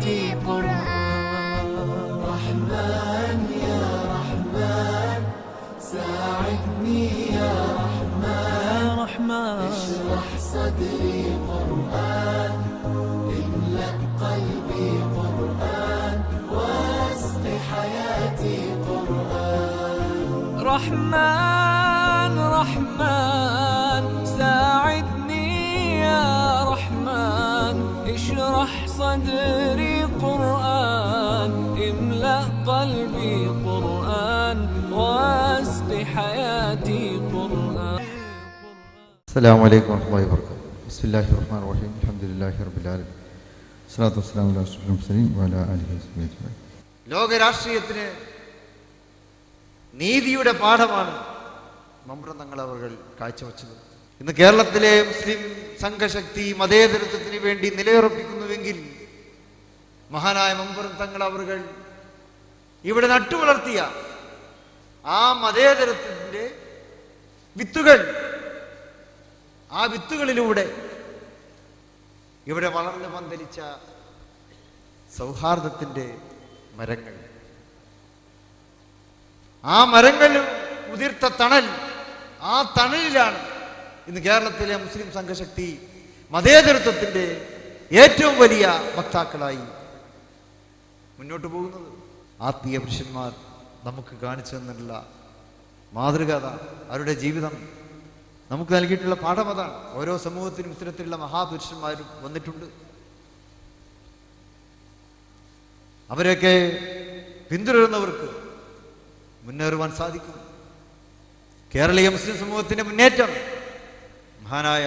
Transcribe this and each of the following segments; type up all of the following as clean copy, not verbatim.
حياتي قرآن. رحمن يا رحمن ساعدني يا رحمن اشرح صدري قرآن املأ قلبي قرآن واسق حياتي قرآن. رحمن رحمن ساعدني يا رحمن اشرح صدري قرآن املأ قلبي قرآن واسق حياتي قرآن. السلام عليكم ورحمة الله وبركاته. بسم الله الرحمن الرحيم. الحمد لله رب العالمين. الصلاة والسلام على أشرف المرسلين وعلى آله وصحبه أجمعين. ലോക രാഷ്ട്രീയത്തിന് നീതിയുടെ പാഠമാണ് മമ്പ്രം തങ്ങൾ അവർ കാഴ്ചവെച്ചത്. ഇന്ന് കേരളത്തിലെ മുസ്ലിം സംഘശക്തി മതേതരത്വത്തിന് വേണ്ടി നിലയുറപ്പിക്കുന്നുവെങ്കിൽ മഹാനായ മമ്പ്രം തങ്ങൾ അവർ ഇവിടെ നട്ടുവളർത്തിയ ആ മതേതരത്വത്തിന്റെ വിത്തുകൾ, ആ വിത്തുകളിലൂടെ ഇവിടെ വളർന്നു പന്തലിച്ച സൗഹാർദ്ദത്തിന്റെ മരങ്ങൾ, ആ മരങ്ങൾ ഉതിർത്ത തണൽ, ആ തണലിലാണ് ഇന്ന് കേരളത്തിലെ മുസ്ലിം സംഘശക്തി മതേതരത്വത്തിന്റെ ഏറ്റവും വലിയ വക്താക്കളായി മുന്നോട്ട് പോകുന്നത്. ആത്മീയ പുരുഷന്മാർ നമുക്ക് കാണിച്ചു തന്നിട്ടുള്ള മാതൃകത, അവരുടെ ജീവിതം നമുക്ക് നൽകിയിട്ടുള്ള പാഠം അതാണ്. ഓരോ സമൂഹത്തിനും ഇത്തരത്തിലുള്ള മഹാപുരുഷന്മാരും വന്നിട്ടുണ്ട്. അവരെയൊക്കെ പിന്തുടരുന്നവർക്ക് മുന്നേറുവാൻ സാധിക്കും. കേരളീയ മുസ്ലിം സമൂഹത്തിന്റെ മുന്നേറ്റം മഹാനായ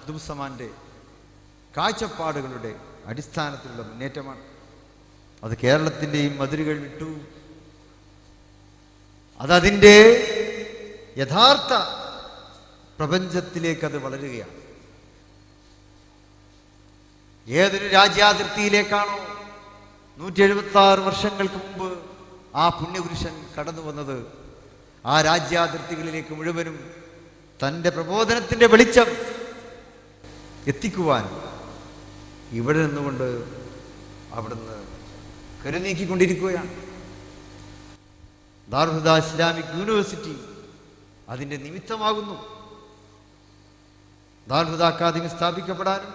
ദുബ്സമാന്റെ കാഴ്ചപ്പാടുകളുടെ അടിസ്ഥാനത്തിലുള്ള മുന്നേറ്റമാണ്. അത് കേരളത്തിൻ്റെയും മതിലുകൾ വിട്ടു അതതിൻ്റെ യഥാർത്ഥ പ്രപഞ്ചത്തിലേക്ക് അത് വളരുകയാണ്. ഏതൊരു രാജ്യാതിർത്തിയിലേക്കാണോ 176 വർഷങ്ങൾക്ക് മുമ്പ് ആ പുണ്യപുരുഷൻ കടന്നു വന്നത്, ആ രാജ്യാതിർത്തികളിലേക്ക് മുഴുവനും തൻ്റെ പ്രബോധനത്തിൻ്റെ വെളിച്ചം എത്തിക്കുവാൻ ഇവിടെ നിന്നുകൊണ്ട് അവിടുന്ന് കരുനീക്കിക്കൊണ്ടിരിക്കുകയാണ്. ദാറുൽ ഹുദ ഇസ്ലാമിക് യൂണിവേഴ്സിറ്റി അതിൻ്റെ നിമിത്തമാകുന്നു. ദാറുൽ ഹുദ അക്കാദമി സ്ഥാപിക്കപ്പെടാനും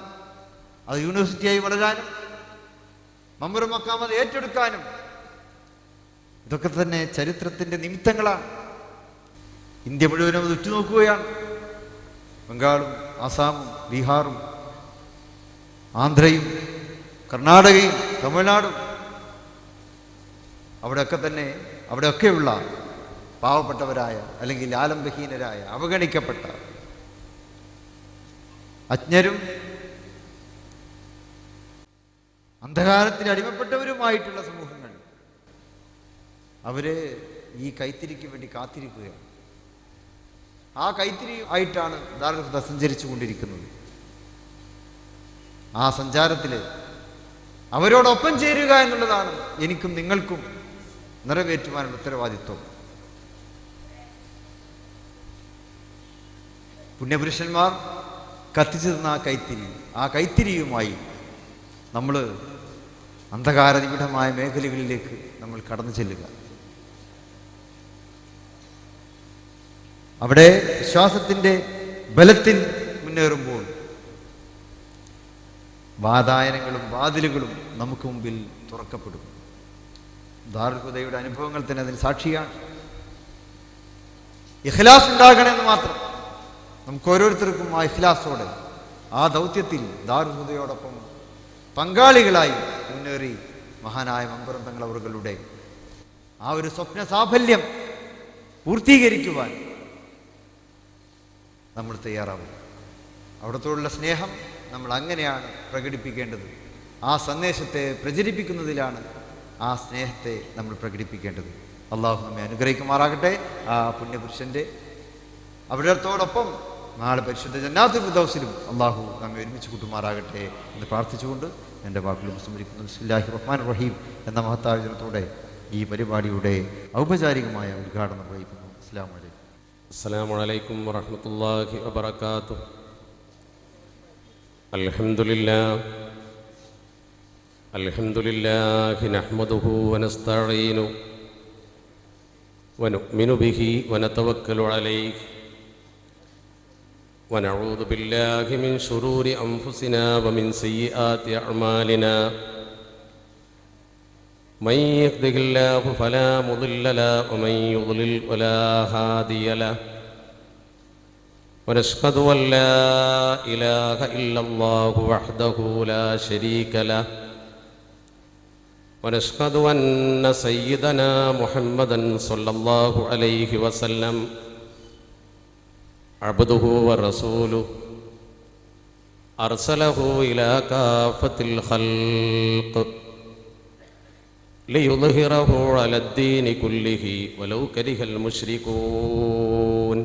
അത് യൂണിവേഴ്സിറ്റിയായി വളരാനും മമ്പ്രം മഖാം അത് ഏറ്റെടുക്കാനും ഇതൊക്കെ തന്നെ ചരിത്രത്തിൻ്റെ നിമിത്തങ്ങളാണ്. ഇന്ത്യ മുഴുവനും അത് ഉറ്റുനോക്കുകയാണ്. ബംഗാളും ആസാമും ബീഹാറും ആന്ധ്രയും കർണാടകയും തമിഴ്നാടും അവിടെയൊക്കെയുള്ള പാവപ്പെട്ടവരായ അല്ലെങ്കിൽ ആലംബഹീനരായ അവഗണിക്കപ്പെട്ട അജ്ഞരും അന്ധകാരത്തിന് അടിമപ്പെട്ടവരുമായിട്ടുള്ള സമൂഹങ്ങൾ അവര് ഈ കൈത്തിരിക്ക് വേണ്ടി കാത്തിരിക്കുകയാണ്. ആ കൈത്തിരി ആയിട്ടാണ് ദാറുൽ ഹുദ സഞ്ചരിച്ചു കൊണ്ടിരിക്കുന്നത്. ആ സഞ്ചാരത്തിൽ അവരോടൊപ്പം ചേരുക എന്നുള്ളതാണ് എനിക്കും നിങ്ങൾക്കും നിറവേറ്റുവാനുള്ള ഉത്തരവാദിത്വം. പുണ്യപുരുഷന്മാർ കത്തിച്ചു തന്ന ആ കൈത്തിരിയുമായി നമ്മൾ അന്ധകാര നിബിഡമായ മേഖലകളിലേക്ക് നമ്മൾ കടന്നു ചെല്ലുക. അവിടെ വിശ്വാസത്തിൻ്റെ ബലത്തിൽ മുന്നേറുമ്പോൾ വാതായനങ്ങളും വാതിലുകളും നമുക്ക് മുമ്പിൽ തുറക്കപ്പെടും. ദാറുൽ ഹുദയുടെ അനുഭവങ്ങൾ തന്നെ അതിന് സാക്ഷിയാണ്. ഇഖ്ലാസ് ഉണ്ടാകണമെന്ന് മാത്രം. നമുക്ക് ഓരോരുത്തർക്കും ആ ഇഖ്ലാസോടെ ആ ദൗത്യത്തിൽ ദാറുൽ ഹുദയോടൊപ്പം പങ്കാളികളായി മുന്നേറി മഹാനായ മമ്പ്രം തങ്ങൾ അവരുടെ ആ ഒരു സ്വപ്ന സാഫല്യം പൂർത്തീകരിക്കുവാൻ നമ്മൾ തയ്യാറാവും. അവിടത്തോടുള്ള സ്നേഹം നമ്മൾ അങ്ങനെയാണ് പ്രകടിപ്പിക്കേണ്ടത്. ആ സന്ദേശത്തെ പ്രചരിപ്പിക്കുന്നതിലാണ് ആ സ്നേഹത്തെ നമ്മൾ പ്രകടിപ്പിക്കേണ്ടത്. അള്ളാഹു നമ്മെ അനുഗ്രഹിക്കുമാറാകട്ടെ. ആ പുണ്യപുരുഷൻ്റെ അവിടത്തോടൊപ്പം നാളെ പരിശുദ്ധ ജന്നാത്തുൽ ഫിർദൗസിലും അള്ളാഹു നമ്മെ ഒരുമിച്ച് കൂട്ടുമാറാകട്ടെ എന്ന് പ്രാർത്ഥിച്ചുകൊണ്ട് എൻ്റെ വാക്കുകൾ സ്മരിക്കുന്നു. ബിസ്മില്ലാഹിർ റഹ്മാനിർ റഹീം എന്ന മഹത്താവചനത്തോടെ ഈ പരിപാടിയുടെ ഔപചാരികമായ ഉദ്ഘാടനം നിർവഹിക്കുന്നു. അസ്സലാമു അലൈക്കും. അസ്സലാമു അലൈക്കും വറഹ്മത്തുള്ളാഹി വബറകാതുഹു. അൽഹംദുലില്ലാഹ് الحمد لله نحمده ونستعينه ونؤمن به ونتوكل عليه ونعوذ بالله من شرور أنفسنا ومن سيئات أعمالنا من يهده الله فلا مضل له ومن يضلل فلا هادي له ونشهد أن لا إله إلا الله وحده لا شريك له ونشهد أن سيدنا محمدًا صلى الله عليه وسلم عبده ورسوله أرسله إلى كافة الخلق ليظهره على الدين كله ولو كره المشركون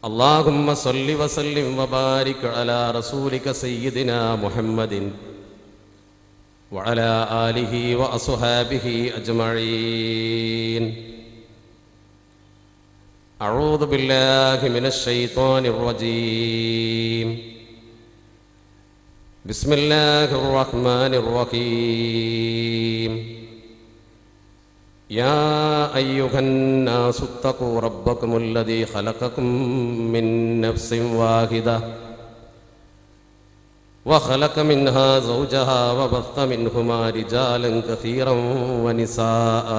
اللهم صل وسلم وبارك على رسولك سيدنا محمد وعلى آله وأصحابه أجمعين أعوذ بالله من الشيطان الرجيم بسم الله الرحمن الرحيم يا أيها الناس اتقوا ربكم الذي خلقكم من نفس واحدة وخلق منها زوجها وبث منهما رجالا كثيرا ونساء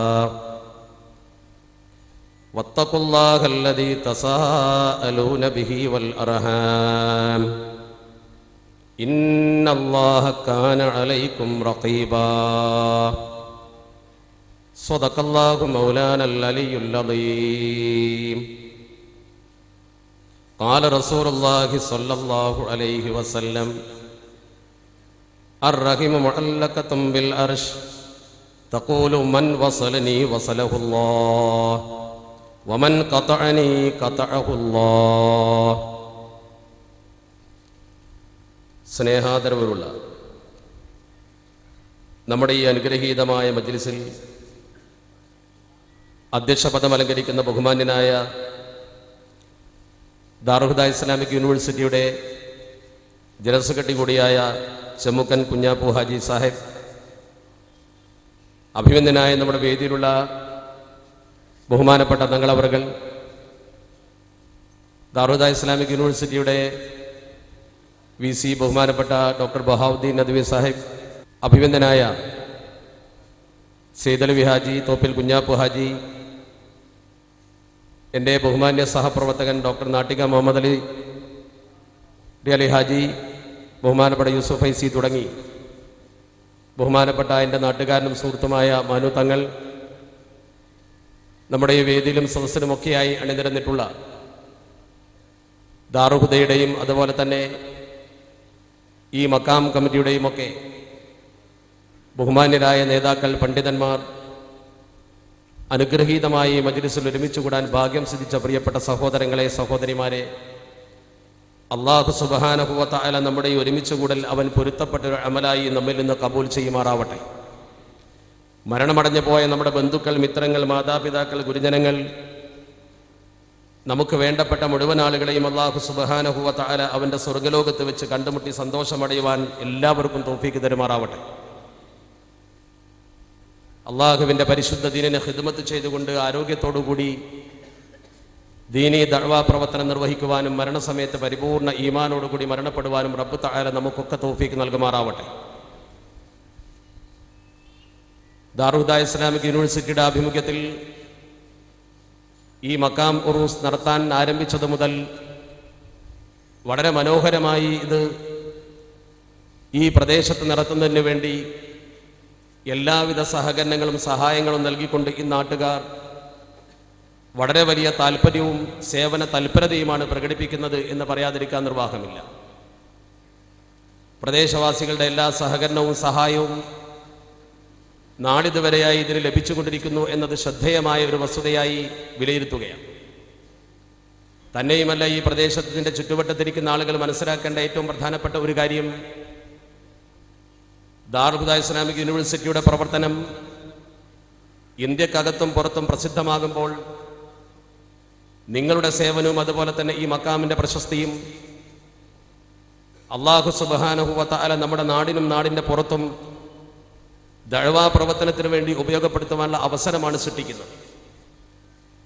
واتقوا الله الذي تساءلون به والأرحام إن الله كان عليكم رقيبا صدق الله مولانا العلي العظيم قال رسول الله صلى الله عليه وسلم الرحم معلقة بالعرش تقول من وصلني وصله الله ومن قطعني قطعه الله. സ്നേഹാദരവുള്ള നമ്മുടെ ഈ അനുഗ്രഹീതമായ മജ്ലിസിൽ അധ്യക്ഷപദം അലങ്കരിക്കുന്ന ബഹുമാന്യനായ ദാറുൽ ഹുദ ഇസ്ലാമിക് യൂണിവേഴ്സിറ്റിയുടെ ജനറൽ സെക്രട്ടറി കൂടിയായ ചെമ്മുക്കൻ കുഞ്ഞാപ്പു ഹാജി സാഹിബ്, അഭിനന്ദനായ നമ്മുടെ വേദിയിലുള്ള ബഹുമാനപ്പെട്ട തങ്ങളവറുകൾ, ദാറുൽ ഹുദ ഇസ്ലാമിക് യൂണിവേഴ്സിറ്റിയുടെ VC ബഹുമാനപ്പെട്ട ഡോക്ടർ ബഹാവുദ്ദീൻ നദ്വി സാഹിബ്, അഭിനന്ദനായ സെയ്ദലവി ഹാജി, തോപ്പിൽ കുഞ്ഞാപ്പു ഹാജി, എൻ്റെ ബഹുമാന്യ സഹപ്രവർത്തകൻ ഡോക്ടർ നാട്ടിക മുഹമ്മദ് അലി ഹാജി, ബഹുമാനപ്പെട്ട യൂസുഫ് ഐസി തുടങ്ങി ബഹുമാനപ്പെട്ട എൻ്റെ നാട്ടുകാരനും സുഹൃത്തുമായ മനു തങ്ങൾ, നമ്മുടെ ഈ വേദിയിലും സദസ്സിലുമൊക്കെയായി അണിനിരന്നിട്ടുള്ള ദാറുൽ ഹുദയുടെയും അതുപോലെ തന്നെ ഈ മക്കാം കമ്മിറ്റിയുടെയും ഒക്കെ ബഹുമാന്യരായ നേതാക്കൾ, പണ്ഡിതന്മാർ, അനുഗ്രഹീതമായി മജ്ലിസിൽ ഒരുമിച്ച് കൂടാൻ ഭാഗ്യം സിദ്ധിച്ച പ്രിയപ്പെട്ട സഹോദരങ്ങളെ, സഹോദരിമാരെ, അല്ലാഹു സുബ്ഹാനഹു വ തആല നമ്മുടെ ഈ ഒരുമിച്ച് കൂടൽ അവൻ പൊരുത്തപ്പെട്ട ഒരു അമലായി നമ്മിൽ നിന്ന് കബൂൽ ചെയ്യുമാറാവട്ടെ. മരണമടഞ്ഞു പോയ നമ്മുടെ ബന്ധുക്കൾ, മിത്രങ്ങൾ, മാതാപിതാക്കൾ, ഗുരുജനങ്ങൾ, നമുക്ക് വേണ്ടപ്പെട്ട മുഴുവൻ ആളുകളെയും അല്ലാഹു സുബ്ഹാനഹു വ തആല അവൻ്റെ സ്വർഗ്ഗലോകത്ത് വെച്ച് കണ്ടുമുട്ടി സന്തോഷമടയുവാൻ എല്ലാവർക്കും തൗഫീക്ക് തരുമാറാവട്ടെ. അള്ളാഹുവിൻ്റെ പരിശുദ്ധ ദീനിനെ ഖിദ്മത്ത് ചെയ്തുകൊണ്ട് ആരോഗ്യത്തോടുകൂടി ദീനീ ദഅ്വാ പ്രവർത്തനം നിർവഹിക്കുവാനും മരണസമയത്ത് പരിപൂർണ്ണ ഈമാനോടുകൂടി മരണപ്പെടുവാനും റബ്ബ് തആല നമുക്കൊക്കെ തൗഫീക്ക് നൽകുമാറാവട്ടെ. ദാറുൽ ഹുദ ഇസ്ലാമിക് യൂണിവേഴ്സിറ്റിയുടെ ആഭിമുഖ്യത്തിൽ ഈ മക്കാം ഉറൂസ് നടത്താൻ ആരംഭിച്ചത് മുതൽ വളരെ മനോഹരമായി ഇത് ഈ പ്രദേശത്ത് നടത്തുന്നതിന് വേണ്ടി എല്ലാവിധ സഹകരണങ്ങളും സഹായങ്ങളും നൽകിക്കൊണ്ട് ഈ നാട്ടുകാർ വളരെ വലിയ താല്പര്യവും സേവന തൽപരതയുമാണ് പ്രകടിപ്പിക്കുന്നത് എന്ന് പറയാതിരിക്കാൻ നിർവാഹമില്ല. പ്രദേശവാസികളുടെ എല്ലാ സഹകരണവും സഹായവും നാളിതുവരെയായി ഇതിന് ലഭിച്ചുകൊണ്ടിരിക്കുന്നു എന്നത് ശ്രദ്ധേയമായ ഒരു വസ്തുതയായി വിലയിരുത്തുകയാണ്. തന്നെയുമല്ല, ഈ പ്രദേശത്തിൻ്റെ ചുറ്റുവട്ടത്തിരിക്കുന്ന ആളുകൾ മനസ്സിലാക്കേണ്ട ഏറ്റവും പ്രധാനപ്പെട്ട ഒരു കാര്യം, ദാറുൽ ഹുദ ഇസ്ലാമിക് യൂണിവേഴ്സിറ്റിയുടെ പ്രവർത്തനം ഇന്ത്യക്കകത്തും പുറത്തും പ്രസിദ്ധമാകുമ്പോൾ നിങ്ങളുടെ സേവനവും അതുപോലെ തന്നെ ഈ മക്കാമിൻ്റെ പ്രശസ്തിയും അല്ലാഹു സുബ്ഹാനഹു വ തആല നമ്മുടെ നാടിനും നാടിൻ്റെ പുറത്തും ദഅ്വാ പ്രവർത്തനത്തിന് വേണ്ടി ഉപയോഗപ്പെടുത്തുവാനുള്ള അവസരമാണ് സൃഷ്ടിക്കുന്നത്.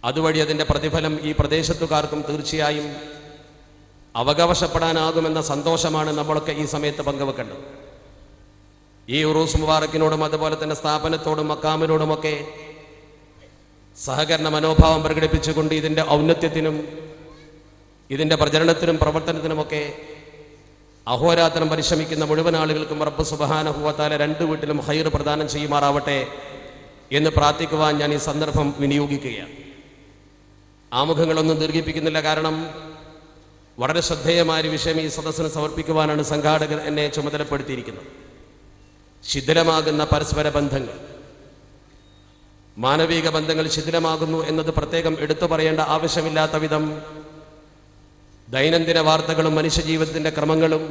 അതുവഴി അതിൻ്റെ പ്രതിഫലം ഈ പ്രദേശത്തുകാർക്കും തീർച്ചയായും അവകാശപ്പെടാനാകുമെന്ന സന്തോഷമാണ് നമ്മളൊക്കെ ഈ സമയത്ത് പങ്കുവെക്കേണ്ടത്. ഈ ഉറൂസ് മുബാറക്കിനോടും അതുപോലെ തന്നെ സ്ഥാപനത്തോടും മക്കാമിനോടുമൊക്കെ സഹകരണ മനോഭാവം പ്രകടിപ്പിച്ചുകൊണ്ട് ഇതിൻ്റെ ഔന്നത്യത്തിനും ഇതിൻ്റെ പ്രചരണത്തിനും പ്രവർത്തനത്തിനുമൊക്കെ അഹോരാത്രം പരിശ്രമിക്കുന്ന മുഴുവൻ ആളുകൾക്കും റബ്ബ് സുബ്ഹാനഹു വ തആല രണ്ട് വീട്ടിലും ഖൈർ പ്രദാനം ചെയ്യുമാറാവട്ടെ എന്ന് പ്രാർത്ഥിക്കുവാൻ ഞാൻ ഈ സന്ദർഭം വിനിയോഗിക്കുകയാണ്. ആമുഖങ്ങളൊന്നും ദീർഘിപ്പിക്കുന്നില്ല, കാരണം വളരെ ശ്രദ്ധേയമായ വിഷയം ഈ സദസ്സിന് സമർപ്പിക്കുവാനാണ് സംഘാടകർ എന്നെ ചുമതലപ്പെടുത്തിയിരിക്കുന്നത്. ശിഥിലമാകുന്ന പരസ്പര ബന്ധങ്ങൾ, മാനവിക ബന്ധങ്ങൾ ശിഥിലമാകുന്നു എന്നത് പ്രത്യേകം എടുത്തു പറയേണ്ട ആവശ്യമില്ലാത്ത വിധം ദൈനംദിന വാർത്തകളും മനുഷ്യജീവിതത്തിൻ്റെ ക്രമങ്ങളും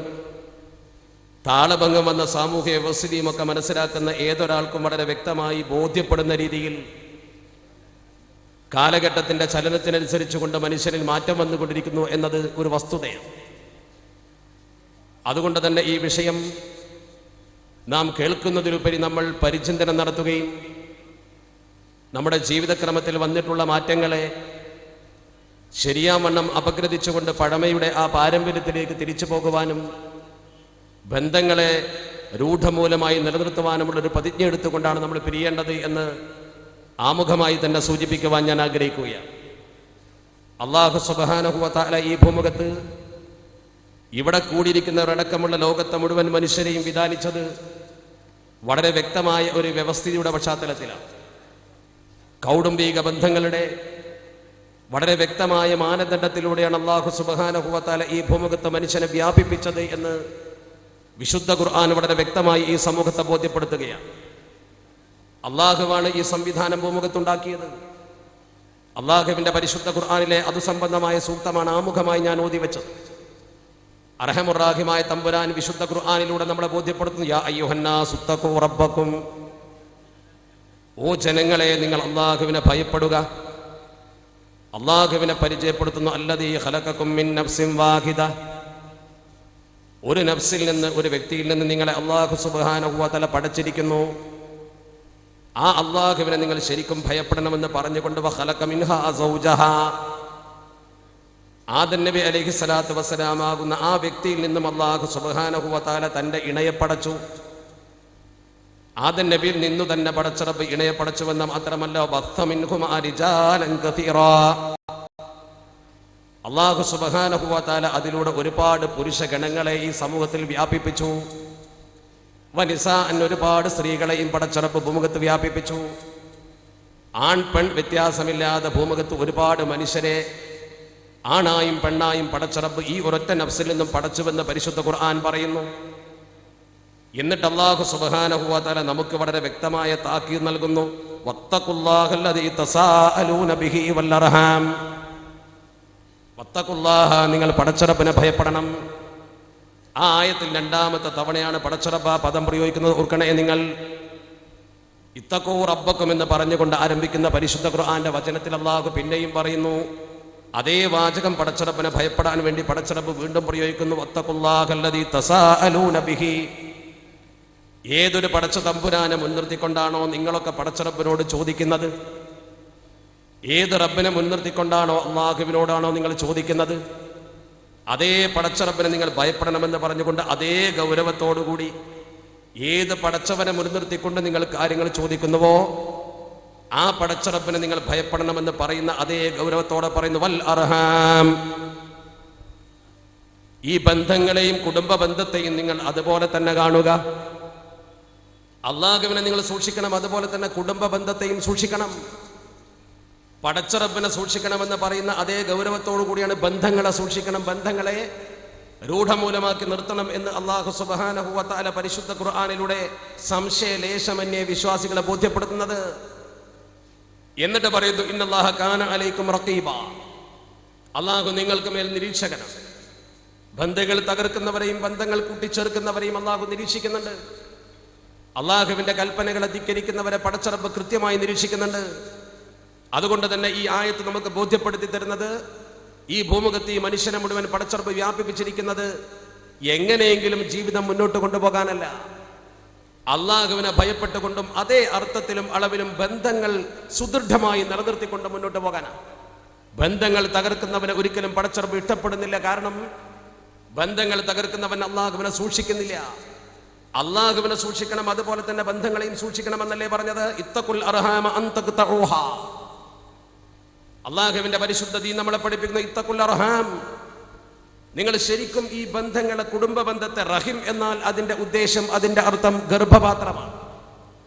താളഭംഗം വന്ന സാമൂഹ്യ വ്യവസ്ഥിതിയും ഒക്കെ മനസ്സിലാക്കുന്ന ഏതൊരാൾക്കും വളരെ വ്യക്തമായി ബോധ്യപ്പെടുന്ന രീതിയിൽ കാലഘട്ടത്തിൻ്റെ ചലനത്തിനനുസരിച്ചുകൊണ്ട് മനുഷ്യരിൽ മാറ്റം വന്നുകൊണ്ടിരിക്കുന്നു എന്നത് ഒരു വസ്തുതയാണ്. അതുകൊണ്ട് തന്നെ ഈ വിഷയം നാം കേൾക്കുന്നതിലുപരി നമ്മൾ പരിചിന്തനം നടത്തുകയും നമ്മുടെ ജീവിതക്രമത്തിൽ വന്നിട്ടുള്ള മാറ്റങ്ങളെ ശരിയാവണ്ണം അപഗ്രഥിച്ചുകൊണ്ട് പഴമയുടെ ആ പാരമ്പര്യത്തിലേക്ക് തിരിച്ചു പോകുവാനും ബന്ധങ്ങളെ രൂഢമൂലമായി നിലനിർത്തുവാനുമുള്ളൊരു പ്രതിജ്ഞ എടുത്തുകൊണ്ടാണ് നമ്മൾ പിരിയേണ്ടത് എന്ന് ആമുഖമായി തന്നെ സൂചിപ്പിക്കുവാൻ ഞാൻ ആഗ്രഹിക്കുകയാണ്. അല്ലാഹു സുബ്ഹാനഹു വ തആല ഈ ഭൂമുഖത്ത് ഇവിടെ കൂടിയിരിക്കുന്നവരടക്കമുള്ള ലോകത്തെ മുഴുവൻ മനുഷ്യരെയും വിധാനിച്ചത് വളരെ വ്യക്തമായ ഒരു വ്യവസ്ഥിതിയുടെ പശ്ചാത്തലത്തിലാണ്. കൗടുംബിക ബന്ധങ്ങളുടെ വളരെ വ്യക്തമായ മാനദണ്ഡത്തിലൂടെയാണ് അല്ലാഹു സുബ്ഹാനഹു വ തആല ഈ ഭൂമുഖത്ത് മനുഷ്യനെ വ്യാപിപ്പിച്ചത് എന്ന് വിശുദ്ധ ഖുർആൻ വളരെ വ്യക്തമായി ഈ സമൂഹത്തെ ബോധ്യപ്പെടുത്തുകയാണ്. അള്ളാഹുവാണ് ഈ സംവിധാനം ഭൂമുഖത്തുണ്ടാക്കിയത്. അള്ളാഹുവിൻ്റെ പരിശുദ്ധ ഖുർആനിലെ അതുസംബന്ധമായ സൂക്തമാണ് ആമുഖമായി ഞാൻ ഓതി വെച്ചത്. അർഹമുറാഹിമായ തമ്പുരാൻ വിശുദ്ധ ഖുർആനിലൂടെ നമ്മളെ ബോധ്യപ്പെടുത്തുന്നു, യാ അയ്യുഹന്നാസു തഖൂ റബ്ബക്കും, ഓ ജനങ്ങളെ നിങ്ങൾ അള്ളാഹുവിനെ ഭയപ്പെടുക. അള്ളാഹുവിനെ പരിചയപ്പെടുത്തുന്നു, അല്ലദീ ഖലഖക്കും മിൻ നഫ്സിൻ വാഹിദ, ഒരു നഫ്സിൽ നിന്ന്, ഒരു വ്യക്തിയിൽ നിന്ന് നിങ്ങളെ അള്ളാഹു സുബ്ഹാനഹു വ തആല പടച്ചിരിക്കുന്നു. ആ അള്ളാഹുവിനെ നിങ്ങൾ ശരിക്കും ഭയപ്പെടണമെന്ന് പറഞ്ഞുകൊണ്ട് വഖലഖ മിൻഹാ സൗജഹാ, ആദം നബി അലൈഹിസ്സലാത്തു വസ്സലാം ആകുന്ന ആ വ്യക്തിയിൽ നിന്നും അള്ളാഹു സുബ്ഹാനഹു വ തആല തൻ്റെ ഇണയെ പടച്ചു. ആദം നബിയിൽ നിന്നു തന്നെ പടച്ച റബ്ബ് ഇണയെ പടച്ചുവെന്ന് മാത്രമല്ല, ബസ്സ മിൻഹുമാ റിജാലൻ കസീറാ, അള്ളാഹു സുബ്ഹാനഹു വ തആല അതിലൂടെ ഒരുപാട് പുരുഷ ഗണങ്ങളെ ഈ സമൂഹത്തിൽ വ്യാപിപ്പിച്ചു. വനിസാൻ, ഒരുപാട് സ്ത്രീകളെയും പടച്ച റബ്ബ് ഭൂമുഖത്ത് വ്യാപിപ്പിച്ചു. ആൺ പെൺ വ്യത്യാസമില്ലാതെ ഭൂമുഖത്ത് ഒരുപാട് മനുഷ്യരെ ആണായും പെണ്ണായും പടച്ച റബ്ബ് ഈ ഒരൊറ്റ നഫ്സിൽ നിന്നും പടച്ചുവെന്ന് പരിശുദ്ധ ഖുർആൻ പറയുന്നു. എന്നിട്ട് അല്ലാഹു സുബ്ഹാനഹു വ തആല നമുക്ക് വളരെ വ്യക്തമായ താക്കീത് നൽകുന്നു, വത്തഖുല്ലാഹല്ലദീ തസാഅലൂന ബിഹി വൽ അർഹാം, വത്തഖുല്ലാഹ, നിങ്ങൾ പടച്ച റബ്ബിനെ ഭയപ്പെടണം. ആ ആയത്തിൽ രണ്ടാമത്തെ തവണയാണ് പടച്ച റബ്ബ് ആ പദം പ്രയോഗിക്കുന്നത്. ഓർക്കണേ നിങ്ങൾ, ഇത്തഖൂ റബ്ബക്കും എന്ന് പറഞ്ഞുകൊണ്ട് ആരംഭിക്കുന്ന പരിശുദ്ധ ഖുർആന്റെ വചനത്തിൽ അല്ലാഹു പിന്നെയും പറയുന്നു, അതേ വാചകം പടച്ച റബ്ബിനെ ഭയപ്പെടാൻ വേണ്ടി പടച്ച റബ്ബ് വീണ്ടും പ്രയോഗിക്കുന്നു, വത്തഖുല്ലാഹല്ലദീ തസാഅലൂന ബിഹി. ഏതൊരു പടച്ച തമ്പുരാനെ മുൻനിർത്തിക്കൊണ്ടാണോ നിങ്ങളൊക്കെ പടച്ച റബ്ബിനോട് ചോദിക്കുന്നത്, ഏത് റബ്ബിനെ മുൻനിർത്തിക്കൊണ്ടാണോ അള്ളാഹുവിനോടാണോ നിങ്ങൾ ചോദിക്കുന്നത്, അതേ പടച്ച റബ്ബിനെ നിങ്ങൾ ഭയപ്പെടണമെന്ന് പറഞ്ഞുകൊണ്ട് അതേ ഗൗരവത്തോടുകൂടി ഏത് പടച്ചവനെ മുൻനിർത്തിക്കൊണ്ട് നിങ്ങൾ കാര്യങ്ങൾ ചോദിക്കുന്നുവോ ആ പടച്ച റബ്ബിനെ നിങ്ങൾ ഭയപ്പെടണമെന്ന് പറയുന്ന അതേ ഗൗരവത്തോടെ പറയുന്നു, വൽ അർഹാം, ഈ ബന്ധങ്ങളെയും കുടുംബ ബന്ധത്തെയും നിങ്ങൾ അതുപോലെ തന്നെ കാണുക. അള്ളാഹുവിനെ നിങ്ങൾ സൂക്ഷിക്കണം, അതുപോലെ തന്നെ കുടുംബ ബന്ധത്തെയും സൂക്ഷിക്കണം. പടച്ച റബ്ബിനെ സൂക്ഷിക്കണമെന്ന് പറയുന്ന അതേ ഗൗരവത്തോടു കൂടിയാണ് ബന്ധങ്ങളെ സൂക്ഷിക്കണം, ബന്ധങ്ങളെ രൂഢമൂലമാക്കി നിർത്തണം എന്ന് അല്ലാഹു സുബ്ഹാനഹു വ തആല പരിശുദ്ധ ഖുർആനിലൂടെ സംശയലേശമന്യേ വിശ്വാസികളെ ബോധ്യപ്പെടുത്തുന്നത്. എന്നിട്ട് പറയുന്നു, ഇന്നല്ലാഹ കാന അലൈക്കും റഖീബ, അല്ലാഹു നിങ്ങൾക്ക് മേൽ നിരീക്ഷകനാണ്. ബന്ധങ്ങൾ തകർക്കുന്നവരെയും ബന്ധങ്ങൾ കൂട്ടിച്ചേർക്കുന്നവരെയും അല്ലാഹു നിരീക്ഷിക്കുന്നുണ്ട്. അള്ളാഹുവിന്റെ കൽപ്പനകളെ ധിക്കരിക്കുന്നവരെ പടച്ച റബ്ബ് കൃത്യമായി നിരീക്ഷിക്കുന്നുണ്ട്. അതുകൊണ്ട് തന്നെ ഈ ആയത്ത് നമുക്ക് ബോധ്യപ്പെടുത്തി തരുന്നത്, ഈ ഭൂമുഖത്ത് ഈ മനുഷ്യനെ മുഴുവൻ പടച്ച റബ്ബ് വ്യാപിപ്പിച്ചിരിക്കുന്നത് എങ്ങനെയെങ്കിലും ജീവിതം മുന്നോട്ട് കൊണ്ടുപോകാനല്ല, അള്ളാഹുവിനെ ഭയപ്പെട്ടുകൊണ്ടും അതേ അർത്ഥത്തിലും അളവിലും ബന്ധങ്ങൾ സുദൃഢമായി നിലനിർത്തിക്കൊണ്ട് മുന്നോട്ട് പോകാനാണ്. ബന്ധങ്ങൾ തകർക്കുന്നവനെ ഒരിക്കലും പടച്ചറബ് ഇഷ്ടപ്പെടുന്നില്ല. കാരണം ബന്ധങ്ങൾ തകർക്കുന്നവൻ അള്ളാഹുവിനെ സൂക്ഷിക്കുന്നില്ല. അള്ളാഹുവിനെ സൂക്ഷിക്കണം, അതുപോലെ തന്നെ ബന്ധങ്ങളെയും സൂക്ഷിക്കണമെന്നല്ലേ പറഞ്ഞത്? ഇത്തഖുൽ അർഹാമ അൻ തഖ്തഊഹ. അള്ളാഹുവിന്റെ പരിശുദ്ധ ദീൻ നമ്മളെ പഠിപ്പിക്കുന്ന ഇത്തഖുൽ അർഹാം, നിങ്ങൾ ശരിക്കും ഈ ബന്ധങ്ങളെ, കുടുംബ ബന്ധത്തെ, റഹിം എന്നാൽ അതിന്റെ ഉദ്ദേശം, അതിന്റെ അർത്ഥം ഗർഭപാത്രമാണ്.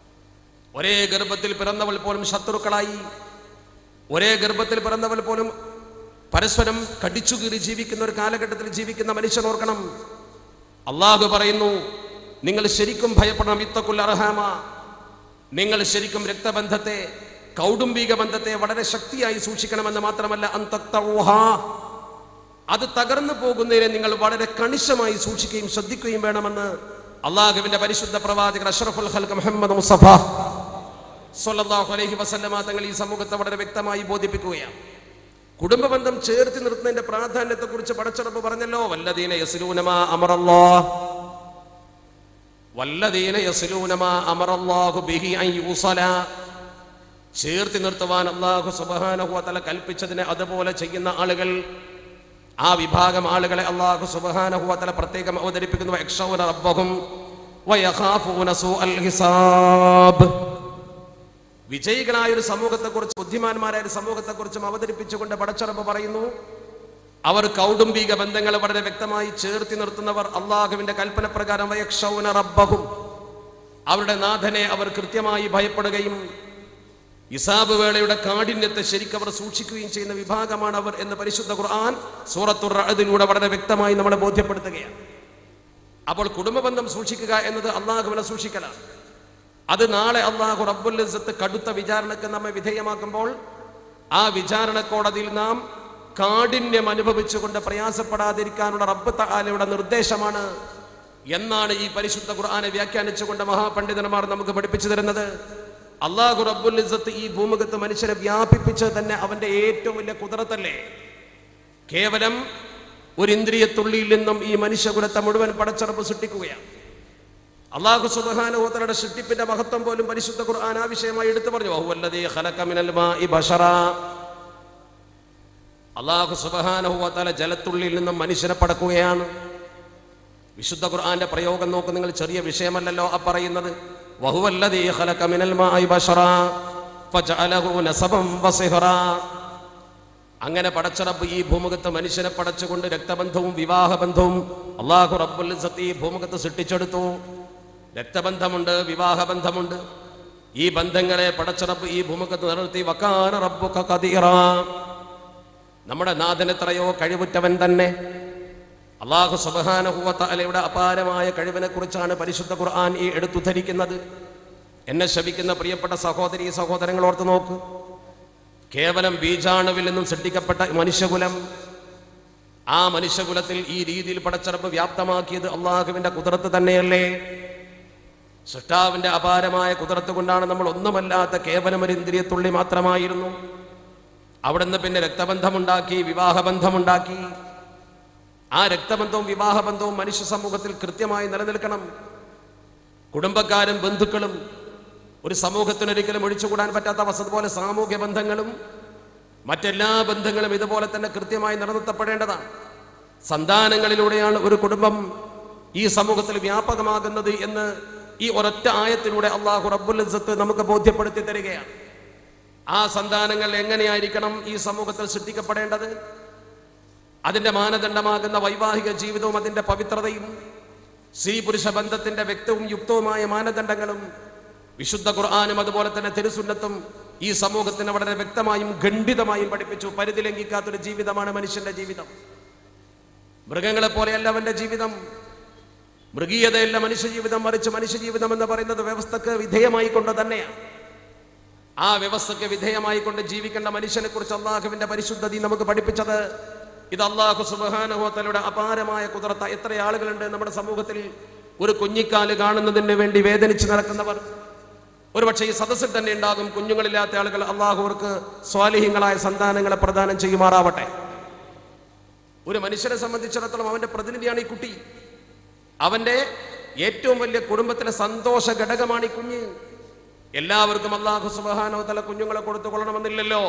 ഒരേ ഗർഭത്തിൽ പിറന്നവൾ പോലും ശത്രുക്കളായി, ഒരേ ഗർഭത്തിൽ പിറന്നവൾ പോലും പരസ്പരം കടിച്ചുകീറി ജീവിക്കുന്ന ഒരു കാലഘട്ടത്തിൽ ജീവിക്കുന്ന മനുഷ്യൻ ഓർക്കണം, അള്ളാഹു പറയുന്നു നിങ്ങൾ ശരിക്കും ഭയപ്പെടണം. ഇത്തഖുൽ അർഹാമ, നിങ്ങൾ ശരിക്കും രക്തബന്ധത്തെ, കൗടുംബിക ബന്ധത്തെ വളരെ ശക്തിയായി സൂക്ഷിക്കണമെന്ന് മാത്രമല്ല, അൻ തഖ്തഊഹ, അത് തകർന്നു പോകുന്നതിനെ നിങ്ങൾ വളരെ കണിശമായി സൂക്ഷിക്കുകയും ശ്രദ്ധിക്കുകയും വേണമെന്ന് അള്ളാഹുവിന്റെ പരിശുദ്ധ പ്രവാചകൻ അഷ്റഫുൽ ഖൽഖ് മുഹമ്മദ് മുസ്തഫ സ്വല്ലല്ലാഹു അലൈഹി വസല്ലമ തങ്ങൾ ഈ സമൂഹത്തെ വളരെ വ്യക്തമായി ബോധിപ്പിക്കുകയാണ്. കുടുംബ ബന്ധം ചേർത്ത് നിർത്തുന്നതിന്റെ പ്രാധാന്യത്തെ കുറിച്ച് പടച്ചറബ് പറഞ്ഞല്ലോ, വല്ലദീന യസ്ലൂന മാ അമറല്ലാഹ്, വല്ലദീന യസ്ലൂന മാ അമറല്ലാഹു ബിഹി അൻ യുസല, ചേർത്ത് നിർത്തുവാൻ അല്ലാഹു സുബ്ഹാനഹു വ തആല കൽപ്പിച്ചതിനെ അതുപോലെ ചെയ്യുന്ന ആളുകൾ, ആ വിഭാഗം ആളുകളെ അല്ലാഹു സുബ്ഹാനഹു വ തആല പ്രത്യേകം അവതരിപ്പിക്കുന്നു. യഖ്ശൗന റബ്ബഹും വയഖാഫൂന സൂഅൽ ഹിസാബ്. വിജയികളായ ഒരു സമൂഹത്തെക്കുറിച്ച്, ബുദ്ധിമാന്മാരായ ഒരു സമൂഹത്തെക്കുറിച്ചും അവതരിപ്പിച്ചുകൊണ്ട് പടച്ചറബ് പറയുന്നു, അവർ കൗടുംബിക ബന്ധങ്ങൾ വളരെ വ്യക്തമായി ചേർത്തി നിർത്തുന്നവർ, അള്ളാഹുവിന്റെ കൽപ്പന പ്രകാരം വയഖ്ശൗന റബ്ബഹും, അവരുടെ നാഥനെ അവർ കൃത്യമായി ഭയപ്പെടുകയും ഹിസാബ് വേളയുടെ കാഠിന്യത്തെ ശരിക്കും അവർ സൂക്ഷിക്കുകയും ചെയ്യുന്ന വിഭാഗമാണ് അവർ എന്ന് പരിശുദ്ധ ഖുർആൻ സൂറത്തുർ റഅദിലൂടെ വളരെ വ്യക്തമായി നമ്മളെ ബോധ്യപ്പെടുത്തുകയാണ്. അപ്പോൾ കുടുംബബന്ധം സൂക്ഷിക്കുക എന്നത് അള്ളാഹുവിനെ സൂക്ഷിക്കലാണ്. അത് നാളെ അള്ളാഹു റബ്ബുൽ ഇസ്സത്ത് കടുത്ത വിചാരണക്ക് നമ്മെ വിധേയമാക്കുമ്പോൾ ആ വിചാരണ കോടതിയിൽ നാം കാഠിന്യം അനുഭവിച്ചുകൊണ്ട് പ്രയാസപ്പെടാതിരിക്കാനുള്ള റബ്ബ് തആലയുടെ നിർദ്ദേശമാണ് എന്നാണ് ഈ പരിശുദ്ധ ഖുർആനെ വ്യാഖ്യാനിച്ചുകൊണ്ട് മഹാപണ്ഡിതന്മാർ നമുക്ക് പഠിപ്പിച്ചു തരുന്നത്. അള്ളാഹു റബ്ബുൽ ഇസ്സത്ത് ഈ ഭൂമുഖത്ത് മനുഷ്യരെ വ്യാപിപ്പിച്ചത് തന്നെ അവന്റെ ഏറ്റവും വലിയ കുദറത്തല്ലേ. കേവലം ഒരു ഇന്ദ്രിയത്തുള്ളിയിൽ നിന്നും ഈ മനുഷ്യകുലത്തെ മുഴുവൻ പടച്ചറബ് സൃഷ്ടിക്കുകയാണ്. അള്ളാഹു സുബ്ഹാനഹു വ തആലയുടെ സൃഷ്ടിപ്പിന്റെ മഹത്വം പോലും പരിശുദ്ധ ഖുർആൻ ആ വിഷയമായി എടുത്തു പറഞ്ഞു. വഹുവല്ലദീ ഖലഖ മിനൽ മാഇ ബശറാ, അള്ളാഹു സുബ്ഹാനഹു വ തആല ജലത്തുള്ളിൽ നിന്നും മനുഷ്യനെ പടക്കുകയാണ്. വിശുദ്ധ ഖുർആന്റെ പ്രയോഗം നോക്ക് നിങ്ങൾ, ചെറിയ വിഷയമല്ലല്ലോ ആ പറയുന്നത്. വഹുവല്ലദീ ഖലഖ മിനൽ മാഇ ബശറാ ഫജഅലഹു നസബൻ വസിഹറാ. അങ്ങനെ പടച്ചറബ് ഈ ഭൂമുഖത്ത് മനുഷ്യനെ പടച്ചുകൊണ്ട് രക്തബന്ധവും വിവാഹബന്ധവും അള്ളാഹു റബ്ബുൽ ഇസ്സത്ത് ഈ ഭൂമുഖത്ത് സൃഷ്ടിച്ചെടുത്തു. രക്തബന്ധമുണ്ട്, വിവാഹബന്ധമുണ്ട്. ഈ ബന്ധങ്ങളെ പടച്ചറബ് ഈ ഭൂമുഖത്ത് നിലനിർത്തി. വകാന റബ്ബുക ഖദീറാ, നമ്മുടെ നാഥൻ എത്രയോ കഴിവുറ്റവൻ തന്നെ. അല്ലാഹു സുബ്ഹാനഹു വ തആലയുടെ അപാരമായ കഴിവിനെ കുറിച്ചാണ് പരിശുദ്ധ ഖുർആൻ ഈ എടുത്തുദ്ധരിക്കുന്നത്. എന്നെ ശപിക്കുന്ന പ്രിയപ്പെട്ട സഹോദരീ സഹോദരങ്ങൾ ഓർത്ത് നോക്ക്, കേവലം ബീജാണുവിൽ നിന്നും സൃഷ്ടിക്കപ്പെട്ട മനുഷ്യകുലം, ആ മനുഷ്യകുലത്തിൽ ഈ രീതിയിൽ പടച്ചറബ് വ്യാപ്തമാക്കിയത് അള്ളാഹുവിന്റെ കുദറത്ത് തന്നെയല്ലേ. സൃഷ്ടാവിന്റെ അപാരമായ കുദറത്ത് കൊണ്ടാണ് നമ്മൾ ഒന്നുമല്ലാത്ത കേവലം ഒരു ഇന്ദ്രിയത്തുള്ളി മാത്രമായിരുന്നു. അവിടുന്ന് പിന്നെ രക്തബന്ധമുണ്ടാക്കി, വിവാഹബന്ധമുണ്ടാക്കി. ആ രക്തബന്ധവും വിവാഹബന്ധവും മനുഷ്യ സമൂഹത്തിൽ കൃത്യമായി നിലനിൽക്കണം. കുടുംബക്കാരും ബന്ധുക്കളും ഒരു സമൂഹത്തിനൊരിക്കലും ഒഴിച്ചുകൂടാൻ പറ്റാത്ത അവസ്ഥ പോലെ സാമൂഹ്യ ബന്ധങ്ങളും മറ്റെല്ലാ ബന്ധങ്ങളും ഇതുപോലെ തന്നെ കൃത്യമായി നിലനിർത്തപ്പെടേണ്ടതാണ്. സന്താനങ്ങളിലൂടെയാണ് ഒരു കുടുംബം ഈ സമൂഹത്തിൽ വ്യാപകമാകുന്നത് എന്ന് ഈ ഒരൊറ്റ ആയത്തിലൂടെ അല്ലാഹു റബ്ബുൽ ഇസ്സത്ത് നമുക്ക് ബോധ്യപ്പെടുത്തി തരികയാണ്. ആ സന്താനങ്ങൾ എങ്ങനെയായിരിക്കണം ഈ സമൂഹത്തിൽ സൃഷ്ടിക്കപ്പെടേണ്ടത്, അതിന്റെ മാനദണ്ഡമാകുന്ന വൈവാഹിക ജീവിതവും അതിന്റെ പവിത്രതയും സ്ത്രീ പുരുഷ ബന്ധത്തിന്റെ വ്യക്തവും യുക്തവുമായ മാനദണ്ഡങ്ങളും വിശുദ്ധ ഖുർആനും അതുപോലെ തന്നെ തിരുസുന്നത്തും ഈ സമൂഹത്തിന് വളരെ വ്യക്തമായും ഖണ്ഡിതമായും പഠിപ്പിച്ചു. പരിധി ലംഘിക്കാത്തൊരു ജീവിതമാണ് മനുഷ്യന്റെ ജീവിതം. മൃഗങ്ങളെ പോലെയല്ല അവന്റെ ജീവിതം, മൃഗീയതയല്ല മനുഷ്യ ജീവിതം, മറിച്ച് മനുഷ്യ ജീവിതം എന്ന് പറയുന്നത് വ്യവസ്ഥക്ക് വിധേയമായി കൊണ്ട് തന്നെയാണ്. ആ വ്യവസ്ഥക്ക് വിധേയമായി കൊണ്ട് ജീവിക്കേണ്ട മനുഷ്യനെ കുറിച്ച് അള്ളാഹുവിന്റെ പരിശുദ്ധത നമുക്ക് പഠിപ്പിച്ചത്. ഇത് അല്ലാഹു സുബ്ഹാനഹു വ തആലയുടെ അപാരമായ കുദറത്ത. എത്ര ആളുകളുണ്ട് നമ്മുടെ സമൂഹത്തിൽ ഒരു കുഞ്ഞിക്കാല് കാണുന്നതിന് വേണ്ടി വേദനിച്ച് നടക്കുന്നവർ. ഒരുപക്ഷെ ഈ സദസ്സിൽ തന്നെ ഉണ്ടാകും കുഞ്ഞുങ്ങളില്ലാത്ത ആളുകൾ. അള്ളാഹു അവർക്ക് സ്വാലിഹീങ്ങളായ സന്താനങ്ങളെ പ്രദാനം ചെയ്യുമാറാവട്ടെ. ഒരു മനുഷ്യനെ സംബന്ധിച്ചിടത്തോളം അവന്റെ പ്രതിനിധിയാണ് ഈ കുട്ടി. അവന്റെ ഏറ്റവും വലിയ കുടുംബത്തിലെ സന്തോഷ ഘടകമാണ് ഈ കുഞ്ഞ്. എല്ലാവർക്കും അല്ലാഹു സുബ്ഹാനഹു വ തആല കുഞ്ഞുങ്ങളെ കൊടുത്തു കൊള്ളണമെന്നില്ലല്ലോ.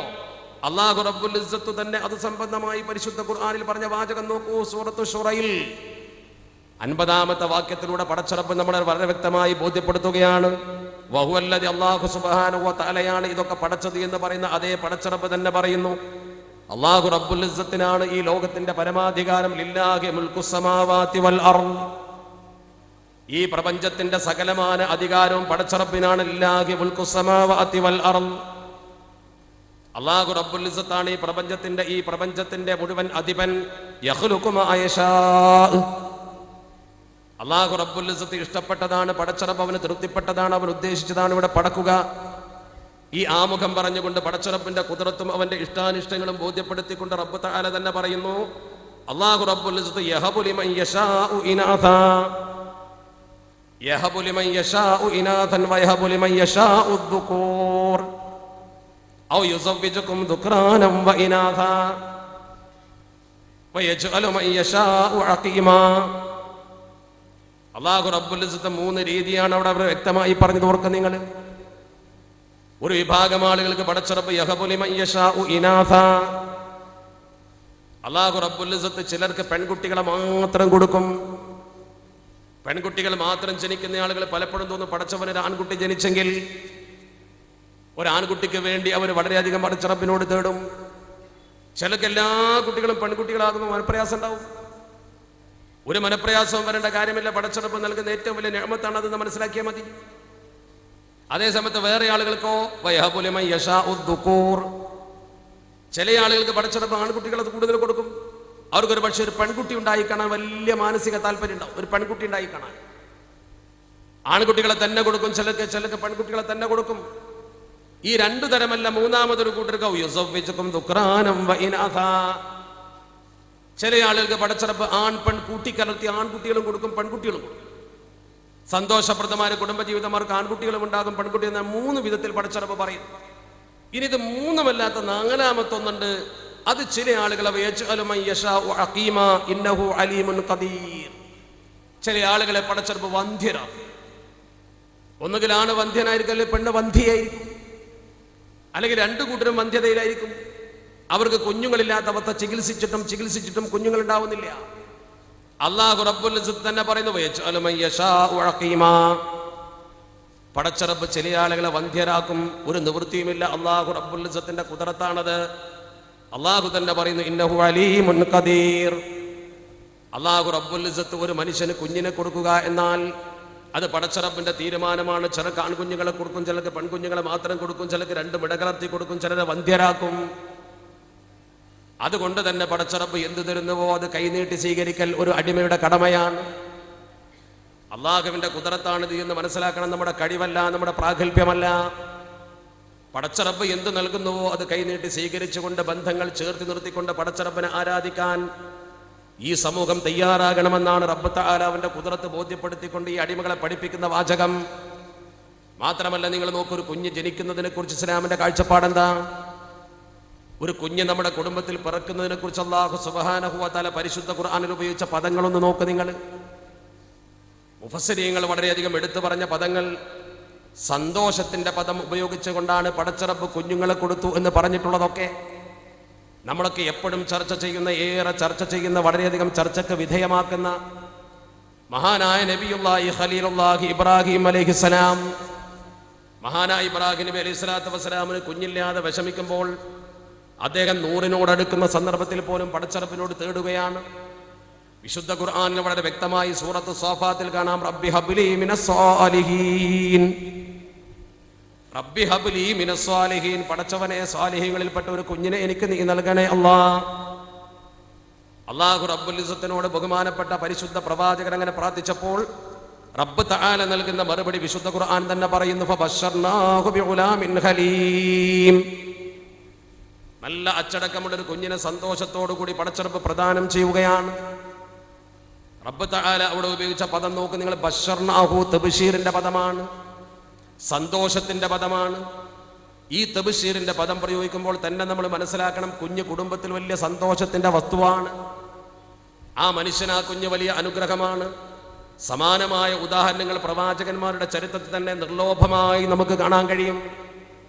അല്ലാഹു റബ്ബുൽ ഇസ്സത്ത് തന്നെ അത് സംബന്ധമായി പരിശുദ്ധ ഖുർആനിൽ പറഞ്ഞ വാചകം നോക്കൂ. സൂറത്തു ശുറയിൽ 50-ാമത്തെ വാക്യത്തിലൂടെ പടച്ചറബ് നമ്മളെ വളരെ വ്യക്തമായി ബോധ്യപ്പെടുത്തുകയാണ്. വഹുവല്ലദി, അല്ലാഹു സുബ്ഹാനഹു വ തആലയാണ് ഇതൊക്കെ പടച്ചത് എന്ന് പറയുന്ന അതേ പടച്ചറബ് തന്നെ പറയുന്നു, അല്ലാഹു റബ്ബുൽ ഇസ്സത്തിനാണ് ഈ ലോകത്തിന്റെ പരമാധികാരം. ലില്ലാഹി മുൽക്കുസ് സമാവാതി വൽ അർദ്, ഈ പ്രപഞ്ചത്തിന്റെ സകലമാന അധികാരവും പടച്ചറബിനാണ്. ലില്ലാഹി മുൽക്കുസ് സമാവാതി വൽ അർദ്, അല്ലാഹു റബ്ബുൽ ഇസ്സത്താണ് ഈ പ്രപഞ്ചത്തിന്റെ മുഴുവൻ അധിപൻ. യഖ്ലുഖു മാ യശാ, അല്ലാഹു റബ്ബുൽ ഇസ്സത്ത് ഇഷ്ടപ്പെട്ടതാണ് പടച്ചറബ്, അവന് തൃപ്തിപ്പെട്ടതാണ്, അവൻ ഉദ്ദേശിച്ചതാണ് ഇവിടെ പടക്കുക. ഈ ആമുഖം പറഞ്ഞുകൊണ്ട് പടച്ചറബിന്റെ കുദറത്തും അവന്റെ ഇഷ്ടാനിഷ്ടങ്ങളും ബോധ്യപ്പെടുത്തിക്കൊണ്ട് റബ്ബ് തആല തന്നെ പറയുന്നു, അല്ലാഹു റബ്ബുൽ ഇസ്സത്ത് യഹബു ലിമൻ യശാഉ ഇനാഥാ, യഹബു ലിമൻ യശാഉ ഇനാഥൻ വയഹബു ലിമൻ യശാഉ ദുകൂർ ഔ യുസവ്വിജുകും ദുക്റാനം വഇനാഥാ വയജ്അലു മൻ യശാഉ അഖീമാ. അല്ലാഹു റബ്ബുൽ ഇസ്സത്ത് 3 രീതിയാണ് അവിടെ അവർ വ്യക്തമായി പറഞ്ഞു. ഓർക്കുക നിങ്ങൾ, ഒരു വിഭാഗം ആളുകൾക്ക് പടച്ചറബ് യഹബു ലിമൻ യശാഉ ഇനാഥാ, അല്ലാഹു റബ്ബുൽ ഇസ്സത്ത് ചിലർക്ക് പെൺകുട്ടികളെ മാത്രം കൊടുക്കും. പെൺകുട്ടികൾ മാത്രം ജനിക്കുന്ന ആളുകൾ പലപ്പോഴും തോന്നും പടച്ചവനൊരു ആൺകുട്ടി ജനിച്ചെങ്കിൽ ഒരാൺകുട്ടിക്ക് വേണ്ടി അവർ വളരെയധികം പടച്ചറബിനോട് തേടും. ചിലർക്ക് എല്ലാ കുട്ടികളും പെൺകുട്ടികളാകുമ്പോൾ മനപ്രയാസം ഉണ്ടാവും. ഒരു മനപ്രയാസവും വരേണ്ട കാര്യമില്ല. പടച്ചറബ് നൽകുന്ന ഏറ്റവും വലിയ നിഅമത്താണ് അതെന്ന് മനസ്സിലാക്കിയാൽ മതി. അതേസമയത്ത് വേറെ ആളുകൾക്കോ വയഹബു ലിമൻ യശാഉ ദുകൂർ, ചില ആളുകൾക്ക് പടച്ചറബ് ആൺകുട്ടികൾ അത് കൂടുതൽ കൊടുക്കും. അവർക്കൊരു പക്ഷേ ഒരു പെൺകുട്ടി ഉണ്ടായി കാണാൻ വലിയ മാനസിക താല്പര്യം ഉണ്ടാവും. ഒരു പെൺകുട്ടി ഉണ്ടായി കാണാൻ ആൺകുട്ടികളെ തന്നെ കൊടുക്കും, ചിലർക്ക് പെൺകുട്ടികളെ തന്നെ കൊടുക്കും. ഈ 2 തരമല്ല, മൂന്നാമതൊരു കൂട്ടർക്ക് യുസവ്വിജുകും ദുക്റാനം വഇനാഥാ, ചില ആളുകൾക്ക് പടച്ചറബ് ആൺ പെൺ കൂട്ടിക്കലർത്തി ആൺകുട്ടികളും കൊടുക്കും, പെൺകുട്ടികളും കൊടുക്കും. സന്തോഷപ്രദമായ കുടുംബജീവിതം അവർക്ക് ആൺകുട്ടികളും ഉണ്ടാകും, പെൺകുട്ടികൾ 3 വിധത്തിൽ പടച്ചറബ് പറയും. ഇനി ഇത് 3മല്ലാത്ത 4മത്തൊന്നുണ്ട്. അത് ചില ആളുകളെ ചില ആളുകളെ പടച്ചറബ് വന്ധ്യരാക്കും. ഒന്നുകിൽ ആണ് വന്ധ്യനായിരിക്കും, അല്ലെങ്കിൽ പെണ്ണ് വന്ധ്യയായിരിക്കും, അല്ലെങ്കിൽ 2 കൂട്ടരും വന്ധ്യതയിലായിരിക്കും. അവർക്ക് കുഞ്ഞുങ്ങളില്ലാത്ത അവസ്ഥ ചികിത്സിച്ചിട്ടും കുഞ്ഞുങ്ങൾ ഉണ്ടാവുന്നില്ല. അല്ലാഹു റബ്ബുൽ ഇസ്സത്ത് തന്നെ പറയുന്നു, പടച്ചറബ് ചില ആളുകളെ വന്ധ്യരാക്കും. ഒരു നിവൃത്തിയുമില്ല, അല്ലാഹു റബ്ബുൽ ഇസ്സത്തിന്റെ ഖുദറത്താണത്. അല്ലാഹു തന്നെ പറയുന്നു, ഇന്നഹു അലീമുൻ ഖദീർ. അല്ലാഹു റബ്ബുൽ ഇസ്സത്ത് ഒരു മനുഷ്യന് കുഞ്ഞിനെ കൊടുക്കുക എന്നാൽ അത് പടച്ചറബിന്റെ തീരുമാനമാണ്. ചിലർക്ക് ആൺകുഞ്ഞുങ്ങളെ കൊടുക്കും, ചിലർക്ക് പെൺകുഞ്ഞുങ്ങളെ മാത്രം കൊടുക്കും, ചിലർക്ക് 2 മിടകലർത്തി കൊടുക്കും, ചിലരെ വന്ധ്യരാക്കും. അതുകൊണ്ട് തന്നെ പടച്ചറബ് എന്ത് തരുന്നുവോ അത് കൈനീട്ടി സ്വീകരിക്കൽ ഒരു അടിമയുടെ കടമയാണ്. അള്ളാഹുവിന്റെ കുദറത്താണിത് എന്ന് മനസ്സിലാക്കണം. നമ്മുടെ കഴിവല്ല, നമ്മുടെ പ്രാഗൽഭ്യമല്ല. പടച്ചറബ് എന്ത് നൽകുന്നുവോ അത് കൈനീട്ടി സ്വീകരിച്ചുകൊണ്ട് ബന്ധങ്ങൾ ചേർത്ത് നിർത്തിക്കൊണ്ട് പടച്ചറബിനെ ആരാധിക്കാൻ ഈ സമൂഹം തയ്യാറാകണമെന്നാണ് റബ്ബ് തആല അവന്റെ കുദറത്ത് ബോധ്യപ്പെടുത്തിക്കൊണ്ട് ഈ അടിമകളെ പഠിപ്പിക്കുന്ന വാചകം. മാത്രമല്ല, നിങ്ങൾ നോക്കൂ, ഒരു കുഞ്ഞ് ജനിക്കുന്നതിനെ കുറിച്ച് ഇസ്ലാമിന്റെ കാഴ്ചപ്പാടെന്താ? ഒരു കുഞ്ഞ് നമ്മുടെ കുടുംബത്തിൽ പിറക്കുന്നതിനെ കുറിച്ച് അല്ലാഹു സുബ്ഹാനഹു വ തആല പരിശുദ്ധ ഖുർആനിൽ ഉപയോഗിച്ച പദങ്ങളൊന്ന് നോക്ക് നിങ്ങൾ. മുഫസ്സിരീങ്ങൾ വളരെയധികം എടുത്തു പറഞ്ഞ പദങ്ങൾ സന്തോഷത്തിന്റെ പദം ഉപയോഗിച്ചുകൊണ്ടാണ് പടച്ചറബ് കുഞ്ഞുങ്ങളെ കൊടുത്തു എന്ന് പറഞ്ഞിട്ടുള്ളതൊക്കെ. നമ്മളൊക്കെ എപ്പോഴും ഏറെ ചർച്ച ചെയ്യുന്ന വളരെയധികം ചർച്ചയ്ക്ക് വിധേയമാക്കുന്ന മഹാനായ നബിയുല്ലാഹി ഖലീലുല്ലാഹി ഇബ്രാഹിം അലൈഹിസ്സലാം. മഹാനായ ഇബ്രാഹിം നബി അലൈഹി സ്വലാത്തു വസ്സലാമിന് കുഞ്ഞില്ലാതെ വിഷമിക്കുമ്പോൾ അദ്ദേഹം 100-നോടടുക്കുന്ന സന്ദർഭത്തിൽ പോലും പടച്ചറബിനോട് തേടുകയാണ്. വിശുദ്ധ ഖുർആനിൽ വളരെ വ്യക്തമായി സൂറത്ത് സ്വാഫാത്തിൽ കാണാം, റബ്ബി ഹബ്ലി മിനസ് സ്വാലിഹീൻ, റബ്ബി ഹബ്ലി മിനസ് സ്വാലിഹീൻ, പടച്ചവനെ സ്വാലിഹീങ്ങളിൽപ്പെട്ട ഒരു കുഞ്ഞിനെ എനിക്ക് നീ നൽകണേ അല്ലാഹ്. അല്ലാഹു റബ്ബുൽ ഇസ്സത്തിനോട് ബഹുമാനപ്പെട്ട പരിശുദ്ധ പ്രവാചകൻ അങ്ങനെ പ്രാർത്ഥിച്ചപ്പോൾ റബ്ബ് തആല നൽകുന്ന മറുപടി വിശുദ്ധ ഖുർആൻ തന്നെ പറയുന്നു, ഫബശ്ശർനാഹു ബിഗുലാമിൻ ഹലീം. നല്ല അച്ചടക്കമുള്ള ഒരു കുഞ്ഞിനെ സന്തോഷത്തോടു കൂടി പടച്ചറബ് പ്രദാനം ചെയ്യുകയാണ്. റബ്ബ് തആല അവിടെ ഉപയോഗിച്ച പദം നോക്ക് നിങ്ങൾ, ബശ്ശർനാഹു തബ്ശീറിന്റെ പദമാണ്, സന്തോഷത്തിന്റെ പദമാണ്. ഈ തബ്ശീറിന്റെ പദം പ്രയോഗിക്കുമ്പോൾ തന്നെ നമ്മൾ മനസ്സിലാക്കണം, കുഞ്ഞ് കുടുംബത്തിൽ വലിയ സന്തോഷത്തിന്റെ വസ്തുവാണ്. ആ മനുഷ്യൻ, ആ കുഞ്ഞ് വലിയ അനുഗ്രഹമാണ്. സമാനമായ ഉദാഹരണങ്ങൾ പ്രവാചകന്മാരുടെ ചരിത്രത്തിൽ തന്നെ നിർലോഭമായി നമുക്ക് കാണാൻ കഴിയും.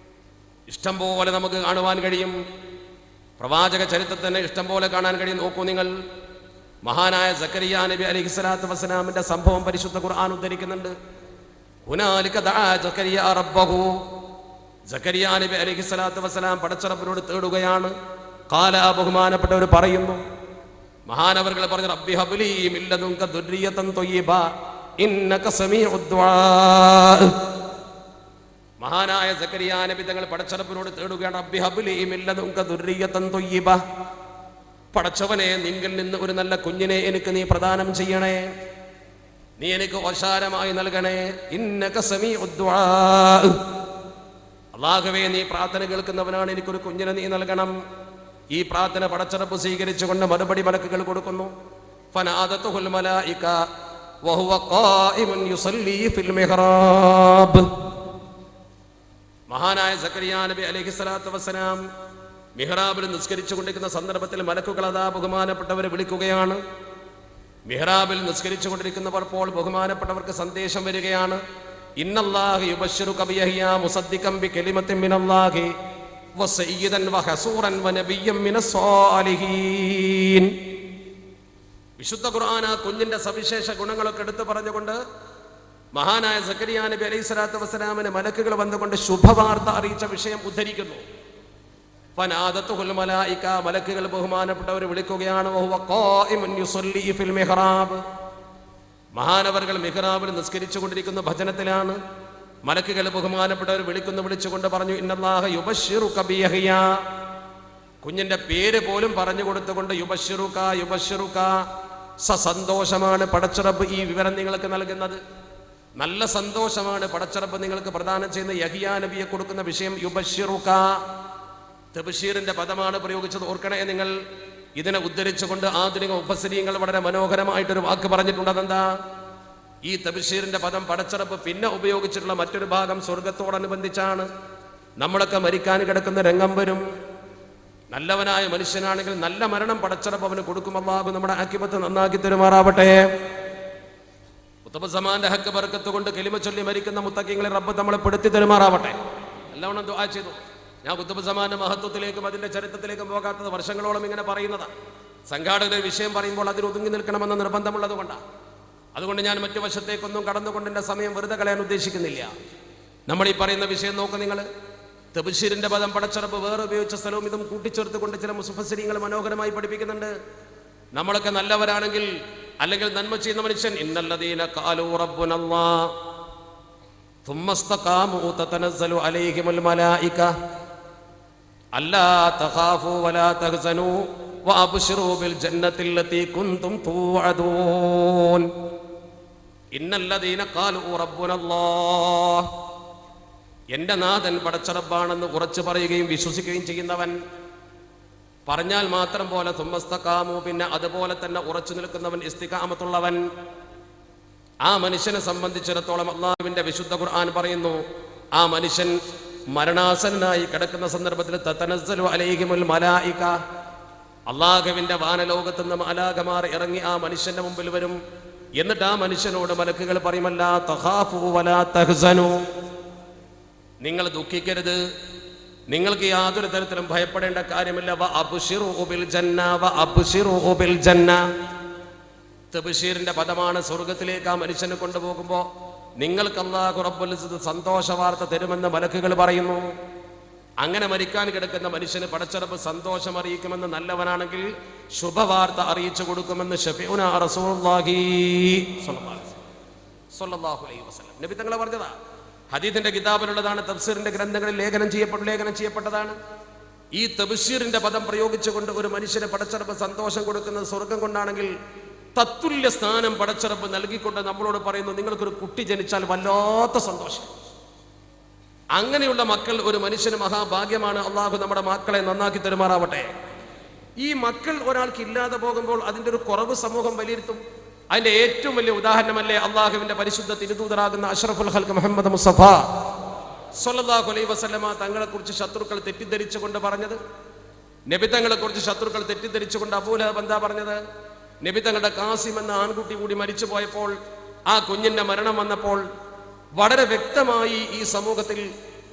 ഇഷ്ടം പോലെ നമുക്ക് കാണുവാൻ കഴിയും. പ്രവാചക ചരിത്രത്തിൽ തന്നെ ഇഷ്ടം പോലെ കാണാൻ കഴിയും. നോക്കൂ നിങ്ങൾ, മഹാനായ സക്കരിയ നബി അലൈഹിസ്സലാത്തു വസ്സലാമിന്റെ സംഭവം പരിശുദ്ധ ഖുർആൻ ഉദ്ധരിക്കുന്നുണ്ട്. ഹുനാലിക ദഅ സക്കരിയ റബ്ബഹു. സക്കരിയ നബി അലൈഹിസ്സലാത്തു വസ്സലാം പടച്ചറപ്പിനോട് തേടുകയാണ്. ഖാല, ബഹുമാനപ്പെട്ടവർ പറയുന്നു, മഹാനവർകൾ പറഞ്ഞു, റബ്ബി ഹബ്ലി മിൻ ലദുൻക ദുർരിയതൻ ത്വയ്യിബ ഇന്നക സമീഉദ് ദുആ. മഹാനായ സക്കരിയ നബി തങ്ങൾ പടച്ചറപ്പിനോട് തേടുകയാണ്, റബ്ബി ഹബ്ലി മിൻ ലദുൻക ദുർരിയതൻ ത്വയ്യിബ. പടച്ചവനെ, നിങ്കിൽ നിന്ന് ഒരു നല്ല കുഞ്ഞിനെ എനിക്ക് നീ പ്രദാനം ചെയ്യണേ, നീ എനിക്ക് ഓശാരമായി നൽകണേ. ഇന്നക സമീഉദ് ദുആ. അല്ലാഹുവേ, നീ പ്രാർത്ഥന കേൾക്കുന്നവനാണ്, എനിക്കൊരു കുഞ്ഞിനെ നീ നൽകണം. ഈ പ്രാർത്ഥന പടച്ചറപ്പ് സ്വീകരിച്ചുകൊണ്ട് മറുപടി മലക്കുകൾ കൊടുക്കുന്നു. ഫനാദതുഹുൽ മലായിക വഹുവ ഖായിമുൻ യുസല്ലി ഫിൽ മിഹ്റാബ്. മഹാനായ സക്കരിയ നബി അലൈഹിസ്സലാത്തു വസ്സലാം മിഹ്റാബിൽ നിസ്കരിച്ചു കൊണ്ടിരിക്കുന്ന സന്ദർഭത്തിൽ മലക്കുകൾ അതാ ബഹുമാനപ്പെട്ടവരെ വിളിക്കുകയാണ്. മിഹ്റാബിൽ നിസ്കരിച്ചു കൊണ്ടിരിക്കുന്നപ്പോൾ ബഹുമാനപ്പെട്ടവർക്ക് സന്ദേശം വരികയാണ്. ഇന്നല്ലാഹ യുബശ്ശിറുക ബിയഹ്യ മുസദ്ദിഖൻ ബികലിമത്തിൻ മിനല്ലാഹി വസയ്യിദൻ വഹസൂറൻ വനബിയ്യൻ മിനസ്സാലിഹീൻ. വിശുദ്ധ ഖുർആൻ ആ കുഞ്ഞിന്റെ സവിശേഷ ഗുണങ്ങളൊക്കെ എടുത്തു പറഞ്ഞുകൊണ്ട് മഹാനായ സക്കരിയ നബി അലൈഹിസ്സലാത്തു വസ്സലാമിന് മലക്കുകൾ വന്നുകൊണ്ട് ശുഭവാർത്ത അറിയിച്ച വിഷയം ഉദ്ധരിക്കുന്നു. ഫനാദതുഹുൽ മലായിക. മലക്കുകൾ ബഹുമാനപ്പെട്ടവരെ വിളിക്കുകയാണ്. വഹുവ ഖായിമുൻ യുസല്ലി ഫിൽ മിഹ്റാബ്. മഹാനവർകൾ മിഹ്റാബിൽ നിസ്കരിച്ചു കൊണ്ടിരിക്കുന്ന ഭജനത്തിലാണ്. മലക്കുകൾ ബഹുമാനപ്പെട്ടവർ വിളിച്ചുകൊണ്ട് പറഞ്ഞു, ഇന്നല്ലാഹ യുബശ്ശിറുക ബിയഹ്യ. കുഞ്ഞിന്റെ പേര് പോലും പറഞ്ഞു കൊടുത്തുകൊണ്ട് യുബശ്ശിറുക സന്തോഷമാണ് പടച്ചറബ് ഈ വിവരം നിങ്ങൾക്ക് നൽകുന്നത്. നല്ല സന്തോഷമാണ് പടച്ചറബ് നിങ്ങൾക്ക് പ്രദാനം ചെയ്യുന്ന. യഹ്യ നബിയെ കൊടുക്കുന്ന വിഷയം യുബശ്ശിറുക. തബ്ശീറിന്റെ പദമാണ് പ്രയോഗിച്ചത്. ഓർക്കണേ നിങ്ങൾ, ഇതിനെ ഉദ്ധരിച്ചുകൊണ്ട് ആധുനിക മുഫസ്സിരീങ്ങൾ വളരെ മനോഹരമായിട്ടൊരു വാക്ക് പറഞ്ഞിട്ടുണ്ട്. അതെന്താ? ഈ തബ്ശീറിന്റെ പദം പടച്ചറപ്പ് പിന്നെ ഉപയോഗിച്ചിട്ടുള്ള മറ്റൊരു ഭാഗം സ്വർഗത്തോടനുബന്ധിച്ചാണ്. നമ്മളൊക്കെ മരിക്കാൻ കിടക്കുന്ന രംഗം വരും. നല്ലവനായ മനുഷ്യനാണെങ്കിൽ നല്ല മരണം പടച്ചറപ്പ് അവന് കൊടുക്കും. അല്ലാഹു നമ്മുടെ ആഖിബത്ത് നന്നാക്കി തരുമാറാവട്ടെ. ഖുത്ബുസ്സമാന്റെ ഹക്ക് ബർക്കത്ത് കൊണ്ട് കലിമ ചൊല്ലി മരിക്കുന്ന മുത്തഖീങ്ങളെ റബ്ബ് നമ്മളെ പെടുത്തി തരുമാറാവട്ടെ. എല്ലാവരും ദുആ ചെയ്തു. ഞാൻ ഖുത്ബുസ്സമാന്റെ മഹത്വത്തിലേക്കും അതിന്റെ ചരിത്രത്തിലേക്കും പോകാത്തത് വർഷങ്ങളോളം ഇങ്ങനെ പറയുന്നതാണ്. സംഘാടകർ വിഷയം പറയുമ്പോൾ അതിൽ ഒതുങ്ങി നിൽക്കണമെന്ന നിർബന്ധമുള്ളത് കൊണ്ടാണ്. അതുകൊണ്ട് ഞാൻ മറ്റു വശത്തേക്കൊന്നും കടന്നുകൊണ്ട് എൻ്റെ സമയം വെറുതെ കളയാൻ ഉദ്ദേശിക്കുന്നില്ല. നമ്മൾ ഈ പറയുന്ന വിഷയം നോക്ക് നിങ്ങൾ. തബ്ശീറിന്റെ പദം പടച്ചറപ്പ് വേറെ ഉപയോഗിച്ച സ്ഥലവും ഇതും കൂട്ടിച്ചേർത്തുകൊണ്ട് ചില മുഫസ്സിരീങ്ങൾ മനോഹരമായി പഠിപ്പിക്കുന്നുണ്ട്. നമ്മളൊക്കെ നല്ലവരാണെങ്കിൽ, അല്ലെങ്കിൽ നന്മ ചെയ്യുന്ന മനുഷ്യൻ, ഇന്നല്ലദീന ഖാലൂ റബ്ബുനല്ലാഹ് ثم استقاموا تتنزل عليهم الملائكة ألا تخافوا ولا تحزنوا وأبشروا بالجنة التي كنتم توعدون إن الذين قالوا ربنا الله. എൻ്റെ നാഥൻ പടച്ചറബ്ബാണെന്ന് ഉറച്ചു പറയുകയും വിശ്വസിക്കുകയും ചെയ്യുന്നവൻ, പറഞ്ഞാൽ മാത്രം പോലെ തുമ്മസ്തഖാമു, പിന്നെ അതുപോലെ തന്നെ ഉറച്ചു നിൽക്കുന്നവൻ, ഇസ്തിഖാമത്തുള്ളവൻ, ആ മനുഷ്യനെ സംബന്ധിച്ചിടത്തോളം അല്ലാഹുവിന്റെ വിശുദ്ധ ഖുർആൻ പറയുന്നു, ആ മനുഷ്യൻ മരണാസന്നനായി കിടക്കുന്ന സന്ദർഭത്തിൽ തതനസ്സലു അലൈഹിമുൽ മലായിക, അല്ലാഹുവിന്റെ വാനലോകത്ത് നിന്ന് മലാകമാർ ഇറങ്ങി ആ മനുഷ്യന്റെ മുമ്പിൽ വരും. എന്നിട്ട് ആ മനുഷ്യനോട് മലക്കുകൾ പറയുമല്ല തഖാഫു വലാ തഹ്സനു, നിങ്ങൾ ദുഃഖിക്കരുത്, നിങ്ങൾക്ക് യാതൊരു തരത്തിലും ഭയപ്പെടേണ്ട കാര്യമില്ല. വ അബ്ശിറു ബിൽ ജന്ന, വ അബ്ശിറു ബിൽ ജന്ന. തബ്ശീറിന്റെ പദമാണ്. സ്വർഗത്തിലേക്ക് ആ മനുഷ്യനെ കൊണ്ടുപോകുമ്പോൾ നിങ്ങൾക്ക് അല്ലാഹു റബ്ബുൽ ഇസ്സത്ത് സന്തോഷ വാർത്ത തരുമെന്ന് മലക്കുകൾ പറയുന്നു. അങ്ങനെ മരിക്കാൻ കിടക്കുന്ന മനുഷ്യന് പടച്ചറബ് സന്തോഷം അറിയിക്കുമെന്ന്, നല്ലവനാണെങ്കിൽ ശുഭവാർത്ത അറിയിച്ചു കൊടുക്കുമെന്ന് ശഫീഉനാ റസൂലുള്ളാഹി സ്വല്ലല്ലാഹു അലൈഹി വസല്ലം നബി തങ്ങൾ പറഞ്ഞതാ. ഹദീസിന്റെ കിതാബിലുള്ളതാണ്, തഫ്സീറിന്റെ ഗ്രന്ഥങ്ങളിൽ ലേഖനം ചെയ്യപ്പെട്ടതാണ്. ഈ തബ്ശീറിന്റെ പദം പ്രയോഗിച്ചുകൊണ്ട് ഒരു മനുഷ്യന് പടച്ചറബ് സന്തോഷം കൊടുക്കുന്നത് സ്വർഗം കൊണ്ടാണെങ്കിൽ തത്തുല്യ സ്ഥാനം പടച്ചറബ് നൽകിക്കൊണ്ട് നമ്മളോട് പറയുന്നു, നിങ്ങൾക്കൊരു കുട്ടി ജനിച്ചാൽ വല്ലാത്ത സന്തോഷം. അങ്ങനെയുള്ള മക്കൾ ഒരു മനുഷ്യന് മഹാഭാഗ്യമാണ്. അള്ളാഹു നമ്മുടെ മക്കളെ നന്നാക്കി തരുമാറാവട്ടെ. ഈ മക്കൾ ഒരാൾക്ക് ഇല്ലാതെ പോകുമ്പോൾ അതിൻ്റെ ഒരു കുറവ് സമൂഹം വിലയിരുത്തും. അതിന്റെ ഏറ്റവും വലിയ ഉദാഹരണമല്ലേ അള്ളാഹുവിന്റെ പരിശുദ്ധ തിരുദൂതരാകുന്ന അഷ്റഫുൽ ഖൽഖ് മുഹമ്മദ് മുസ്തഫ സ്വല്ലല്ലാഹു അലൈഹി വസല്ലമ തങ്ങളെ കുറിച്ച് ശത്രുക്കൾ തെറ്റിദ്ധരിച്ചുകൊണ്ട് പറഞ്ഞത്. നബി തങ്ങളെ കുറിച്ച് ശത്രുക്കൾ തെറ്റിദ്ധരിച്ചുകൊണ്ട് അബൂ ലഹബ് എന്താ പറഞ്ഞത്? നബി തങ്ങളുടെ കാസിം എന്ന ആൺകുട്ടി കൂടി മരിച്ചു പോയപ്പോൾ ആ കുഞ്ഞിന്റെ മരണം വന്നപ്പോൾ വളരെ വ്യക്തമായി ഈ സമൂഹത്തിൽ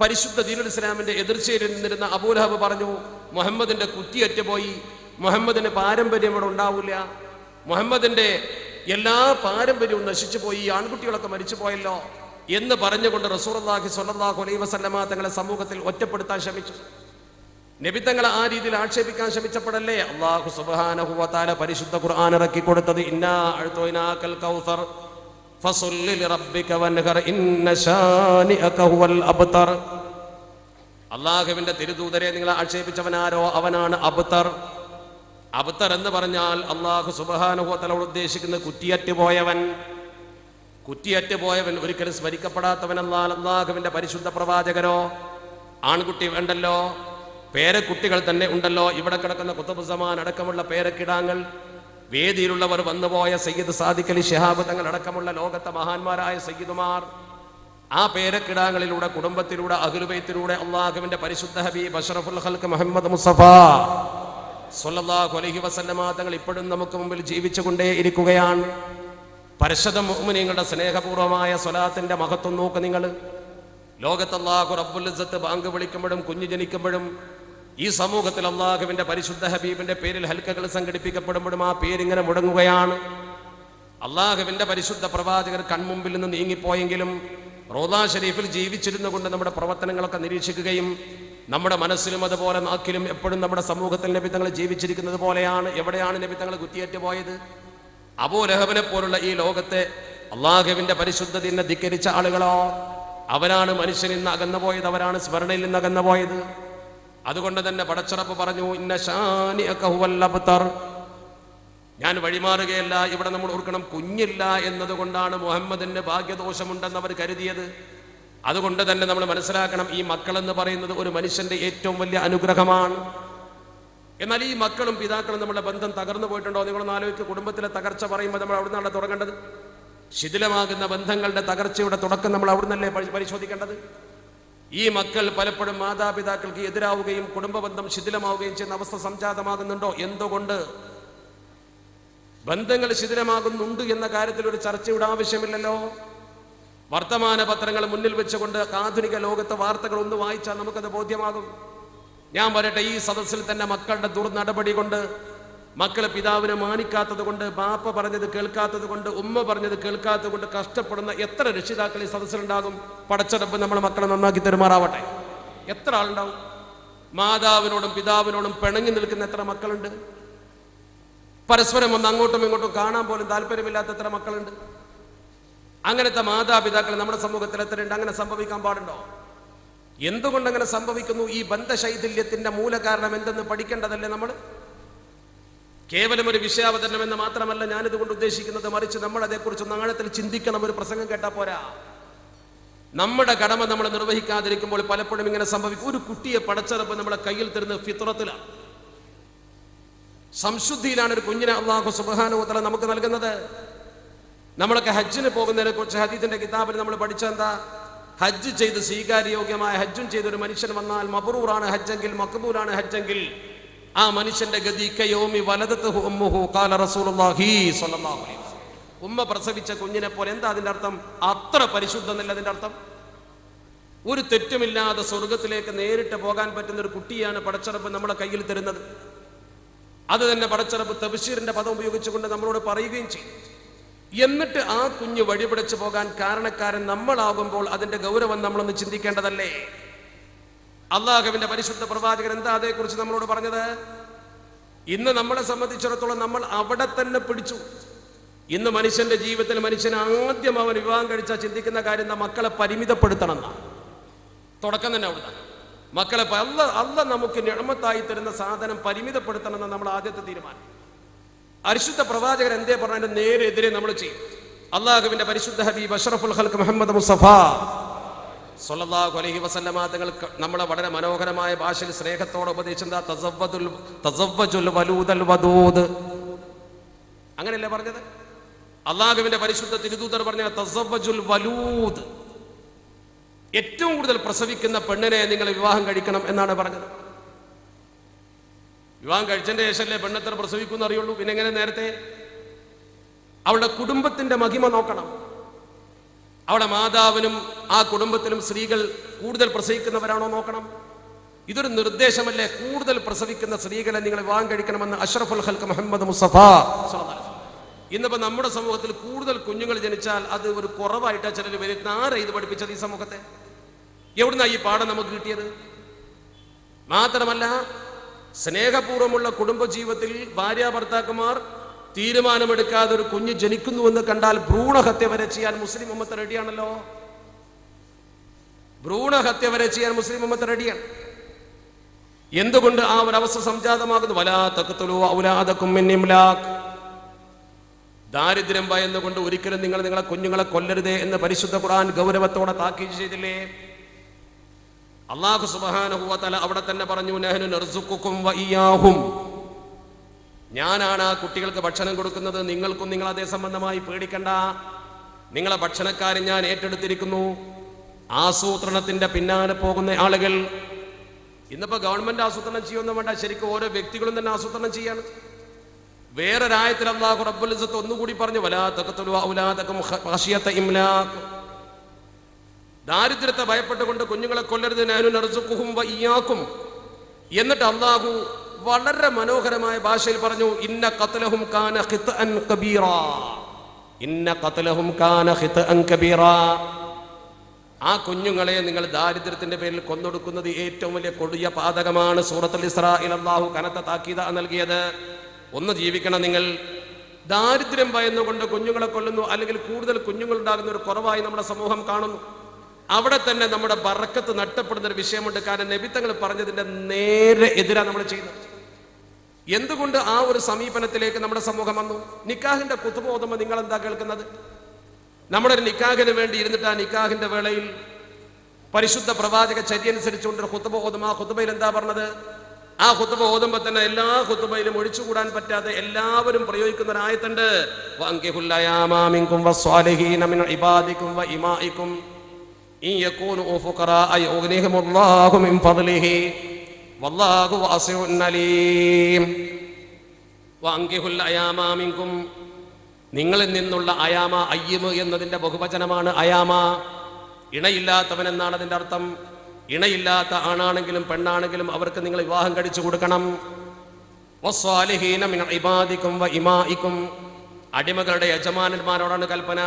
പരിശുദ്ധ ദീനുൽ ഇസ്ലാമിന്റെ എതിർച്ചയിൽ നിന്നിരുന്ന അബൂലഹബ് പറഞ്ഞു, മുഹമ്മദിന്റെ കുറ്റിയറ്റുപോയി, മുഹമ്മദിന് പാരമ്പര്യം ഇവിടെ ഉണ്ടാവില്ല, മുഹമ്മദിന്റെ എല്ലാ പാരമ്പര്യവും നശിച്ചു പോയി, ആൺകുട്ടികളൊക്കെ മരിച്ചു പോയല്ലോ എന്ന് പറഞ്ഞുകൊണ്ട് റസൂലുള്ളാഹി സ്വല്ലല്ലാഹു അലൈഹി വസല്ലമ തങ്ങളെ സമൂഹത്തിൽ ഒറ്റപ്പെടുത്താൻ ശ്രമിച്ചു. നബി തങ്ങളെ ആ രീതിയിൽ ആക്ഷേപിക്കാൻ ശ്രമിച്ചപ്പോഴല്ലേ അല്ലാഹു സുബ്ഹാനഹു വ തആല പരിശുദ്ധ ഖുർആൻ ഇറക്കി കൊടുത്തത്, ഇന്നാ അഅ്തൈനാകൽ കൗസർ ഫസല്ലി ലിറബ്ബിക വൻഹർ ഇന്ന ശാനിഅക ഹുവൽ അബ്തർ. അല്ലാഹുവിന്റെ തിരുദൂതരെ നിങ്ങൾ ആക്ഷേപിച്ചവനാരോ അവനാണ് അബ്തർ. അബ്തർ എന്ന് പറഞ്ഞാൽ അല്ലാഹു സുബ്ഹാനഹു വ തആല ഉദ്ദേശിക്കുന്ന കുറ്റിയറ്റുപോയവൻ. കുറ്റിയറ്റുപോയവൻ ഒരിക്കലും സ്മരിക്കപ്പെടാത്തവനല്ല. അല്ലാഹുവിന്റെ പരിശുദ്ധ പ്രവാചകരോ ആൺകുട്ടി വേണ്ടല്ലോ, പേരക്കുട്ടികൾ തന്നെ ഉണ്ടല്ലോ. ഇവിടെ കിടക്കുന്ന ഖുതുബുസ്സമാൻ അടക്കമുള്ള പേരക്കിടാങ്ങൾ, വേദിയിലുള്ളവർ വന്നുപോയ സയ്യിദ് സാദിഖ് അലി ശിഹാബ് തങ്ങൾ അടക്കമുള്ള ലോകത്തെ മഹാന്മാരായ സയ്യിദുമാർ, ആ പേരക്കിടാങ്ങളിലൂടെ കുടുംബത്തിലൂടെ അഹ്ലുബൈത്തിലൂടെ അല്ലാഹുവിന്റെ പരിശുദ്ധ ഹബീബ് അഷ്റഫുൽ ഖൽഖ് മുഹമ്മദ് മുസ്തഫ സ്വല്ലല്ലാഹു അലൈഹി വസല്ലമ തങ്ങൾ ഇപ്പോഴും നമുക്ക് മുമ്പിൽ ജീവിച്ചുകൊണ്ടേ ഇരിക്കുകയാണ്. പരിശുദ്ധ മുഅ്മിനീങ്ങളുടെ സ്നേഹപൂർവമായ സ്വലാത്തിന്റെ മഹത്വം നോക്ക് നിങ്ങൾ. ലോകത്ത് അല്ലാഹു റബ്ബുൽ ഇസ്സത്ത് ബാങ്ക് വിളിക്കുമ്പോഴും കുഞ്ഞു ജനിക്കുമ്പോഴും ഈ സമൂഹത്തിൽ അല്ലാഹുവിന്റെ പരിശുദ്ധ ഹബീബിന്റെ പേരിൽ ഹൽക്കകൾ സംഘടിപ്പിക്കപ്പെടുമ്പോഴും ആ പേരിങ്ങനെ മുടങ്ങുകയാണ്. അല്ലാഹുവിന്റെ പരിശുദ്ധ പ്രവാചകർ കൺമുമ്പിൽ നിന്ന് നീങ്ങിപ്പോയെങ്കിലും റോദാ ഷരീഫിൽ ജീവിച്ചിരുന്നു കൊണ്ട് നമ്മുടെ പ്രവർത്തനങ്ങളൊക്കെ നിരീക്ഷിക്കുകയും നമ്മുടെ മനസ്സിലും അതുപോലെ നാക്കിലും എപ്പോഴും നമ്മുടെ സമൂഹത്തിൽ നബി തങ്ങൾ ജീവിച്ചിരിക്കുന്നത് പോലെയാണ്. എവിടെയാണ് നബി തങ്ങൾ കുത്തിയേറ്റ് പോയത്? അബൂലഹബിനെ പോലുള്ള ഈ ലോകത്തെ അല്ലാഹുവിന്റെ പരിശുദ്ധതയെ ധിക്കരിച്ച ആളുകളോ, അവരാണ് മനുഷ്യനിൽ നിന്ന് അകന്നുപോയത്, അവരാണ് സ്മരണയിൽ നിന്ന് അകന്നുപോയത്. അതുകൊണ്ട് തന്നെ പടച്ചറപ്പ് പറഞ്ഞു, ഇന്ന ശാനിഅക ഹുവൽ അബ്തർ, ഞാൻ വഴിമാറുകയല്ല. ഇവിടെ നമ്മൾ ഓർക്കണം, കുഞ്ഞില്ല എന്നതുകൊണ്ടാണ് മുഹമ്മദിന് ഭാഗ്യദോഷമുണ്ടെന്ന് അവർ കരുതിയത്. അതുകൊണ്ട് തന്നെ നമ്മൾ മനസ്സിലാക്കണം, ഈ മക്കളെന്ന് പറയുന്നത് ഒരു മനുഷ്യന്റെ ഏറ്റവും വലിയ അനുഗ്രഹമാണ്. എന്നാൽ ഈ മക്കളും പിതാക്കളും നമ്മുടെ ബന്ധം തകർന്നു പോയിട്ടുണ്ടോ? നിങ്ങളൊന്ന് ആലോചിക്കുക. കുടുംബത്തിലെ തകർച്ച പറയുമ്പോൾ നമ്മൾ അവിടെ നിന്നാണ് തുടങ്ങേണ്ടത്. ശിഥിലമാകുന്ന ബന്ധങ്ങളുടെ തകർച്ചയുടെ തുടക്കം നമ്മൾ അവിടെ നിന്നല്ലേ പരിശോധിക്കേണ്ടത്. ഈ മക്കൾ പലപ്പോഴും മാതാപിതാക്കൾക്ക് എതിരാവുകയും കുടുംബ ബന്ധം ശിഥിലമാവുകയും ചെയ്യുന്ന അവസ്ഥ സംജാതമാകുന്നുണ്ടോ? എന്തുകൊണ്ട് ബന്ധങ്ങൾ ശിഥിലമാകുന്നുണ്ട് എന്ന കാര്യത്തിൽ ഒരു ചർച്ചയുടെ ആവശ്യമില്ലല്ലോ. വർത്തമാന പത്രങ്ങൾ മുന്നിൽ വെച്ചുകൊണ്ട് ആധുനിക ലോകത്തെ വാർത്തകൾ ഒന്ന് വായിച്ചാൽ നമുക്കത് ബോധ്യമാകും. ഞാൻ പറയട്ടെ, ഈ സദസ്സിൽ തന്നെ മക്കളുടെ ദുർനടപടി കൊണ്ട്, മക്കളെ പിതാവിനെ മാനിക്കാത്തത് കൊണ്ട്, ബാപ്പ പറഞ്ഞത് കേൾക്കാത്തത് കൊണ്ട്, ഉമ്മ പറഞ്ഞത് കേൾക്കാത്തത് കൊണ്ട് കഷ്ടപ്പെടുന്ന എത്ര രക്ഷിതാക്കൾ ഈ സദസ്സിലുണ്ടാകും? പടച്ചറപ്പ് നമ്മുടെ മക്കളെ നന്നാക്കി തെരുമാറാവട്ടെ. എത്ര ആളുണ്ടാവും? മാതാവിനോടും പിതാവിനോടും പിണങ്ങി നിൽക്കുന്ന എത്ര മക്കളുണ്ട്? പരസ്പരം ഒന്ന് അങ്ങോട്ടും ഇങ്ങോട്ടും കാണാൻ പോലും താല്പര്യമില്ലാത്ത എത്ര മക്കളുണ്ട്? അങ്ങനത്തെ മാതാപിതാക്കൾ നമ്മുടെ സമൂഹത്തിൽ എത്രയുണ്ട്? അങ്ങനെ സംഭവിക്കാൻ പാടുണ്ടോ? എന്തുകൊണ്ട് അങ്ങനെ സംഭവിക്കുന്നു? ഈ ബന്ധശൈഥില്യത്തിന്റെ മൂലകാരണം എന്തെന്ന് പഠിക്കേണ്ടതല്ലേ നമ്മൾ? കേവലം ഒരു വിഷയാവതരണം എന്ന് മാത്രമല്ല ഞാനിതുകൊണ്ട് ഉദ്ദേശിക്കുന്നത്, മറിച്ച് നമ്മൾ അതേക്കുറിച്ച് ആഴത്തിൽ ചിന്തിക്കണം. ഒരു പ്രസംഗം കേട്ടാൽ പോരാ. നമ്മുടെ കടമ നമ്മൾ നിർവഹിക്കാതിരിക്കുമ്പോൾ പലപ്പോഴും ഇങ്ങനെ സംഭവിക്കും. ഒരു കുട്ടിയെ പടച്ചറപ്പ് നമ്മളെ കയ്യിൽ തരുന്ന ഫിത്രത്തിലാണ്, സംശുദ്ധിയിലാണ് ഒരു കുഞ്ഞിനെ അല്ലാഹു സുബ്ഹാനഹു വ തആല നമുക്ക് നൽകുന്നത്. നമ്മളൊക്കെ ഹജ്ജിന് പോകുന്നതിനെ കുറിച്ച് ഹദീസിന്റെ കിതാബിൽ നമ്മൾ പഠിച്ചെന്താ? ഹജ്ജ് ചെയ്ത് സ്വീകാര്യോഗ്യമായ ഹജ്ജും ചെയ്തൊരു മനുഷ്യൻ വന്നാൽ മബ്റൂറാണ് ഹജ്ജെങ്കിൽ, മഖ്ബൂലാണ് ഹജ്ജെങ്കിൽ, ആ മനുഷ്യന്റെ ഗതി കയൗമി വലദത്തുഹു ഉമ്മുഹു ഖാല റസൂലുള്ളാഹി സ്വല്ലല്ലാഹു അലൈഹി വസല്ലം. ഉമ്മ പ്രസവിച്ച കുഞ്ഞിനെ പോലെ. എന്താ അതിന്റെ അർത്ഥം? അത്ര പരിശുദ്ധം എന്നല്ല അതിന്റെ അർത്ഥം. ഒരു തെറ്റുമില്ലാതെ സ്വർഗത്തിലേക്ക് നേരിട്ട് പോകാൻ പറ്റുന്ന ഒരു കുട്ടിയാണ് പടച്ചറപ്പ് നമ്മളെ കയ്യിൽ തരുന്നത്. അത് തന്നെ പടച്ചറപ്പ് തബ്ശീറിന്റെ പദം ഉപയോഗിച്ചുകൊണ്ട് നമ്മളോട് പറയുകയും ചെയ്യും. എന്നിട്ട് ആ കുഞ്ഞ് വഴിപിടച്ചു പോകാൻ കാരണക്കാരൻ നമ്മളാകുമ്പോൾ അതിന്റെ ഗൗരവം നമ്മളൊന്ന് ചിന്തിക്കേണ്ടതല്ലേ? അല്ലാഹുവിന്റെ പരിശുദ്ധ പ്രവാചകൻ എന്താ അതേക്കുറിച്ച് നമ്മളോട് പറഞ്ഞത്? ഇന്ന് നമ്മളെ സംബന്ധിച്ചിടത്തോളം നമ്മൾ അവിടെ തന്നെ പിടിച്ചു. ഇന്ന് മനുഷ്യന്റെ ജീവിതത്തിൽ മനുഷ്യൻ ആദ്യം അവൻ വിവാഹം കഴിച്ചാൽ ചിന്തിക്കുന്ന കാര്യം മക്കളെ പരിമിതപ്പെടുത്തണം എന്നാണ്. തുടക്കം തന്നെ അവിടെ മക്കളെ അല്ല നമുക്ക് നിഅമത്തായി തരുന്ന സാധനം പരിമിതപ്പെടുത്തണം എന്നാണ് നമ്മൾ ആദ്യത്തെ തീരുമാനം. പരിശുദ്ധ പ്രവാചകൻ എന്തേ പറഞ്ഞതിന്റെ നേരെതിരെ നമ്മൾ ചെയ്യും. അല്ലാഹുവിന്റെ പരിശുദ്ധ ഹബീബ് അഷ്റഫുൽ ഖൽഖ് മുഹമ്മദ് മുസ്തഫ സ്വല്ലല്ലാഹു അലൈഹി വസല്ലമ തങ്ങൾ നമ്മളെ വളരെ മനോഹരമായ ഭാഷയിൽ സ്നേഹത്തോടെ ഉപദേശിച്ചെന്താ? തസവ്വജുൽ വലൂദൽ വദൂദ്. അങ്ങനെയല്ലേ പറഞ്ഞത്? അല്ലാഹുവിന്റെ പരിശുദ്ധ തിരുദൂതർ പറഞ്ഞ തസവ്വജുൽ വലൂദ്, ഏറ്റവും കൂടുതൽ പ്രസവിക്കുന്ന പെണ്ണിനെ നിങ്ങൾ വിവാഹം കഴിക്കണം എന്നാണ് പറഞ്ഞത്. വിവാഹം കഴിച്ചതിന്റെ ശേഷമല്ലേ പെണ്ണെത്ര പ്രസവിക്കുമെന്ന് അറിയുള്ളൂ. പിന്നെ എങ്ങനെ നേരത്തെ? അവളുടെ കുടുംബത്തിന്റെ മഹിമ നോക്കണം. അവിടെ മാതാവിനും ആ കുടുംബത്തിലും സ്ത്രീകൾ കൂടുതൽ പ്രസവിക്കുന്നവരാണോ നോക്കണം. ഇതൊരു നിർദ്ദേശമല്ലേ? കൂടുതൽ പ്രസവിക്കുന്ന സ്ത്രീകളെ നിങ്ങൾ വിവാഹം കഴിക്കണമെന്ന് അഷ്റഫുൽ ഖൽഖ് മുഹമ്മദ് മുസ്തഫ സ്വല്ലല്ലാഹു അലൈഹി വസല്ലം. ഇന്നിപ്പോൾ നമ്മുടെ സമൂഹത്തിൽ കൂടുതൽ കുഞ്ഞുങ്ങൾ ജനിച്ചാൽ അത് ഒരു കുറവായിട്ടാണ് ചിലർ വരുന്ന. ആരാ ഇത് പഠിപ്പിച്ചത് ഈ സമൂഹത്തെ? എവിടുന്നാ ഈ പാഠം നമുക്ക് കിട്ടിയത്? മാത്രമല്ല, സ്നേഹപൂർവ്വമുള്ള കുടുംബജീവിതത്തിൽ ഭാര്യ ഭർത്താക്കന്മാർ തീരുമാനമെടുക്കാതെ ഒരു കുഞ്ഞ് ജനിക്കുന്നുവെന്ന് കണ്ടാൽ ഭ്രൂണഹത്യ വരെ ചെയ്യാൻ മുസ്ലിം ഉമ്മത്ത് റെഡിയാണല്ലോ. ഭ്രൂണഹത്യ വരെ ചെയ്യാൻ മുസ്ലിം ഉമ്മത്ത് റെഡിയാണ്. എന്തുകൊണ്ട് ആ ഒരു അവസ്ഥ സംജാതമാകുന്നു? വലാ തഖ്തുലൂ ഔലാദകും മിൻ ഇംലാഖ്. ദാരിദ്ര്യം ഭയന്നുകൊണ്ട് ഒരിക്കലും നിങ്ങൾ നിങ്ങളെ കുഞ്ഞുങ്ങളെ കൊല്ലരുതേ എന്ന് പരിശുദ്ധ ഖുർആൻ ഗൗരവത്തോടെ താക്കീത് ചെയ്തില്ലേ? അല്ലാഹു സുബ്ഹാനഹു വ തആല അവിടെ തന്നെ പറഞ്ഞു, നഹ്നു നർസുഖുകും വ ഇയ്യാഹും. ഞാനാണ് ആ കുട്ടികൾക്ക് ഭക്ഷണം കൊടുക്കുന്നത്, നിങ്ങൾക്കും നിങ്ങൾ അതേ സംബന്ധമായി പേടിക്കണ്ട. നിങ്ങളെ ഭക്ഷണക്കാരൻ ഞാൻ ഏറ്റെടുത്തിരിക്കുന്നു. ആസൂത്രണത്തിന്റെ പിന്നാലെ പോകുന്ന ആളുകൾ ഇന്നിപ്പോ ഗവൺമെന്റ് ആസൂത്രണം ചെയ്യുമെന്ന് വേണ്ട, ശരിക്കും ഓരോ വ്യക്തികളും തന്നെ ആസൂത്രണം ചെയ്യാണ്. വേറൊരായത്തിൽ അല്ലാഹു റബ്ബുൽ ഇസ്സത്ത് ഒന്നുകൂടി പറഞ്ഞു, വലാ തഖ്തുലൂ ഔലാദകും ഖശിയത ഇംലാഖ്. ദാരിദ്ര്യത്തെ ഭയപ്പെട്ടുകൊണ്ട് കുഞ്ഞുങ്ങളെ കൊല്ലരുത്. നഹ്നു നർസുഖുഹും വ ഇയ്യാകും. എന്നിട്ട് അല്ലാഹു വളരെ മനോഹരമായ ഭാഷയിൽ പറഞ്ഞു, ഇന്ന ഖത്ലഹും കാന ഖിത്അൻ കബീറാ. ഇന്ന ഖത്ലഹും കാന ഖിത്അൻ കബീറാ. ആ കുഞ്ഞുങ്ങളെ നിങ്ങൾ ദാരിദ്ര്യത്തിന്റെ പേരിൽ കൊന്നൊടുക്കുന്നത് ഏറ്റവും വലിയ കൊടിയ പാതകമാണ്. സൂറത്തുൽ ഇസ്രായിൽ അല്ലാഹു കനത്ത താക്കീത നൽകിയത്. ഒന്ന് ജീവിക്കണം. നിങ്ങൾ ദാരിദ്ര്യം ഭയന്നുകൊണ്ട് കുഞ്ഞുങ്ങളെ കൊല്ലുന്നു, അല്ലെങ്കിൽ കൂടുതൽ കുഞ്ഞുങ്ങൾ ഉണ്ടാകുന്ന ഒരു കുറവായി നമ്മുടെ സമൂഹം കാണുന്നു. അവിടെ തന്നെ നമ്മുടെ ബറക്കത്ത് നഷ്ടപ്പെടുന്ന ഒരു വിഷയമുണ്ട്. കാരണം നബി തങ്ങൾ പറഞ്ഞതിന്റെ നേരെ എതിരാ നമ്മൾ ചെയ്യുന്നത്. എന്തുകൊണ്ട് ആ ഒരു സമീപനത്തിലേക്ക് നമ്മുടെ സമൂഹം വന്നു? നിക്കാഹിന്റെ ഖുതുബ ഓതുമ്പോൾ നിങ്ങൾ എന്താ കേൾക്കുന്നത്? നമ്മുടെ ഒരു നിക്കാഹിന് വേണ്ടി ഇരുന്നിട്ട് ആ നിക്കാഹിന്റെ വേളയിൽ പരിശുദ്ധ പ്രവാചക ചര്യ അനുസരിച്ചുകൊണ്ട് ഖുതുബ ഓതും. ആ ഖുതുബയിൽ എന്താ പറഞ്ഞത്? ആ ഖുതുബ ഓതുമ്പോൾ തന്നെ എല്ലാ ഖുതുബയിലും ഒഴിച്ചുകൂടാൻ പറ്റാതെ എല്ലാവരും പ്രയോഗിക്കുന്ന ഒരു ആയത്തുണ്ട്, വഅൻകിഹുൽ അയാമാ മിൻകും വസ്സാലിഹീന മിൻ ഇബാദികും വ ഇമാഇകും ഇൻ യകൂനു ഫുഖറാഅ യുഗ്നിഹിമുല്ലാഹു മിൻ ഫദ്ലിഹി വല്ലാഹു വാസിഉൻ അലീം. വഅൻകിഹുൽ അയാമാ മിൻകും, നിങ്ങളിൽ നിന്നുള്ള അയാമ, അയ്യമ് എന്നതിന്റെ ബഹുവചനമാണ് അയാമ. ഇണയില്ലാത്തവൻ എന്നാണ് അതിന്റെ അർത്ഥം. ഇണയില്ലാത്ത ആണാണെങ്കിലും പെണ്ണാണെങ്കിലും അവർക്ക് നിങ്ങൾ വിവാഹം കഴിച്ചു കൊടുക്കണം. വസ്സാലിഹീന മിൻ ഇബാദികും വ ഇമാഇകും, അടിമകളുടെ യജമാനന്മാരോടാണ് കൽപ്പന.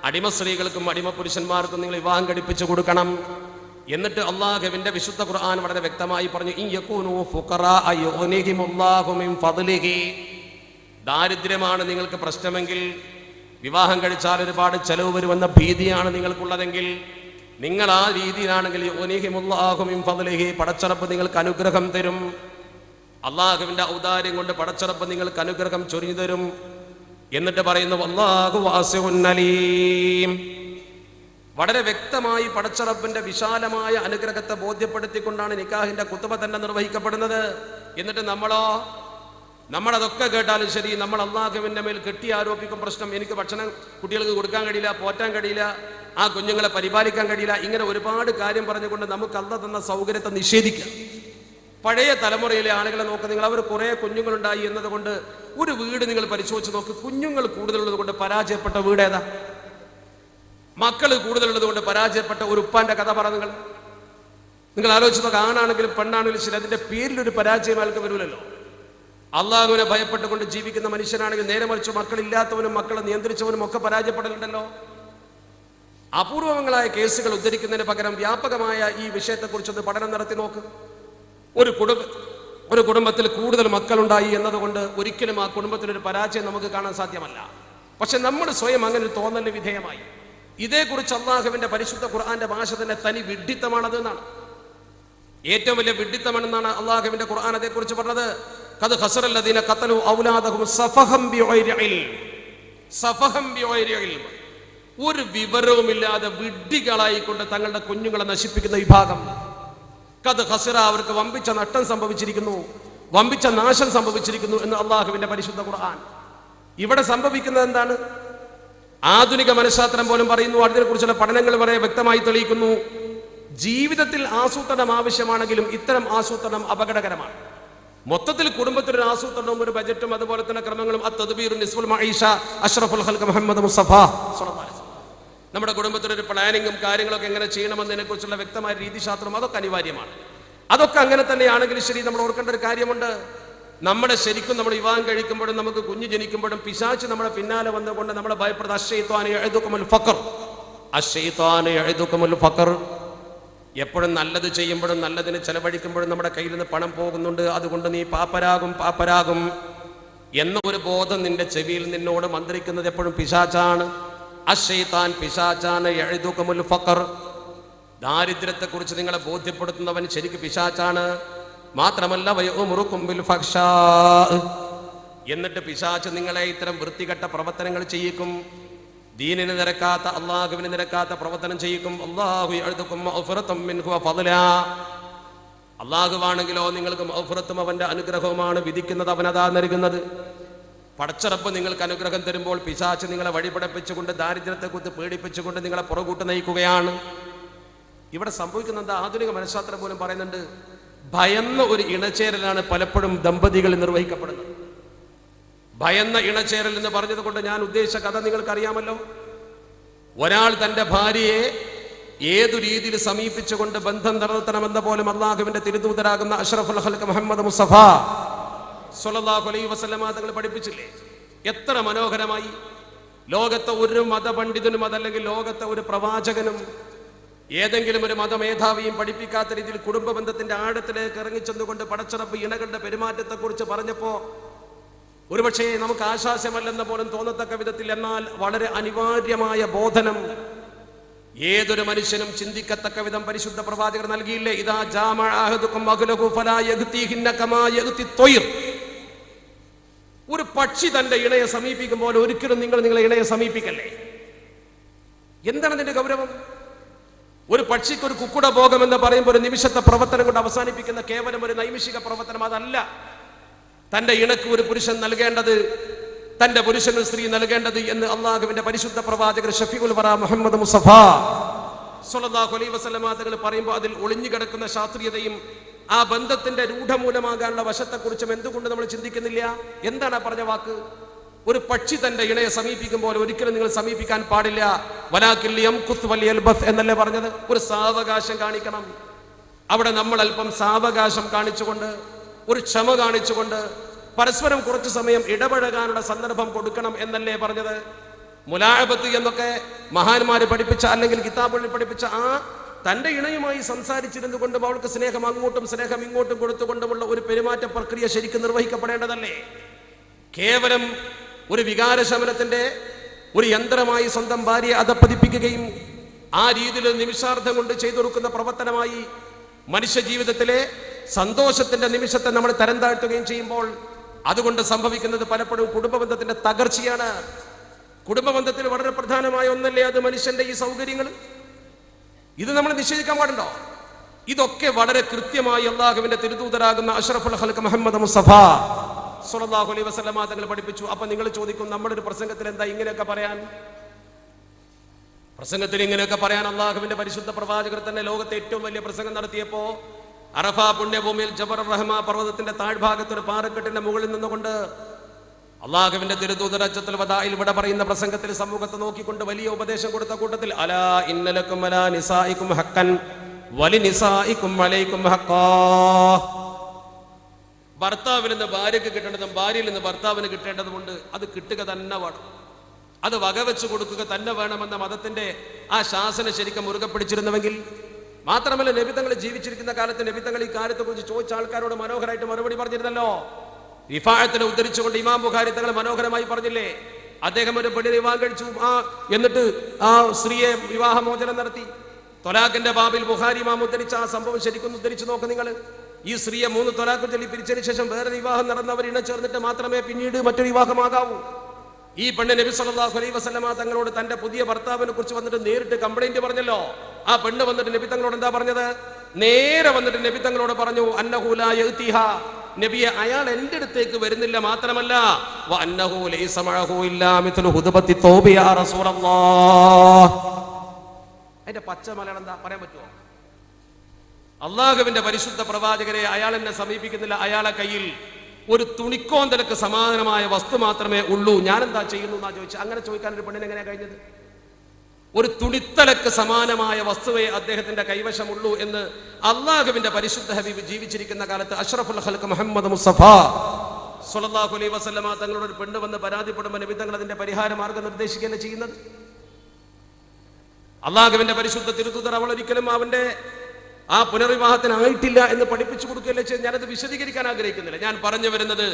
അടിമ സ്ത്രീകൾക്കും അടിമ പുരുഷന്മാർക്കും നിങ്ങൾ വിവാഹം കഴിപ്പിച്ചു കൊടുക്കണം. എന്നിട്ട് അല്ലാഹുവിന്റെ വിശുദ്ധ ഖുർആൻ വളരെ വ്യക്തമായി പറഞ്ഞു, ഇൻ യകൂനു ഫുഖറാഅ യുഗ്നിഹിമുല്ലാഹു മിൻ ഫദ്ലിഹി. ദാരിദ്ര്യമാണ് നിങ്ങൾക്ക് പ്രശ്നമെങ്കിൽ, വിവാഹം കഴിച്ചാൽ ഒരുപാട് ചെലവ് വരുമെന്ന ഭീതിയാണ് നിങ്ങൾക്കുള്ളതെങ്കിൽ, നിങ്ങൾ ആ രീതിയിലാണെങ്കിൽ യുഗ്നിഹിമുല്ലാഹു മിൻ ഫദ്ലിഹി, പടച്ചറപ്പ് നിങ്ങൾക്ക് അനുഗ്രഹം തരും. അല്ലാഹുവിന്റെ ഔദാര്യം കൊണ്ട് പടച്ചറപ്പ് നിങ്ങൾക്ക് അനുഗ്രഹം ചൊരിഞ്ഞു തരും. എന്നിട്ട് പറയുന്നു, വല്ലാഹു വാസിഉൻ അലീം. വളരെ വ്യക്തമായി പടച്ചറപ്പിന്റെ വിശാലമായ അനുഗ്രഹത്തെ ബോധ്യപ്പെടുത്തിക്കൊണ്ടാണ് നിക്കാഹിന്റെ ഖുതുബ തന്നെ നിർവഹിക്കപ്പെടുന്നത്. എന്നിട്ട് നമ്മളതൊക്കെ കേട്ടാലും ശരി, നമ്മൾ അല്ലാഹുവിന്റെ മേൽ കെട്ടി ആരോപിക്കും പ്രശ്നം. എനിക്ക് ഭക്ഷണം കുട്ടികൾക്ക് കൊടുക്കാൻ കഴിയില്ല, പോറ്റാൻ കഴിയില്ല, ആ കുഞ്ഞുങ്ങളെ പരിപാലിക്കാൻ കഴിയില്ല, ഇങ്ങനെ ഒരുപാട് കാര്യം പറഞ്ഞുകൊണ്ട് നമുക്ക് അല്ലാഹ് തന്ന സൗകര്യത്തെ നിഷേധിക്കാം. പഴയ തലമുറയിലെ ആളുകളെ നോക്ക് നിങ്ങൾ, അവർ കുറെ കുഞ്ഞുങ്ങളുണ്ടായി എന്നതുകൊണ്ട് ഒരു വീട് നിങ്ങൾ പരിശോധിച്ച് നോക്ക്, കുഞ്ഞുങ്ങൾ കൂടുതലുള്ളത് കൊണ്ട് പരാജയപ്പെട്ട വീട് ഏതാ? മക്കൾ കൂടുതലുള്ളത് കൊണ്ട് പരാജയപ്പെട്ട ഒരു ഉപ്പാന്റെ കഥ പറ. നിങ്ങൾ ആലോചിച്ച് നോക്കുക. ആണാണെങ്കിലും പെണ്ണാണെങ്കിലും ശരി, അതിന്റെ പേരിലൊരു പരാജയം ആൾക്ക് വരൂലല്ലോ. അള്ളാഹുവിനെ ഭയപ്പെട്ടുകൊണ്ട് ജീവിക്കുന്ന മനുഷ്യനാണെങ്കിൽ നേരെ മറിച്ച് മക്കളില്ലാത്തവനും മക്കളെ നിയന്ത്രിച്ചവനും ഒക്കെ പരാജയപ്പെടലുണ്ടല്ലോ. അപൂർവങ്ങളായ കേസുകൾ ഉദ്ധരിക്കുന്നതിന് പകരം വ്യാപകമായ ഈ വിഷയത്തെക്കുറിച്ചൊന്ന് പഠനം നടത്തി നോക്ക്. ഒരു കുടുംബത്തിൽ കൂടുതൽ മക്കളുണ്ടായി എന്നതുകൊണ്ട് ഒരിക്കലും ആ കുടുംബത്തിനൊരു പരാജയം നമുക്ക് കാണാൻ സാധ്യമല്ല. പക്ഷെ നമ്മൾ സ്വയം അങ്ങനെ ഒരു തോന്നലിന് വിധേയമായി. ഇതേക്കുറിച്ച് അല്ലാഹുവിന്റെ പരിശുദ്ധ ഖുർആന്റെ ഭാഷ തന്നെ തനി വിഡ്ഢിത്തമാണത് എന്നാണ്. ഏറ്റവും വലിയ വിഡ്ഢിത്തമാണെന്നാണ് അല്ലാഹുവിന്റെ ഖുർആൻ അതേക്കുറിച്ച് പറഞ്ഞത്. ഖദ് ഖസറല്ലദീന ഖതലു ഔലാദഹും സഫഹം ബിഗൈരി ഇൽം. സഫഹം ബിഗൈരി ഇൽം, ഒരു വിവരവുമില്ലാതെ വിഡ്ഢികളായിക്കൊണ്ട് തങ്ങളുടെ കുഞ്ഞുങ്ങളെ നശിപ്പിക്കുന്ന വിഭാഗം. ഖദ് ഖസറ, അവർക്ക് വമ്പിച്ച നഷ്ടം സംഭവിച്ചിരിക്കുന്നു, വമ്പിച്ച നാശം സംഭവിച്ചിരിക്കുന്നു എന്ന് അല്ലാഹുവിന്റെ പരിശുദ്ധ ഖുർആൻ. ഇവിടെ സംഭവിക്കുന്നത് എന്താണ്? ആധുനിക മനഃശാസ്ത്രം പോലും പറയുന്നു, അതിനെക്കുറിച്ചുള്ള പഠനങ്ങൾ വരെ വ്യക്തമായി തെളിയിക്കുന്നു. ജീവിതത്തിൽ ആസൂത്രണം ആവശ്യമാണെങ്കിലും ഇത്തരം ആസൂത്രണം അപകടകരമാണ്. മൊത്തത്തിൽ കുടുംബത്തിലൊരു ആസൂത്രണവും ഒരു ബജറ്റും അതുപോലെ തന്നെ ക്രമങ്ങളും അത്തദ്ബീറു നിസ്ഫുൽ മഈഷ അഷ്റഫുൽ ഖൽഖ് മുഹമ്മദ് മുസ്തഫ സ്വല്ലല്ലാഹു അലൈഹി വസല്ലം. നമ്മുടെ കുടുംബത്തിലൊരു പ്ലാനിങ്ങും കാര്യങ്ങളൊക്കെ എങ്ങനെ ചെയ്യണമെന്നതിനെ കുറിച്ചുള്ള വ്യക്തമായ രീതിശാസ്ത്രം അതൊക്കെ അനിവാര്യമാണ്. അതൊക്കെ അങ്ങനെ തന്നെയാണെങ്കിൽ ശരി, നമ്മൾ ഓർക്കേണ്ട ഒരു കാര്യമുണ്ട്. നമ്മുടെ ശരിക്കും നമ്മൾ വിവാഹം കഴിക്കുമ്പോഴും നമുക്ക് കുഞ്ഞ് ജനിക്കുമ്പോഴും പിശാച് നമ്മുടെ പിന്നാലെ വന്നുകൊണ്ട് നമ്മളെ ഭയപ്പെടുന്ന അശ്ശൈത്വാന് യഅ്ദുകുമുൽ ഫഖർ, അശ്ശൈത്വാന് യഅ്ദുകുമുൽ ഫഖർ. എപ്പോഴും നല്ലത് ചെയ്യുമ്പോഴും നല്ലതിന് ചെലവഴിക്കുമ്പോഴും നമ്മുടെ കയ്യിൽ നിന്ന് പണം പോകുന്നുണ്ട്, അതുകൊണ്ട് നീ പാപ്പരാകും എന്ന ഒരു ബോധം നിന്റെ ചെവിയിൽ നിന്നോട് മന്ത്രിക്കുന്നത് എപ്പോഴും പിശാചാണ്. അശ്ശൈത്താൻ പിശാചാണ്. യഅ്ദുകുമുൽ ഫഖർ, ദാരിദ്ര്യത്തെക്കുറിച്ച് നിങ്ങളെ ബോധ്യപ്പെടുത്തുന്നവൻ ശരിക്കും പിശാചാണ്. മാത്രമല്ല വയഉമുറുകും ബിൽ ഫഹ്ശാ, എന്നിട്ട് പിശാച് നിങ്ങളെ ഇത്തരം വൃത്തികെട്ട പ്രവർത്തനങ്ങൾ ചെയ്യിക്കും. ദീനിന് നിരക്കാത്ത, അള്ളാഹുവിന് നിരക്കാത്ത പ്രവർത്തനം ചെയ്യിക്കും. അല്ലാഹു യഅ്ദുകും മഗ്ഫിറതൻ മിൻഹു വഫദ്ലാ, അള്ളാഹുവാണെങ്കിലോ നിങ്ങൾക്ക് മഗ്ഫിറത്തും അവന്റെ അനുഗ്രഹവുമാണ് വിധിക്കുന്നത്, അവനതാ നൽകുന്നത്. പടച്ചറപ്പ് നിങ്ങൾക്ക് അനുഗ്രഹം തരുമ്പോൾ പിശാച് നിങ്ങളെ വഴിപടപ്പിച്ചുകൊണ്ട് ദാരിദ്ര്യത്തെക്കുറിച്ച് പേടിപ്പിച്ചുകൊണ്ട് നിങ്ങളെ പുറകൂട്ട് നയിക്കുകയാണ്. ഇവിടെ സംഭവിക്കുന്ന എന്താ? ആധുനിക മനഃശാസ്ത്രം പോലും പറയുന്നുണ്ട്, ഭയന്ന ഒരു ഇണചേരലാണ് പലപ്പോഴും ദമ്പതികൾ നിർവഹിക്കപ്പെടുന്നത്. ഭയന്ന ഇണചേരൽ എന്ന് പറഞ്ഞത് കൊണ്ട് ഞാൻ ഉദ്ദേശിച്ച കഥ നിങ്ങൾക്കറിയാമല്ലോ. ഒരാൾ തന്റെ ഭാര്യയെ ഏതു രീതിയിൽ സമീപിച്ചുകൊണ്ട് ബന്ധം നിലനിർത്തണമെന്ന പോലും അള്ളാഹുവിന്റെ തിരുദൂതരാകുന്ന അഷ്റഫുൽ ഖൽഖ് മുഹമ്മദ് മുസ്തഫ സ്വല്ലല്ലാഹു അലൈഹി വസല്ലമ തങ്ങൾ പഠിപ്പിച്ചില്ലേ? എത്ര മനോഹരമായി. ലോകത്തെ ഒരു മതപണ്ഡിതനും അതല്ലെങ്കിൽ ലോകത്തെ ഒരു പ്രവാചകനും ഏതെങ്കിലും ഒരു മതമേധാവിയും പഠിപ്പിക്കാത്ത രീതിയിൽ കുടുംബ ബന്ധത്തിന്റെ ആഴത്തിലേക്ക് ഇറങ്ങിച്ചെന്നുകൊണ്ട് പടച്ചറപ്പ് ഇണകളുടെ പെരുമാറ്റത്തെക്കുറിച്ച് പറഞ്ഞപ്പോ ഒരുപക്ഷെ നമുക്ക് ആശ്വാസമല്ലെന്ന പോലും തോന്നത്തക്ക വിധത്തിൽ, എന്നാൽ വളരെ അനിവാര്യമായ ബോധനം ഏതൊരു മനുഷ്യനും ചിന്തിക്കത്തക്ക വിധം പരിശുദ്ധ പ്രവാചകർ നൽകിയില്ലേ? ഇദാ ജാമഅ അഹദുകും അഹ്ലഹു ഫലാ യഗ്തിഹിന്ന കമാ യഗ്തി ത്വയ്ർ. ഒരു പക്ഷി തന്റെ ഇണയെ സമീപിക്കുമ്പോൾ ഒരിക്കലും നിങ്ങളെ ഇണയെ സമീപിക്കല്ലേ. എന്താണ് അതിന്റെ ഗൗരവം? ഒരു പക്ഷിക്ക് ഒരു കുക്കുട ഭോഗം എന്ന് പറയുമ്പോൾ ഒരു നിമിഷത്തെ പ്രവർത്തനം കൊണ്ട് അവസാനിപ്പിക്കുന്ന കേവലം ഒരു നൈമിഷിക പ്രവർത്തനം അതല്ല. തന്റെ ഇണക്ക് ഒരു പുരുഷൻ നൽകേണ്ടത്, തന്റെ പുരുഷന് സ്ത്രീ നൽകേണ്ടത് എന്ന് അള്ളാഹുവിന്റെ പരിശുദ്ധ പ്രവാചകർ ഷഫീഉൽ വറ മുഹമ്മദ് മുസ്തഫ സ്വല്ലല്ലാഹു അലൈഹി വസല്ലമ തങ്ങൾ പറയുമ്പോൾ അതിൽ ഒളിഞ്ഞു കിടക്കുന്ന ശാസ്ത്രീയതയും ആ ബന്ധത്തിന്റെ രൂഢമൂലമാകാനുള്ള വശത്തെക്കുറിച്ചും എന്തുകൊണ്ട് നമ്മൾ ചിന്തിക്കുന്നില്ല? എന്താണ് ആ പറഞ്ഞ വാക്ക്? ഒരു പക്ഷി തന്റെ ഇണയെ സമീപിക്കുമ്പോൾ ഒരിക്കലും നിങ്ങൾ സമീപിക്കാൻ പാടില്ല. വലാകിൽ യംകുസ് വൽയൽബസ് എന്നല്ലേ പറഞ്ഞത്? ഒരു സാവകാശം കാണിക്കണം. അവിടെ നമ്മൾ അല്പം സാവകാശം കാണിച്ചുകൊണ്ട്, ഒരു ക്ഷമ കാണിച്ചുകൊണ്ട് പരസ്പരം കുറച്ചു സമയം ഇടപഴകാനുള്ള സന്ദർഭം കൊടുക്കണം എന്നല്ലേ പറഞ്ഞത്? മുലാഅബത്ത് എന്നൊക്കെ മഹാന്മാര് പഠിപ്പിച്ച അല്ലെങ്കിൽ കിതാബുകളിൽ പഠിപ്പിച്ച ആ തന്റെ ഇണയുമായി സംസാരിച്ചിരുന്നു കൊണ്ടും അവൾക്ക് സ്നേഹം അങ്ങോട്ടും സ്നേഹം ഇങ്ങോട്ടും കൊടുത്തുകൊണ്ടുമുള്ള ഒരു പെരുമാറ്റ പ്രക്രിയ ശരിക്കും നിർവഹിക്കപ്പെടേണ്ടതല്ലേ? കേവലം ഒരു വികാരശമനത്തിന്റെ ഒരു യന്ത്രമായി സ്വന്തം ഭാര്യയെ അധപ്പതിപ്പിക്കുകയും ആ രീതിയിൽ നിമിഷാർദ്ധം കൊണ്ട് ചെയ്തു കൊടുക്കുന്ന പ്രവർത്തനമായി മനുഷ്യ ജീവിതത്തിലെ സന്തോഷത്തിന്റെ നിമിഷത്തെ നമ്മൾ തരം താഴ്ത്തുകയും ചെയ്യുമ്പോൾ അതുകൊണ്ട് സംഭവിക്കുന്നത് പലപ്പോഴും കുടുംബബന്ധത്തിന്റെ തകർച്ചയാണ്. കുടുംബബന്ധത്തിൽ വളരെ പ്രധാനമായ ഒന്നല്ലേ അത് മനുഷ്യന്റെ ഈ സൗകര്യങ്ങൾ. ഇത് നമ്മൾ നിഷേധിക്കാൻ പാടുണ്ടോ? ഇതൊക്കെ വളരെ കൃത്യമായി അള്ളാഹുവിന്റെ തിരുദൂതരാകുന്ന അഷ്റഫുൽ ഖൽഖ് മുഹമ്മദ് മുസ്തഫ സ്വല്ലല്ലാഹു അലൈഹി വസല്ലമ തങ്ങൾ പഠിപ്പിച്ചു. അപ്പൊ നിങ്ങൾ ചോദിക്കും, നമ്മുടെ ഒരു പ്രസംഗത്തിൽ എന്താ ഇങ്ങനെയൊക്കെ പറയാൻ? പ്രസംഗത്തിൽ ഇങ്ങനെയൊക്കെ പറയാൻ അള്ളാഹുവിന്റെ പരിശുദ്ധ പ്രവാചകർ തന്നെ ലോകത്തെ ഏറ്റവും വലിയ പ്രസംഗം നടത്തിയപ്പോ അറഫ പുണ്യഭൂമിയിൽ ജബർ റഹ്മ പർവ്വതത്തിന്റെ താഴ്ഭാഗത്ത് ഒരു പാറക്കെട്ടിന്റെ മുകളിൽ നിന്നുകൊണ്ട് അള്ളാഹുവിന്റെ തിരുദൂതർ ഹജ്ജത്തുൽ വദാഇൽ ഇവിടെ പറയുന്ന പ്രസംഗത്തിൽ സമൂഹത്തെ നോക്കിക്കൊണ്ട് വലിയ ഉപദേശം കൊടുത്ത കൂട്ടത്തിൽ അലാ ഇന്നലക്കും അലാ നിസായിക്കും ഹഖൻ വലിനിസായിക്കും അലൈക്കും ഹഖാ. ഭർത്താവിൽ നിന്ന് ഭാര്യയ്ക്ക് കിട്ടേണ്ടതും ഭാര്യയിൽ നിന്ന് ഭർത്താവിന് കിട്ടേണ്ടതുമുണ്ട്. അത് കിട്ടുക തന്നെ വേണം, അത് വകവെച്ച് കൊടുക്കുക തന്നെ വേണമെന്ന മതത്തിന്റെ ആ ശാസന ശരിക്കും മുറുകെ പിടിച്ചിരുന്നുവെങ്കിൽ മാത്രമല്ല, നബിതങ്ങൾ ജീവിച്ചിരിക്കുന്ന കാലത്ത് നബിതങ്ങൾ ഈ കാര്യത്തെക്കുറിച്ച് ചോദിച്ച ആൾക്കാരോട് മനോഹരമായിട്ട് മറുപടി പറഞ്ഞിരുന്നല്ലോ. റിഫാഅത്തിനെ ഉദ്ധരിച്ചുകൊണ്ട് ഇമാം ബുഖാരി തങ്ങൾ മനോഹരമായി പറഞ്ഞില്ലേ? അദ്ദേഹം ഒരു പെണ്ണിനെ വിവാഹം കഴിച്ചു, എന്നിട്ട് ആ സ്ത്രീയെ വിവാഹമോചനം നടത്തി. തൊലാഖിന്റെ ബാബിൽ ബുഖാരി ഇമാം ഉദ്ധരിച്ച ആ സംഭവം ശരിക്കും ഉദ്ധരിച്ചു നോക്ക് നിങ്ങൾ. ഈ സ്ത്രീയെ 3 തൊലാഖ് ചൊല്ലി പിരിച്ചതിന് ശേഷം വേറെ വിവാഹം നടന്നവർ ഇണ ചേർന്നിട്ട് മാത്രമേ പിന്നീട് മറ്റൊരു വിവാഹമാകാവൂ. ഈ പെണ്ണ് നബി സല്ലല്ലാഹു അലൈഹി വസല്ലമ തങ്ങളോട് തന്റെ പുതിയ ഭർത്താവിനെ കുറിച്ച് വന്നിട്ട് നേരിട്ട് കംപ്ലൈന്റ് പറഞ്ഞല്ലോ. ആ പെണ്ണ് വന്നിട്ട് നബി തങ്ങളോട് എന്താ പറഞ്ഞത്? നേരെ വന്നിട്ട് നബി തങ്ങളോട് പറഞ്ഞു, അന്നഹു ലാ യഅ്തിഹ, നബിയെ അയാൾ എൻ്റെ അടുത്തേക്ക് വരുന്നില്ല, മാത്രമല്ല വ അന്നഹു ലൈസ മഅഹു ഇല്ലാ മിത്ലു ഹുദബത്തി തൗബി യാ റസൂലല്ലാഹ്. അതിന്റെ പച്ച മലയാളം എന്താ പറയാൻ പറ്റുമോ? അള്ളാഹുവിന്റെ പരിശുദ്ധ പ്രവാചകരെ അയാൾ എന്നെ സമീപിക്കുന്നില്ല, അയാളെ കയ്യിൽ ഒരു തുണിക്കോന്തലക്ക് സമാനമായ വസ്തു മാത്രമേ ഉള്ളൂ, ഞാൻ എന്താ ചെയ്യുന്നു എന്നാ ചോദിച്ചു. അങ്ങനെ ചോദിക്കാൻ ഒരു പെണ്ണിന് എങ്ങനെയാ കഴിഞ്ഞത്? ഒരു തുണിത്തലക്ക് സമാനമായ വസ്തുവേ അദ്ദേഹത്തിന്റെ കൈവശമുള്ളൂ എന്ന് അള്ളാഹുവിന്റെ പരിശുദ്ധ ഹബീബ് ജീവിച്ചിരിക്കുന്ന കാലത്ത് അഷ്റഫുൽ ഖൽഖ് മുഹമ്മദ് മുസ്തഫ സ്വല്ലല്ലാഹു അലൈഹി വസല്ലമ തങ്ങളോട് ഒരു പെണ്ണ് വന്ന് പരാതിപ്പെടുമ്പോൾ നബി തങ്ങൾ അതിന്റെ പരിഹാര മാർഗം നിർദ്ദേശിക്കുകയാണ് ചെയ്യുന്നത്. അള്ളാഹുവിന്റെ പരിശുദ്ധ തിരുത്തൂതർ അവൾ ഒരിക്കലും അവന്റെ ആ പുനർവിവാഹത്തിനായിട്ടില്ല എന്ന് പഠിപ്പിച്ചു കൊടുക്കുകയല്ലേ ചെയ്ത്. ഞാനത് വിശദീകരിക്കാൻ ആഗ്രഹിക്കുന്നില്ല. ഞാൻ പറഞ്ഞു വരുന്നത്,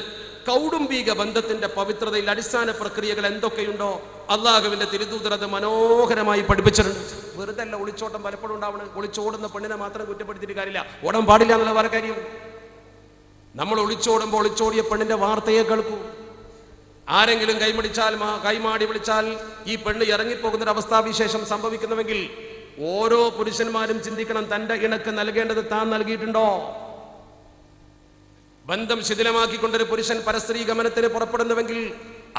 കൗടുംബിക ബന്ധത്തിന്റെ പവിത്രതയിൽ അടിസ്ഥാന പ്രക്രിയകൾ എന്തൊക്കെയുണ്ടോ അള്ളാഹുവിന്റെ തിരുത്തൂതർ അത് മനോഹരമായി പഠിപ്പിച്ചിട്ടുണ്ട്. വെറുതെ അല്ല ഒളിച്ചോട്ടം പലപ്പോഴും ഉണ്ടാവണം. ഒളിച്ചോടുന്ന പെണ്ണിനെ മാത്രം കുറ്റപ്പെടുത്തിയിട്ട് കാര്യമില്ല, ഓടാൻ പാടില്ല എന്നുള്ള വേറെ കാര്യം. നമ്മൾ ഒളിച്ചോടുമ്പോൾ ഒളിച്ചോടിയ പെണ്ണിന്റെ വാർത്തയെ കേൾക്കൂ. ആരെങ്കിലും കൈമാടി വിളിച്ചാൽ ഈ പെണ്ണ് ഇറങ്ങിപ്പോകുന്ന അവസ്ഥാവിശേഷം സംഭവിക്കുന്നുവെങ്കിൽ ഓരോ പുരുഷന്മാരും ചിന്തിക്കണം, തന്റെ ഇണക്ക് നൽകേണ്ടത് താൻ നൽകിയിട്ടുണ്ടോ? ബന്ധം ശിഥിലമാക്കിക്കൊണ്ടൊരു പുരുഷൻ പരസ്ത്രീ ഗമനത്തിന് പുറപ്പെടുന്നുവെങ്കിൽ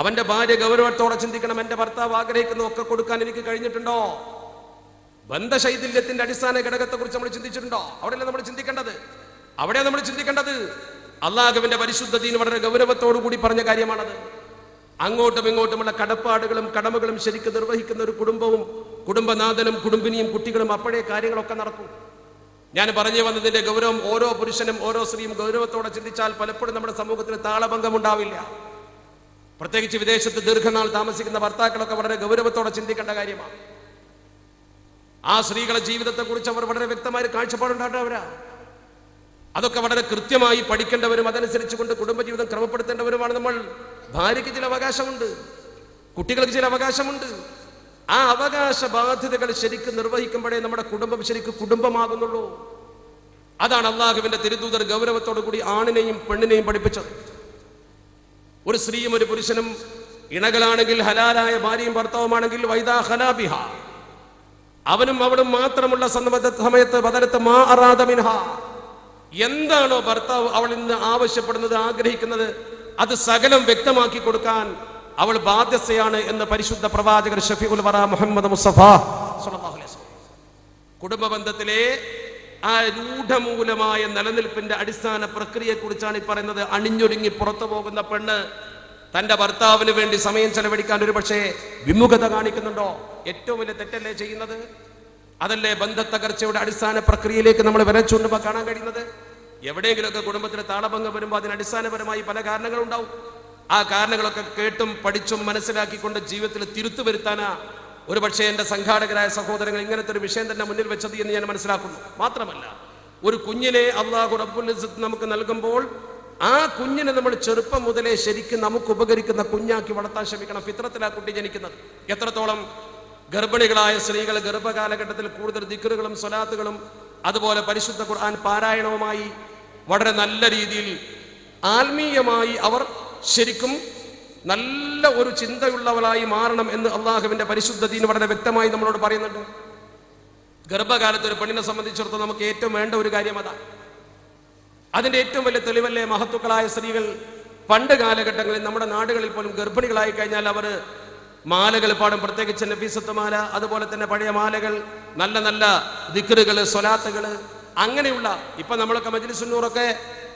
അവന്റെ ഭാര്യ ഗൗരവത്തോടെ ചിന്തിക്കണം, എന്റെ ഭർത്താവ് ആഗ്രഹിക്കുന്ന ഒക്കെ കൊടുക്കാൻ എനിക്ക് കഴിഞ്ഞിട്ടുണ്ടോ? ബന്ധശൈഥില്യത്തിന്റെ അടിസ്ഥാന ഘടകത്തെ കുറിച്ച് നമ്മൾ ചിന്തിച്ചിട്ടുണ്ടോ? അവിടെയല്ല നമ്മൾ ചിന്തിക്കേണ്ടത്. അള്ളാഹുവിന്റെ പരിശുദ്ധ ദീൻ വളരെ ഗൗരവത്തോടു കൂടി പറഞ്ഞ കാര്യമാണത്. അങ്ങോട്ടും ഇങ്ങോട്ടുമുള്ള കടപ്പാടുകളും കടമകളും ശരിക്കും നിർവഹിക്കുന്ന ഒരു കുടുംബവും കുടുംബനാഥനും കുടുംബിനിയും കുട്ടികളും അപ്പോഴേ കാര്യങ്ങളൊക്കെ നടക്കും. ഞാൻ പറഞ്ഞു വന്നതിന്റെ ഗൗരവം ഓരോ പുരുഷനും ഓരോ സ്ത്രീയും ഗൗരവത്തോടെ ചിന്തിച്ചാൽ പലപ്പോഴും നമ്മുടെ സമൂഹത്തിന് താളഭംഗം ഉണ്ടാവില്ല. പ്രത്യേകിച്ച് വിദേശത്ത് ദീർഘനാൾ താമസിക്കുന്ന ഭർത്താക്കളൊക്കെ വളരെ ഗൗരവത്തോടെ ചിന്തിക്കേണ്ട കാര്യമാണ്. ആ സ്ത്രീകളുടെ ജീവിതത്തെ കുറിച്ച് അവർ വളരെ വ്യക്തമായ കാഴ്ചപ്പാടുണ്ടാകേണ്ടവരാ. അതൊക്കെ വളരെ കൃത്യമായി പഠിക്കേണ്ടവരും അതനുസരിച്ച് കൊണ്ട് കുടുംബജീവിതം ക്രമപ്പെടുത്തേണ്ടവരുമാണ് നമ്മൾ. ഭാര്യയ്ക്ക് ചില അവകാശമുണ്ട്, കുട്ടികൾക്ക് ചില അവകാശമുണ്ട്. ആ അവകാശ ബാധ്യതകൾ ശരിക്കും നിർവഹിക്കുമ്പോഴേ നമ്മുടെ കുടുംബം ശരിക്കും കുടുംബമാകുന്നുള്ളൂ. അതാണ് അള്ളാഹുവിന്റെ തിരുദൂതർ ഗൗരവത്തോടു കൂടി ആണിനെയും പെണ്ണിനെയും പഠിപ്പിച്ചത്. ഒരു സ്ത്രീയും ഒരു പുരുഷനും ഇണകളാണെങ്കിൽ, ഹലാലായ ഭാര്യയും ഭർത്താവുമാണെങ്കിൽ, വൈദാ ഖലാ ബിഹാ, അവനും അവളും മാത്രമുള്ള സമയത്ത് ബദലത്ത് മാ അറാദ മിൻഹാ, എന്താണോ ഭർത്താവ് അവളിൽ നിന്ന് ആവശ്യപ്പെടുന്നത്, ആഗ്രഹിക്കുന്നത്, അത് സകലം വ്യക്തമാക്കി കൊടുക്കാൻ അവൾ ബാധ്യസ്ഥയാണ് എന്ന് പരിശുദ്ധ പ്രവാചകർ ഷഫീഉൽ വറ മുഹമ്മദ് മുസ്തഫ സ്വല്ലല്ലാഹു അലൈഹി വസല്ലം. കുടുംബ ബന്ധത്തിലെ ആ രൂഢമൂലമായ നിലനിൽപ്പിന്റെ അടിസ്ഥാന പ്രക്രിയയെക്കുറിച്ചാണ് ഈ പറയുന്നത്. അണിഞ്ഞൊരുങ്ങി പുറത്തു പോകുന്ന പെണ്ണ് തന്റെ ഭർത്താവിന് വേണ്ടി സമയം ചെലവഴിക്കാൻ ഒരു പക്ഷേ വിമുഖത കാണിക്കുന്നുണ്ടോ? ഏറ്റവും വലിയ തെറ്റല്ലേ ചെയ്യുന്നത്? അതല്ലേ ബന്ധത്തകർച്ചയുടെ അടിസ്ഥാന പ്രക്രിയയിലേക്ക് നമ്മൾ വിരച്ചുകൊണ്ടുമ്പോൾ കാണാൻ കഴിയുന്നത്. എവിടെയെങ്കിലുമൊക്കെ കുടുംബത്തിലെ താളഭംഗം വരുമ്പോൾ അതിന് അടിസ്ഥാനപരമായി പല കാരണങ്ങളുണ്ടാവും. ആ കാരണങ്ങളൊക്കെ കേട്ടും പഠിച്ചും മനസ്സിലാക്കിക്കൊണ്ട് ജീവിതത്തിൽ തിരുത്തു വരുത്താനാ ഒരു പക്ഷേ എൻ്റെ സംഘാടകരായ സഹോദരങ്ങൾ ഇങ്ങനത്തെ ഒരു വിഷയം തന്നെ മുന്നിൽ വെച്ചത് എന്ന് ഞാൻ മനസ്സിലാക്കുന്നു. മാത്രമല്ല, ഒരു കുഞ്ഞിനെ അല്ലാഹു റബ്ബുൽ ഇസ്സത്ത് നമുക്ക് നൽകുമ്പോൾ ആ കുഞ്ഞിനെ നമ്മൾ ചെറുപ്പം മുതലേ ശരിക്കും നമുക്ക് ഉപകരിക്കുന്ന കുഞ്ഞാക്കി വളർത്താൻ ശ്രമിക്കണം. ഫിത്രത്തിൽ ആ കുട്ടി ജനിക്കുന്നത്. എത്രത്തോളം ഗർഭിണികളായ സ്ത്രീകൾ ഗർഭകാലഘട്ടത്തിൽ കൂടുതൽ ദിക്റുകളും സ്വലാത്തുകളും അതുപോലെ പരിശുദ്ധ ഖുർആൻ പാരായണവുമായി വളരെ നല്ല രീതിയിൽ ആത്മീയമായി അവർ ശരിക്കും നല്ല ഒരു ചിന്തയുള്ളവളായി മാറണം എന്ന് അള്ളാഹുവിന്റെ പരിശുദ്ധ ദീൻ വളരെ വ്യക്തമായി നമ്മളോട് പറയുന്നുണ്ട്. ഗർഭകാലത്ത് ഒരു പെണ്ണിനെ സംബന്ധിച്ചിടത്തോളം നമുക്ക് ഏറ്റവും വേണ്ട ഒരു കാര്യം അതാണ്. അതിന്റെ ഏറ്റവും വലിയ തെളിവല്ലേ മഹത്തുക്കളായ സ്ത്രീകൾ പണ്ട് കാലഘട്ടങ്ങളിൽ നമ്മുടെ നാടുകളിൽ പോലും ഗർഭിണികളായി കഴിഞ്ഞാൽ അവർ മാലകൾ പാടും. പ്രത്യേകിച്ച് നഫീസത്ത് മാല, അതുപോലെ തന്നെ പഴയ മാലകൾ, നല്ല നല്ല ദിക്റുകൾ, സ്വലാത്തുകൾ, അങ്ങനെയുള്ള ഇപ്പൊ നമ്മളൊക്കെ മജ്ലിസുന്നൂറൊക്കെ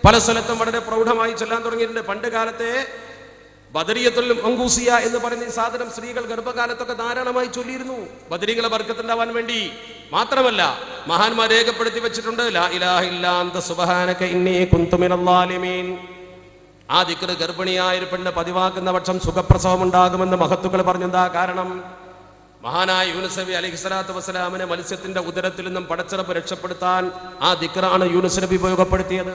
പല സ്ഥലത്തും വളരെ പ്രൗഢമായി ചൊല്ലാൻ തുടങ്ങിയിട്ടുണ്ട്. പണ്ട് കാലത്തെ ബദരിയത്തുൽ മങ്കൂസിയ എന്ന് പറയുന്ന ഈ സാധനം സ്ത്രീകൾ ഗർഭകാലത്തൊക്കെ ധാരാളമായി ചൊല്ലിയിരുന്നു, ബദരികളെ ബർക്കത്തുണ്ടാവാൻ വേണ്ടി. മാത്രമല്ല, മഹാന്മാർ രേഖപ്പെടുത്തി വെച്ചിട്ടുണ്ട്, ലാ ഇലാഹ ഇല്ലാ അന്ത സുബ്ഹാനക ഇന്നി കുന്തു മിനൽ ളാലിമീൻ. ആ ദിക്ർ ഗർഭിണിയായ ഒരു പെണ്ണ് പതിവാക്കുന്ന പക്ഷം സുഖപ്രസവം ഉണ്ടാകുമെന്ന് മഹത്തുക്കൾ പറഞ്ഞെന്താ കാരണം? മഹാനായ യൂനുസ് നബി അലൈഹിസ്സലാത്തു വസ്സലാമിനെ മത്സ്യത്തിന്റെ ഉദരത്തിൽ നിന്നും പടച്ചിറപ്പ് രക്ഷപ്പെടുത്താൻ ആ ദിക്റാണ് യൂനുസ് നബി ഉപയോഗപ്പെടുത്തിയത്.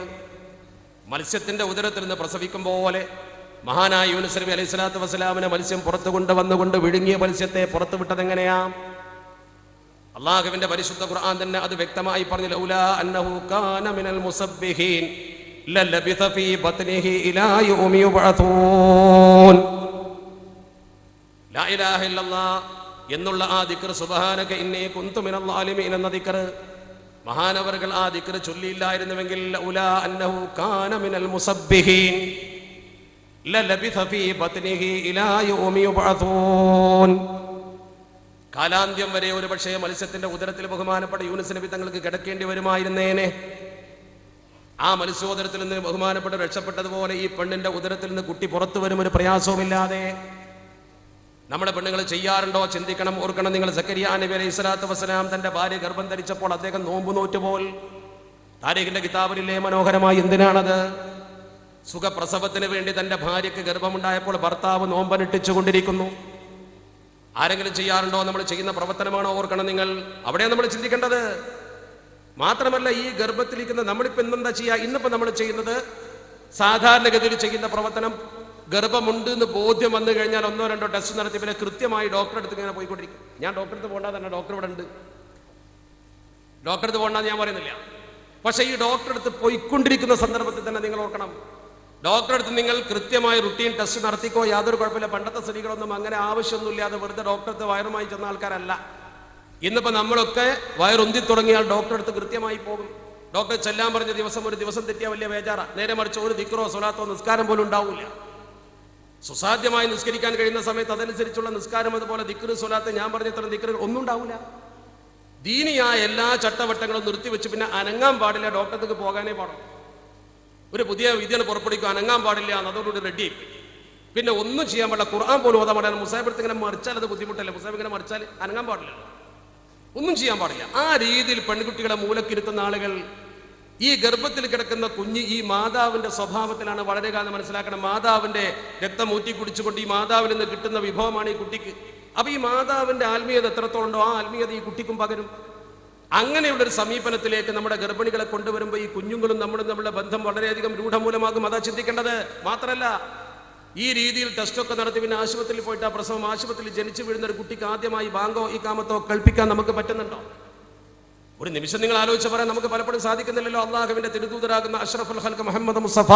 മത്സ്യത്തിന്റെ ഉദരത്തിൽ നിന്ന് പ്രസവിക്കും പോലെ മഹാനായ യൂനുസ് നബി അലൈഹിസ്സലാത്തു വസ്സലാമിനെ മത്സ്യം പുറത്തു കൊണ്ടുവന്നുകൊണ്ട് വിഴുങ്ങിയ മത്സ്യത്തെ പുറത്തു വിട്ടത് എങ്ങനെയാ? അള്ളാഹുവിന്റെ പരിശുദ്ധ ഖുർആൻ തന്നെ അത് വ്യക്തമായി പറഞ്ഞു, ലൗലാ അന്നഹു കാന മിനൽ മുസബ്ബിഹീൻ ലലബിഥ ഫീ ബത്നിഹി ഇലാ യൗമി യുബഅഥൂൻ. ലാ ഇലാഹ ഇല്ലല്ലാഹ് എന്നുള്ള ആ ദിക്ർ, സുബ്ഹാനക ഇന്നി കുന്തു മിനൽ ളാലിമീൻ എന്ന ദിക്ർ, മഹാനവറുകൾ ആ ദിക്ർ ചൊല്ലിയില്ലായിരുന്നുവെങ്കിൽ ലൗലാ അന്നഹു കാന മിനൽ മുസബ്ബിഹീൻ ലലബിഥ ഫീ ബത്നിഹി ഇലാ യൗമി യുബഅഥൂൻ. കാലാന്ത്യം വരെ ഒരു പക്ഷേ മത്സ്യത്തിന്റെ ഉദരത്തിൽ ബഹുമാനപ്പെട്ട യൂനുസ് നബി തങ്ങൾക്ക് കിടക്കേണ്ടി വരുമായിരുന്നേനെ. ആ മത്സ്യോദരത്തിൽ നിന്ന് ബഹുമാനപ്പെട്ട രക്ഷപ്പെട്ടതുപോലെ ഈ പെണ്ണിന്റെ ഉദരത്തിൽ നിന്ന് കുട്ടി പുറത്തു വരും ഒരു പ്രയാസവുമില്ലാതെ. നമ്മുടെ പെണ്ണുങ്ങൾ ചെയ്യാറുണ്ടോ? ചിന്തിക്കണം, ഓർക്കണം. നിങ്ങൾ സക്കരിയ നബി അലൈഹി സ്വലാത്തു വസ്സലാം തന്റെ ഭാര്യ ഗർഭം ധരിച്ചപ്പോൾ അദ്ദേഹം നോമ്പ് നോറ്റുപോൽ. താരീഖിന്റെ കിതാബിലെ മനോഹരമായി. എന്തിനാണത്? സുഖപ്രസവത്തിന് വേണ്ടി തന്റെ ഭാര്യയ്ക്ക് ഗർഭമുണ്ടായപ്പോൾ ഭർത്താവ് നോമ്പനുഷ്ഠിച്ചുകൊണ്ടിരിക്കുന്നു. ആരെങ്കിലും ചെയ്യാറുണ്ടോ? നമ്മൾ ചെയ്യുന്ന പ്രവർത്തനമാണോ? ഓർക്കണം നിങ്ങൾ. അവിടെയാണ് നമ്മൾ ചിന്തിക്കേണ്ടത്. മാത്രമല്ല, ഈ ഗർഭത്തിലിരിക്കുന്ന നമ്മളിപ്പോൾ എന്തെന്താ ചെയ്യുക? ഇന്നിപ്പോൾ നമ്മൾ ചെയ്യുന്നത് സാധാരണഗതിയിൽ ചെയ്യുന്ന പ്രവർത്തനം, ഗർഭമുണ്ട് എന്ന് ബോധ്യം വന്നു കഴിഞ്ഞാൽ 1-2 ടെസ്റ്റ് നടത്തി പിന്നെ കൃത്യമായി ഡോക്ടറെ അടുത്ത് ഇങ്ങനെ പോയിക്കൊണ്ടിരിക്കും. ഞാൻ ഡോക്ടറെ അടുത്ത് പോകണ്ട തന്നെ, ഡോക്ടർ ഇവിടെ ഉണ്ട്, ഡോക്ടറെ അടുത്ത് പോകണ്ടെന്ന് ഞാൻ പറയുന്നില്ല. പക്ഷേ ഈ ഡോക്ടറെ അടുത്ത് പോയിക്കൊണ്ടിരിക്കുന്ന സന്ദർഭത്തിൽ തന്നെ നിങ്ങൾ ഓർക്കണം, ഡോക്ടറെ അടുത്ത് നിങ്ങൾ കൃത്യമായി റുട്ടീൻ ടെസ്റ്റ് നടത്തിക്കോ, യാതൊരു കുഴപ്പമില്ല. പണ്ടത്തെ സ്ത്രീകളൊന്നും അങ്ങനെ ആവശ്യമൊന്നുമില്ലാതെ വെറുതെ ഡോക്ടറെ അടുത്ത് വയറുമായി ചെന്ന ആൾക്കാരല്ല. ഇന്നിപ്പോൾ നമ്മളൊക്കെ വയറുന്തി തുടങ്ങിയാൽ ഡോക്ടറെ അടുത്ത് കൃത്യമായി പോകും. ഡോക്ടർ ചെല്ലാൻ പറഞ്ഞ ദിവസം ഒരു ദിവസം തെറ്റിയാൽ വലിയ ബേജാറാ. നേരെ മറിച്ച് ഒരു ദിക്റോ സ്വലാത്തോ നിസ്കാരം പോലും ഉണ്ടാവില്ല. സുസാധ്യമായി നിസ്കരിക്കാൻ കഴിയുന്ന സമയത്ത് അതനുസരിച്ചുള്ള നിസ്കാരം, അതുപോലെ ദിക്റ് സ്വലാത്ത്, ഞാൻ പറഞ്ഞത്ര ദിക്റുകൾ ഒന്നും ഉണ്ടാവില്ല. ദീനിയായ എല്ലാ ചട്ടവട്ടങ്ങളും നിർത്തിവെച്ച് പിന്നെ അനങ്ങാൻ പാടില്ല, ഡോക്ടർക്ക് പോകാനേ പാടും. ഒരു പുതിയ വിദ്യ പുറപ്പെടുവിക്കും, അനങ്ങാൻ പാടില്ല, അതോടുകൂടി റെഡി. പിന്നെ ഒന്നും ചെയ്യാൻ പാടില്ല, ഖുർആൻ പോലും ഓതാൻ പാടില്ല. മുസാഹിബ് ഇങ്ങനെ മറിച്ചാൽ അത് ബുദ്ധിമുട്ടല്ലേ? മുസാഹിബ് ഇങ്ങനെ മറിച്ചാൽ അനങ്ങാൻ പാടില്ല, ഒന്നും ചെയ്യാൻ പാടില്ല. ആ രീതിയിൽ പെൺകുട്ടികളെ മൂലക്കിരുത്തുന്ന ആളുകൾ, ഈ ഗർഭത്തിൽ കിടക്കുന്ന കുഞ്ഞ് ഈ മാതാവിന്റെ സ്വഭാവത്തിലാണ് വളരുക മനസ്സിലാക്കണം. മാതാവിന്റെ രക്തം ഊറ്റി കുടിച്ചുകൊണ്ട് ഈ മാതാവിൽ നിന്ന് കിട്ടുന്ന വിഭവമാണ് ഈ കുട്ടിക്ക്. അപ്പൊ ഈ മാതാവിന്റെ ആത്മീയത എത്രത്തോളം ഉണ്ടോ ആ ആത്മീയത ഈ കുട്ടിക്കും പകരും. അങ്ങനെയുള്ളൊരു സമീപനത്തിലേക്ക് നമ്മുടെ ഗർഭിണികളെ കൊണ്ടുവരുമ്പോൾ ഈ കുഞ്ഞുങ്ങളും നമ്മുടെ ബന്ധം വളരെയധികം രൂഢമൂലമാകും. അതാ ചിന്തിക്കേണ്ടത്. മാത്രമല്ല, ഈ രീതിയിൽ ടെസ്റ്റൊക്കെ നടത്തി പിന്നെ ആശുപത്രിയിൽ പോയിട്ട് ആ പ്രസവം, ആശുപത്രിയിൽ ജനിച്ചു വീഴുന്ന ഒരു കുട്ടിക്ക് ആദ്യമായി ബാങ്കോ ഇഖാമത്തോ കൽപ്പിക്കാൻ നമുക്ക് പറ്റുന്നുണ്ടോ? ഒരു നിമിഷം നിങ്ങൾ ആലോചിച്ച് പറയാൻ നമുക്ക് പലപ്പോഴും സാധിക്കുന്നില്ലല്ലോ. അള്ളാഹുവിന്റെ തിരുദൂതരാകുന്ന അഷ്റഫുൽ ഖൽഖ് മുഹമ്മദ് മുസ്തഫ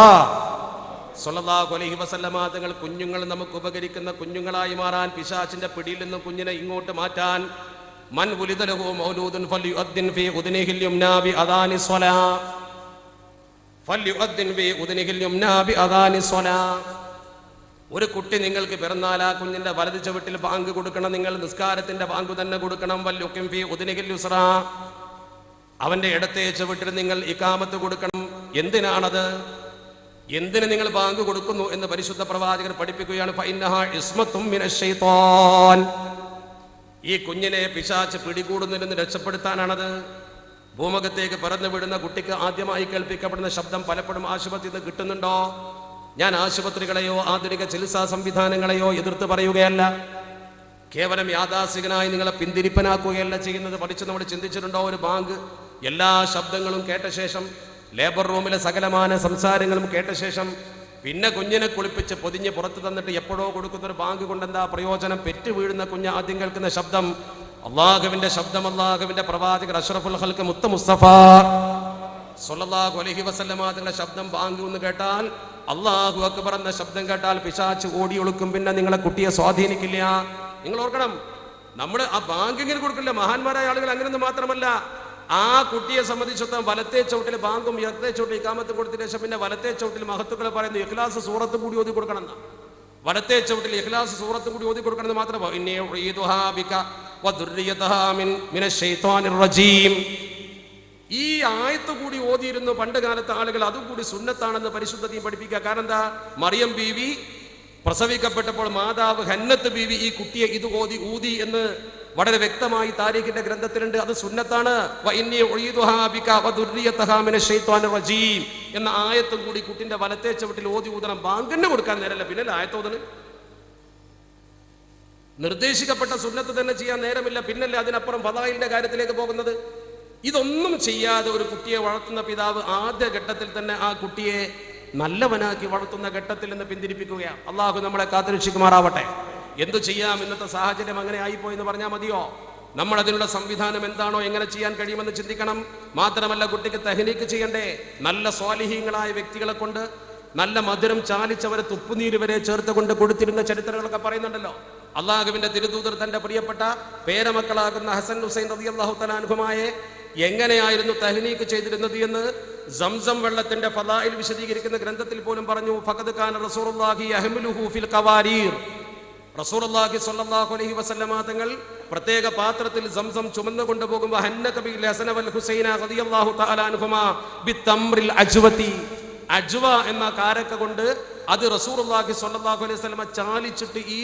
സ്വല്ലല്ലാഹു അലൈഹി വസല്ലമ തങ്ങൾ കുഞ്ഞുങ്ങൾ നമുക്ക് ഉപകരിക്കുന്ന കുഞ്ഞുങ്ങളായി മാറാൻ, പിശാചിന്റെ പിടിയിൽ നിന്ന് കുഞ്ഞിനെ ഇങ്ങോട്ട് മാറ്റാൻ, മൻ വുലിദ ലഹു മൗലൂദുൻ ഫൽയുഅദ്ദിൻ ഫീ ഉദ്നിഹിൽ യുംനാ ബി അദാനി സ്വലാ, ഫൽയുഅദ്ദിൻ ഫീ ഉദ്നിഹിൽ യുംനാ ബി അദാനി സ്വലാ. ഒരു കുട്ടി നിങ്ങൾക്ക് പിറന്നാൽ ആ കുഞ്ഞിന്റെ വലത് ചവിട്ടിൽ ബാങ്ക് കൊടുക്കണം. നിങ്ങൾ നിസ്കാരത്തിന്റെ ബാങ്ക് തന്നെ കൊടുക്കണം. വല്യുഖിം ഫീ ഉദ്നിഹിൽ യുസ്റാ, അവന്റെ ഇടത്തെ ചവിട്ടിൽ നിങ്ങൾ ഇഖാമത്ത് കൊടുക്കണം. എന്തിനാണത്? എന്തിന് നിങ്ങൾ ബാങ്ക് കൊടുക്കുന്നു എന്ന് പരിശുദ്ധ പ്രവാചകൻ പഠിപ്പിക്കുകയാണ്. ഫഇന്നഹാ ഇസ്മത്തും മിനശ് ശൈത്താൻ, ഈ കുഞ്ഞിനെ പിശാച് പിടികൂടുന്നതിൽ നിന്ന് രക്ഷപ്പെടുത്താനാണത്. ഭൂമുഖത്തേക്ക് പറന്നു വിടുന്ന കുട്ടിക്ക് ആദ്യമായി കേൾപ്പിക്കപ്പെടുന്ന ശബ്ദം പലപ്പോഴും ആശുപത്രിയിൽ നിന്ന് കിട്ടുന്നുണ്ടോ? ഞാൻ ആശുപത്രികളെയോ ആധുനിക ചികിത്സാ സംവിധാനങ്ങളെയോ എതിർത്ത് പറയുകയല്ല. കേവലം യാഥാസ്ഥികനായി നിങ്ങളെ പിന്തിരിപ്പനാക്കുകയല്ല ചെയ്യുന്നത്. പഠിച്ച് നമ്മൾ ചിന്തിച്ചിട്ടുണ്ടോ? ഒരു ബാങ്ക് എല്ലാ ശബ്ദങ്ങളും കേട്ട ശേഷം, ലേബർ റൂമിലെ സകലമാന സംസാരങ്ങളും കേട്ട ശേഷം, പിന്നെ കുഞ്ഞിനെ കുളിപ്പിച്ച് പൊതിഞ്ഞ് പുറത്ത് തന്നിട്ട് എപ്പോഴോ കൊടുക്കുന്ന ഒരു ബാങ്ക് കൊണ്ടെന്താ പ്രയോജനം? പെറ്റു വീഴുന്ന കുഞ്ഞ് ആദ്യം കേൾക്കുന്ന ശബ്ദം അള്ളാഹുവിന്റെ ശബ്ദം, അള്ളാഹുവിന്റെ പ്രവാചകർ അഷ്റഫുൽ ഖൽഖ് മുത്ത് മുസ്തഫ സ്വല്ലല്ലാഹു അലൈഹി വസല്ലമ തങ്ങളുടെ ശബ്ദം ബാങ്ക് എന്ന് കേട്ടാൽ, അല്ലാഹു അക്ബർ എന്ന ശബ്ദം കേട്ടാൽ പിശാച് ഓടി ഒളിക്കും. പിന്നെ നിങ്ങളെ കുട്ടിയെ സ്വാധീനിക്കില്ല. നിങ്ങൾ ഓർക്കണം, നമ്മൾ ആ ബാങ്കിങ്ങിന് കൊടുക്കില്ല. മഹാന്മാരായ ആളുകൾ അങ്ങനെയൊന്നും മാത്രമല്ല, ആ കുട്ടിയെ സംബന്ധിച്ചിടത്തോളം വലത്തെ ചവിട്ടിൽ ബാങ്കും ഇടത്തെ ചവിട്ടിൽ ഇഖാമത്തും കൊടുത്തതിന് ശേഷം പിന്നെ വലത്തെ ചവിട്ടിൽ മഹത്തുക്കളെ പറയുന്നു ഇഖ്ലാസ് സൂറത്തും കൂടി ഓതി കൊടുക്കണം എന്ന്. വലത്തെ ചവിട്ടിൽ ഇഖ്ലാസ് സൂറത്തും കൂടി ഓതി കൊടുക്കണം എന്ന് മാത്രമല്ല, ഈ ആയത്ത് കൂടി ഓതിയിരുന്നു പണ്ട് കാലത്തെ ആളുകൾ. അതുകൂടി സുന്നത്താണെന്ന് പരിശുദ്ധ ദീൻ പഠിപ്പിക്കുക. കാരണം എന്താ? മറിയം ബീവി പ്രസവിക്കപ്പെട്ടപ്പോൾ മാതാവ് ഹന്നത്ത് ബീവി ഈ കുട്ടിയെ ഇത് ഊതി എന്ന് വളരെ വ്യക്തമായി താരീഖിന്റെ ഗ്രന്ഥത്തിലുണ്ട്. അത് സുന്നത്താണ്. എന്ന ആയത്തും കൂടി കുട്ടിന്റെ വലത്തെ ചവിട്ടിൽ ഓതി ഊതണം. ബാങ്കിന് കൊടുക്കാൻ നേരല്ല, പിന്നെ ആയത്തോതന് നിർദ്ദേശിക്കപ്പെട്ട സുന്നത്ത് തന്നെ ചെയ്യാൻ നേരമില്ല. പിന്നല്ലേ അതിനപ്പുറം ഫദായിലിന്റെ കാര്യത്തിലേക്ക് പോകുന്നത്. ഇതൊന്നും ചെയ്യാതെ ഒരു കുട്ടിയെ വളർത്തുന്ന പിതാവ് ആദ്യ ഘട്ടത്തിൽ തന്നെ ആ കുട്ടിയെ നല്ലവനാക്കി വളർത്തുന്ന ഘട്ടത്തിൽ നിന്ന് പിന്തിരിപ്പിക്കുകയാണ്. അള്ളാഹു നമ്മളെ കാത്തുരക്ഷിക്കുമാറാവട്ടെ. എന്തു ചെയ്യാം? ഇന്നത്തെ സാഹചര്യം അങ്ങനെ ആയിപ്പോയി എന്ന് പറഞ്ഞാൽ മതിയോ? നമ്മൾ അതിനുള്ള സംവിധാനം എന്താണോ, എങ്ങനെ ചെയ്യാൻ കഴിയുമെന്ന് ചിന്തിക്കണം. മാത്രമല്ല, കുട്ടിക്ക് തഹ്നീക്ക് ചെയ്യണ്ടേ? നല്ല സ്വാലിഹീങ്ങളായ വ്യക്തികളെ കൊണ്ട് നല്ല മധുരം ചാലിച്ചവരെ തുപ്പുനീര് വരെ ചേർത്ത് കൊണ്ട് കൊടുത്തിരുന്ന ചരിത്രങ്ങളൊക്കെ പറയുന്നുണ്ടല്ലോ. അള്ളാഹുവിന്റെ തിരുദൂതർ തന്റെ പ്രിയപ്പെട്ട പേരമക്കളാകുന്ന ഹസൻ ഹുസൈൻ റളിയല്ലാഹു തആല അൻഹുമായെ എങ്ങനെയായിരുന്നു തഹ്നീക്ക് ചെയ്തിരുന്നത് എന്ന് സംസം വെള്ളത്തിന്റെ ഫളായിൽ വിശദീകരിക്കുന്ന ഗ്രന്ഥത്തിൽ പോലും പറഞ്ഞു. ഫഖദ് കാന റസൂലുള്ളാഹി യഹ്മിലുഹു ഫിൽ ഖവാരീർ, റസൂലുള്ളാഹി സ്വല്ലല്ലാഹു അലൈഹി വസല്ലമ തങ്ങൾ പ്രത്യേക പാത്രത്തിൽ സംസം ചുമന്നു കൊണ്ടുപോകുമ്പോൾ ഹന്നക ബിൽ ഹസന വൽ ഹുസൈന റളിയല്ലാഹു തആല അൻഹുമാ ബിത്തംറിൽ അജ്വതി, അജ്വ എന്ന കാരക്ക കൊണ്ട് അത് റസൂലുള്ളാഹി സ്വല്ലല്ലാഹു അലൈഹി വസല്ലം ചാലിച്ചിട്ട് ഈ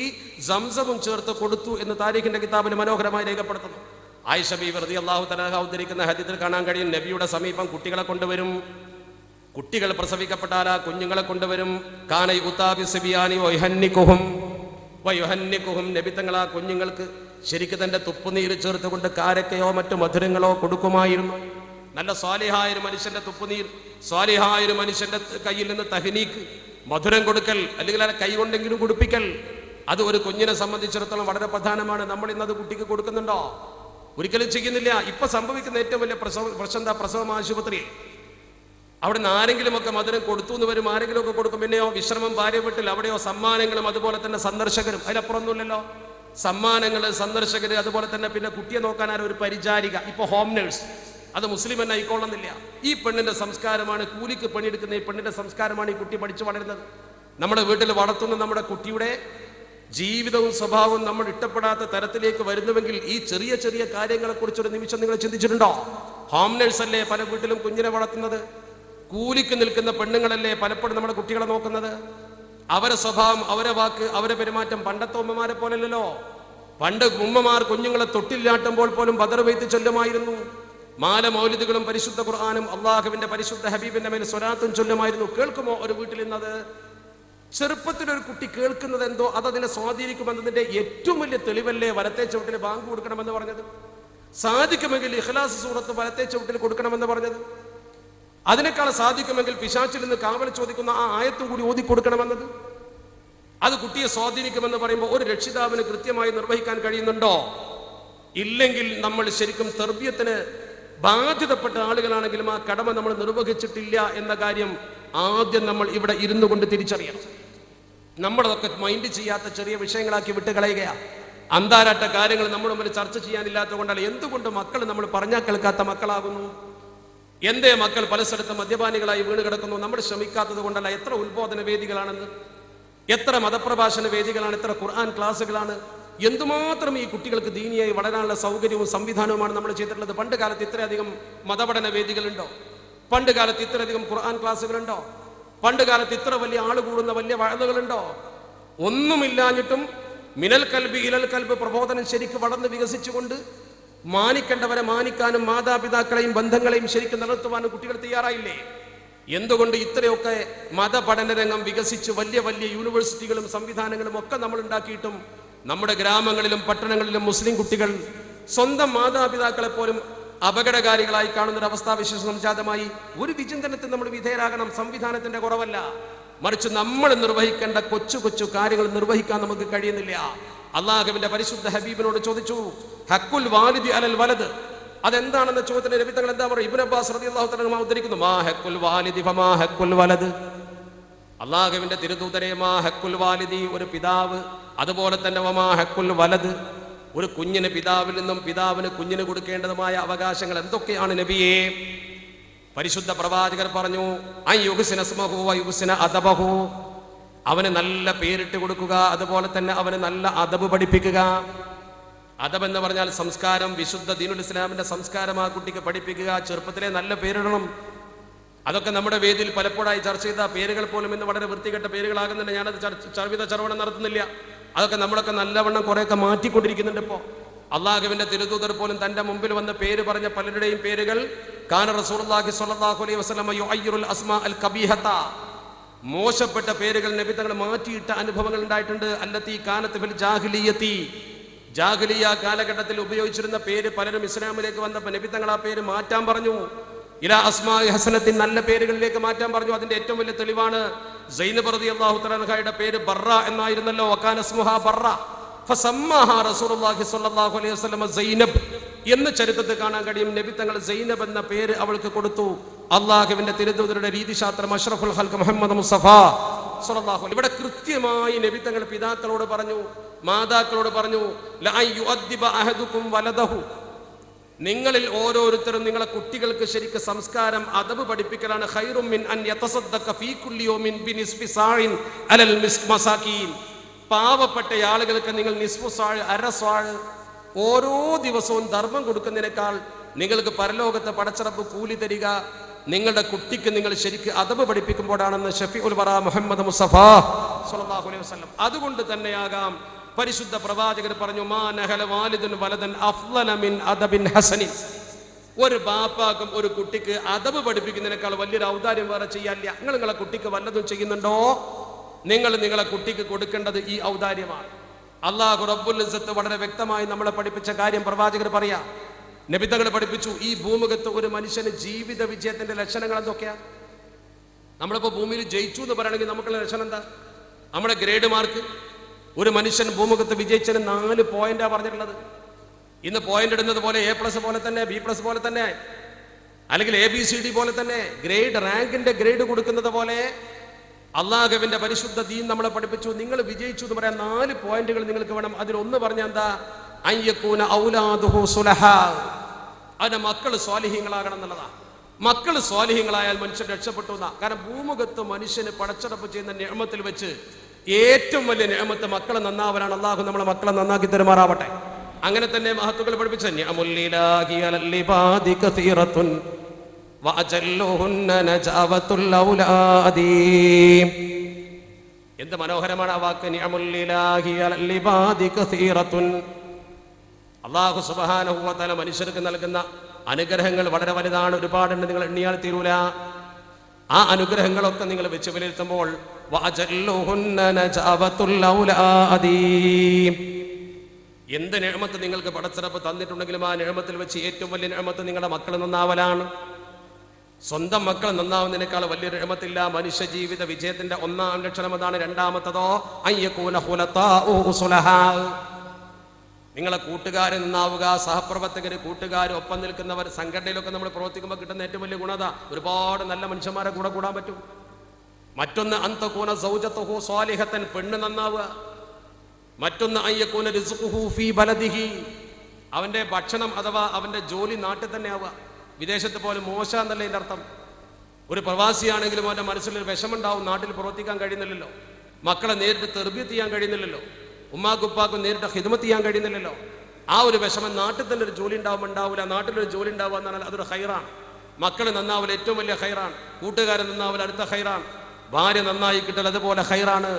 സംസമും ചേർത്ത് കൊടുത്തു എന്ന് താരീഖിന്റെ കിതാബിൽ മനോഹരമായി രേഖപ്പെടുത്തുന്നു. ആയിഷ ബീവി റളിയല്ലാഹു തആല ഉദ്ധരിക്കുന്ന ഹദീസിൽ കാണാൻ കഴിയും, നബിയുടെ സമീപം കുട്ടികളെ കൊണ്ടുവരും. കുട്ടികൾ പ്രസവിക്കപ്പെട്ടാൽ ആ കുഞ്ഞുങ്ങളെ കൊണ്ടുവരും. കാന യുതാബി സിബിയാനി വയുഹന്നികുഹും നബി തങ്ങൾ ആ കുഞ്ഞുങ്ങൾക്ക് ശരിക്കും തന്റെ തുപ്പുനീര് ചേർത്തുകൊണ്ട് കാരക്കയോ മറ്റു മധുരങ്ങളോ കൊടുക്കുമായിരുന്നു. നല്ല സ്വാലിഹായ ഒരു മനുഷ്യന്റെ തുപ്പുനീർ, സ്വാലിഹായ ഒരു മനുഷ്യന്റെ കയ്യിൽ നിന്ന് തഹ്നീക്ക്, മധുരം കൊടുക്കൽ, അല്ലെങ്കിൽ ആ കൈ കൊണ്ടെങ്കിലും കുടിപ്പിക്കൽ, അത് ഒരു കുഞ്ഞിനെ സംബന്ധിച്ചിടത്തോളം വളരെ പ്രധാനമാണ്. നമ്മൾ ഇന്നത് കുട്ടിക്ക് കൊടുക്കുന്നുണ്ടോ? ഒരിക്കലും ചെയ്യുന്നില്ല. ഇപ്പൊ സംഭവിക്കുന്ന ഏറ്റവും വലിയ പ്രശ്നം എന്താ? പ്രസവം ആശുപത്രി. അവിടെ നിന്ന് ആരെങ്കിലുമൊക്കെ മധുരം കൊടുത്തു എന്ന് വരും, ആരെങ്കിലും ഒക്കെ കൊടുക്കും. പിന്നെയോ വിശ്രമം ഭാര്യ വീട്ടിൽ, അവിടെയോ സമ്മാനങ്ങളും അതുപോലെ തന്നെ സന്ദർശകരും. അതിലപ്പുറമൊന്നുമില്ലല്ലോ. സമ്മാനങ്ങള്, സന്ദർശകര്, അതുപോലെ തന്നെ പിന്നെ കുട്ടിയെ നോക്കാൻ ആരും ഒരു പരിചാരിക, ഇപ്പൊ ഹോം നേഴ്സ്. അത് മുസ്ലിം തന്നെ ആയിക്കൊള്ളുന്നില്ല. ഈ പെണ്ണിന്റെ സംസ്കാരമാണ്, കൂലിക്ക് പണിയെടുക്കുന്ന ഈ പെണ്ണിന്റെ സംസ്കാരമാണ് ഈ കുട്ടി പഠിച്ചു വളരുന്നത്. നമ്മുടെ വീട്ടിൽ വളർത്തുന്ന നമ്മുടെ കുട്ടിയുടെ ജീവിതവും സ്വഭാവവും നമ്മൾ ഇഷ്ടപ്പെടാത്ത തരത്തിലേക്ക് വരുന്നുവെങ്കിൽ ഈ ചെറിയ ചെറിയ കാര്യങ്ങളെ കുറിച്ചൊരു നിമിഷം നിങ്ങൾ ചിന്തിച്ചിട്ടുണ്ടോ? ഹോം നേഴ്സ് അല്ലേ പല വീട്ടിലും കുഞ്ഞിനെ വളർത്തുന്നത്? കൂലിക്ക് നിൽക്കുന്ന പെണ്ണുങ്ങളല്ലേ പലപ്പോഴും നമ്മുടെ കുട്ടികളെ നോക്കുന്നത്? അവരെ സ്വഭാവം, അവരെ വാക്ക്, അവരെ പെരുമാറ്റം പണ്ടത്തെ ഉമ്മമാരെ പോലല്ലോ. പണ്ട് ഉമ്മമാർ കുഞ്ഞുങ്ങളെ തൊട്ടില്ലാട്ടുമ്പോൾ പോലും ബദർ ബൈത്ത് ചൊല്ലുമായിരുന്നു. മാല മൗലിദുകളും പരിശുദ്ധ ഖുർആനും അള്ളാഹുവിന്റെ പരിശുദ്ധ ഹബീബിന്റെ മേൽ സ്വലാത്തും ചൊല്ലുമായിരുന്നു. കേൾക്കുമോ ഒരു വീട്ടിൽ ഇന്നത്? ചെറുപ്പത്തിലൊരു കുട്ടി കേൾക്കുന്നത് എന്തോ അതതിനെ സ്വാധീനിക്കുമെന്നതിന്റെ ഏറ്റവും വലിയ തെളിവല്ലേ വലത്തെ ചവിട്ടിൽ ബാങ്ക് കൊടുക്കണമെന്ന് പറഞ്ഞത്? സാധിക്കുമെങ്കിൽ ഇഖ്ലാസ് സൂറത്ത് വലത്തെ ചവിട്ടിൽ കൊടുക്കണമെന്ന് പറഞ്ഞത്? അതിനേക്കാൾ സാധിക്കുമെങ്കിൽ പിശാചിൽ നിന്ന് കാവൽ ചോദിക്കുന്ന ആ ആയത്തും കൂടി ഓതി കൊടുക്കണമെന്നത്? അത് കുട്ടിയെ സ്വാധീനിക്കുമെന്ന് പറയുമ്പോൾ ഒരു രക്ഷിതാവിന് കൃത്യമായി നിർവഹിക്കാൻ കഴിയുന്നുണ്ടോ? ഇല്ലെങ്കിൽ നമ്മൾ ശരിക്കും തർബിയത്തിന് ബാധ്യതപ്പെട്ട ആളുകളാണെങ്കിലും ആ കടമ നമ്മൾ നിർവഹിച്ചിട്ടില്ല എന്ന കാര്യം ആദ്യം നമ്മൾ ഇവിടെ ഇരുന്നു കൊണ്ട് തിരിച്ചറിയണം. നമ്മളതൊക്കെ മൈൻഡ് ചെയ്യാത്ത ചെറിയ വിഷയങ്ങളാക്കി വിട്ടുകളയുകയാണ്. അന്താരാഷ്ട്ര കാര്യങ്ങൾ നമ്മുടെ മുമ്പിൽ ചർച്ച ചെയ്യാനില്ലാത്തത് കൊണ്ടാണ്. എന്തുകൊണ്ട് മക്കൾ നമ്മൾ പറഞ്ഞാൽ കേൾക്കാത്ത മക്കളാകുന്നു? എന്തേ മക്കൾ പല സ്ഥലത്തും മദ്യപാനികളായി വീണ് കിടക്കുന്നു? നമ്മൾ ശ്രമിക്കാത്തത് കൊണ്ടല്ല. എത്ര ഉത്ബോധന വേദികളാണെന്ന്, എത്ര മതപ്രഭാഷണ വേദികളാണ്, എത്ര ഖുർആൻ ക്ലാസ്സുകളാണ്, എന്തുമാത്രം ഈ കുട്ടികൾക്ക് ദീനിയായി വളരാനുള്ള സൗകര്യവും സംവിധാനവുമാണ് നമ്മൾ ചെയ്തിട്ടുള്ളത്. പണ്ട് കാലത്ത് ഇത്രയധികം മതപഠന വേദികളുണ്ടോ? പണ്ട് കാലത്ത് ഇത്രയധികം ഖുർആൻ ക്ലാസ്സുകളുണ്ടോ? പണ്ട് കാലത്ത് ഇത്ര വലിയ ആള് കൂടുന്ന വലിയ വഅദുകളുണ്ടോ? ഒന്നുമില്ലാഞ്ഞിട്ടും മിനൽ കൽബി ഇലൽ കൽബ് പ്രബോധനം ശരിക്കും വളർന്ന് വികസിച്ചുകൊണ്ട് മാനിക്കേണ്ടവരെ മാനിക്കാനും മാതാപിതാക്കളെയും ബന്ധങ്ങളെയും ശരിക്കും നിലനിർത്തുവാനും കുട്ടികൾ തയ്യാറായില്ലേ? എന്തുകൊണ്ട് ഇത്രയൊക്കെ മതപഠന രംഗം വികസിച്ച് വലിയ വലിയ യൂണിവേഴ്സിറ്റികളും സംവിധാനങ്ങളും ഒക്കെ നമ്മൾ ഉണ്ടാക്കിയിട്ടും നമ്മുടെ ഗ്രാമങ്ങളിലും പട്ടണങ്ങളിലും മുസ്ലിം കുട്ടികൾ സ്വന്തം മാതാപിതാക്കളെ പോലും അപകടകാരികളായി കാണുന്ന ഒരു അവസ്ഥാവിശേഷം സംജാതമായി? ഒരു വിചിന്തനത്തിന് നമ്മൾ വിധേയരാകണം. സംവിധാനത്തിന്റെ കുറവല്ല, മറിച്ച് നമ്മൾ നിർവഹിക്കേണ്ട കൊച്ചു കൊച്ചു കാര്യങ്ങൾ നിർവഹിക്കാൻ നമുക്ക് കഴിയുന്നില്ല. അള്ളാഹുവിന്റെ പരിശുദ്ധ ഹബീബിനോട് ചോദിച്ചു, ഹക്കുൽ വാലിദി അലൽ വലദ്, അതെന്താണെന്ന ചോദ്യത്തിന് നബി തങ്ങൾ എന്താ പറയുക? ഇബ്നു അബ്ബാസ് റളിയല്ലാഹു തആല ഉദ്ധരിക്കുന്നു, മാ ഹക്കുൽ വാലിദി ഫമാ ഹക്കുൽ വലദ്. അള്ളാഹുവിന്റെ തിരുദൂതരെ, മാ ഹക്കുൽ വാലിദി, ഒരു പിതാവ്, അതുപോലെ തന്നെ വമാ ഹക്കുൽ വലദ്, ഒരു കുഞ്ഞിന് പിതാവിൽ നിന്നും പിതാവിന് കുഞ്ഞിന് കൊടുക്കേണ്ടതുമായ അവകാശങ്ങൾ എന്തൊക്കെയാണ് നബിയെ? പരിശുദ്ധ പ്രവാചകർ പറഞ്ഞു, അവന് നല്ല പേരിട്ട് കൊടുക്കുക, അതുപോലെ തന്നെ അവന് നല്ല അദബ് പഠിപ്പിക്കുക. അദബ് എന്ന് പറഞ്ഞാൽ സംസ്കാരം, വിശുദ്ധ ദീനുൽ ഇസ്ലാമിന്റെ സംസ്കാരം ആ കുട്ടിക്ക് പഠിപ്പിക്കുക. ചെറുപ്പത്തിലെ നല്ല പേരിടണം. അതൊക്കെ നമ്മുടെ വേദിയിൽ പലപ്പോഴായി ചർച്ച ചെയ്ത പേരുകൾ പോലും ഇന്ന് വളരെ വൃത്തികെട്ട പേരുകളാകുന്നുണ്ട്. ഞാനത് ചർവിത നടത്തുന്നില്ല. അതൊക്കെ നമ്മളൊക്കെ നല്ലവണ്ണം കുറെയൊക്കെ മാറ്റിക്കൊണ്ടിരിക്കുന്നുണ്ട്. ഇപ്പോൾ അള്ളാഹുവിന്റെ തിരുദൂതർ പോലും തന്റെ മുമ്പിൽ വന്ന പേര് പറഞ്ഞ പലരുടെയും പേരുകൾ കാന റസൂലുള്ളാഹി സ്വല്ലല്ലാഹു അലൈഹി വസല്ലം യുഅയ്യിറുൽ അസ്മാ അൽ കബീഹത, മോശപ്പെട്ട പേരുകൾ നബി തങ്ങൾ മാറ്റിയിട്ട അനുഭവങ്ങൾ ഉണ്ടായിട്ടുണ്ട്. അല്ലത്തി കാനത്ത് ഫിൽ ജാഹിലിയ്യത്തി, ജാഹിലിയ കാലഘട്ടത്തിൽ ഉപയോഗിച്ചിരുന്ന പേര് പലരും ഇസ്ലാമിലേക്ക് വന്നപ്പോൾ നബി തങ്ങൾ ആ പേര് മാറ്റാൻ പറഞ്ഞു. ഇലാ അസ്മാഇ ഹസനത്തിൻ, നല്ല പേരുകളിലേക്ക് മാറ്റാൻ പറഞ്ഞു. അതിന്റെ ഏറ്റവും വലിയ തെളിവാണ് സൈനബ് റളിയല്ലാഹു തആല അൻഹയുടെ പേര് ബർറ എന്നായിരുന്നല്ലോ. വകാന ഇസ്മുഹാ ബർറ ഫസമ്മാഹാ റസൂലുള്ളാഹി സ്വല്ലല്ലാഹു അലൈഹി വസല്ലം സൈനബ് എന്ന് ചരിത്രത്തിൽ കാണാൻ കഴിയും. നബി തങ്ങൾ സൈനബ് എന്ന പേര് അവൾക്ക് കൊടുത്തു. അള്ളാഹുവിന്റെ തിരുദൂതരുടെ രീതിശാസ്ത്രം അഷ്റഫുൽ ഖൽഖ് മുഹമ്മദ് മുസ്തഫ സ്വല്ലല്ലാഹു അലൈഹി, ഇവിടെ കൃത്യമായി നബി തങ്ങൾ പിതാക്കളോട് പറഞ്ഞു, മാതാക്കളോട് പറഞ്ഞു, ലാ യുഅദ്ദിബ അഹദുകും വലദഹു, നിങ്ങളിൽ ഓരോരുത്തരും നിങ്ങളെ കുട്ടികൾക്ക് ശരിക്ക് സംസ്കാരം അദബ് പഠിപ്പിക്കലാണ്. ഖൈറും മിൻ അൻ യതസദ്ദഖ ഫീ കുല്ലി യൗമിൻ ബിനിസ്ഫി സാഇൻ അലൽ മസാകീൻ, പാവപ്പെട്ട ആളുകൾക്ക് നിങ്ങൾ നിസ്ഫു സാഴ്, അരസ്വാഴ് ഓരോ ദിവസവും ധർമ്മം കൊടുക്കുന്നതിനേക്കാൾ നിങ്ങൾക്ക് പരലോകത്തെ പടച്ചറപ്പ് കൂലി തരിക നിങ്ങളുടെ കുട്ടിക്ക് നിങ്ങൾ ശരിക്ക് അദബ് പഠിപ്പിക്കുമ്പോഴാണെന്ന് ഷഫീഉൽ വറ മുഹമ്മദ് മുസ്തഫ സ്വല്ലല്ലാഹു അലൈഹി വസല്ലം. അതുകൊണ്ട് തന്നെയാകാം പരിശുദ്ധ പ്രവാചകർ പറഞ്ഞു, മാ നഹല വാലിദുൻ വലദൻ അഫ്ളല മിൻ അദബിൻ ഹസനിൻ. ഒരു ബാപ്പാക്കും ഒരു കുട്ടിക്ക് അദബ് പഠിപ്പിക്കുന്നതിനേക്കാൾ വലിയൊരു ഔദാര്യം വേറെ ചെയ്യാനില്ല. നിങ്ങൾ നിങ്ങളെ കുട്ടിക്ക് വല്ലതും ചെയ്യുന്നുണ്ടോ? നിങ്ങൾ നിങ്ങളെ കുട്ടിക്ക് കൊടുക്കേണ്ടത് ഈ ഔദാര്യമാണ്. അല്ലാഹു റബ്ബുൽ ഇസ്സത്ത് വളരെ വ്യക്തമായി നമ്മളെ പഠിപ്പിച്ച കാര്യം പ്രവാചകർ പറയാ, നബിതങ്ങൾ പഠിപ്പിച്ചു. ഈ ഭൂമുഖത്ത് ഒരു മനുഷ്യന് ജീവിത വിജയത്തിന്റെ ലക്ഷണങ്ങൾ എന്തൊക്കെയാ? നമ്മളിപ്പോ ഭൂമിയിൽ ജയിച്ചു എന്ന് പറയണമെങ്കിൽ നമുക്കുള്ള ലക്ഷണം എന്താ? നമ്മുടെ ഗ്രേഡ് മാർക്ക്. ഒരു മനുഷ്യൻ ഭൂമുഖത്ത് വിജയിച്ചതിന് 4 പോയിന്റാ പറഞ്ഞിട്ടുള്ളത്. ഇന്ന് പോയിന്റ് ഇടുന്നത് പോലെ A+ പോലെ തന്നെ, B+ പോലെ തന്നെ, അല്ലെങ്കിൽ ABCD പോലെ തന്നെ ഗ്രേഡ്, റാങ്കിന്റെ ഗ്രേഡ് കൊടുക്കുന്നത് പോലെ അള്ളാഹുവിന്റെ പരിശുദ്ധ ദീൻ നമ്മളെ പഠിപ്പിച്ചു. നിങ്ങൾ വിജയിച്ചു എന്ന് പറയാൻ 4 പോയിന്റുകൾ നിങ്ങൾക്ക് വേണം. അതിലൊന്ന് പറഞ്ഞ എന്താ? അയ്യകൂന ഔലാദുഹു സുലഹാ. അതിന്റെ മക്കൾ സ്വാലിഹീങ്ങളാകണം എന്നുള്ളതാ. മക്കൾ സ്വാലിഹീങ്ങളായാൽ മനുഷ്യൻ രക്ഷപ്പെട്ടു എന്നാ. കാരണം ഭൂമുഖത്ത് മനുഷ്യന് പടച്ചടപ്പ് ചെയ്യുന്ന നിഅമത്തിൽ വെച്ച് ഏറ്റവും വലിയ നിഅമത്ത് മക്കളെ നന്നാവലാണ്. അള്ളാഹു നമ്മളെ മക്കളെ നന്നാക്കി തരുമാറാവട്ടെ. അങ്ങനെ തന്നെ മഹത്തുക്കൾ പഠിപ്പിച്ച നിഅമുല്ലിലാഹി അലൽ ഇബാദി കസീറത്തുൻ വഅജല്ലുഹുന്ന നജാവത്തുൽ ഔലാദി. എന്ത് മനോഹരമാണ് ആ വാക്ക്, നിഅമുല്ലിലാഹി അലൽ ഇബാദി കസീറത്തുൻ. അല്ലാഹു സുബ്ഹാനഹു വ തആല മനുഷ്യർക്ക് നൽകുന്ന അനുഗ്രഹങ്ങൾ വളരെ വലുതാണ്, ഒരുപാടുണ്ട്, നിങ്ങൾ എണ്ണിയാൽ തീരൂല. ആ അനുഗ്രഹങ്ങളൊക്കെ നിങ്ങൾ വെച്ച് വിലയിരുത്തുമ്പോൾ വഅജല്ലുഹുന്ന നജാവത്തുൽ ഔലാദി. എന്ത് നിഅമത്ത് നിങ്ങൾക്ക് പടച്ചിറപ്പ് തന്നിട്ടുണ്ടെങ്കിലും ആ നിഅമത്തിൽ വെച്ച് ഏറ്റവും വലിയ നിഅമത്ത് നിങ്ങളുടെ മക്കൾ നന്നാവലാണ്. സ്വന്തം മക്കൾ നന്നാവുന്നതിനേക്കാൾ വലിയൊരു നിഅമത്തില്ല. മനുഷ്യ ജീവിത വിജയത്തിന്റെ 1-ാം ലക്ഷണം അതാണ്. രണ്ടാമത്തതോ അയ്യകൂന ഖുലതാഉ സുലഹാ. നിങ്ങളെ കൂട്ടുകാർ നന്നാവുക, സഹപ്രവർത്തകര്, കൂട്ടുകാർ, ഒപ്പം നിൽക്കുന്നവർ, സംഘടനയിലൊക്കെ നമ്മൾ പ്രവർത്തിക്കുമ്പോൾ കിട്ടുന്ന ഏറ്റവും വലിയ ഗുണത ഒരുപാട് നല്ല മനുഷ്യന്മാരെ കൂടെ കൂടാൻ പറ്റും. മറ്റൊന്ന് അന്തകൂന സൗജത്തുഹു സ്വാലിഹത്തൻ, പെണ്ണ് നന്നാവുക. മറ്റൊന്ന് അയ്യകൂന റിസ്ഖുഹു ഫീ ബലദിഹി, അവന്റെ ഭക്ഷണം അഥവാ അവന്റെ ജോലി നാട്ടിൽ തന്നെ ആവുക. വിദേശത്ത് പോലും മോശം എന്നല്ല ഇതിന്റെ അർത്ഥം. ഒരു പ്രവാസിയാണെങ്കിലും അവന്റെ മനസ്സിലൊരു വിഷമുണ്ടാവും, നാട്ടിൽ പ്രവർത്തിക്കാൻ കഴിയുന്നില്ലല്ലോ, മക്കളെ നേരിട്ട് തെർബിയത്ത് ചെയ്യാൻ കഴിയുന്നില്ലല്ലോ, ഉമ്മാക്കുപ്പാക്കും നേരിട്ട് ഖിദ്മത്ത് ചെയ്യാൻ കഴിയുന്നില്ലല്ലോ. ആ ഒരു വിഷമം നാട്ടിൽ തന്നെ ഒരു ജോലി ഉണ്ടാവില്ല. നാട്ടിലൊരു ജോലി ഉണ്ടാവുക എന്ന് പറഞ്ഞാൽ അതൊരു ഹൈറാണ്. മക്കൾ നന്നാവൽ ഏറ്റവും വലിയ ഹൈറാണ്. കൂട്ടുകാരൻ നന്നാവൽ അടുത്ത ഹൈറാണ്. ഭാര്യ നന്നായി കിട്ടൽ അതുപോലെ ഹൈറാണ്.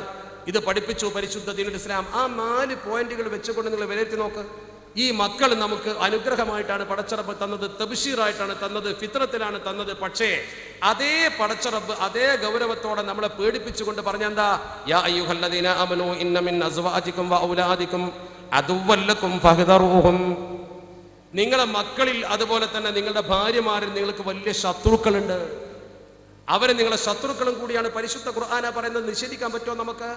ഇത് പഠിപ്പിച്ചു പരിശുദ്ധ ദീനുൽ ഇസ്ലാം. ആ 4 പോയിന്റുകൾ വെച്ചുകൊണ്ട് നിങ്ങൾ വിലയിരുത്തി നോക്ക്. ഈ മക്കൾ നമുക്ക് അനുഗ്രഹമായിട്ടാണ് പടച്ചറബ് തന്നത്, തബ്ശീറായിട്ടാണ് തന്നത്, ഫിത്രത്തിലാണ് തന്നത്. പക്ഷേ അതേ പടച്ചറബ് അതേ ഗൗരവത്തോടെ നമ്മളെ പേടിപ്പിച്ചുകൊണ്ട് പറഞ്ഞെന്താ, യാ അയ്യുഹല്ലദീന ആമനൂ ഇന്ന മിൻ അസ്വാജികും വഔലാദികും അദുവ്വൻ ലക്കും ഫഹ്ദറൂഹും. നിങ്ങളെ മക്കളിൽ അതുപോലെ തന്നെ നിങ്ങളുടെ ഭാര്യമാരിൽ നിങ്ങൾക്ക് വലിയ ശത്രുക്കളുണ്ട്. അവരെ നിങ്ങളെ ശത്രുക്കളും കൂടിയാണ്. പരിശുദ്ധ ഖുർആന പറയുന്നത് നിഷേധിക്കാൻ പറ്റുമോ നമുക്ക്?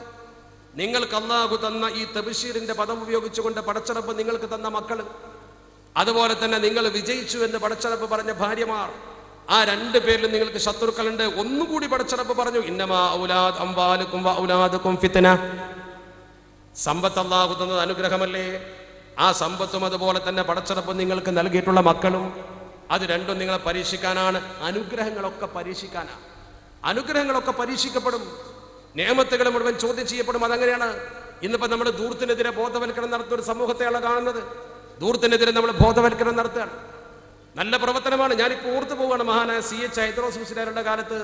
നിങ്ങൾക്ക് അല്ലാഹു തന്ന ഈ തബ്ശീറിന്റെ പദം ഉപയോഗിച്ചുകൊണ്ട് പടച്ചറബ് നിങ്ങൾക്ക് തന്ന മക്കൾ, അതുപോലെ തന്നെ നിങ്ങൾ വിജയിച്ചു എന്ന് പടച്ചറബ് പറഞ്ഞ ഭാര്യമാർ, ആ 2 പേരിലും നിങ്ങൾക്ക് ശത്രുക്കളുണ്ട്. ഒന്നുകൂടി പടച്ചറബ് പറഞ്ഞു, ഇന്നമാ ഔലാദ് അംവാലുക്കും വഔലാദുക്കും ഫിത്ന. സമ്പത്ത് അല്ലാഹു തന്നത് അനുഗ്രഹമല്ലേ? ആ സമ്പത്തും അതുപോലെ തന്നെ പടച്ചറബ് നിങ്ങൾക്ക് നൽകിയിട്ടുള്ള മക്കളും, അത് രണ്ടും നിങ്ങളെ പരീക്ഷിക്കാനാണ്. അനുഗ്രഹങ്ങളൊക്കെ പരീക്ഷിക്കാനാണ്. അനുഗ്രഹങ്ങളൊക്കെ പരീക്ഷിക്കപ്പെടും. നിയമത്തുകൾ മുഴുവൻ ചോദ്യം ചെയ്യപ്പെടും. അതങ്ങനെയാണ്. ഇന്നിപ്പോ നമ്മൾ ദൂർത്തിനെതിരെ ബോധവൽക്കരണം നടത്തുന്ന ഒരു സമൂഹത്തെയാണ് കാണുന്നത്. ദൂർത്തിനെതിരെ നമ്മൾ ബോധവൽക്കരണം നടത്തുകയാണ്. നല്ല പ്രവർത്തനമാണ്. ഞാനിപ്പോൾ ഓർത്തു പോവുകയാണ്, മഹാനായ CH ഹൈദ്രോസ് മുസ്ലിയാരുടെ കാലത്ത്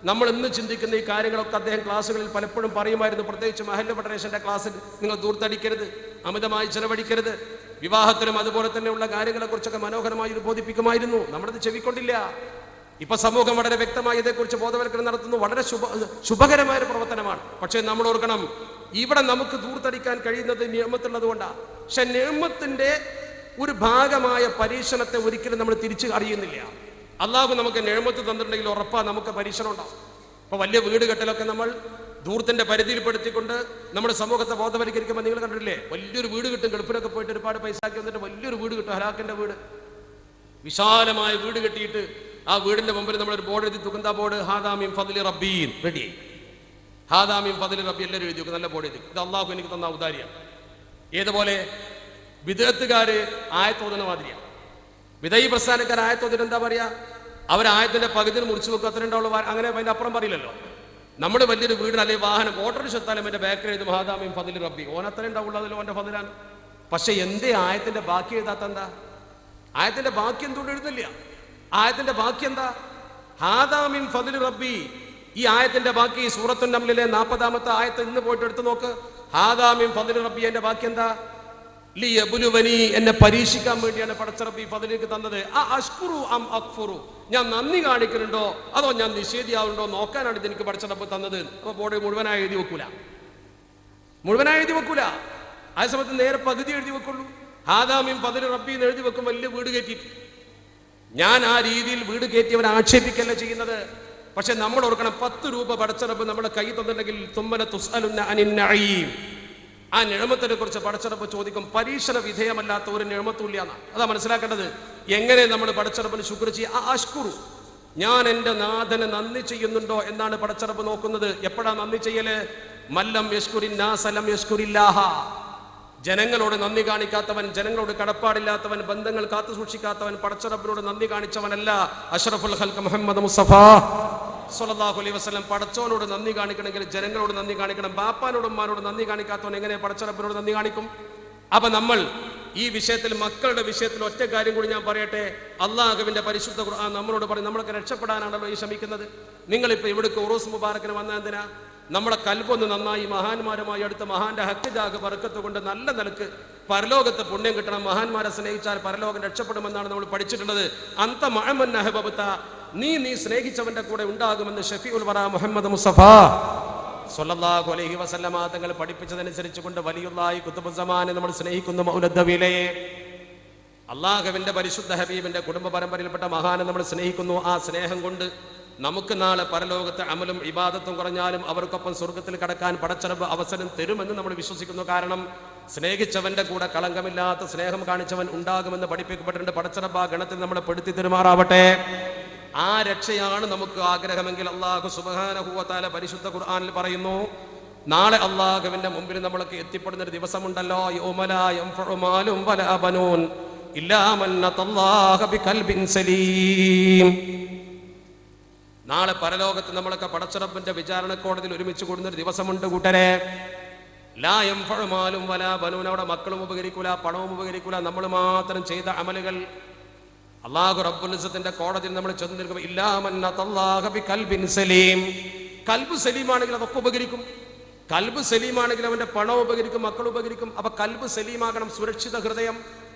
നമ്മൾ ഇന്ന് ചിന്തിക്കുന്ന ഈ കാര്യങ്ങളൊക്കെ അദ്ദേഹം ക്ലാസ്സുകളിൽ പലപ്പോഴും പറയുമായിരുന്നു. പ്രത്യേകിച്ച് മഹല്ല് ഫെഡറേഷന്റെ ക്ലാസ്സിൽ നിങ്ങൾ ദൂർത്തടിക്കരുത്, അമിതമായി ചെലവഴിക്കരുത്, വിവാഹത്തിലും അതുപോലെ തന്നെയുള്ള കാര്യങ്ങളെ കുറിച്ചൊക്കെ മനോഹരമായി ബോധിപ്പിക്കുമായിരുന്നു. നമ്മളത് ചെവിക്കൊണ്ടില്ല. ഇപ്പൊ സമൂഹം വളരെ വ്യക്തമായി ഇതേക്കുറിച്ച് ബോധവൽക്കരണം നടത്തുന്നു. വളരെ ശുഭകരമായ ഒരു പ്രവർത്തനമാണ്. പക്ഷേ നമ്മൾ ഓർക്കണം, ഇവിടെ നമുക്ക് ദൂർത്തടിക്കാൻ കഴിയുന്നത് നിയമത്തുള്ളത് കൊണ്ടാണ്. പക്ഷെ നിയമത്തിന്റെ ഒരു ഭാഗമായ പരീക്ഷണത്തെ ഒരിക്കലും നമ്മൾ തിരിച്ചു അറിയുന്നില്ല. അള്ളാഹു നമുക്ക് നിയമത്ത് തന്നിട്ടുണ്ടെങ്കിൽ ഉറപ്പാ നമുക്ക് പരീക്ഷണം ഉണ്ടാവും. ഇപ്പൊ വലിയ വീട് കെട്ടലൊക്കെ നമ്മൾ ദൂരത്തിന്റെ പരിധിയിൽപ്പെടുത്തിക്കൊണ്ട് നമ്മുടെ സമൂഹത്തെ ബോധവൽക്കരിക്കുമ്പോൾ നിങ്ങൾ കണ്ടിട്ടില്ലേ, വലിയൊരു വീട് കിട്ടും. ഗൾഫിലൊക്കെ പോയിട്ട് ഒരുപാട് പൈസ ആക്കി വന്നിട്ട് വലിയൊരു വീട് കിട്ടും, ഹലാക്കിന്റെ വീട്, വിശാലമായ വീട് കെട്ടിയിട്ട് ആ വീടിന്റെ മുമ്പിൽ നമ്മളൊരു ബോർഡ് എഴുതി, തുകുന്ത ബോർഡ്, ഹാദാമിൻ ഫദ്ലി റബ്ബീൻ, റെഡി. ഹാദാമിൻ ഫദ്ലി റബ്ബി എല്ലാവരും എഴുതി വെക്കും, നല്ല ബോർഡ് എഴുതി. ഇത് അള്ളാഹു എനിക്ക് തന്ന ഔദാര്യമാണ്. ഏതുപോലെ വിദഗ്ധക്കാര് ആയത്തോതുന്ന മാതിരിയാണ്. വിദയി പ്രസ്ഥാനക്കാർ ആയത്തോതിട്ട് എന്താ പറയാ, അവരായത്തിന്റെ പകുതിയിൽ മുറിച്ചു വെക്കും, അത്ര ഉണ്ടാവുള്ളൂ. അങ്ങനെ അതിന്റെ അപ്പുറം പറയില്ലല്ലോ. നമ്മൾ വലിയൊരു വീടിന് അല്ലെങ്കിൽ വാഹനം ഓട്ടോറിക്ഷ എത്താലും എന്റെ ബാക്കിൽ എഴുതും ഹാദാമിൻ ഫദ്ലി റബ്ബി, ഓനത്ര ഉണ്ടാവുള്ളൂ, അതിൽ ഓന്റെ ഫദ്ലാണ്. പക്ഷെ എന്തേ ആയത്തിന്റെ ബാക്കി എഴുതാത്ത? എന്താ ആയത്തിന്റെ ബാക്കി എന്തുകൊണ്ട് എഴുതുന്നില്ല? ആയത്തിന്റെ ബാക്കി എന്താ? ഹാദാ മിൻ ഫദ്ലി റബ്ബി. ഈ ആയത്തിന്റെ ബാക്കി സൂറത്തുൻ നംലിലെ 40-ാമത്തെ ആയത്ത് ഇന്ന് പോയിട്ട് എടുത്തു നോക്ക്. ഹാദാ മിൻ ഫദ്ലി റബ്ബി, എന്റെ ബാക്കി എന്താ? ലിയബ്ലുവനി, എന്നെ പരീക്ഷിക്കാൻ വേണ്ടിയാണ് പടച്ച റബ്ബി ഫദ്ലിക്ക് തന്നത്. അഷ്കുറു അം അക്ഫുറു, ഞാൻ നന്ദി കാണിക്കുന്നുണ്ടോ അതോ ഞാൻ നിഷേധിയാവുന്നുണ്ടോ നോക്കാനാണ് ഇത് എനിക്ക് പടച്ച റബ്ബ് തന്നത്. അപ്പൊ ബോർഡ് മുഴുവനായി എഴുതി വെക്കൂല, മുഴുവനായി എഴുതി വെക്കൂല. ആ സമയത്ത് നേരെ പകുതി എഴുതി വെക്കുള്ളൂ. ഹാദാ മിൻ ഫദ്ലി റബ്ബി എന്ന് എഴുതി വെക്കും വലിയ വീട് കയറ്റിയിട്ട്. ഞാൻ ആ രീതിയിൽ വീട് കയറ്റിയവനെ ആക്ഷേപിക്കല്ല ചെയ്യുന്നത്. പക്ഷെ നമ്മൾ ഓർക്കണം, 10 രൂപ പടച്ച റബ്ബ് നമ്മുടെ കൈ തന്നിട്ടുണ്ടെങ്കിൽ തുമ്മന തുസ്അലുന്ന അനിൻ നഈം, ആ നിഅമത്തിനെ കുറിച്ച് പടച്ച റബ്ബ് ചോദിക്കും. പരീക്ഷണ വിധേയമല്ലാത്ത ഒരു നിഅമത്തും ഇല്ല. അതാ മനസ്സിലാക്കേണ്ടത്. എങ്ങനെ നമ്മൾ പടച്ച റബ്ബിന് ശുക്ർ ചെയ്യുക? അഷ്കുറു, ഞാൻ എൻ്റെ നാഥന് നന്ദി ചെയ്യുന്നുണ്ടോ എന്നാണ് പടച്ച റബ്ബ് നോക്കുന്നത്. എപ്പോഴാ നന്ദി ചെയ്യല്? മല്ലം യഷ്കുരിൻ നാസ ലം യഷ്കുരില്ലാഹ. ജനങ്ങളോട് നന്ദി കാണിക്കാത്തവൻ, ജനങ്ങളോട് കടപ്പാടില്ലാത്തവൻ, ബന്ധങ്ങൾ കാത്തു സൂക്ഷിക്കാത്തവൻ പടച്ച റബ്ബിനോട് നന്ദി കാണിച്ചവനല്ല. അഷ്റഫുൽ ഖൽഖ് മുഹമ്മദ് മുസ്തഫ സ്വല്ലല്ലാഹു അലൈഹി വസല്ലം പടച്ചോനോട് നന്ദി കാണിക്കണമെങ്കിൽ ജനങ്ങളോട് നന്ദി കാണിക്കണം. ബാപ്പാനോടും ഉമ്മാനോട് നന്ദി കാണിക്കാത്തവൻ എങ്ങനെ പടച്ച റബ്ബിനോട് നന്ദി കാണിക്കും? അപ്പൊ നമ്മൾ ഈ വിഷയത്തിൽ, മക്കളുടെ വിഷയത്തിൽ ഒറ്റ കാര്യം കൂടി ഞാൻ പറയട്ടെ. അള്ളാഹുവിന്റെ പരിശുദ്ധ ഖുർആൻ നമ്മളോട് പറയും, നമ്മളൊക്കെ രക്ഷപ്പെടാനാണല്ലോ ഈ ശ്രമിക്കുന്നത്. നിങ്ങളിപ്പോ ഇവിടേക്ക് ഉറൂസ് മുബാറക്കിന് വന്ന എന്തിനാ? നമ്മളെ കൽബൊന്ന് നന്നായി മഹാന്മാരുമായി അടുത്ത മഹാന്റെ ഹക്ക് ജാഗ് ബർക്കത്ത് കൊണ്ട് നല്ല നിലക്ക് പരലോകത്ത് പുണ്യം കിട്ടണം. മഹാന്മാരെ സ്നേഹിച്ചാൽ പരലോകം രക്ഷപ്പെടുമെന്നാണ് നമ്മൾ പഠിച്ചിട്ടുള്ളത്. അന്ത മഅമൻ അഹബബ്ത, നീ സ്നേഹിച്ചവന്റെ കൂടെ ഉണ്ടാകുമെന്ന് ഷഫീഉൽ വറ മുഹമ്മദ് മുസ്തഫ സ്വല്ലല്ലാഹു അലൈഹി വസല്ലമ തങ്ങൾ പഠിപ്പിച്ചതനുസരിച്ച് കൊണ്ട് വലിയുള്ളാഹി ഖുതുബുസ്സമാനെ നമ്മൾ സ്നേഹിക്കുന്നു. മൗലദ്ദവിലയെ അള്ളാഹുവിന്റെ പരിശുദ്ധ ഹബീബിന്റെ കുടുംബ പരമ്പരയിൽപ്പെട്ട മഹാനെ നമ്മൾ സ്നേഹിക്കുന്നു. ആ സ്നേഹം കൊണ്ട് നമുക്ക് നാളെ പരലോകത്തെ അമലും ഇബാദത്തും കുറഞ്ഞാലും അവർക്കൊപ്പം സ്വർഗത്തിൽ കടക്കാൻ പടച്ചറബ് അവസരം തരുമെന്ന് നമ്മൾ വിശ്വസിക്കുന്നു. കാരണം സ്നേഹിച്ചവന്റെ കൂടെ കളങ്കമില്ലാത്ത സ്നേഹം കാണിച്ചവൻ ഉണ്ടാകുമെന്ന് പഠിപ്പിക്കപ്പെട്ടിട്ടുണ്ട്. പടച്ചറബ് ആ ഗണത്തിൽ നമ്മളെ പെടുത്തി തെരുമാറാവട്ടെ. ആ രക്ഷയാണ് നമുക്ക് ആഗ്രഹമെങ്കിൽ അല്ലാഹു സുബ്ഹാനഹു വ തആല പരിശുദ്ധ ഖുർആനിൽ പറയുന്നു, നാളെ അല്ലാഹുവിന്റെ മുമ്പിൽ നമ്മളൊക്കെ എത്തിപ്പെടുന്ന ഒരു ദിവസമുണ്ടല്ലോ. യൗമലാ യൻഫഉ മാലും വലാ ബനൂൻ ഇല്ലാ മൻ അത്തല്ലാഹ ബിഖൽബിൻ സലീം. നാളെ പരലോകത്ത് നമ്മളൊക്കെ പടച്ചറബിന്റെ വിചാരണ കോടതിയിൽ ഒരുമിച്ച് കൂടുന്ന ഒരു ദിവസമുണ്ട് കൂട്ടരെ. ലാ യൻഫഉ മാലും വലാ ബനൂൻ, അവിടെ മക്കളും ഉപകരിക്കൂല, പണവും ഉപകരിക്കൂല. നമ്മൾ മാത്രം ചെയ്ത അമലുകൾ അല്ലാഹു റബ്ബുൽ ഇസ്സത്തിന്റെ കോടതിയിൽ നമ്മൾ ചെന്ന് നിൽക്കും. ഇല്ലാ മൻ അത്തല്ലാഹ ബിഖൽബിൻ സലീം. കൽബ് സലീമാണെങ്കിൽ അതൊക്കെ ഉപകരിക്കും. കൽബ് സലീമാണെങ്കിൽ അവന്റെ പണം ഉപകരിക്കും, മക്കൾ ഉപകരിക്കും. അപ്പൊ കൽബ് സലീമാകണം, സുരക്ഷിത ഹൃദയം.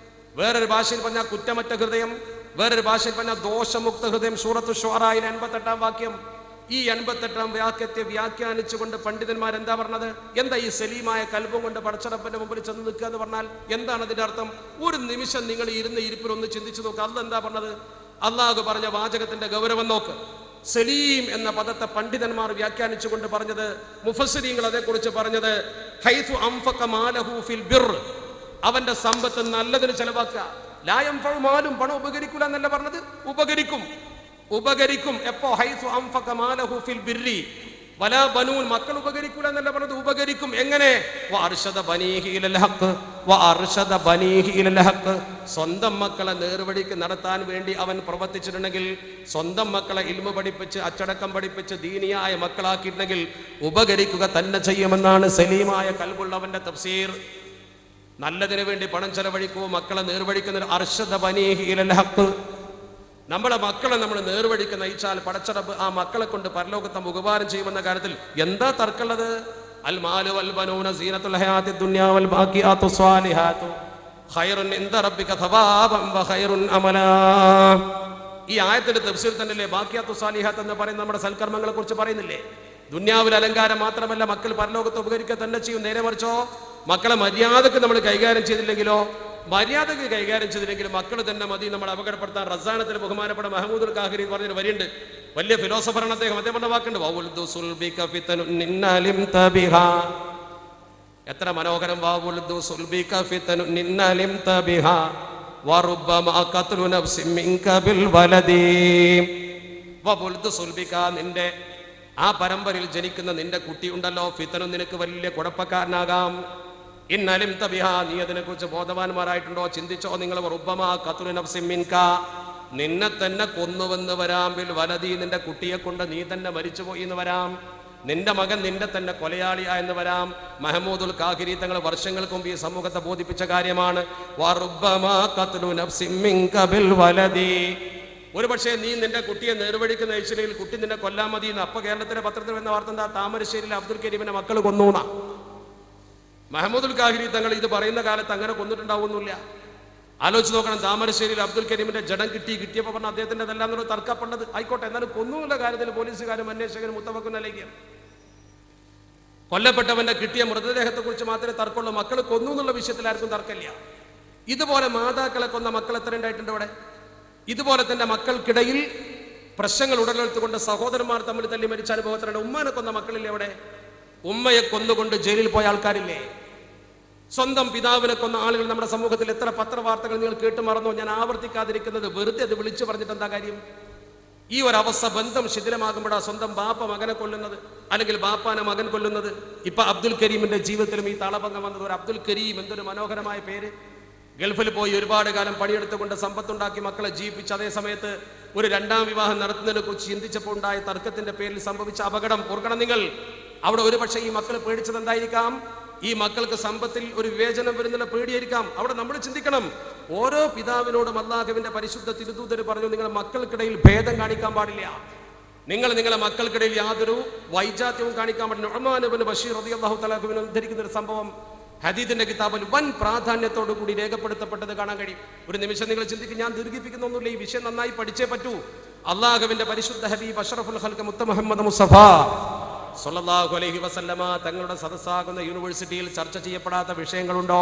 വേറൊരു ഭാഷയിൽ പറഞ്ഞാൽ കുറ്റമറ്റ ഹൃദയം, വേറൊരു ഭാഷയിൽ പറഞ്ഞാൽ ദോഷമുക്ത ഹൃദയം. സൂറത്തു ശുഅറയിൽ 88-ാം വാക്യം. ഈ 88-ാം വാക്യത്തെ വ്യാഖ്യാനിച്ചുകൊണ്ട് പണ്ഡിതന്മാർ എന്താ പറഞ്ഞത്? എന്താ ഈ സലീമായ കൽബും കൊണ്ട് പടച്ചറബിന്റെ മുമ്പിൽ ചെന്ന് നിൽക്കുക എന്ന് പറഞ്ഞാൽ എന്താണ് അതിന്റെ അർത്ഥം? ഒരു നിമിഷം നിങ്ങൾ ഇരുന്ന ഇരിപ്പിലൊന്ന് ചിന്തിച്ചു നോക്കുക. അല്ലാഹ് എന്താ പറഞ്ഞത്? അല്ലാഹു പറഞ്ഞ വാചകത്തിന്റെ ഗൗരവം നോക്ക്. സലീം എന്ന പദത്തെ പണ്ഡിതന്മാർ വ്യാഖ്യാനിച്ചുകൊണ്ട് പറഞ്ഞത്, മുഫസ്സിരീങ്ങൾ അതേക്കുറിച്ച് പറഞ്ഞത്, ഹൈതു അൻഫഖ മാലഹു ഫിൽ ബിർ, അവന്റെ സമ്പത്ത് നല്ലതിന് ചെലവാക്കുക. ലാ യൻഫഉ മാലും, പണം ഉപകരിക്കൂല എന്നല്ല പറഞ്ഞത്, ഉപകരിക്കും. ഉപകരിക്കും എപ്പോ? ഹൈതു അൻഫഖ മാലഹു ഫിൽ ബിർരി വലാ ബനൂൻ, മക്കൾ ഉപകരിക്കൂല എന്നല്ല പറഞ്ഞത്, ഉപകരിക്കും. എങ്ങനെ? വഅർശദ ബനീഹി ഇലൽ ഹഖ് വഅർശദ ബനീഹി ഇലൽ ഹഖ്. സ്വന്തം മക്കളെ നേർവഴിക്ക് നടത്താൻ വേണ്ടി അവൻ പ്രവർത്തിച്ചിട്ടുണ്ടെങ്കിൽ, സ്വന്തം മക്കളെ ഇൽമു പഠിപ്പിച്ച് അച്ചടക്കം പഠിപ്പിച്ച് ദീനിയായ മക്കളാക്കിയിട്ടുണ്ടെങ്കിൽ ഉപകരിക്കുക തന്നെ ചെയ്യുമെന്നാണ് സലീമായ കൽബുള്ളവന്റെ തഫ്സീർ. നല്ലതിനു വേണ്ടി പണം ചെലവഴിക്കൂ, മക്കളെ നേർവഴിക്കുന്ന അർശദ ബനീഹി ഇലൽ ഹഖ്. നമ്മളെ മക്കളെ നമ്മൾ നേർവഴിക്ക് നയിച്ചാൽ പടച്ചറബ് ആ മക്കളെ കൊണ്ട് പരലോകത്തെ ഉപകാരം ചെയ്യുമെന്ന കാര്യത്തിൽ എന്താ തർക്കമുള്ളത്? അൽ മാലു വൽ ബനൂന സീനത്തുൽ ഹയാത്തി ദുനിയ വൽ ബാഖിയാത്തു സ്വാലിഹാത്തു ഖൈറുൻ ഇൻദ റബ്ബിക സവാബൻ വ ഖൈറുൻ അമലാ. ഈ ആയത്തിന്റെ തഫ്സീർ തന്നെയല്ലേ ബാഖിയാത്തു സ്വാലിഹാത്ത് എന്ന് പറയുന്ന നമ്മുടെ സൽക്കർമ്മങ്ങളെ കുറിച്ച് പറയുന്നില്ലേ? ദുനിയാവിൽ അലങ്കാരം മാത്രമല്ല, മക്കൾ പരലോകത്ത് ഉപകരിക്കുക തന്നെ ചെയ്യും. നേരെ മറിച്ചോ, മക്കളെ മര്യാദക്ക് നമ്മൾ കൈകാര്യം ചെയ്തില്ലെങ്കിലോ, മര്യാദക്ക് കൈകാര്യം ചെയ്തില്ലെങ്കിൽ മക്കൾ തന്നെ മതി നമ്മൾ അപകടപ്പെടുത്താൻ. റസാനത്തിൽ ബഹുമാനപ്പെട്ട മഹമൂദുൽ കാഹിരി പറഞ്ഞൊരു വരിയുണ്ട്, വലിയ ഫിലോസഫറാണ് അദ്ദേഹം. അദ്ദേഹം പറഞ്ഞ വാക്കുണ്ട്, എത്ര മനോഹരം. നിന്റെ ആ പരമ്പരയിൽ ജനിക്കുന്ന നിന്റെ കുട്ടി ഉണ്ടല്ലോ, ഫിത്തനും നിനക്ക് വലിയ കുഴപ്പക്കാരനാകാം. ഇന്നലിം തബിഹ, നീ അതിനെ കുറിച്ച് ബോധവാന്മാരായിട്ടുണ്ടോ? ചിന്തിച്ചോ നിങ്ങൾ. നിന്നെ തന്നെ കൊന്നുവെന്ന് വരാം. ബിൽ വലതി, നിന്റെ കുട്ടിയെ കൊണ്ട് നീ തന്നെ മരിച്ചുപോയി എന്ന് വരാം. നിന്റെ മകൻ നിന്റെ തന്നെ കൊലയാളിയായെന്ന് വരാം. മഹമൂദുൽ കാഹിരി തങ്ങൾ വർഷങ്ങൾക്ക് മുമ്പ് ഈ സമൂഹത്തെ ബോധിപ്പിച്ച കാര്യമാണ്. ഒരുപക്ഷെ നീ നിന്റെ കുട്ടിയെ നേർവഴിക്ക് നയിച്ചില്ലെങ്കിൽ കുട്ടി നിന്നെ കൊല്ലാൻ മതി എന്ന്. അപ്പൊ കേരളത്തിലെ പത്രത്തിൽ വരുന്ന വാർത്ത എന്താ? താമരശ്ശേരിയിലെ അബ്ദുൽ കരീമിന്റെ മക്കൾ കൊന്നൂന്ന. മഹമ്മൂദുൽ കാഹിരി തങ്ങൾ ഇത് പറയുന്ന കാലത്ത് അങ്ങനെ കൊന്നിട്ടുണ്ടാവുന്നില്ല. ആലോചിച്ച് നോക്കണം. താമരശ്ശേരിയിൽ അബ്ദുൽ കരീമിന്റെ ജഡം കിട്ടിയപ്പോൾ പറഞ്ഞ അദ്ദേഹത്തിന്റെ അതെല്ലാം എന്നുള്ള തർക്കപ്പെട്ടത്. ആയിക്കോട്ടെ, എന്നാലും കൊന്നുന്നുള്ള കാര്യത്തിൽ പോലീസുകാരും അന്വേഷകരും മുത്തവക്കുന്നലേക്ക് കൊല്ലപ്പെട്ടവന്റെ കിട്ടിയ മൃതദേഹത്തെ കുറിച്ച് മാത്രമേ തർക്കമുള്ളൂ. മക്കൾ കൊന്നു എന്നുള്ള വിഷയത്തിൽ ആർക്കും തർക്കമില്ല. ഇതുപോലെ മാതാക്കളെ കൊന്ന മക്കൾ എത്ര ഉണ്ടായിട്ടുണ്ട് ഇവിടെ? ഇതുപോലെ തന്നെ മക്കൾക്കിടയിൽ പ്രശ്നങ്ങൾ ഉടലെടുത്തുകൊണ്ട് സഹോദരന്മാർ തമ്മിൽ തല്ലി മരിച്ച അനുഭവത്തിലുണ്ട്. ഉമ്മാനെ കൊന്ന മക്കളില്ലേ അവിടെ? ഉമ്മയെ കൊന്നുകൊണ്ട് ജയിലിൽ പോയ ആൾക്കാരില്ലേ? സ്വന്തം പിതാവിനെ കൊന്ന ആളുകൾ നമ്മുടെ സമൂഹത്തിൽ എത്ര പത്രവാർത്തകൾ നിങ്ങൾ കേട്ടു മറന്നോ? ഞാൻ ആവർത്തിക്കാതിരിക്കുന്നത് വെറുതെ അത് വിളിച്ചു പറഞ്ഞിട്ട് എന്താ കാര്യം? ഈ ഒരവസ്ഥ ബന്ധം ശിഥിലമാകുമ്പോഴാണ് സ്വന്തം ബാപ്പ മകനെ കൊല്ലുന്നത്, അല്ലെങ്കിൽ ബാപ്പാനെ മകൻ കൊല്ലുന്നത്. ഇപ്പൊ അബ്ദുൽ കരീമിന്റെ ജീവിതത്തിലും ഈ താളഭംഗം വന്നത്. ഒരു അബ്ദുൽ കരീം, എന്തൊരു മനോഹരമായ പേര്. ഗൾഫിൽ പോയി ഒരുപാട് കാലം പണിയെടുത്തുകൊണ്ട് സമ്പത്തുണ്ടാക്കി മക്കളെ ജീവിപ്പിച്ച് അതേ സമയത്ത് ഒരു രണ്ടാം വിവാഹം നടത്തുന്നതിനെ കുറിച്ച് ചിന്തിച്ചപ്പോൾ ഉണ്ടായ തർക്കത്തിന്റെ പേരിൽ സംഭവിച്ച അപകടം ഓർക്കണം നിങ്ങൾ. അവിടെ ഒരുപക്ഷെ ഈ മക്കൾ പേടിച്ചത് എന്തായിരിക്കാം? ഈ മക്കൾക്ക് സമ്പത്തിൽ ഒരു വിവേചനം വരുന്നുള്ള പേടിയായിരിക്കാം. അവിടെ നമ്മൾ ചിന്തിക്കണം. ഓരോ പിതാവിനോടും അല്ലാഹുവിന്റെ പരിശുദ്ധ തിരുദൂതർ പറഞ്ഞു, നിങ്ങളുടെ മക്കൾക്കിടയിൽ ഭേദം കാണിക്കാൻ പാടില്ല. നിങ്ങളുടെ മക്കൾക്കിടയിൽ യാതൊരു വൈജാത്യവും കാണിക്കാൻ പാടില്ല. നുഅ്മാൻ ഇബ്നു ബശീർ റളിയല്ലാഹു തആല അൻഹു ഉദ്ധരിക്കുന്ന ഒരു സംഭവം ഹദീസിന്റെ കിതാബിൽ വൻ പ്രാധാന്യത്തോടു കൂടി രേഖപ്പെടുത്തപ്പെട്ടത് കാണാൻ കഴിയും. ഒരു നിമിഷം നിങ്ങൾ ചിന്തിക്കും, ഞാൻ ദീർഘിപ്പിക്കുന്നൊന്നുമില്ല, ഈ വിഷയം നന്നായി പഠിച്ചേ പറ്റൂ. അല്ലാഹുവിന്റെ പരിശുദ്ധ ഹബീബ് അഷ്റഫുൽ ഖൽഖ് മുത്ത മുഹമ്മദ് മുസ്തഫ സ്വല്ലല്ലാഹു അലൈഹി വസല്ലമ തങ്ങളുടെ സദസ്സാകുന്ന യൂണിവേഴ്സിറ്റിയിൽ ചർച്ച ചെയ്യപ്പെടാത്ത വിഷയങ്ങളുണ്ടോ?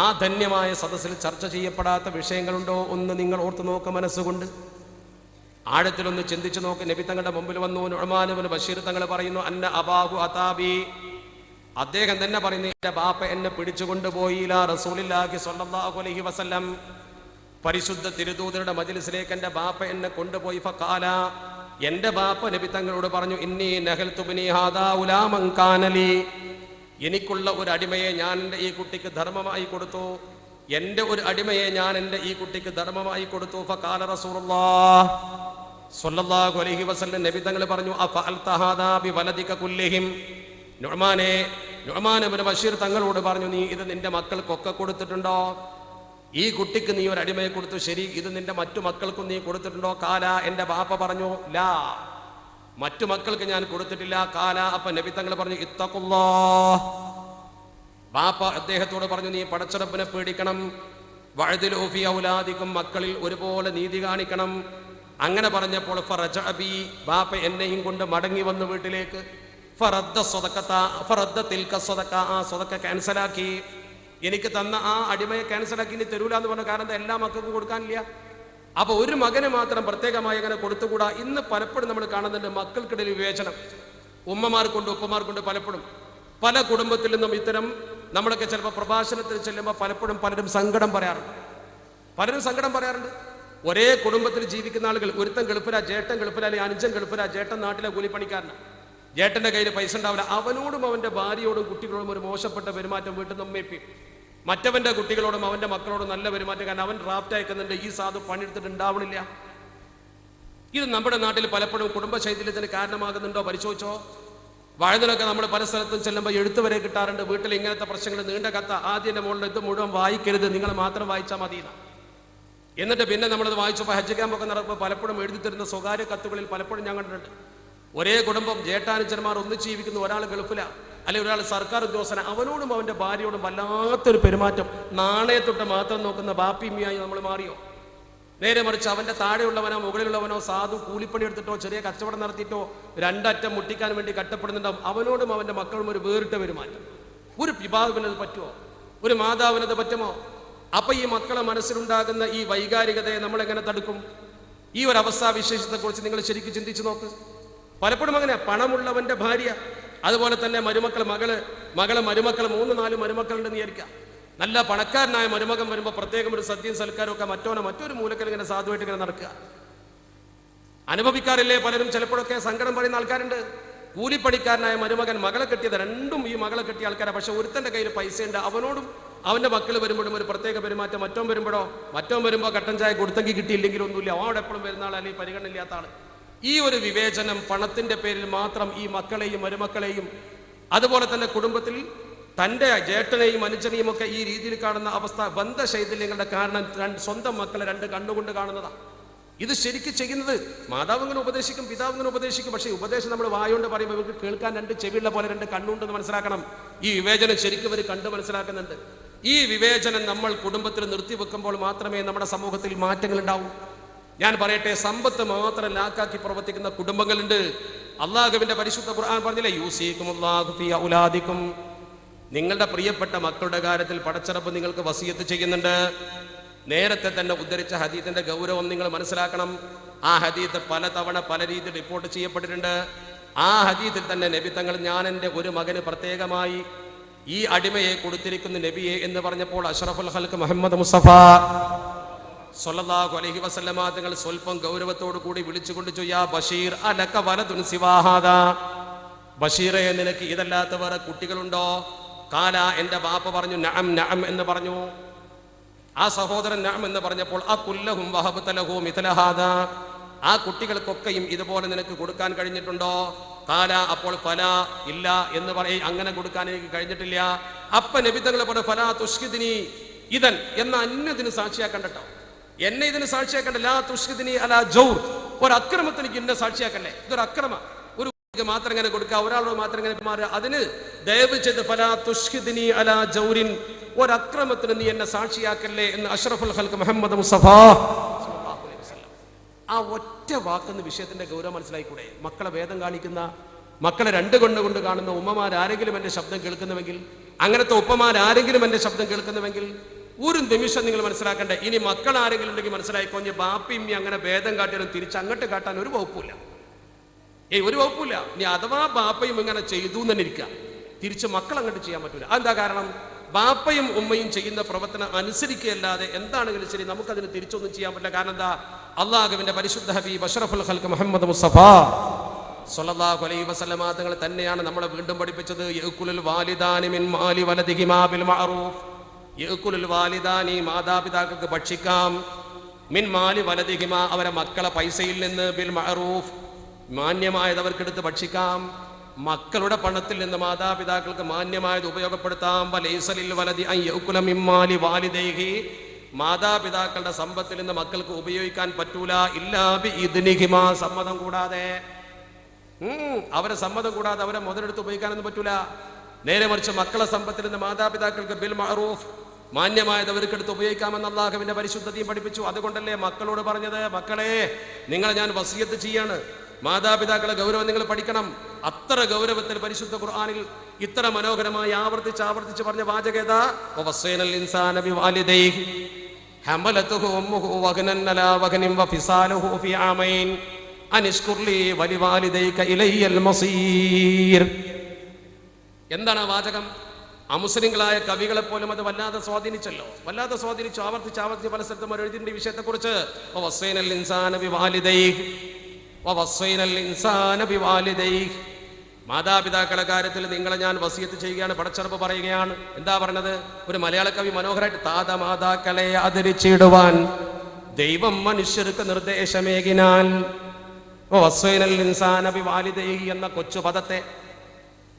ആ ധന്യമായ സദസ്സിൽ ചർച്ച ചെയ്യപ്പെടാത്ത വിഷയങ്ങളുണ്ടോ? ഒന്ന് നിങ്ങൾ ഓർത്തു നോക്ക് മനസ്സുകൊണ്ട്. ആഴത്തിലൊന്ന് ചിന്തിച്ചു നോക്ക്. നബി തങ്ങളുടെ മുമ്പിൽ വന്നു നുഅ്മാൻ ഇബ്നു ബശീർ തങ്ങൾ പറയുന്നു, അന്ന അബാഹു അതാബി. അദ്ദേഹം തന്നെ പറയുന്നു, എന്റെ ബാപ്പ എന്നെ പിടിച്ചുകൊണ്ടുപോയി ഇലാ റസൂലില്ലാഹി സ്വല്ലല്ലാഹു അലൈഹി വസല്ലം. പരിശുദ്ധ തിരുദൂതരുടെ മജ്ലിസിലേക്ക് എന്റെ ബാപ്പ എന്നെ കൊണ്ടുപോയി. ഫഖാല, എന്റെ ബാപ്പ നബി തങ്ങളോട് പറഞ്ഞു, ഇന്നി നഹൽതു ബിനി ഹാദാ ഉലാമൻ കാനലി. എനിക്കുള്ള ഒരു അടിമയെ ഞാൻ എൻ്റെ ഈ കുട്ടിക്ക് ധർമ്മമായി കൊടുത്തു. എൻ്റെ ഒരു അടിമയെ ഞാൻ എൻ്റെ ഈ കുട്ടിക്ക് ധർമ്മമായി കൊടുത്തു. ഫഖാല റസൂലുള്ളാഹി സ്വല്ലല്ലാഹു അലൈഹി വസല്ലം നബി തങ്ങൾ പറഞ്ഞു, അഫഅൽത ഹാദാ ബിവലദിക കുല്ലിഹിം. നുഅ്മാൻ ഇബ്നു ബശീർ തങ്ങളോട് പറഞ്ഞു, നീ ഇത് നിന്റെ മക്കൾക്കൊക്കെ കൊടുത്തിട്ടുണ്ടോ? ഈ കുട്ടിക്ക് നീ ഒരു അടിമയെ കൊടുത്തു, ശരി, ഇത് നിന്റെ മറ്റു മക്കൾക്കും നീ കൊടുത്തിട്ടുണ്ടോ? കാല, എന്റെ ബാപ്പ പറഞ്ഞു, ലാ, മറ്റു മക്കൾക്ക് ഞാൻ കൊടുത്തിട്ടില്ല. കാല, അപ്പൊ നബി തങ്ങൾ പറഞ്ഞു, ഇത്തഖുല്ലാഹ്. ബാപ്പ അദ്ദേഹത്തോട് പറഞ്ഞു, നീ പടച്ചറബ്ബിനെ പേടിക്കണം. വഅദിലു ഫീ ഔലാദിക്കും, മക്കളിൽ ഒരുപോലെ നീതി കാണിക്കണം. അങ്ങനെ പറഞ്ഞപ്പോൾ ഫറജഅ ബി, ബാപ്പ എന്നെയും കൊണ്ട് മടങ്ങി വന്നു വീട്ടിലേക്ക്. ഫറദ്ദ സ്വദഖത, ഫറദ്ദ തിൽക സ്വദഖ, ആ സ്വദഖ ക്യാൻസലാക്കി. എനിക്ക് തന്ന ആ അടിമയെ ക്യാൻസലാക്കി, ഇനി തരൂല എന്ന് പറഞ്ഞ കാരണം എല്ലാ മക്കൾക്കും കൊടുക്കാനില്ല. അപ്പൊ ഒരു മകന് മാത്രം പ്രത്യേകമായി അങ്ങനെ കൊടുത്തുകൂടാ. ഇന്ന് പലപ്പോഴും നമ്മൾ കാണുന്നുണ്ട് മക്കൾക്കിടയിൽ വിവേചനം. ഉമ്മമാർക്കുണ്ട് ഉപ്പമാർക്കുണ്ട്. പലപ്പോഴും പല കുടുംബത്തിൽ നിന്നും ഇത്തരം നമ്മളൊക്കെ ചിലപ്പോൾ പ്രഭാഷണത്തിൽ ചെല്ലുമ്പോൾ പലപ്പോഴും പലരും സങ്കടം പറയാറുണ്ട്. ഒരേ കുടുംബത്തിൽ ജീവിക്കുന്ന ആളുകൾ, ഒരുത്തൻ ഗൾഫിലാ, ജേട്ടൻ ഗൾഫിലാ, അല്ലെങ്കിൽ അനുജൻ ഗൾഫിലാ, ജേട്ടൻ നാട്ടിലെ കൂലിപ്പണിക്കാരനാണ്, ജേട്ടന്റെ കയ്യിൽ പൈസ ഉണ്ടാവില്ല. അവനോടും അവന്റെ ഭാര്യയോടും കുട്ടികളോടും ഒരു മോശപ്പെട്ട പെരുമാറ്റം വീട്ടിൽ നിന്ന് ഉമ്മയിപ്പിക്കും. മറ്റവന്റെ കുട്ടികളോടും അവന്റെ മക്കളോടും നല്ല പെരുമാറ്റം, കാരണം അവൻ ഡ്രാഫ്റ്റ് അയക്കുന്നുണ്ട്, ഈ സാധു പണിയെടുത്തിട്ട് ഉണ്ടാവണില്ല. ഇത് നമ്മുടെ നാട്ടിൽ പലപ്പോഴും കുടുംബ ശൈഥില്യത്തിന് കാരണമാകുന്നുണ്ടോ പരിശോധിച്ചോ? വഴുതിനൊക്കെ നമ്മൾ പല സ്ഥലത്തും ചെല്ലുമ്പോൾ എഴുത്ത് വരെ കിട്ടാറുണ്ട്. വീട്ടിൽ ഇങ്ങനത്തെ പ്രശ്നങ്ങൾ, നീണ്ട കത്ത, ആദ്യന്റെ മുകളിൽ ഇത് മുഴുവൻ വായിക്കരുത്, നിങ്ങൾ മാത്രം വായിച്ചാൽ മതി. എന്നിട്ട് പിന്നെ നമ്മളത് വായിച്ചപ്പോൾ ഹജ്ജ് ക്യാമ്പൊക്കെ നടക്കുമ്പോൾ പലപ്പോഴും എഴുതി തരുന്ന സ്വകാര്യ കത്തുകളിൽ പലപ്പോഴും ഞാൻ കണ്ടിട്ടുണ്ട്. ഒരേ കുടുംബം, ജേഷ്ഠാനുജന്മാർ ഒന്നിച്ച് ജീവിക്കുന്ന, ഒരാൾ ഗൾഫിലാണ്, അല്ലെങ്കിൽ ഒരാൾ സർക്കാർ ഉദ്യോഗസ്ഥന, അവനോടും അവന്റെ ഭാര്യയോടും വല്ലാത്തൊരു പെരുമാറ്റം. നാണയത്തൊട്ട് മാത്രം നോക്കുന്ന ബാപ്പിമിയായി നമ്മൾ മാറിയോ? നേരെ മറിച്ച് അവന്റെ താഴെയുള്ളവനോ മുകളിലുള്ളവനോ സാധു കൂലിപ്പണി എടുത്തിട്ടോ ചെറിയ കച്ചവടം നടത്തിയിട്ടോ രണ്ടറ്റം മുട്ടിക്കാൻ വേണ്ടി കട്ടപ്പെടുന്നുണ്ടാവും. അവനോടും അവന്റെ മക്കളും ഒരു വേറിട്ട പെരുമാറ്റം. ഒരു പിതാവിനത് പറ്റുമോ? ഒരു മാതാവിനത് പറ്റുമോ? അപ്പൊ ഈ മക്കളെ മനസ്സിലുണ്ടാകുന്ന ഈ വൈകാരികതയെ നമ്മൾ എങ്ങനെ തടുക്കും? ഈ ഒരു അവസ്ഥാവിശേഷത്തെ കുറിച്ച് നിങ്ങൾ ശരിക്കും ചിന്തിച്ചു നോക്ക്. പലപ്പോഴും അങ്ങനെ പണമുള്ളവന്റെ ഭാര്യ, അതുപോലെ തന്നെ മരുമക്കൾ, മകളെ മരുമക്കൾ, 3-4 മരുമക്കളുണ്ടെന്ന് വിചാരിക്കുക. നല്ല പണക്കാരനായ മരുമകൻ വരുമ്പോൾ പ്രത്യേകം ഒരു സദ്യയും സൽക്കാരും ഒക്കെ മറ്റൊരു മൂലക്കൽ ഇങ്ങനെ സാധുവായിട്ട് ഇങ്ങനെ നടക്കുക. അനുഭവിക്കാറില്ലേ പലരും? ചിലപ്പോഴൊക്കെ സങ്കടം പറയുന്ന ആൾക്കാരുണ്ട്. കൂലിപ്പണിക്കാരനായ മരുമകൻ മകളെ കെട്ടിയത്, രണ്ടും ഈ മകളെ കെട്ടിയ ആൾക്കാരാണ്. പക്ഷെ ഒരുത്തന്റെ കയ്യിൽ പൈസയുണ്ട്, അവനോടും അവന്റെ മക്കൾ വരുമ്പോഴും ഒരു പ്രത്യേക പെരുമാറ്റം. മറ്റോ വരുമ്പോൾ കട്ടൻ ചായ കൊടുത്തെങ്കിൽ കിട്ടിയില്ലെങ്കിൽ ഒന്നുമില്ല, അവിടെ എപ്പോഴും വരുന്ന ആൾ, അല്ലെങ്കിൽ പരിഗണനയില്ലാത്ത ആൾ. ഈ ഒരു വിവേചനം പണത്തിന്റെ പേരിൽ മാത്രം ഈ മക്കളെയും മരുമക്കളെയും, അതുപോലെ തന്നെ കുടുംബത്തിൽ തൻ്റെ ജേഷ്ഠനെയും അനുജനെയും ഒക്കെ ഈ രീതിയിൽ കാണുന്ന അവസ്ഥ, ബന്ധശൈഥില്യങ്ങളുടെ കാരണം സ്വന്തം മക്കളെ 2 കണ്ണുകൊണ്ട് കാണുന്നതാണ്. ഇത് ശരിക്കും ചെയ്യുന്നത് മാതാവ് ഇങ്ങനെ ഉപദേശിക്കും, പിതാവ് ഇങ്ങനെ ഉപദേശിക്കും. പക്ഷേ ഉപദേശം നമ്മൾ വായോണ്ട് പറയുമ്പോൾ ഇവർക്ക് കേൾക്കാൻ രണ്ട് ചെവിയുള്ള പോലെ രണ്ട് കണ്ണുണ്ടെന്ന് മനസ്സിലാക്കണം. ഈ വിവേചനം ശരിക്കും ഇവർ കണ്ട് മനസ്സിലാക്കുന്നുണ്ട്. ഈ വിവേചനം നമ്മൾ കുടുംബത്തിൽ നിർത്തിവെക്കുമ്പോൾ മാത്രമേ നമ്മുടെ സമൂഹത്തിൽ മാറ്റങ്ങൾ ഉണ്ടാവൂ. ഞാൻ പറയട്ടെ, സമ്പത്ത് മാത്രം ലാക്കാക്കി പ്രവർത്തിക്കുന്ന കുടുംബങ്ങളുണ്ട്. അള്ളാഹുവിന്റെ പരിശുദ്ധ ഖുർആൻ പറഞ്ഞില്ലേ, യൂസീകുമുല്ലാഹു ഫീ ഔലാദിക്കും, നിങ്ങളുടെ പ്രിയപ്പെട്ട മക്കളുടെ കാര്യത്തിൽ പടച്ചറപ്പ് നിങ്ങൾക്ക് വസിയത്ത് ചെയ്യുന്നുണ്ട്. നേരത്തെ തന്നെ ഉദ്ധരിച്ച ഹദീത്തിന്റെ ഗൗരവം നിങ്ങൾ മനസ്സിലാക്കണം. ആ ഹദീത്ത് പലതവണ പല രീതിയിൽ റിപ്പോർട്ട് ചെയ്യപ്പെട്ടിട്ടുണ്ട്. ആ ഹദീത്തിൽ തന്നെ നബി തങ്ങൾ, ഞാൻ എൻ്റെ ഒരു മകന് പ്രത്യേകമായി ഈ അടിമയെ കൊടുത്തിരിക്കുന്ന നബിയെ എന്ന് പറഞ്ഞപ്പോൾ അഷ്റഫുൽ ഖൽഖ് മുഹമ്മദ് മുസ്തഫ സ്വല്ലല്ലാഹു അലൈഹി വസല്ലമ തങ്ങൾ സ്വല്പം ഗൗരവത്തോടു കൂടി വിളിച്ചുകൊണ്ട് ചോദിയാ ബഷീർ അലക വലദുൻ സിവാഹാദാ, ബഷീറെ നിനക്ക് ഇതല്ലാത്ത വേറെ കുട്ടികളുണ്ടോ? കാല, എൻ്റെ ബാപ്പ പറഞ്ഞു നഅം നഅം എന്ന് പറഞ്ഞു. ആ സഹോദരൻ നഅം എന്ന് പറഞ്ഞപ്പോൾ ആ കുല്ലഹും വഹബത ലഹു മിഥല ഹാദാ, ആ കുട്ടികൾക്കൊക്കെയും ഇതുപോലെ നിനക്ക് കൊടുക്കാൻ കഴിഞ്ഞിട്ടുണ്ടോ? കാല, അപ്പോൾ ഫലാ, ഇല്ല എന്ന് പറയും, അങ്ങനെ കൊടുക്കാൻ എനിക്ക് കഴിഞ്ഞിട്ടില്ല. അപ്പ നബി തങ്ങൾ പറഞ്ഞു ഫലാ തുഷ്കിദിനി ഇദൻ എന്ന അന്യതിന് സാക്ഷിയാക്കണ്ടോ, എന്നെ ഇതിന് സാക്ഷിയാക്കണ്ട. ലാ തുഷ്കിദിനി അലാ ജൗർ, ഒരു അക്രമത്തിന് എന്നെ സാക്ഷിയാക്കല്ലേ. ഇതൊരു അക്രമ, ഒരു മാത്രം ഇങ്ങനെ കൊടുക്കുക, ഒരാളോട് മാത്രം ഇങ്ങനെ മാറുക. അതിന് ദയവ് ചെയ്ത് ഫലാ തുഷ്കിദിനി അലാ ജൗരിൻ, ഒരു അക്രമത്തിന് നീ എന്നെ സാക്ഷിയാക്കല്ലേ എന്ന് അഷ്റഫുൽ ഖൽഖ് മുഹമ്മദ് മുസ്തഫ. ആ ഒറ്റ വാക്കുന്ന വിഷയത്തിന്റെ ഗൗരവം മനസ്സിലായിക്കൂടെ? മക്കളെ വേദം കാണിക്കുന്ന, മക്കളെ രണ്ട് കൊണ്ട് കാണുന്ന ഉമ്മമാരാരെങ്കിലും എൻ്റെ ശബ്ദം കേൾക്കുന്നുവെങ്കിൽ, അങ്ങനത്തെ ഉപ്പമാരാരെങ്കിലും എൻ്റെ ശബ്ദം കേൾക്കുന്നുവെങ്കിൽ ഒരു നിമിഷം നിങ്ങൾ മനസ്സിലാക്കണ്ടേ, ഇനി മക്കൾ ആരെങ്കിലും ഉണ്ടെങ്കിൽ മനസ്സിലായിക്കോഞ്ഞ് ബാപ്പിയും അങ്ങനെ ഭേദം കാട്ടിയാലും തിരിച്ചങ്ങോട്ട് കാട്ടാൻ ഒരു വകുപ്പില്ല. ഒരു വകുപ്പില്ല. ഇനി അഥവാ ബാപ്പയും ഇങ്ങനെ ചെയ്തു തന്നെ ഇരിക്കുക, തിരിച്ച് മക്കൾ അങ്ങോട്ട് ചെയ്യാൻ പറ്റൂല. അതെന്താ കാരണം? ബാപ്പയും ഉമ്മയും ചെയ്യുന്ന പ്രവർത്തനം അനുസരിക്കുകയല്ലാതെ എന്താണെങ്കിലും ശരി നമുക്കതിന് തിരിച്ചൊന്നും ചെയ്യാൻ പറ്റില്ല. കാരണം എന്താ? അള്ളാഹുവിന്റെ പരിശുദ്ധ ഹബീബ് അഷ്റഫുൽ ഖൽഖ് മുഹമ്മദ് മുസ്തഫ സ്വല്ലല്ലാഹു അലൈഹി വസല്ലമ തങ്ങൾ തന്നെയാണ് നമ്മളെ വീണ്ടും പഠിപ്പിച്ചത്, യഅ്കുലുൽ വാലിദാനി മിൻ മാലി വലദിഹിമാ ബിൽ മഅറൂഫ്. യഅ്കുലുൽ വാലിദാനി, മാതാപിതാക്കൾക്ക് ഭക്ഷിക്കാം, മിൻ മാലി വലദിഹിമാ, അവരെ മക്കളെ പൈസയിൽ നിന്ന്, ബിൽ മഅറൂഫ്, മാന്യമായത് അവർക്കെടുത്ത് ഭക്ഷിക്കാം. മക്കളുടെ പണത്തിൽ നിന്ന് മാതാപിതാക്കൾക്ക് മാന്യമായത് ഉപയോഗപ്പെടുത്താം. വലൈസ ലിൽ വലദി അൻ യഅ്കുല മിൻ മാലി വാലിദൈഹി, മാതാപിതാക്കളുടെ സമ്പത്തിൽ നിന്ന് മക്കൾക്ക് ഉപയോഗിക്കാൻ പറ്റൂല ഇല്ലാ ബി ഇദ്നിഹിമാ, സമ്മതം കൂടാതെ. അവരെ സമ്മതം കൂടാതെ അവരെ മുതലെടുത്ത് ഉപയോഗിക്കാനൊന്നും പറ്റൂല. നേരെ മറിച്ച് മക്കളെ സമ്പത്തിൽ നിന്ന് മാതാപിതാക്കൾക്ക് ബിൽ മഅറൂഫ്, മാന്യമായത് അവർക്കെടുത്ത് ഉപയോഗിക്കാമെന്ന് അല്ലാഹുവിന്റെ പരിശുദ്ധതയും പഠിപ്പിച്ചു. അതുകൊണ്ടല്ലേ മക്കളോട് പറഞ്ഞത്, മക്കളെ നിങ്ങളെ ഞാൻ വസിയത്ത് ചെയ്യാണ്, മാതാപിതാക്കളെ ഗൗരവം നിങ്ങൾ പഠിക്കണം. അത്ര ഗൗരവത്തിൽ പരിശുദ്ധ ഖുർആനിൽ ഇത്ര മനോഹരമായി ആവർത്തിച്ച് പറഞ്ഞ വാചകേതാ, വവസ്സൈനൽ ഇൻസാന ബിവാലിദൈഹി ഹമലതുഹു ഉമ്മുഹു വഹനൻ അലാ വഹനിൻ വഫിസാലുഹു ഫീ ആമൈൻ അനിഷ്കുർ ലീ വലിവാലിദൈക ഇലയ്യൽ മസീർ. എന്താണ് ആ വാചകം? അമുസ്ലിങ്ങളായ കവികളെ പോലും അത് വല്ലാതെ സ്വാധീനിച്ചല്ലോ, വല്ലാതെ സ്വാധീനിച്ചു. ആവർത്തിച്ച് പല സ്ഥലത്തും അവർ എഴുതിന്റെ വിഷയത്തെക്കുറിച്ച്. വവസ്സൈനൽ ഇൻസാന ബിവാലിദൈഹി വവസ്സൈനൽ ഇൻസാന ബിവാലിദൈഹി, മാതാപിതാക്കളുടെ കാര്യത്തിൽ നിങ്ങളെ ഞാൻ വസിയത്ത് ചെയ്യുകയാണ്. പടച്ചറപ്പ് പറയുകയാണ്. എന്താ പറഞ്ഞത്? ഒരു മലയാള കവി മനോഹരമായിട്ട്, താത മാതാക്കളെ ആദരിച്ചിടുവാൻ ദൈവം മനുഷ്യർക്ക് നിർദ്ദേശമേകിനാൽ വവസ്സൈനൽ ഇൻസാന ബിവാലിദൈഹി എന്ന കൊച്ചു പദത്തെ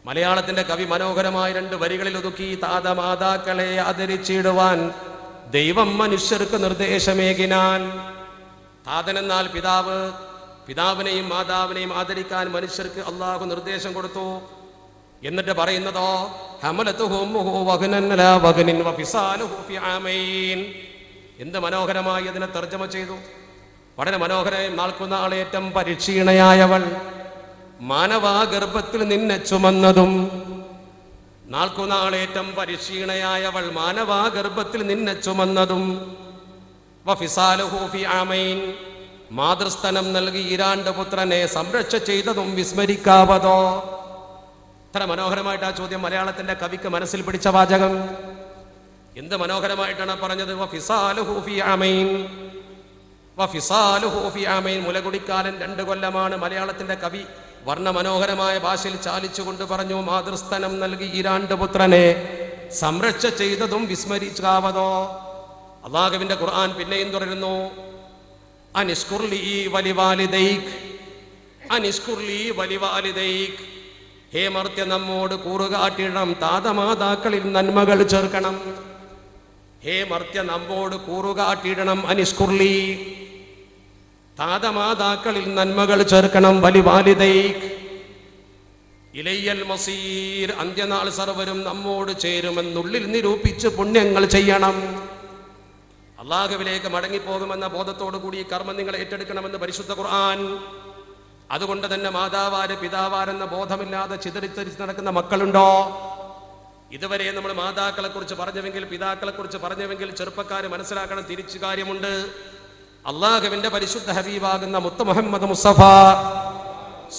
മലയാളത്തിന്റെ കവി മനോഹരമായ 2 വരികളിൽ ഒതുക്കി. താത മാതാക്കളെ ആദരിച്ചിടുവാൻ ദൈവം മനുഷ്യർക്ക് നിർദ്ദേശമേകിനാൽ. താതനെന്നാൽ പിതാവ്, പിതാവിനെയും മാതാവിനെയും ആദരിക്കാൻ മനുഷ്യർക്ക് അള്ളാഹു നിർദ്ദേശം കൊടുത്തു. എന്നിട്ട് പറയുന്നതോ ഹമലതുഹു ഉമ്മുഹു വഹനൻ അലാ വഹനിൻ വഫിസാലുഹു ഫീ ആമൈൻ. എന്ത് മനോഹരമായി അതിനെ തർജ്ജമ ചെയ്തു, വളരെ മനോഹരമായി. നാൾക്കുനാളേറ്റം പരിക്ഷീണയായവൾ മാനവാഗർഭത്തിൽ നിന്നെ ചുമന്നതും, നാൾക്കുനാളേറ്റം പരിക്ഷീണയായവൾ മാനവാഗർഭത്തിൽ നിന്നെ ചുമന്നതും, വഫിസാലുഹു ഫീ ആമൈൻ, മാതൃസ്ഥാനം നൽകി 2 പുത്രനെ സംരക്ഷ ചെയ്തതും വിസ്മരിക്കാവതോ. ഇത്ര മനോഹരമായിട്ട് ആ ചോദ്യം മലയാളത്തിന്റെ കവിക്ക് മനസ്സിൽ പിടിച്ച വാചകം. എന്ത് മനോഹരമായിട്ടാണ് പറഞ്ഞത്. വഫിസാലുഹു ഫീ ആമൈൻ, വഫിസാലുഹു ഫീ ആമൈൻ, മുലകുടിക്കാലൻ 2 കൊല്ലമാണ്. മലയാളത്തിന്റെ കവി വർണ്ണമനോഹരമായ ഭാഷയിൽ ചാലിച്ചുകൊണ്ട് പറഞ്ഞു, മാതൃസ്ഥാനം നൽകി 2 പുത്രനെ സംരക്ഷ ചെയ്തതും വിസ്മരിക്കാവതോ. അല്ലാഹുവിന്റെ ഖുർആൻ പിന്നെയും തുടരുന്നു, അനിഷ്കുർ ലീ വലിവാലിദൈക്, അനിഷ്കുർ ലീ വലിവാലിദൈക്, ഹേ മർത്യ നമ്മോട് കൂറുകാട്ടിടണം, താതമാതാക്കളിൽ നന്മകൾ ചേർക്കണം. ഹേ മർത്യ നമ്മോട് കൂറുകാട്ടിടണം, അനിഷ്കുർ ലീ, താതമാതാക്കളിൽ നന്മകൾ ചേർക്കണം. വലി വാലിദൈക് ഇലയ്യൽ മസീർ, അന്ത്യനാൾ സർവരും നമ്മോട് ചേരുമെന്നുള്ളിൽ നിരൂപിച്ച് പുണ്യങ്ങൾ ചെയ്യണം. അള്ളാഹുവിലേക്ക് മടങ്ങിപ്പോകുമെന്ന ബോധത്തോടു കൂടി ഈ കർമ്മം നിങ്ങൾ ഏറ്റെടുക്കണമെന്ന് പരിശുദ്ധ ഖുർആൻ. അതുകൊണ്ട് തന്നെ മാതാവാര് പിതാവാരെന്ന ബോധമില്ലാതെ ചിതറിച്ചരിച്ച് നടക്കുന്ന മക്കളുണ്ടോ? ഇതുവരെ നമ്മൾ മാതാക്കളെ കുറിച്ച് പറഞ്ഞുവെങ്കിൽ, പിതാക്കളെ കുറിച്ച് പറഞ്ഞുവെങ്കിൽ, ചെറുപ്പക്കാർ മനസ്സിലാക്കണം തിരിച്ചു കാര്യമുണ്ട്. അള്ളാഹുവിന്റെ പരിശുദ്ധ ഹബീബാകുന്ന മുത്ത് മുഹമ്മദ് മുസ്തഫ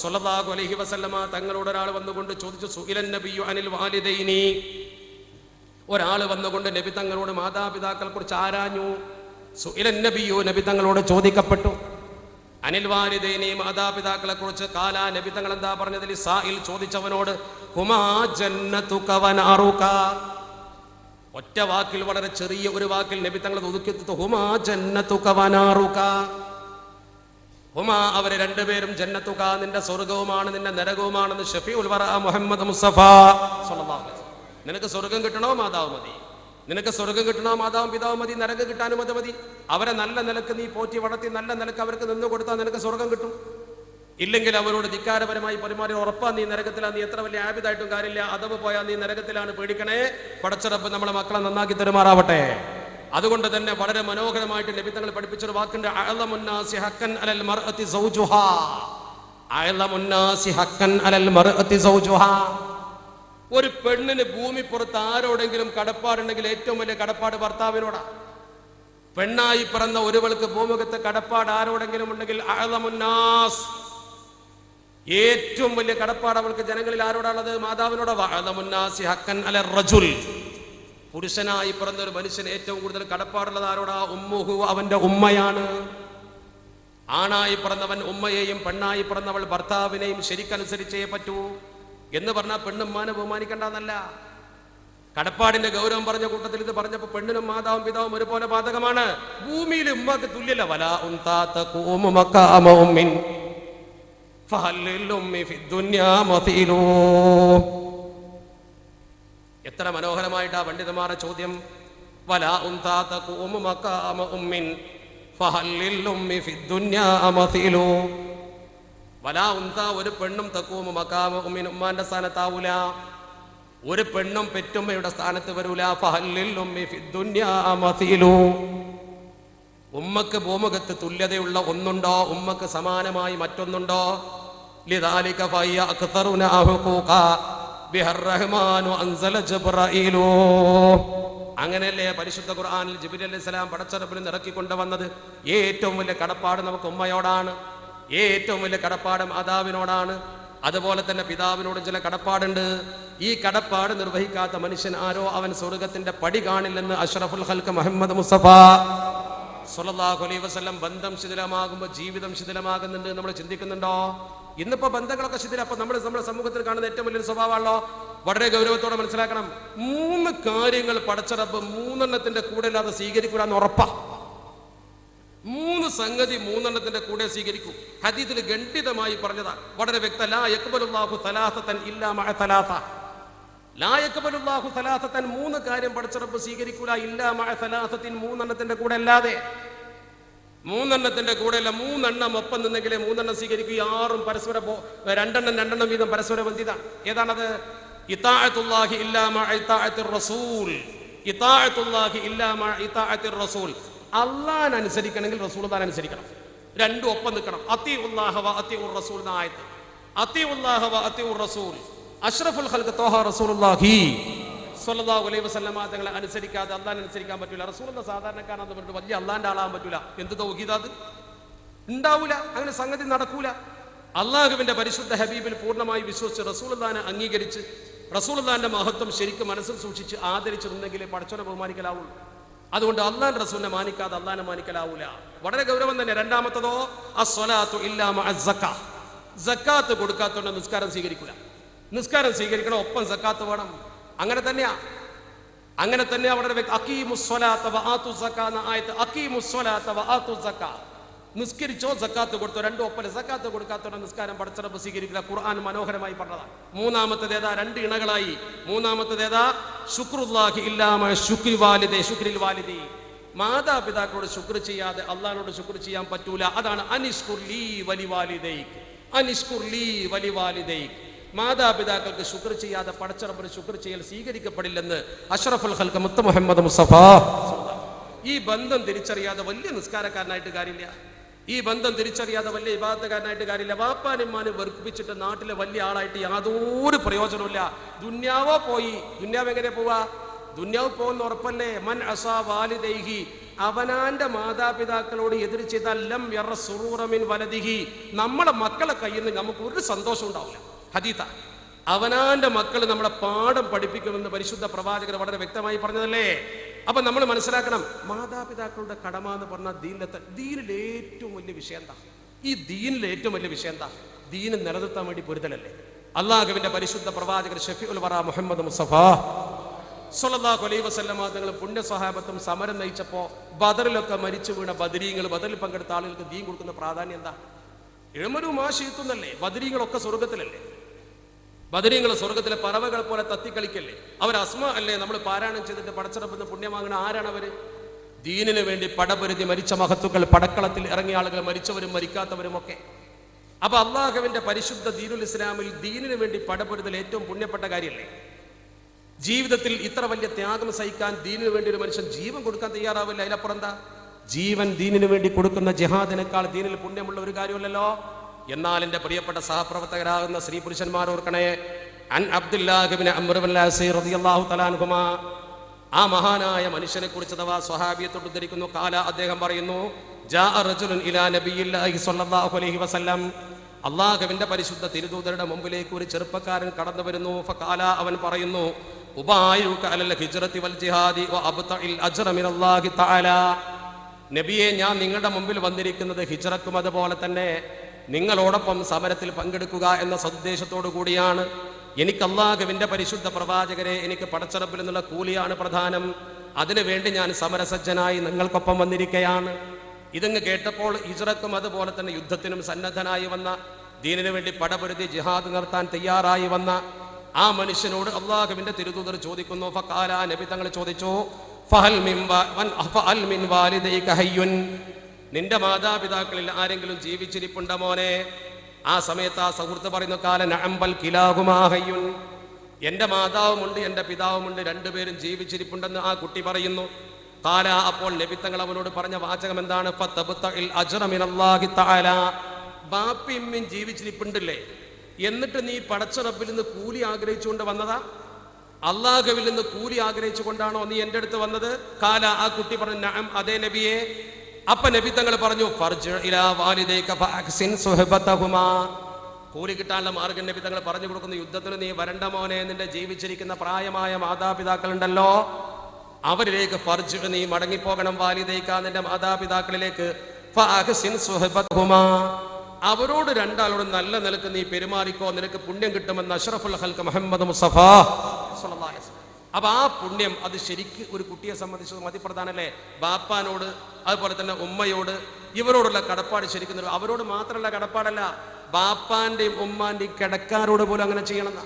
സ്വല്ലല്ലാഹു അലൈഹി വസല്ലമ തങ്ങളോട് ഒരാൾ വന്നുകൊണ്ട് ചോദിച്ചു, സുഇലൻ നബിയു അനിൽ വാലിദൈനി. ഒരാൾ വന്നുകൊണ്ട് നബി തങ്ങളോട് മാതാപിതാക്കളെ കുറിച്ച് ആരാഞ്ഞു. സുഇലൻ നബിയു, നബി തങ്ങളോട് ചോദിക്കപ്പെട്ടു. അനിൽ വാലിദൈനി, മാതാപിതാക്കളെ കുറിച്ച്. കാല, നബി തങ്ങൾ എന്താ പറഞ്ഞതിൽ? സായിൽ, ചോദിച്ചവനോട്, ഹുമാ ജന്നതുക വനാറുക. ഒറ്റ വാക്കിൽ, വളരെ ചെറിയ ഒരു വാക്കിൽ നബി തങ്ങൾ ഒതുക്കിയെടുത്തു. ഹുമാ ജന്നതുക വനാറുക. ഹുമാ, അവരെ രണ്ടുപേരും, ജന്നതുക, നിന്റെ സ്വർഗവുമാണ് നിന്റെ നരകവുമാണെന്ന് ഷഫീഉൽ വറ മുഹമ്മദ് മുസ്തഫ സ്വല്ലല്ലാഹു അലൈഹി വസല്ലം. നിനക്ക് സ്വർഗം കിട്ടണോ മാതാവ് മതി, നിനക്ക് സ്വർഗം കിട്ടണോ മാതാവും പിതാവും മതി, നരകം കിട്ടാനും അത് മതി. അവരെ നല്ല നിലക്ക് നീ പോറ്റി വളർത്തി നല്ല നിലക്ക് അവർക്ക് നിന്ന് കൊടുത്താൽ നിനക്ക് സ്വർഗം കിട്ടും. ഇല്ലെങ്കിൽ അവരോട് ധിക്കാരപരമായി പെരുമാറി ഉറപ്പാ നീ നരകത്തിലാണ്. നീ എത്ര വലിയ ആബിദായിട്ടും കാര്യമില്ല, അഥവാ പോയാൽ നീ നരകത്തിലാണ്. പേടിക്കണേ, പടച്ച റബ്ബ് നമ്മളെ മക്കളെ നന്നാക്കി തരുമാറാവട്ടെ. അതുകൊണ്ട് തന്നെ വളരെ മനോഹരമായിട്ട് നബി തങ്ങൾ പഠിപ്പിച്ചൊരു വാക്കുണ്ട്, അഅ്ലമുന്നാസി ഹഖൻ അലൽ മർഅതി സൗജുഹാ. അഅ്ലമുന്നാസി ഹഖൻ അലൽ മർഅതി സൗജുഹാ. ഒരു പെണ്ണിന് ഭൂമി പുറത്ത് ആരോടെങ്കിലും കടപ്പാടുണ്ടെങ്കിൽ ഏറ്റവും വലിയ കടപ്പാട് ഭർത്താവിനോടാ. പെണ്ണായി പിറന്ന ഒരുവൾക്ക് ഭൂമുഖത്ത് കടപ്പാട് ആരോടെങ്കിലും ഉണ്ടെങ്കിൽ അഅ്ലമുന്നാസ്, ഏറ്റവും വലിയ കടപ്പാട് അവൾക്ക് ജനങ്ങളിൽ ആരോടാണുള്ളത്? മാതാവിനോട്. അഅ്ലമുന്നാസി ഹഖൻ അലർ റജുൽ, പുരുഷനായി പിറന്ന ഒരു മനുഷ്യന് ഏറ്റവും കൂടുതൽ കടപ്പാടുള്ളത് ആരോടാ? ഉമ്മുഹു, അവന്റെ ഉമ്മയാണ്. ആണായി പിറന്നവൻ ഉമ്മയെയും പെണ്ണായി പിറന്നവൾ ഭർത്താവിനെയും ശരിക്കനുസരിച്ചേ പറ്റൂ. എന്ന് പറഞ്ഞാൽ പെണ്ണുമ്മാനെ ബഹുമാനിക്കണ്ടെന്നല്ല. കടപ്പാടിന്റെ ഗൗരവം പറഞ്ഞ കൂട്ടത്തിൽ ഇത് പറഞ്ഞപ്പോ പെണ്ണിനും മാതാവും പിതാവും ഒരുപോലെ ബാധകമാണ്. ഭൂമിയിൽ ഉമ്മക്ക് തുല്യല്ല. വലാ ഉൻതാ തഖൂമു മഖാമ ഉമ്മിൻ ഫഹല്ലിൽ ഉമ്മി ഫിദ്ദുനിയാ മസീലു. എത്ര മനോഹരമായിട്ടാ പണ്ഡിതന്മാരുടെ ചോദ്യം. വലാ ഉൻതാ തഖൂമു മഖാമ ഉമ്മിൻ ഫഹല്ലിൽ ഉമ്മി ഫിദ്ദുനിയാ മസീലു. വലാ ഉൻത, ഒരു പെണ്ണും തഖൂമു മഖാമ ഉമ്മിൻ, ഉമ്മാന്റെ സ്ഥാനത്താവൂല. ഒരു പെണ്ണും പെറ്റുമ്മയുടെ സ്ഥാനത്ത് വരൂല. ഫഹല്ലിൽ ഉമ്മി ഫിദ്ദുനിയാ മസീലു. ഉമ്മക്ക് ഭൂമുഖത്ത് തുല്യതയുള്ള ഒന്നുണ്ടോ? ഉമ്മക്ക് സമാനമായി മറ്റൊന്നുണ്ടോ? ലിദാലിക ഫയ അക്തറുന ഹുഖൂഖ ബിഹർ റഹ്മാനു അൻസല ജിബ്രീലു. അങ്ങനെയല്ലേ പരിശുദ്ധ ഖുർആനിൽ ജിബ്രീൽ അലൈഹിസ്സലാം പടച്ചറപ്പിൽ ഇറക്കിക്കൊണ്ടുവന്നത്. ഏറ്റവും വലിയ കടപ്പാട് നമുക്ക് ഉമ്മയോടാണ്, ഏറ്റവും വലിയ കടപ്പാട് മാതാവിനോടാണ്. അതുപോലെ തന്നെ പിതാവിനോടും ചില കടപ്പാടുണ്ട്. ഈ കടപ്പാട് നിർവഹിക്കാത്ത മനുഷ്യൻ ആരോ അവൻ സ്വർഗത്തിന്റെ പടി കാണില്ലെന്ന് അഷ്റഫുൽ ഖൽഖ് മുഹമ്മദ് മുസ്തഫ സ്വല്ലല്ലാഹു അലൈഹി വസല്ലം. ബന്ധം ശിഥിലമാകുമ്പോൾ ജീവിതം ശിഥിലമാകുന്നുണ്ട്. നമ്മൾ ചിന്തിക്കുന്നുണ്ടോ? ഇന്നിപ്പോ ബന്ധങ്ങളൊക്കെ ശിഥിലം. അപ്പൊ നമ്മുടെ സമൂഹത്തിൽ കാണുന്ന ഏറ്റവും വലിയൊരു സ്വഭാവമാണല്ലോ. വളരെ ഗൗരവത്തോടെ മനസ്സിലാക്കണം. 3 കാര്യങ്ങൾ പടച്ച റബ്ബ് 3 കൂടെ അല്ലാതെ സ്വീകരിക്കൂലെന്ന് ഉറപ്പാ. 3 സംഗതി 3 കൂടെ സ്വീകരിക്കൂ. ഹദീസിൽ ഖണ്ഡിതമായി പറഞ്ഞതാ, വളരെ വ്യക്തം. ലാ യഖ്ബലുല്ലാഹു സലാസതൻ ഇല്ലാ മഅ സലാസ. ലാ യഖ്ബലുല്ലാഹു സലാസതൻ, 3 കാര്യം പടച്ച റബ്ബ് സ്വീകരിക്കൂല. ഇല്ലാ മഅ സലാസത്തിൻ, 3 കൂടെ അല്ലാതെ. 3 കൂടെ അല്ല, 3 ഒപ്പം നിന്നെങ്കിലേ 3 സ്വീകരിക്കൂ. 6 പരസ്പര 2 വീതം പരസ്പര ബന്ധിതാണ്. ഏതാണത്? ഇതാഅത്തുല്ലാഹി ഇല്ലാ മഅ ഇതാഅത്തിർ റസൂൽ. ഇതാഅത്തുല്ലാഹി ഇല്ലാ മഅ ഇതാഅത്തിർ റസൂൽ. അള്ളാഹ് അനുസരിക്കണമെങ്കിൽ റസൂലുള്ളാഹിനെ അനുസരിക്കണം. 2 ഒപ്പം നിൽക്കണം. അത്തിഉല്ലാഹ വ അത്തിഉർ റസൂൽ എന്ന ആയത്ത്. അത്തിഉല്ലാഹ വ അത്തിഉർ റസൂൽ. അഷ്റഫുൽ ഖൽഖ് ത്വാഹ റസൂലുള്ളാഹി സ്വല്ലല്ലാഹു അലൈഹി വസല്ലമ തങ്ങളെ അനുസരിക്കാതെ അള്ളാഹിനെ അനുസരിക്കാൻ പറ്റില്ല. റസൂലുള്ള സാധാരണക്കാരാണെന്ന് പറഞ്ഞിട്ട് വലിയ അള്ളാഹിന്റെ ആളാകാൻ പറ്റില്ല. എന്ത് തൗഹീദാ അത്? ഉണ്ടാവൂല, അങ്ങനെ സംഗതി നടക്കൂല. അള്ളാഹുവിന്റെ പരിശുദ്ധ ഹബീബിൽ പൂർണ്ണമായി വിശ്വസിച്ച് റസൂലുള്ളാഹിനെ അംഗീകരിച്ച് റസൂലുള്ളാഹിന്റെ മഹത്വം ശരിക്കും മനസ്സിൽ സൂക്ഷിച്ച് ആദരിച്ചിരുന്നെങ്കിലേ പടച്ചവനെ ബഹുമാനിക്കലാവുള്ളൂ. അതുകൊണ്ട് അള്ളാഹ് റസൂലിനെ മാനിക്കാതെ അള്ളാഹിനെ മാനിക്കലാവൂല. വളരെ ഗൗരവം തന്നെ. രണ്ടാമത്തതോ അസ്സലാത്തു ഇല്ലാ മഅ സക്കാ. സക്കാത്ത് കൊടുക്കാത്തതുകൊണ്ട് നിസ്കാരം സ്വീകരിക്കൂല. നിസ്കാരം സ്വീകരിക്കണം, ഒപ്പം സക്കാത്ത് വേണം. അങ്ങനെ തന്നെയാ വളരെ അഖീമുസ്സലാത്ത വ ആതു സക്കാ എന്ന ആയത്ത്. അഖീമുസ്സലാത്ത വ ആതു സക്കാ, നിസ്കരിച്ചോ സക്കാത്ത് കൊടുത്തോ, 2 ഒപ്പം. സക്കാത്ത് കൊടുക്കാത്തവരുടെ നിസ്കാരം പടച്ച റബ്ബ് സ്വീകരിക്കില്ല. ഖുർആൻ മനോഹരമായി പറഞ്ഞതാണ്. 3-ാമത്തേതാ? 2 ഇണകളായി. 3-ാമത്തേതാ? ശുക്റുല്ലാഹി ഇല്ലാ മഅ ശുക്രി വാലിദി. ശുക്രിൽ വാലിദി, മാതാപിതാക്കളോട് ശുക്ർ ചെയ്യാതെ അള്ളാഹിനോട് ശുക്ർ ചെയ്യാൻ പറ്റൂല. അതാണ് അനിഷ്കുർ ലീ വലിവാലിദൈക്, അനിഷ്കുർ ലീ വലിവാലിദൈക്. മാതാപിതാക്കൾക്ക് ശുക്ർ ചെയ്യാതെ പടച്ചറബിന് ശുക്ർ ചെയ്യൽ സ്വീകരിക്കപ്പെടില്ലെന്ന് അഷ്റഫുൽ ഖൽഖ് മുത്ത് മുഹമ്മദ് മുസ്തഫ. ഈ ബന്ധം തിരിച്ചറിയാതെ വലിയ നിസ്കാരക്കാരനായിട്ട് കാര്യമില്ല, ഈ ബന്ധം തിരിച്ചറിയാതെ വലിയ ഇബാദത്തുകാരനായിട്ട് കാര്യമില്ല. വാപ്പാനിമ്മാനും വെറുപ്പിച്ചിട്ട് നാട്ടിലെ വലിയ ആളായിട്ട് യാതൊരു പ്രയോജനമില്ല. ദുന്യാവോ പോയി. ദുന്യാവ് എങ്ങനെ പോവാ? ദുന്യാവ് പോകുന്ന ഉറപ്പല്ലേ? മൻ അസാ വാലിദൈഹി, അവനാന്റെ മാതാപിതാക്കളോട് എതിര് ചെയ്താൽ ലം യറ സുറൂറ മിൻ വലദിഹി, നമ്മളെ മക്കളെ കയ്യിൽ നിന്ന് നമുക്ക് ഒരു സന്തോഷം ഉണ്ടാവില്ല. ഹദീത്ത, അവനാന്റെ മക്കൾ നമ്മളെ പാഠം പഠിപ്പിക്കുമെന്ന് പരിശുദ്ധ പ്രവാചകർ വളരെ വ്യക്തമായി പറഞ്ഞതല്ലേ. അപ്പൊ നമ്മൾ മനസ്സിലാക്കണം, മാതാപിതാക്കളുടെ കടമ എന്ന് പറഞ്ഞാൽ ദീനിലെ ഏറ്റവും വലിയ വിഷയം എന്താ? ഈ ദീനിലെ ഏറ്റവും വലിയ വിഷയം എന്താ? ദീന് നിലനിർത്താൻ വേണ്ടി പൊരുതലല്ലേ. അള്ളാഹുവിന്റെ പരിശുദ്ധ പ്രവാചകർ ഷഫീഉൽ വറ മുഹമ്മദ് മുസ്തഫ സ്വല്ലല്ലാഹു അലൈഹി വസല്ലം തങ്ങൾ പുണ്യ സ്വഹാബത്തും സമരം നയിച്ചപ്പോ ബദറിലൊക്കെ മരിച്ചു വീണ ബദരീങ്ങൾ, ബദറിൽ പങ്കെടുത്ത ആളുകൾക്ക് ദീൻ കൊടുക്കുന്ന പ്രാധാന്യം എന്താ? എഴുമരു മാഷീത്തുന്നല്ലേ. ബദരീങ്ങളൊക്കെ സ്വർഗത്തിലല്ലേ. ബദരീങ്ങൾ സ്വർഗത്തിലെ പറവകൾ പോലെ തത്തിക്കളിക്കല്ലേ. അവർ അസ്മ അല്ലേ നമ്മൾ പാരായണം ചെയ്തിട്ട് പടച്ചിറപ്പുന്ന പുണ്യം വാങ്ങുന്ന ആരാണ് അവര്? ദീനിന് വേണ്ടി പടപൊരുതി മരിച്ച മഹത്തുക്കൾ, പടക്കളത്തിൽ ഇറങ്ങിയ ആളുകൾ, മരിച്ചവരും മരിക്കാത്തവരും ഒക്കെ. അപ്പൊ അള്ളാഹുവിന്റെ പരിശുദ്ധ ദീനുൽ ഇസ്ലാമിൽ ദീനിന് വേണ്ടി പടപൊരുതൽ ഏറ്റവും പുണ്യപ്പെട്ട കാര്യമല്ലേ. ജീവിതത്തിൽ ഇത്ര വലിയ ത്യാഗം സഹിക്കാൻ ദീനിന് വേണ്ടി ഒരു മനുഷ്യൻ ജീവൻ കൊടുക്കാൻ തയ്യാറാവില്ല. അതിലപ്പുറം എന്താ? ജീവൻ ദീനിന് വേണ്ടി കൊടുക്കുന്ന ജിഹാദിനേക്കാൾ ദീനിൽ പുണ്യമുള്ള ഒരു കാര്യമല്ലല്ലോ. എന്നാൽ എൻ്റെ പ്രിയപ്പെട്ട സഹപ്രവർത്തകരാകുന്ന സ്ത്രീ പുരുഷന്മാർ ഓർക്കണേ, അൻ അബ്ദുല്ലാഹി ഇബ്നു അംർ ഇബ്നുൽ ആസ് റളിയല്ലാഹു തആല അൻഹുമാ, ആ മഹാനായ മനുഷ്യനെ കുറിച്ച് അഥവാ സ്വഹാബിയത്തോട് ഉദ്ധരിക്കുന്നു. കാല, അദ്ദേഹം പറയുന്നു, ജാഅ റജുലുൻ ഇലാ നബിയില്ലാഹി സ്വല്ലല്ലാഹു അലൈഹി വസല്ലം, അള്ളാഹുവിന്റെ പരിശുദ്ധ തിരുദൂതരുടെ മുമ്പിലേക്ക് ഒരു ചെറുപ്പക്കാരൻ കടന്നു വരുന്നു. ഫഖാല, അവൻ പറയുന്നു, ഉബായിഉക അലൽ ഹിജ്റതി വൽ ജിഹാദി വ അബ്തഇൽ അജ്റ മിനല്ലാഹി തആല, നബിയെ, ഞാൻ നിങ്ങളുടെ മുമ്പിൽ വന്നിരിക്കുന്നത് ഹിജ്റക്കും അതുപോലെ തന്നെ നിങ്ങളോടൊപ്പം സമരത്തിൽ പങ്കെടുക്കുക എന്ന സന്ദേശത്തോടു കൂടിയാണ്. എനിക്ക് അല്ലാഹുവിന്റെ പരിശുദ്ധ പ്രവാചകരെ, എനിക്ക് പടച്ചറപ്പിൽ നിന്നുള്ള കൂലിയാണ് പ്രധാനം. അതിനുവേണ്ടി ഞാൻ സമരസജ്ജനായി നിങ്ങൾക്കൊപ്പം വന്നിരിക്കുകയാണ്. ഇതങ്ങ് കേട്ടപ്പോൾ ഹിജ്റക്കും അതുപോലെ തന്നെ യുദ്ധത്തിനും സന്നദ്ധനായി വന്ന, ദീനിനു വേണ്ടി പടപൊരുതി ജിഹാദ് നടത്താൻ തയ്യാറായി വന്ന ആ മനുഷ്യനോട് അള്ളാഹുവിന്റെ തിരുദൂതർ ചോദിക്കുന്നു. ഫഖാല, നബി തങ്ങൾ ചോദിച്ചു, ഫഹൽ മിൻ വാലിദൈക ഹയ്യുൻ, നിന്റെ മാതാപിതാക്കളിൽ ആരെങ്കിലും ജീവിച്ചിരിപ്പുണ്ടോ മോനെ? ആ സമയത്ത് ആ സുഹൃത്ത് പറയുന്നു, കാല നഅം ബൽ കിലാഹുമാ ഹയ്യുൻ, എന്റെ മാതാവുമുണ്ട് എന്റെ പിതാവുമുണ്ട്, രണ്ടുപേരും ജീവിച്ചിരിപ്പുണ്ടെന്ന് ആ കുട്ടി പറയുന്നു. കാല, അപ്പോൾ നബി തങ്ങൾ അവനോട് പറഞ്ഞ വാചകം എന്താണ്? ഫതബ്തഇൽ അജ്റ മിനല്ലാഹി തആല, ബാപ്പിയമ്മയും ജീവിച്ചിരിപ്പുണ്ടല്ലേ, എന്നിട്ട് നീ പടച്ച റബ്ബിൽ നിന്ന് കൂലി ആഗ്രഹിച്ചുകൊണ്ട് വന്നതാ? അള്ളാഹുവിൽ നിന്ന് കൂലി ആഗ്രഹിച്ചുകൊണ്ടാണോ നീ എൻ്റെ അടുത്ത് വന്നത്? കാല, ആ കുട്ടി പറഞ്ഞു, നഅം, അതേ നബിയെ. അപ്പൊ നബി തങ്ങൾ പറഞ്ഞു, ഫർജ് ഇലാ വാലിദൈക ഫഅഹ്സിൻ സുഹബതഹുമാ, കൂലി കിട്ടാനുള്ള മാർഗ്ഗം നബി തങ്ങൾ പറഞ്ഞു കൊടുക്കുന്നു. യുദ്ധത്തിന് നീ വരണ്ട മോനെ, നിന്റെ ജീവിച്ചിരിക്കുന്ന പ്രായമായ മാതാപിതാക്കളുണ്ടല്ലോ, അവരിലേക്ക് ഫർജ്, നീ മടങ്ങിപ്പോകണം. വാലിദൈക, നിന്റെ മാതാപിതാക്കളിലേക്ക്. ഫഅഹ്സിൻ സുഹബതഹുമാ, അവരോട് രണ്ടാളോട് നല്ല നിലക്ക് നീ പെരുമാറിക്കോ, നിനക്ക് പുണ്യം കിട്ടുമെന്ന് അഷ്റഫുൽ ഖൽഖ് മുഹമ്മദ് മുസ്തഫ സ്വല്ലല്ലാഹു അലൈഹി വസല്ലം. അപ്പൊ ആ പുണ്യം അത് ശരിക്ക് ഒരു കുട്ടിയെ സംബന്ധിച്ച് അതിപ്രധാനല്ലേ. ബാപ്പാനോട് അതുപോലെ തന്നെ ഉമ്മയോട് ഇവരോടുള്ള കടപ്പാട് ശരിക്കും അവരോട് മാത്രമല്ല കടപ്പാടല്ല, ബാപ്പാന്റെയും ഉമ്മാന്റെയും കിടക്കാരോട് പോലും അങ്ങനെ ചെയ്യണമെന്ന,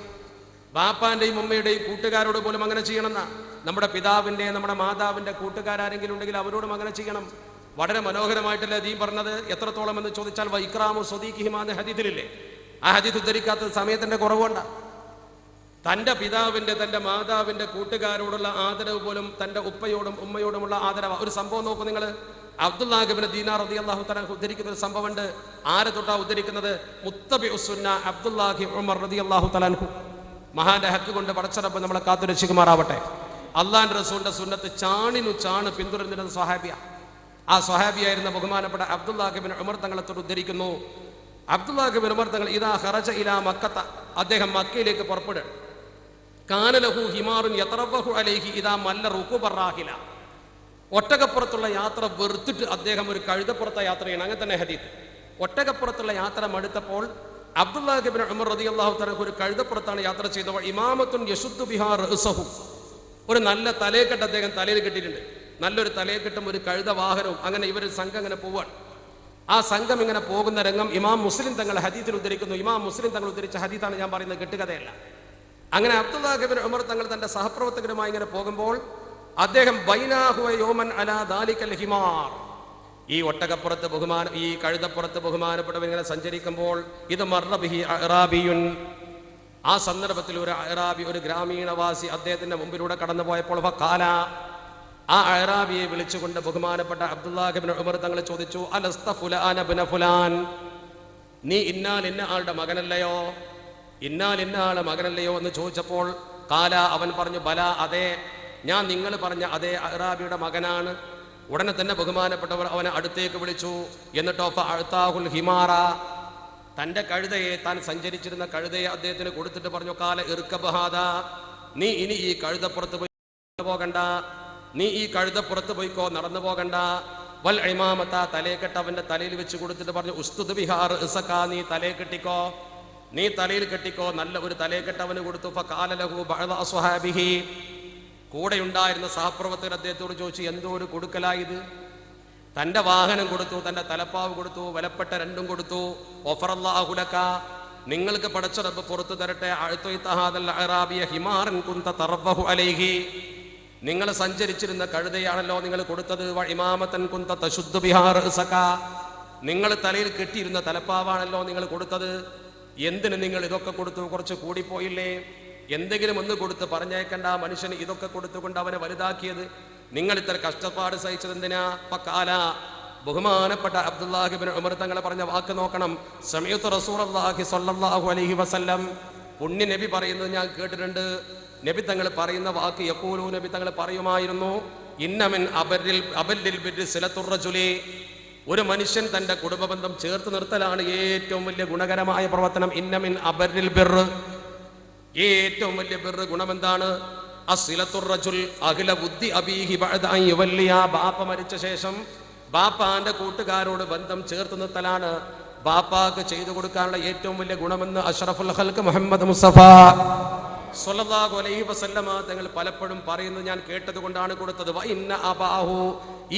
ബാപ്പാന്റെയും ഉമ്മയുടെയും കൂട്ടുകാരോട് പോലും അങ്ങനെ ചെയ്യണമെന്ന, നമ്മുടെ പിതാവിന്റെ നമ്മുടെ മാതാവിന്റെ കൂട്ടുകാരെങ്കിലും ഉണ്ടെങ്കിൽ അവരോടും അങ്ങനെ ചെയ്യണം. വളരെ മനോഹരമായിട്ടല്ലേ ദീൻ പറഞ്ഞത്. എത്രത്തോളം എന്ന് ചോദിച്ചാൽ വൈക്രാമു സ്വദീഖിഹിമാന്ന് ഹദീസിലില്ലേ? ആ ഹദീസ് ഉദ്ധരിക്കാത്ത സമയത്തിന്റെ കുറവുണ്ട. തൻ്റെ പിതാവിന്റെ തൻ്റെ മാതാവിന്റെ കൂട്ടുകാരോടുള്ള ആദരവ് പോലും തൻ്റെ ഉപ്പയോടും ഉമ്മയോടുമുള്ള ആദരവ്. ഒരു സംഭവം നോക്കൂ നിങ്ങൾ. അബ്ദുല്ലാഹി ഇബ്നു ദീനാർ റളിയല്ലാഹു തആല ഉദ്ധരിക്കുന്ന ഒരു സംഭവമുണ്ട്. ആരെ തൊട്ടാ ഉദ്ധരിക്കുന്നത്? മുത്തബിഉസ് സുന്ന അബ്ദുല്ലാഹി ഉമർ റളിയല്ലാഹു തആല അൻഹു. മഹാന്റെ ഹക്ക് കൊണ്ട് പടച്ച റബ്ബ് നമ്മളെ കാത്തു രക്ഷിക്കുമാറാവട്ടെ. അള്ളാഹിന്റെ റസൂലിന്റെ സുന്നത്ത് ചാണിനു ചാണ് പിന്തുടരുന്ന സ്വഹാബിയ. ആ സ്വഹാബിയായിരുന്ന ബഹുമാനപ്പെട്ട അബ്ദുല്ലാഹി ഇബ്നു ഉമർ തങ്ങളെ തൊട്ട് ഉദ്ധരിക്കുന്നു. അബ്ദുല്ലാഹി ഇബ്നു ഉമർ തങ്ങൾ ഇദാ ഖറജ ഇലാ മക്കത്ത, അദ്ദേഹം മക്കയിലേക്ക് പുറപ്പെടുക. കാനലഹു ഹിമാറുൻ യതറവഹു അലൈഹി ഇദാ മല്ല റുകുബറാഹില, ഒട്ടകപ്പുറത്തുള്ള യാത്ര വെറുത്തിട്ട് അദ്ദേഹം ഒരു കഴുതപ്പുറത്തെ യാത്ര ചെയ്യണം. അങ്ങനെ തന്നെ ഹദീത്ത്. ഒട്ടകപ്പുറത്തുള്ള യാത്ര മടുത്തപ്പോൾ അബ്ദുല്ലാഹി ഇബ്നു ഉമർ റളിയല്ലാഹു തആല ഒരു കഴുതപ്പുറത്താണ് യാത്ര ചെയ്തപ്പോൾ ഇമാമത്തുൻ യശുദ്ദു ബിഹാ റഅസഹു, ഒരു നല്ല തലയെക്കെട്ട് അദ്ദേഹം തലയിൽ കെട്ടിയിട്ടുണ്ട്. നല്ലൊരു തലയെക്കെട്ടും ഒരു കഴുത വാഹനവും. അങ്ങനെ ഇവരൊരു സംഘം ഇങ്ങനെ പോവാണ്. ആ സംഘം ഇങ്ങനെ പോകുന്ന രംഗം ഇമാം മുസ്ലിം തങ്ങൾ ഹദീത്തിൽ ഉദ്ധരിക്കുന്നു. ഇമാം മുസ്ലിം തങ്ങൾ ഉദ്ധരിച്ച ഹദീത്താണ് ഞാൻ പറയുന്നത്, കെട്ടുകഥയല്ല. അങ്ങനെ അബ്ദുല്ലാഹി ഇബ്നു ഉമർ തങ്ങൾ തന്റെ സഹപ്രവർത്തകരുമായി ഇങ്ങനെ പോകുമ്പോൾ അദ്ദേഹം ബൈനാഹുവ യൗമൻ അലാ ദാലികൽ ഹിമാർ, ഈ ഒട്ടകപ്പുറത്ത് ഈ കഴുതപ്പുറത്ത് ബഹുമാനപ്പെട്ടവൻ ഇങ്ങനെ സഞ്ചരിക്കുമ്പോൾ ഇത് മർറ ബിഹി അഅറാബിയുൻ, ആ സന്ദർഭത്തിൽ ഒരു അഅറാബി, ഒരു ഗ്രാമീണവാസി അദ്ദേഹത്തിന്റെ മുമ്പിലൂടെ കടന്നു പോയപ്പോൾ ഫഖാല, ആ അഅറാബിയെ വിളിച്ചുകൊണ്ട് ബഹുമാനപ്പെട്ട അബ്ദുല്ലാഹ് ഇബ്നു ഉമർ തങ്ങൾ ചോദിച്ചു, അലസ്ത ഫുലാന ഇബ്നു ഫുലാൻ, നീ ഇന്നാൾ ഇന്ന ആളുടെ മകനല്ലയോ, ഇന്നാൾ ഇന്ന ആളുടെ മകനല്ലയോ എന്ന് ചോദിച്ചപ്പോൾ കാല, അവൻ പറഞ്ഞു, ബല, അതെ, ഞാൻ നിങ്ങൾ പറഞ്ഞ അതേ അഅറാബിയുടെ മകനാണ്. ഉടനെ തന്നെ ബഹുമാനപ്പെട്ടവർ അവനെ അടുത്തേക്ക് വിളിച്ചു. എന്നിട്ടോ ഫഅഅതാഹുൽ ഹിമാറ, തന്റെ കഴുതയെ, താൻ സഞ്ചരിച്ചിരുന്ന കഴുതയെ അദ്ദേഹത്തിന് കൊടുത്തിട്ട് പറഞ്ഞു, കാല ഇർകബ് ഹാദാ, നീ ഇനി ഈ കഴുതപ്പുറത്ത് പോയി പോകണ്ട, നീ ഈ കഴുതപ്പുറത്ത് പോയിക്കോ, നടന്നു പോകണ്ട. വൽ ഇമാമത, തലയെക്കെട്ട് അവന്റെ തലയിൽ വെച്ച് കൊടുത്തിട്ട് പറഞ്ഞു, ഉസ്തുദ് ബിഹാർ ഇസക, നീ തലയെ കെട്ടിക്കോ, നീ തലയിൽ കെട്ടിക്കോ. നല്ല ഒരു തലയെക്കെട്ട് അവന് കൊടുത്തു. ഫഖാല ലഹു ബഅദ അസ്ഹാബിഹി, കൂടെ ഉണ്ടായിരുന്ന സഹപ്രവർത്തകർ അദ്ദേഹത്തോട് ചോദിച്ചു, എന്തോ ഒരു കൊടുക്കലായത്. തന്റെ വാഹനം കൊടുത്തു, തന്റെ തലപ്പാവ് കൊടുത്തു, വിലപ്പെട്ട രണ്ടും കൊടുത്തു. ഒഫറല്ലാഹു ലക, നിങ്ങൾക്ക് പടച്ച റബ്ബ് പുറത്തു തരട്ടെ. അഅ്തൈത ഹാദൽ അഅറാബിയ ഹിമാറൻ കുന്ത തറവഹു അലൈഹി, നിങ്ങൾ സഞ്ചരിച്ചിരുന്ന കഴുതയാണല്ലോ നിങ്ങൾ കൊടുത്തത്. വ ഇമാമതൻ കുന്ത തശുദ്ദു ബിഹാ റഅസക, നിങ്ങൾ തലയിൽ കെട്ടിയിരുന്ന തലപ്പാവാണല്ലോ നിങ്ങൾ കൊടുത്തത്. എന്തിന് നിങ്ങൾ ഇതൊക്കെ കൊടുത്തു? കുറച്ച് കൂടിപ്പോയില്ലേ? എന്തെങ്കിലും ഒന്ന് കൊടുത്ത് പറഞ്ഞേക്കണ്ട. മനുഷ്യന് ഇതൊക്കെ കൊടുത്തുകൊണ്ട് അവനെ വലുതാക്കിയത്. നിങ്ങൾ ഇത്ര കഷ്ടപ്പാട് സഹിച്ചത് എന്തിനാ? ഫഖാല, ബഹുമാനപ്പെട്ട അബ്ദുല്ലാഹ് ഇബ്നു ഉമർ തങ്ങൾ പറഞ്ഞ വാക്ക് നോക്കണം. സമീഅതു റസൂലുള്ളാഹി സ്വല്ലല്ലാഹു അലൈഹി വസല്ലം, പുണ്യ നബി പറയുന്നത് ഞാൻ കേട്ടിട്ടുണ്ട്. നബി തങ്ങൾ പറയുന്ന വാക്ക് യഖൂലു, നബി തങ്ങൾ പറയുമായിരുന്നു, ഇന്നമിൻ അബല്ലിൽ ബിർരി സിലത്തുർ റജുലി, ഒരു മനുഷ്യൻ തന്റെ കുടുംബബന്ധം ചേർത്ത് നിർത്തലാണ് ഏറ്റവും വലിയ ഗുണകരമായ പ്രവർത്തനം. ഇന്നമിൻ അബല്ലിൽ ബിർറ്, ഏറ്റവും വലിയ ബിർറ് ഗുണമെന്താണ്? അസ്സിലത്തുർ റജുൽ അഖില ബുദ്ധി അബീഹി ബഅദ അൻ യുവല്ലിയ, ബാപ്പ മരിച്ച ശേഷം ബാപ്പാന്റെ കൂട്ടുകാരോട് ബന്ധം ചേർത്ത് നിർത്തലാണ് ബാപ്പാക്ക് ചെയ്തു കൊടുക്കാനുള്ള ഏറ്റവും വലിയ ഗുണമെന്ന് അഷ്റഫുൽ ഖൽഖ് മുഹമ്മദ് മുസ്തഫ സ്വല്ലല്ലാഹു അലൈഹി വസല്ലമ തങ്ങൾ പലപ്പോഴും പറയുന്നത് ഞാൻ കേട്ടത് കൊണ്ടാണ് കൊടുത്തത്. വ ഇന്ന അബാഹു,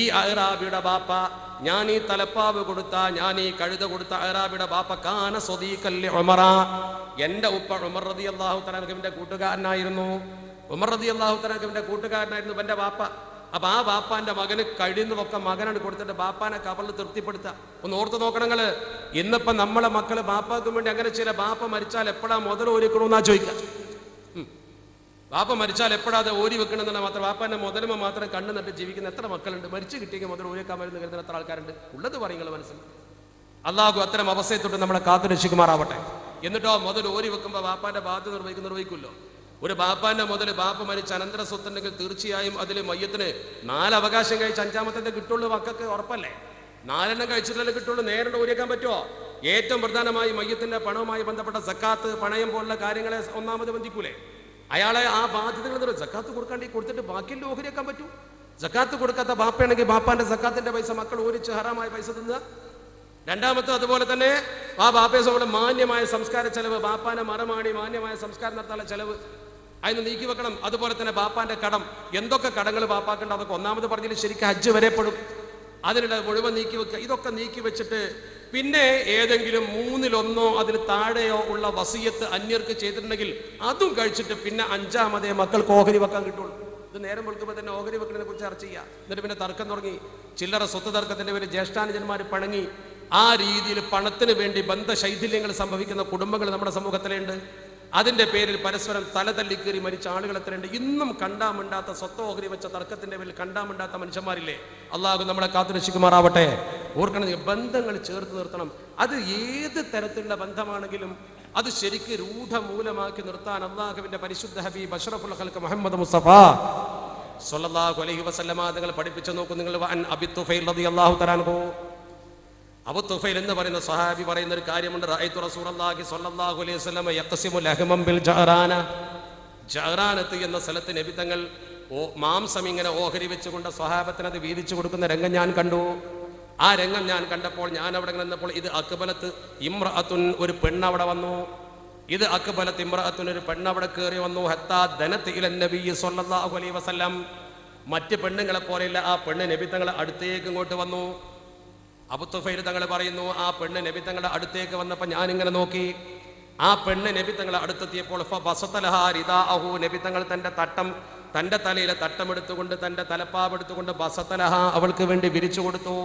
ഈ അഅറാബിയുടെ ബാപ്പ, ഞാൻ ഈ തലപ്പാവ് കൊടുത്ത, ഞാൻ ഈ കഴുത കൊടുത്ത അഅറാബിയുടെ ബാപ്പ കാന സ്വദീഖൽ ലി ഉമറ, എന്റെ ഉപ്പ ഉമർ റളിയല്ലാഹു തആല അൻഹുവിന്റെ കൂട്ടുകാരനായിരുന്നു. ഉമർ റളിയല്ലാഹു തആല അൻഹുവിന്റെ കൂട്ടുകാരനായിരുന്നു എന്റെ ബാപ്പ. അപ്പൊ ആ ബാപ്പാന്റെ മകന് കഴിയുന്നതൊക്കെ മകനാണ് കൊടുത്തിട്ട് ബാപ്പാനെ കബറിൽ തൃപ്തിപ്പെടുത്തുക. ഒന്ന് ഓർത്ത് നോക്കണങ്ങള്. ഇന്നിപ്പോ നമ്മളെ മക്കള് ബാപ്പാക്കും വേണ്ടി അങ്ങനെ ചില ബാപ്പ മരിച്ചാൽ എപ്പോഴാ മുതൽ ഒരുക്കണമെന്നാ ചോദിക്കുക. ബാപ്പ മരിച്ചാൽ എപ്പോഴാ അത് ഓരി വെക്കണമെന്നാണ് മാത്രം. ബാപ്പാന്റെ മുതലുമ മാത്രം കണ്ണു നട്ട് ജീവിക്കുന്ന എത്ര മക്കളുണ്ട്? മരിച്ചു കിട്ടിയെങ്കിൽ മുതൽ ഓരിക്കാൻ വരുന്ന കരുതുന്ന എത്ര ആൾക്കാരുണ്ട്? ഉള്ളത് പറയുന്നത് മനസ്സിൽ. അള്ളാഹു അത്തരം അവസ്ഥയെ തൊട്ട് നമ്മളെ കാത്തു രക്ഷിക്കുമാറാവട്ടെ. എന്നിട്ടോ മുതൽ ഓരി വെക്കുമ്പോൾ ബാപ്പാന്റെ ബാധ്യത നിർവഹിക്കുമല്ലോ. ഒരു ബാപ്പാന്റെ മുതൽ ബാപ്പ മരിച്ച അനന്തര സ്വത്തുണ്ടെങ്കിൽ തീർച്ചയായും അതിൽ മയ്യത്തിന് 4 അവകാശം കഴിച്ച് 5ാമത്തെ കിട്ടുള്ളൂ. മക്കൾക്ക് ഉറപ്പല്ലേ? 4 കഴിച്ചിട്ടല്ലേ കിട്ടുള്ളൂ. നേരിട്ട് ഊരിയേക്കാൻ പറ്റുമോ? ഏറ്റവും പ്രധാനമായി മയ്യത്തിന്റെ പണവുമായി ബന്ധപ്പെട്ട സക്കാത്ത്, പണയം പോലുള്ള കാര്യങ്ങളെ ഒന്നാമത് ബന്ധിക്കൂലേ? അയാളെ ആ ബാധ്യതകൾ സക്കാത്ത് കൊടുത്തിട്ട് ബാക്കിയിൽ ഓഹരിയേക്കാൻ പറ്റൂ? സക്കാത്ത് കൊടുക്കാത്ത ബാപ്പയാണെങ്കിൽ ബാപ്പാന്റെ സക്കാത്തിന്റെ പൈസ മക്കൾ ഓരിച്ച് ഹറാമായ പൈസ തിന്നുക. രണ്ടാമത്തെ അതുപോലെ തന്നെ ആ ബാപ്പയെ സംബന്ധിച്ച് മാന്യമായ സംസ്കാര ചെലവ്, ബാപ്പാനെ മറമാടി മാന്യമായ സംസ്കാരം നടത്താനുള്ള ചെലവ് അതിന് നീക്കി വെക്കണം. അതുപോലെ തന്നെ ബാപ്പാന്റെ കടം, എന്തൊക്കെ കടങ്ങൾ ബാപ്പാക്കുണ്ട് അതൊക്കെ ഒന്നാമത് പറഞ്ഞാൽ ശരിക്കും ഹജ്ജ് വരെ പെടും. അതിനുള്ള മുഴുവൻ നീക്കി വെക്കുക. ഇതൊക്കെ നീക്കി വെച്ചിട്ട് പിന്നെ ഏതെങ്കിലും 3-1 അതിൽ താഴെയോ ഉള്ള വസിയത്ത് അന്യർക്ക് ചെയ്തിട്ടുണ്ടെങ്കിൽ അതും കഴിച്ചിട്ട് പിന്നെ 5ാമതേ മക്കൾക്ക് ഓഹരി വെക്കാൻ കിട്ടുള്ളൂ. ഇത് നേരം വെളുക്കുമ്പോൾ തന്നെ ഓഹരി വെക്കുന്നതിനെ കുറിച്ച് ചർച്ച ചെയ്യുക. എന്നിട്ട് പിന്നെ തർക്കം തുടങ്ങി. ചില്ലറ സ്വത്ത് തർക്കത്തിന്റെ പേര് ജ്യേഷ്ഠാനുജന്മാർ പണങ്ങി. ആ രീതിയിൽ പണത്തിന് വേണ്ടി ബന്ധശൈഥില്യങ്ങൾ സംഭവിക്കുന്ന കുടുംബങ്ങൾ നമ്മുടെ സമൂഹത്തിലുണ്ട്. അതിന്റെ പേരിൽ പരസ്പരം തലതല്ലിക്കേറി മരിച്ച ആളുകൾ എത്രയുണ്ട്? ഇന്നും കണ്ടാമിണ്ടാത്ത സ്വത്ത് ഓഹരി വെച്ച തർക്കത്തിന്റെ പേരിൽ കണ്ടാമിണ്ടാത്ത മനുഷ്യന്മാരില്ലേ? അള്ളാഹു നമ്മളെ കാത്തുരക്ഷിക്കുമാറാവട്ടെ. ഓർക്കണം, ബന്ധങ്ങൾ ചേർത്ത് നിർത്തണം. അത് ഏത് തരത്തിലുള്ള ബന്ധമാണെങ്കിലും അത് ശരിക്ക് രൂഢമൂലമാക്കി നിർത്താൻ അള്ളാഹുവിന്റെ പരിശുദ്ധ ഹബീബ് അഷ്റഫുൽ ഖൽഖ് മുഹമ്മദ് മുസ്തഫ സ്വല്ലല്ലാഹു അലൈഹി വസല്ലമ തങ്ങൾ പഠിപ്പിച്ചു നോക്കൂ. നിങ്ങൾ വഅൻ അബി തുഫൈൽ റളിയല്ലാഹു തആല അൻഹു, അബൂ തുഫൈൽ എന്ന് പറയുന്ന സഹാബി പറയുന്ന ഒരു കാര്യമുണ്ട്. റഅയ്തു റസൂലുള്ളാഹി സ്വല്ലല്ലാഹു അലൈഹി വസല്ലം യഖ്സിമു ലഹ്മൻ ബിൽ ജഅറാന, ജഅറാനത്ത് എന്ന സ്ഥലത്ത് നബി തങ്ങൾ മാംസം ഇങ്ങനെ ഓഹരി വെച്ചുകൊണ്ട് സ്വഹാബത്തിന് അത് വീതിച്ചു കൊടുക്കുന്ന രംഗം ഞാൻ കണ്ടു. ആ രംഗം ഞാൻ കണ്ടപ്പോൾ ഞാൻ അവിടെ നിന്നപ്പോൾ ഇത് അക്ബലത്ത് ഇംറഅത്തുൻ, ഒരു പെണ്ണ് അവിടെ വന്നു. ഇത് അക്ബലത്ത് ഇംറഅത്തുൻ, ഒരു പെണ്ണ് അവിടെ കയറി വന്നു. ഹത്താ ദനത് ഇലൻ നബി സ്വല്ലല്ലാഹു അലൈഹി വസല്ലം, മറ്റ് പെണ്ണുങ്ങളെ പോലെയല്ല, ആ പെണ്ണ് നബി തങ്ങളെ അടുത്തേക്ക് ഇങ്ങോട്ട് വന്നു. അബൂ തുഫൈൽ തങ്ങൾ പറയുന്നു, ആ പെണ്ണ് നബി തങ്ങളുടെ അടുത്തേക്ക് വന്നപ്പോൾ ഞാനിങ്ങനെ നോക്കി. ആ പെണ്ണ് നബി തങ്ങളെ അടുത്തെത്തിയപ്പോൾ നബി തങ്ങൾ തന്റെ തട്ടം തൻ്റെ തലയിലെ തട്ടമെടുത്തുകൊണ്ട് തൻ്റെ തലപ്പാവെടുത്തുകൊണ്ട് ബസതലഹ അവൾക്ക് വേണ്ടി വിരിച്ചു കൊടുത്തു.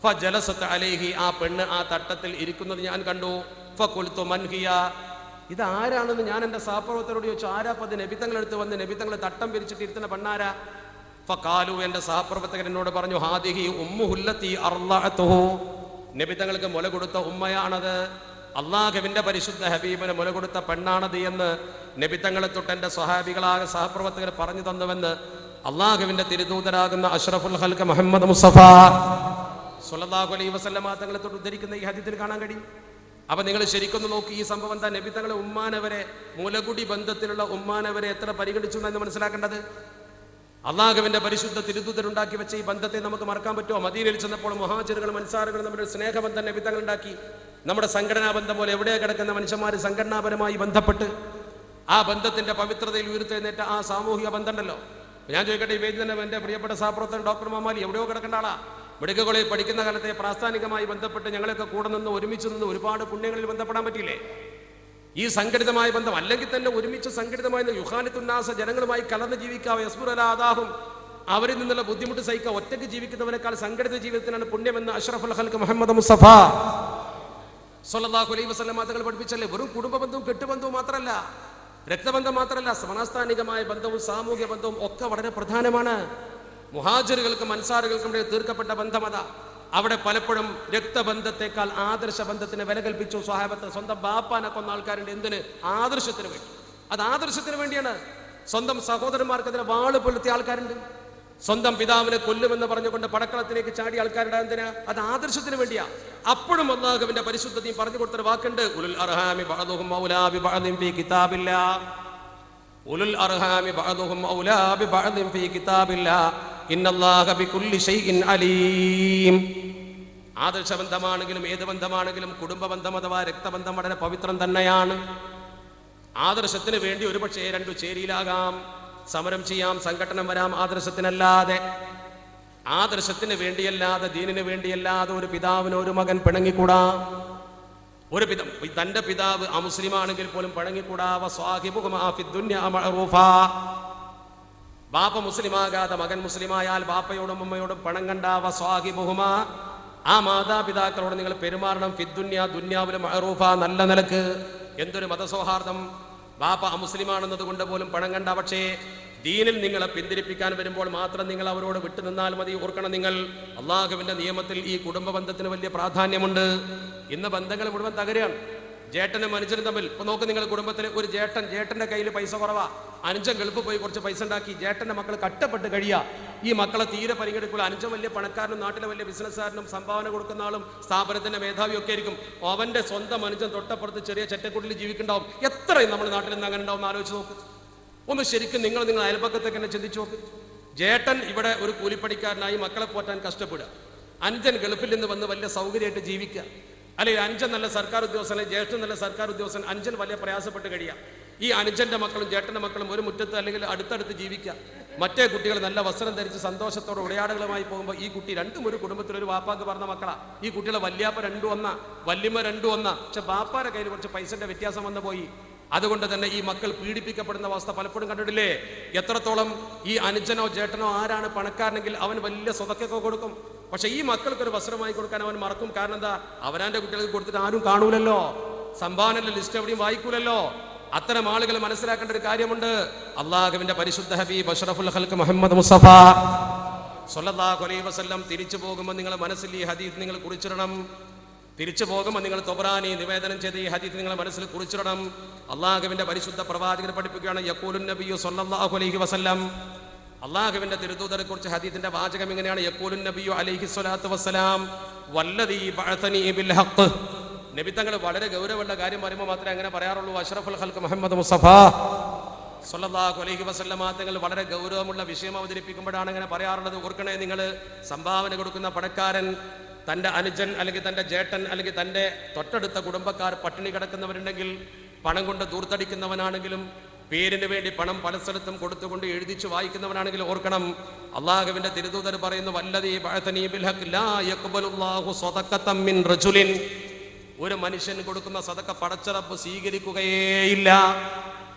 ഫജലസത്ത് അലൈഹി ആ പെണ്ണ് ആ തട്ടത്തിൽ ഇരിക്കുന്നത് ഞാൻ കണ്ടു. ഫഖുൽതു മൻ ഹിയ, ഇതാരാണെന്ന് ഞാൻ എൻ്റെ സഹപ്രവർത്തകരോട് ചോദിച്ചു. ആരാപ്പത്? നബിതങ്ങളെടുത്ത് വന്ന് നബിതങ്ങൾ തട്ടം പിരിച്ചിട്ട് ഇരുത്തുന്ന പെണ്ണാരാ? ഫഖാലു, എൻ്റെ സഹപ്രവർത്തകൻ എന്നോട് പറഞ്ഞു, ഹാദിഹി ഉമ്മുഹുല്ലത്തി അർളഅതുഹു, നബിതങ്ങൾക്ക് മുല കൊടുത്ത ഉമ്മയാണത്, അള്ളാഹുവിന്റെ പരിശുദ്ധ ഹബീബിന് മുല കൊടുത്ത പെണ്ണാണത് എന്ന് നബിതങ്ങളെ തൊട്ട് എൻ്റെ സ്വഹാബികളായ സഹപ്രവർത്തകർ പറഞ്ഞു തന്നുവെന്ന് അള്ളാഹുവിന്റെ തിരുദൂതരാകുന്ന അഷ്റഫുൽ ഖൽഖ് മുഹമ്മദ് മുസ്തഫ സ്വല്ലല്ലാഹു അലൈഹി വസല്ലമ തങ്ങളെ തൊട്ട് ഉദ്ധരിക്കുന്ന ഈ ഹദീസിൽ കാണാൻ കഴിയും. അപ്പൊ നിങ്ങൾ ശരിക്കൊന്ന് നോക്കി, ഈ സംഭവം എന്താ? നബി തങ്ങളെ ഉമ്മാനവരെ, മുലകുടി ബന്ധത്തിലുള്ള ഉമ്മാനവരെ എത്ര പരിഗണിച്ചു എന്ന് മനസ്സിലാക്കേണ്ടത്. അള്ളാഹുവിന്റെ പരിശുദ്ധ തിരുദൂതരുണ്ടാക്കി വെച്ച ഈ ബന്ധത്തെ നമുക്ക് മറക്കാൻ പറ്റുമോ? മദീനയിൽ ചെന്നപ്പോൾ മുഹാജിറുകളും അൻസാറുകളും നമ്മുടെ സ്നേഹബന്ധം നബി തങ്ങൾ ഉണ്ടാക്കി. നമ്മുടെ സംഘടനാ ബന്ധം പോലെ എവിടെ കിടക്കുന്ന മനുഷ്യന്മാർ സംഘടനാപരമായി ബന്ധപ്പെട്ട് ആ ബന്ധത്തിന്റെ പവിത്രതയിൽ ഉയർത്തെഴുന്നേറ്റ ആ സാമൂഹിക ബന്ധമുണ്ടല്ലോ. ഞാൻ ചോദിക്കട്ടെ, ഈ വേദി തന്നെ എൻ്റെ പ്രിയപ്പെട്ട സഹപ്രവർത്തകൻ ഡോക്ടർ മാമാലി എവിടെയോ കിടക്കേണ്ട ആളാ. മെഡിക്കൽ കോളേജിൽ പഠിക്കുന്ന കാലത്തെ പ്രാസ്ഥാനികമായി ബന്ധപ്പെട്ട് ഞങ്ങളൊക്കെ കൂടെ നിന്ന് ഒരുമിച്ച് നിന്ന് ഒരുപാട് പുണ്യങ്ങളിൽ ബന്ധപ്പെടാൻ പറ്റിയില്ലേ? ഈ സംഘടിതമായ ബന്ധം അല്ലെങ്കിൽ തന്നെ ഒരുമിച്ച് സംഘടിതമായ യുഹാനിത്തുന്നാസ ജനങ്ങളുമായി കലർന്ന് ജീവിക്കാവോ യസ്മുറലാദാഹും, അവരിൽ നിന്നുള്ള ബുദ്ധിമുട്ട് സഹിക്കുക. ഒറ്റയ്ക്ക് ജീവിക്കുന്നവനേക്കാൾ സംഘടിത ജീവിതത്തിനാണ് പുണ്യമെന്ന് അഷ്റഫുൽ ഖൽഖ് മുഹമ്മദ് മുസ്തഫ സ്വല്ലല്ലാഹു അലൈഹി വസല്ലം തങ്ങൾ പഠിപ്പിച്ചല്ലേ. വെറും കുടുംബ ബന്ധവും കെട്ടുബന്ധവും മാത്രമല്ല, രക്തബന്ധം മാത്രമല്ല, സമനാസ്ഥാനികമായ ബന്ധവും സാമൂഹ്യ ബന്ധവും ഒക്കെ വളരെ പ്രധാനമാണ്. മുഹാജിറുകൾക്കും അൻസാറുകൾക്കും തീർക്കപ്പെട്ട ബന്ധമതാ. അവിടെ പലപ്പോഴും രക്തബന്ധത്തെക്കാൾ ആദർശ ബന്ധത്തിന് വില കൽപ്പിച്ചു സ്വഹാബത്ത്. സ്വന്തം ബാപ്പാനെ കൊന്ന ആൾക്കാരുണ്ട്. എന്തിന്? ആദർശത്തിന് വേണ്ടി. അത് ആദർശത്തിന് വേണ്ടിയാണ്. സ്വന്തം സഹോദരന്മാർക്ക് അതിനെ വാള് പൊളുത്തിയ ആൾക്കാരുണ്ട്. സ്വന്തം പിതാവിനെ കൊല്ലുമെന്ന് പറഞ്ഞുകൊണ്ട് പടക്കളത്തിലേക്ക് ചാടിയ ആൾക്കാരുടെ എന്തിനാ? അത് ആദർശത്തിന് വേണ്ടിയാ. അപ്പോഴും അല്ലാഹുവിന്റെ പരിശുദ്ധതയും പറഞ്ഞു കൊടുത്തൊരു വാക്കുണ്ട്, ഉലുൽ അർഹാമി ബഅദുഹും ഔലാ ബിബഅദിൻ ഫീ കിതാബില്ലാ. ഉലുൽ അർഹാമി ബഅദുഹും ഔലാ ബിബഅദിൻ ഫീ കിതാബില്ലാ ഇന്നല്ലാഹ ബികുല്ലി ഷൈഇൻ അലീം. ആദർശബന്ധമാണെങ്കിലും ഏത് ബന്ധമാണെങ്കിലും കുടുംബ ബന്ധം അഥവാ രക്തബന്ധം വളരെ പവിത്രം തന്നെയാണ്. ആദർശത്തിന് വേണ്ടി ഒരുപക്ഷെ രണ്ടു ചേരിയിലാകാം, സമരം ചെയ്യാം, സംഘടന വരാം. ആദർശത്തിനല്ലാതെ, ആദർശത്തിന് വേണ്ടിയല്ലാതെ, ദീനിന് വേണ്ടിയല്ലാതെ ഒരു പിതാവിന് ഒരു മകൻ പിണങ്ങിക്കൂടാ. ഒരു തന്റെ പിതാവ് അമുസ്ലിമാണെങ്കിൽ പോലും പിണങ്ങിക്കൂടാ. ബാപ്പ മുസ്ലിമാകാതെ മകൻ മുസ്ലിമായാൽ ബാപ്പയോടും ഉമ്മയോടും പണങ്ങണ്ട. വസ്വാഹിബുഹുമ, ആ മാതാപിതാക്കളോട് നിങ്ങൾ പെരുമാറണം. ഫിദ്ദുന്യ, ദുന്യാവിലും മഅറൂഫ, നല്ല നിലക്ക്. എന്തൊരു മതസൗഹാർദ്ദം! ബാപ്പ അമുസ്ലിമാണെന്നത് കൊണ്ട് പോലും പണങ്ങണ്ട. പക്ഷേ ദീനിൽ നിങ്ങളെ പിന്തിരിപ്പിക്കാൻ വരുമ്പോൾ മാത്രം നിങ്ങൾ അവരോട് വിട്ടുനിന്നാൽ മതി. ഓർക്കണം, നിങ്ങൾ അള്ളാഹുവിന്റെ നിയമത്തിൽ ഈ കുടുംബ ബന്ധത്തിന് വലിയ പ്രാധാന്യമുണ്ട്. ഇന്ന് ബന്ധങ്ങൾ മുഴുവൻ തകരുകയാണ്. ജേട്ടനും അനുജനും തമ്മിൽ ഇപ്പൊ നോക്ക്, നിങ്ങൾ കുടുംബത്തിൽ ഒരു ജേട്ടന്റെ കയ്യിൽ പൈസ കുറവാ, അനുജൻ ഗൾഫ് പോയി കുറച്ച് പൈസ ഉണ്ടാക്കി, ജേട്ടന്റെ മക്കൾ കഷ്ടപ്പെട്ട് കഴിയുക. ഈ മക്കളെ തീരെ പരിഗണിക്കുക. അനുജൻ വലിയ പണക്കാരനും നാട്ടിലെ വലിയ ബിസിനസ്സുകാരനും സംഭാവന കൊടുക്കുന്ന ആളും സ്ഥാപനത്തിന്റെ മേധാവിയും ഒക്കെ ആയിരിക്കും. അവന്റെ സ്വന്തം അനുജൻ തൊട്ടപ്പുറത്ത് ചെറിയ ചെറ്റക്കുട്ടിൽ ജീവിക്കുന്നുണ്ടാവും. എത്രയും നമ്മുടെ നാട്ടിൽ നിന്ന് അങ്ങനെ ഉണ്ടാവും ആലോചിച്ച് നോക്ക്. ഒന്ന് ശരിക്കും നിങ്ങൾ അയൽപക്കത്തേക്ക് തന്നെ ചിന്തിച്ചു നോക്ക്. ജേട്ടൻ ഇവിടെ ഒരു കൂലിപ്പണിക്കാരനായി മക്കളെ പോറ്റാൻ കഷ്ടപ്പെടുക, അനുജൻ ഗൾഫിൽ നിന്ന് വന്ന് വലിയ സൗകര്യമായിട്ട് ജീവിക്കുക. അല്ലെങ്കിൽ അനുജൻ നല്ല സർക്കാർ ഉദ്യോഗസ്ഥൻ, അല്ലെങ്കിൽ ജ്യേഷ്ഠൻ നല്ല സർക്കാർ ഉദ്യോഗസ്ഥൻ, അനുജൻ വലിയ പ്രയാസപ്പെട്ട് കഴിയുക. ഈ അനുജന്റെ മക്കളും ജേട്ടന്റെ മക്കളും ഒരു മുറ്റത്ത് അല്ലെങ്കിൽ അടുത്തടുത്ത് ജീവിക്കുക. മറ്റേ കുട്ടികൾ നല്ല വസ്ത്രം ധരിച്ച് സന്തോഷത്തോടെ ഉടയാടകളുമായി പോകുമ്പോൾ ഈ കുട്ടി രണ്ടും ഒരു കുടുംബത്തിൽ ഒരു വാപ്പാക്ക് പറഞ്ഞ മക്കളാ. ഈ കുട്ടികളെ വല്യാപ്പ രണ്ടും ഒന്നാ, വല്യമ്മ രണ്ടും ഒന്നാ. പക്ഷെ ബാപ്പാരുടെ കയ്യിൽ കുറച്ച് പൈസന്റെ വ്യത്യാസം വന്നു പോയി. അതുകൊണ്ട് തന്നെ ഈ മക്കൾ പീഡിപ്പിക്കപ്പെടുന്ന അവസ്ഥ പലപ്പോഴും കണ്ടിട്ടില്ലേ? എത്രത്തോളം ഈ അനുജനോ ജേട്ടനോ ആരാണ് പണക്കാരനെങ്കിൽ അവൻ വലിയ സ്വതക്കൊക്കെ കൊടുക്കും. പക്ഷെ ഈ മക്കൾക്കൊരു വസ്ത്രമായി കൊടുക്കാൻ അവൻ മറക്കും. കാരണം എന്താ? അവനാന്റെ കുട്ടികൾക്ക് കൊടുത്തിട്ട് ആരും കാണൂലല്ലോ, സംഭാവനയുടെ ലിസ്റ്റ് എവിടെയും വായിക്കൂലല്ലോ. അത്തരം ആളുകൾ മനസ്സിലാക്കേണ്ട ഒരു കാര്യമുണ്ട്. അള്ളാഹുവിന്റെ പരിശുദ്ധ ഹബീബ് അഷ്റഫുൽ ഖൽഖ് മുഹമ്മദ് മുസ്തഫ സ്വല്ലല്ലാഹു അലൈഹി വസല്ലം തിരിച്ചു പോകുമ്പോൾ നിങ്ങൾ മനസ്സിൽ ഈ ഹദീസ് നിങ്ങൾ കുറിച്ചിടണം. തിരിച്ചു പോകുമ്പോൾ നിങ്ങൾ തൊബ്രാനി നിവേദനം ചെയ്ത ഈ ഹദീസ് നിങ്ങൾ മനസ്സിൽ കുറിച്ചിടണം. അള്ളാഹുവിന്റെ പരിശുദ്ധ പ്രവാചകൻ പഠിപ്പിക്കുകയാണ്, യഖൂലുൻ നബിയ്യു സ്വല്ലല്ലാഹു അലൈഹി വസല്ലം. അള്ളാഹുവിന്റെ തിരുദൂതരെ കുറിച്ച് ഹദീസിന്റെ വാചകം ഇങ്ങനെയാണ്, യഖൂലുൻ നബിയ്യു അലൈഹി സ്വലാത്തു വസ്സലാം വല്ലദീ ബഅതനി ബിൽ ഹഖ്. നബി തങ്ങൾ വളരെ ഗൗരവമുള്ള കാര്യം പറയുമ്പോൾ മാത്രമേ അങ്ങനെ പറയാറുള്ളൂ. അഷ്റഫുൽ ഖൽഖ് മുഹമ്മദ് മുസ്തഫ സ്വല്ലല്ലാഹു അലൈഹി വസല്ലം തങ്ങൾ വളരെ ഗൗരവമുള്ള വിഷയം അവതരിപ്പിക്കുമ്പോഴാണ് അങ്ങനെ പറയാറുള്ളത്. ഓർക്കണേ, നിങ്ങൾ സംഭാവന കൊടുക്കുന്ന പണക്കാരൻ തൻ്റെ അനുജൻ അല്ലെങ്കിൽ തൻ്റെ ജേട്ടൻ അല്ലെങ്കിൽ തൻ്റെ തൊട്ടടുത്ത കുടുംബക്കാർ പട്ടിണി കിടക്കുന്നവരുണ്ടെങ്കിൽ, പണം കൊണ്ട് ദൂർത്തടിക്കുന്നവനാണെങ്കിലും, പേരിന് വേണ്ടി പണം പല സ്ഥലത്തും കൊടുത്തുകൊണ്ട് എഴുതിച്ചു വായിക്കുന്നവനാണെങ്കിലും ഓർക്കണം, അള്ളാഹുവിന്റെ തിരുദൂതർ പറയുന്നു, വല്ലദീ ബഅതനി ബിൽ ഹഖ് ലാ യഖ്ബലുല്ലാഹു സദഖതൻ മിൻ റജുലിൻ. ഒരു മനുഷ്യൻ കൊടുക്കുന്ന സദഖ പടച്ച റബ്ബ് സ്വീകരിക്കുകയേയില്ല.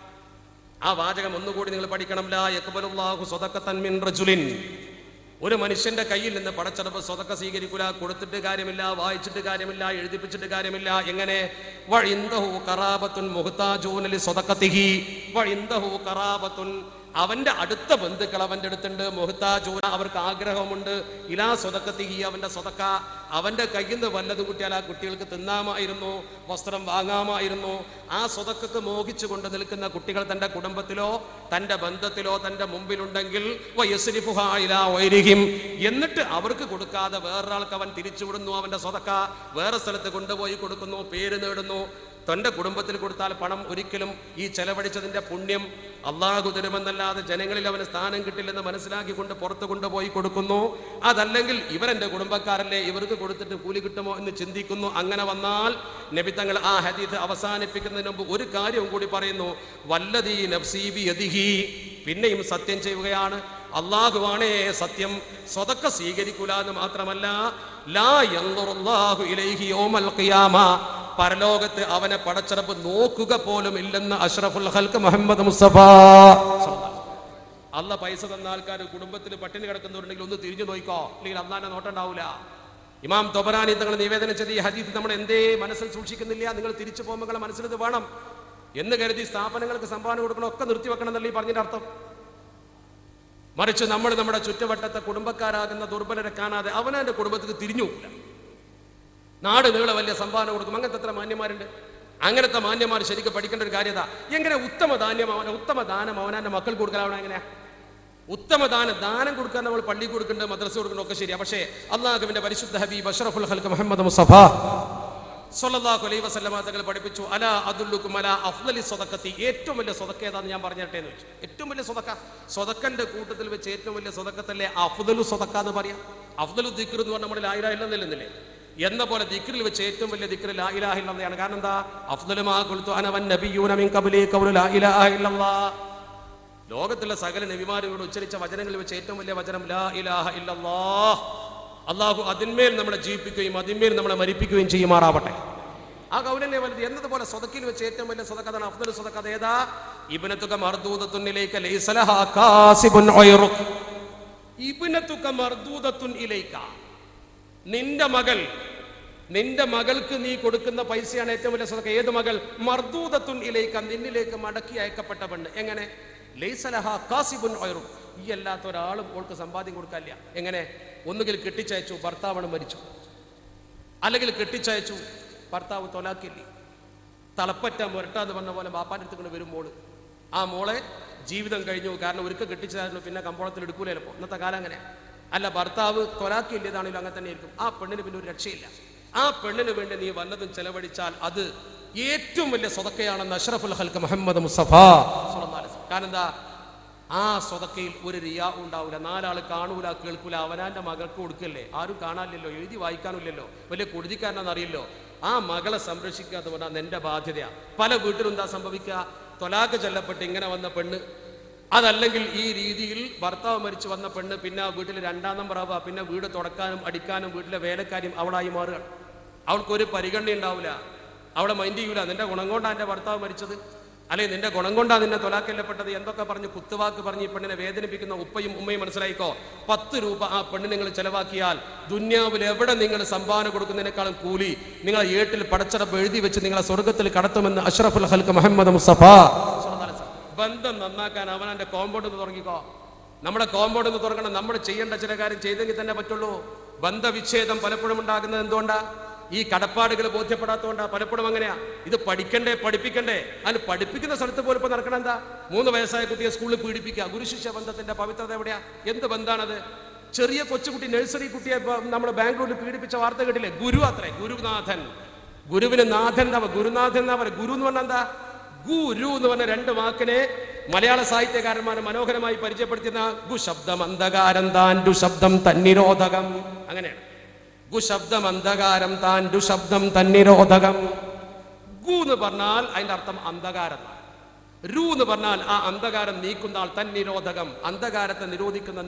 ആ വാചകം ഒന്നുകൂടി നിങ്ങൾ പഠിക്കണം. ലാ യഖ്ബലുല്ലാഹു സ്വദഖത്തൻ മിൻ റജുലിൻ. ഒരു മനുഷ്യന്റെ കയ്യിൽ നിന്ന് പടച്ചറപ്പ് സ്വതക്ക സ്വീകരിക്കൂല. കൊടുത്തിട്ട് കാര്യമില്ല, വായിച്ചിട്ട് കാര്യമില്ല, എഴുതിപ്പിച്ചിട്ട് കാര്യമില്ല. എങ്ങനെ? വഇൻദഹു ഖറാബത്തുൻ മുഹ്താജൂന ലിസ്വദഖതിഹി. വഇൻദഹു ഖറാബത്തുൻ, അവന്റെ അടുത്ത ബന്ധുക്കൾ അവന്റെ അടുത്തുണ്ട്. മുഹ്താജൂന, അവർക്ക് ആഗ്രഹമുണ്ട്. ഇലാ സ്വദഖതിഹി, അവന്റെ സ്വതക്ക. അവന്റെ കയ്യിൽ നിന്ന് വല്ലതും കിട്ടിയാൽ ആ കുട്ടികൾക്ക് തിന്നാമായിരുന്നു, വസ്ത്രം വാങ്ങാമായിരുന്നു. ആ സ്വതക്കക്ക് മോഹിച്ചു കൊണ്ട് നിൽക്കുന്ന കുട്ടികൾ തന്റെ കുടുംബത്തിലോ തന്റെ ബന്ധത്തിലോ തന്റെ മുമ്പിലുണ്ടെങ്കിൽ വയസ്രിഫുഹാ ഇലാ വൈരിഹിം, എന്നിട്ട് അവർക്ക് കൊടുക്കാതെ വേറൊരാൾക്ക് അവൻ തിരിച്ചുവിടുന്നു. അവന്റെ സ്വതക്ക വേറെ സ്ഥലത്ത് കൊണ്ടുപോയി കൊടുക്കുന്നു, പേര് നേടുന്നു. തന്റെ കുടുംബത്തിൽ കൊടുത്താൽ പണം ഒരിക്കലും ഈ ചെലവഴിച്ചതിന്റെ പുണ്യം അള്ളാഹു തരുമെന്നല്ലാതെ ജനങ്ങളിൽ അവന് സ്ഥാനം കിട്ടില്ലെന്ന് മനസ്സിലാക്കിക്കൊണ്ട് പുറത്ത് കൊണ്ടുപോയി കൊടുക്കുന്നു. അതല്ലെങ്കിൽ ഇവരെന്റെ കുടുംബക്കാരല്ലേ, ഇവർക്ക് കൊടുത്തിട്ട് കൂലി കിട്ടുമോ എന്ന് ചിന്തിക്കുന്നു. അങ്ങനെ വന്നാൽ നബി തങ്ങൾ ആ ഹദീസ് അവസാനിപ്പിക്കുന്നതിന് മുമ്പ് ഒരു കാര്യവും കൂടി പറയുന്നു. വല്ലദീ നഫ്സീ ബിയദിഹി, പിന്നെയും സത്യം ചെയ്യുകയാണ്, അള്ളാഹുവാണേ സത്യം, സ്വതക്ക സ്വീകരിക്കൂല എന്ന് മാത്രമല്ല, ലാ യൻദുറുല്ലാഹു ഇലൈഹി യൗമൽ ഖിയാമ, പരലോകത്ത് അവനെ പടച്ചറപ്പ് നോക്കുക പോലും ഇല്ലെന്ന് അഷ്റഫുൽ ഖൽഖ് മുഹമ്മദ് മുസ്തഫ. അല്ല പൈസ തന്ന ആൾക്കാർ കുടുംബത്തിൽ പട്ടിണി കിടക്കുന്നവരുണ്ടെങ്കിൽ ഒന്ന് തിരിഞ്ഞു നോക്കോ, അല്ലെങ്കിൽ അള്ളാനെ നോട്ടുണ്ടാവൂല. ഇമാം തൊബറാനി തങ്ങൾ നിവേദനം ചെയ്ത ഈ ഹദീസ് നമ്മൾ എന്തേ മനസ്സിൽ സൂക്ഷിക്കുന്നില്ല? നിങ്ങൾ തിരിച്ചു പോകുമ്പോൾ നിങ്ങളുടെ മനസ്സിൽ വേണം എന്ന് കരുതി സ്ഥാപനങ്ങൾക്ക് സംഭാവന കൊടുക്കണം, ഒക്കെ നിർത്തിവെക്കണം എന്നല്ല ഈ പറഞ്ഞതിന്റെ അർത്ഥം. മറിച്ച് നമ്മൾ നമ്മുടെ ചുറ്റുവട്ടത്തെ കുടുംബക്കാരാകുന്ന ദുർബലരെ കാണാതെ അവനവന്റെ കുടുംബത്തിന് തിരിഞ്ഞു നോക്കില്ല. നാട് നീളെ വലിയ സംഭാവന കൊടുക്കും. അങ്ങനത്തെ എത്ര മാന്യന്മാരുണ്ട്. അങ്ങനത്തെ മാന്യന്മാർ ശരിക്കും പഠിക്കേണ്ട ഒരു കാര്യത. എങ്ങനെ ഉത്തമ ദാനം അവനാന്റെ മക്കൾക്ക് കൊടുക്കലാവണം? എങ്ങനെയാ ഉത്തമ ദാനം കൊടുക്കാൻ? നമ്മൾ പള്ളി കൊടുക്കേണ്ട, മദ്രസ കൊടുക്കണ്ട, ഒക്കെ ശരിയാ. പക്ഷേ അള്ളാഹുവിന്റെ പരിശുദ്ധ ഹബീബ് അഷ്റഫുൽ ഖൽഖ് മുഹമ്മദ് മുസ്തഫ സ്വല്ലല്ലാഹു അലൈഹി വസല്ലമ തങ്ങൾ പഠിപ്പിച്ചു, അലാ അദുല്ലുക്കും അലാ അഫ്ളലി സ്വദഖത്തി, ഏറ്റവും വലിയ സ്വതക്ക ഏതാന്ന് ഞാൻ പറഞ്ഞിട്ടേ എന്ന് വെച്ചു. ഏറ്റവും വലിയ സ്വതക്ക, സ്വതക്കന്റെ കൂട്ടത്തിൽ വെച്ച് ഏറ്റവും വലിയ സ്വതക്കത്തല്ലേ അഫ്ളലു സ്വതക്ക എന്ന് പറയാം. അഫ്ളലു ദിക്ർ എന്ന് പറഞ്ഞാൽ നമ്മൾ ലാ ഇലാഹ ഇല്ലല്ലാഹ് എന്ന പോലെ ദിക്റിൽ വെച്ച് ഏറ്റവും വലിയ ദിക്ർ ലാ ഇലാഹ ഇല്ലല്ലാഹ്. കാരണം എന്താ? അഫ്ളലു മാ ഖുൽതു അന വൻ നബിയ്യൂന മിൻ ഖബ്ലി ഖൗലു ലാ ഇലാഹ ഇല്ലല്ലാഹ്. ലോകത്തിലെ സകല നബിമാരോട് ഉച്ചരിച്ച വചനങ്ങളിൽ വെച്ച് ഏറ്റവും വലിയ വചനം ലാ ഇലാഹ ഇല്ലല്ലാഹ്. അള്ളാഹു അതിന്മേൽ നമ്മളെ ജീവിപ്പിക്കുകയും അതിന്മേൽ നമ്മളെ മരിപ്പിക്കുകയും ചെയ്യുമാറാവട്ടെ. ആ കൗലന്നെ വലുത്. എന്നതുപോലെ സ്വതക്കിൽ വെച്ച് ഏറ്റവും വലിയ സ്വതക്കതാണ് അഫ്ദൽ സ്വതക്ക. ഏതാ? ഇബ്നതുക മർദൂദത്തുൻ ഇലൈക ലൈസ ലഹാ കാസിബുൻ ഗൈറുക. ഇബ്നതുക മർദൂദത്തുൻ ഇലൈക, നിന്റെ മകൾക്ക് നീ കൊടുക്കുന്ന പൈസയാണ് ഏറ്റവും വലിയ സ്വതക്ക. ഏത് മകൾ? മർദൂദത്തുൻ ഇലൈക, നിന്നിലേക്ക് മടക്കി അയക്കപ്പെട്ട പെണ്ണ്. എങ്ങനെ? ലൈസ ലഹാ കാസിബുൻ ഗൈറുക, ഈ അല്ലാത്ത ഒരാളും ഓൾക്ക് സമ്പാദ്യം കൊടുക്കാനില്ല. എങ്ങനെ? ഒന്നുകിൽ കെട്ടിച്ചയച്ചു, ഭർത്താവാണ് മരിച്ചു, അല്ലെങ്കിൽ കെട്ടിച്ചയച്ചു, ഭർത്താവ് തൊലാക്കില്ലേ, തലപ്പറ്റ മുരട്ടാന്ന് പറഞ്ഞ പോലെ ബാപ്പാൻ്റെ അടുത്ത് കൊണ്ട് വരുമ്പോൾ ആ മോളെ ജീവിതം കഴിഞ്ഞു. കാരണം ഒരിക്കൽ കെട്ടിച്ചതായിരുന്നു, പിന്നെ കമ്പോളത്തിൽ എടുക്കൂല ചിലപ്പോൾ. ഇന്നത്തെ കാലം അങ്ങനെ അല്ല. ഭർത്താവ് തൊലാക്കില്ലേതാണെങ്കിലും അങ്ങനെ തന്നെ ആയിരിക്കും. ആ പെണ്ണിന് പിന്നെ ഒരു രക്ഷയില്ല. ആ പെണ്ണിന് വേണ്ടി നീ വല്ലതും ചെലവഴിച്ചാൽ അത് ഏറ്റവും വലിയ സ്വതക്കയാണെന്ന് അഷ്റഫുൽ ഖൽഖ് മുഹമ്മദ് മുസ്തഫ സ്വല്ലല്ലാഹു അലൈഹി വസല്ലം. കാരണം എന്താ? ആ സ്വതക്കയിൽ ഒരു റിയാ ഉണ്ടാവില്ല, നാലാൾ കാണൂല, കേൾക്കൂല. അവനാന്റെ മകൾക്ക് കൊടുക്കല്ലേ, ആരും കാണാനില്ലല്ലോ, എഴുതി വായിക്കാനില്ലല്ലോ, വലിയ കുടുതിക്കാരനെന്നറിയില്ലോ. ആ മകളെ സംരക്ഷിക്കാതെ പറഞ്ഞാൽ നിന്റെ ബാധ്യതയാണ്. പല വീട്ടിലും എന്താ സംഭവിക്കുക? തൊലാക്ക് ചൊല്ലപ്പെട്ട് ഇങ്ങനെ വന്ന പെണ്ണ്, അതല്ലെങ്കിൽ ഈ രീതിയിൽ ഭർത്താവ് മരിച്ചു വന്ന പെണ്ണ് പിന്നെ ആ വീട്ടിൽ രണ്ടാം നമ്പർ ആവുക, പിന്നെ വീട് തുടക്കാനും അടിക്കാനും വീട്ടിലെ വേലക്കാരും അവളായി മാറുകയാണ്. അവൾക്കൊരു പരിഗണന ഉണ്ടാവില്ല, അവളെ മൈൻഡ് ചെയ്യൂല. നിന്റെ ഗുണം കൊണ്ടാണ് എൻ്റെ ഭർത്താവ് മരിച്ചത്, അല്ലെങ്കിൽ നിന്റെ ഗുണം കൊണ്ടാണ് നിന്നെ തൊലാക്കല്ലപ്പെട്ടത്, എന്തൊക്കെ പറഞ്ഞ് കുത്തുവാക്ക് പറഞ്ഞ് ഈ പെണ്ണിനെ വേദനിപ്പിക്കുന്ന ഉപ്പയും ഉമ്മയും മനസ്സിലായിക്കോ. 10 രൂപ ആ പെണ്ണ് നിങ്ങൾ ചെലവാക്കിയാൽ ദുന്യാവിൽ എവിടെ നിങ്ങൾ സംഭാവന കൊടുക്കുന്നതിനേക്കാളും കൂലി നിങ്ങളെ ഏട്ടിൽ പടച്ചടപ്പ് എഴുതി വെച്ച് നിങ്ങളെ സ്വർഗത്തിൽ കടത്തുമെന്ന് അഷ്റഫുൽ ഖൽഖ് മുഹമ്മദ് മുസ്തഫ. ബന്ധം നന്നാക്കാൻ അവനെ കോമ്പൗണ്ട് ഒന്ന് തുടങ്ങിക്കോ. നമ്മുടെ കോമ്പൗണ്ട് ഒന്ന് തുറക്കണം. നമ്മൾ ചെയ്യേണ്ട ചില കാര്യം ചെയ്തെങ്കിൽ തന്നെ പറ്റുള്ളൂ. ബന്ധവിച്ഛേദം പലപ്പോഴും ഉണ്ടാകുന്നത് എന്തുകൊണ്ടാ? ഈ കടപ്പാടുകൾ ബോധ്യപ്പെടാത്തതുകൊണ്ടാ. പലപ്പോഴും അങ്ങനെയാ. ഇത് പഠിപ്പിക്കണ്ടേ. അതിന് പഠിപ്പിക്കുന്ന സ്ഥലത്ത് പോലും ഇപ്പൊ നടക്കണം എന്താ? 3 വയസ്സായ കുട്ടിയെ സ്കൂളിൽ പീഡിപ്പിക്കുക. ഗുരുശിഷ്യ ബന്ധത്തിന്റെ പവിത്രത എവിടെയാ? എന്ത് ബന്ധാണത്? ചെറിയ കൊച്ചുകുട്ടി, നഴ്സറി കുട്ടിയെ നമ്മൾ ബാംഗ്ലൂരിൽ പീഡിപ്പിച്ച വാർത്ത കേട്ടില്ലേ? ഗുരു അത്രേ, ഗുരുനാഥൻ. ഗുരുവിന് നാഥൻ എന്നാ, ഗുരുനാഥൻ എന്നാ പറയുക. ഗുരു എന്ന് പറഞ്ഞാൽ എന്താ? ഗുരു എന്ന് പറഞ്ഞ 2 വാക്കിനെ മലയാള സാഹിത്യകാരന്മാർ മനോഹരമായി പരിചയപ്പെടുത്തുന്ന ഗുശബ്ദം അന്ധകാരം താൻ ദുശബ്ദം തന്നിരോധകം. അങ്ങനെയാണ്. ഗുശബ്ദം അന്ധകാരം താൻ ദുശബ്ദം തന്നിരോധകം. ഗു എന്ന് പറഞ്ഞാൽ അതിന്റെ അർത്ഥം അന്ധകാരം. രു എന്ന് പറഞ്ഞാൽ ആ അന്ധകാരം നീക്കുന്ന ആൾ, തന്നിരോധകം. അന്ധകാരത്തെ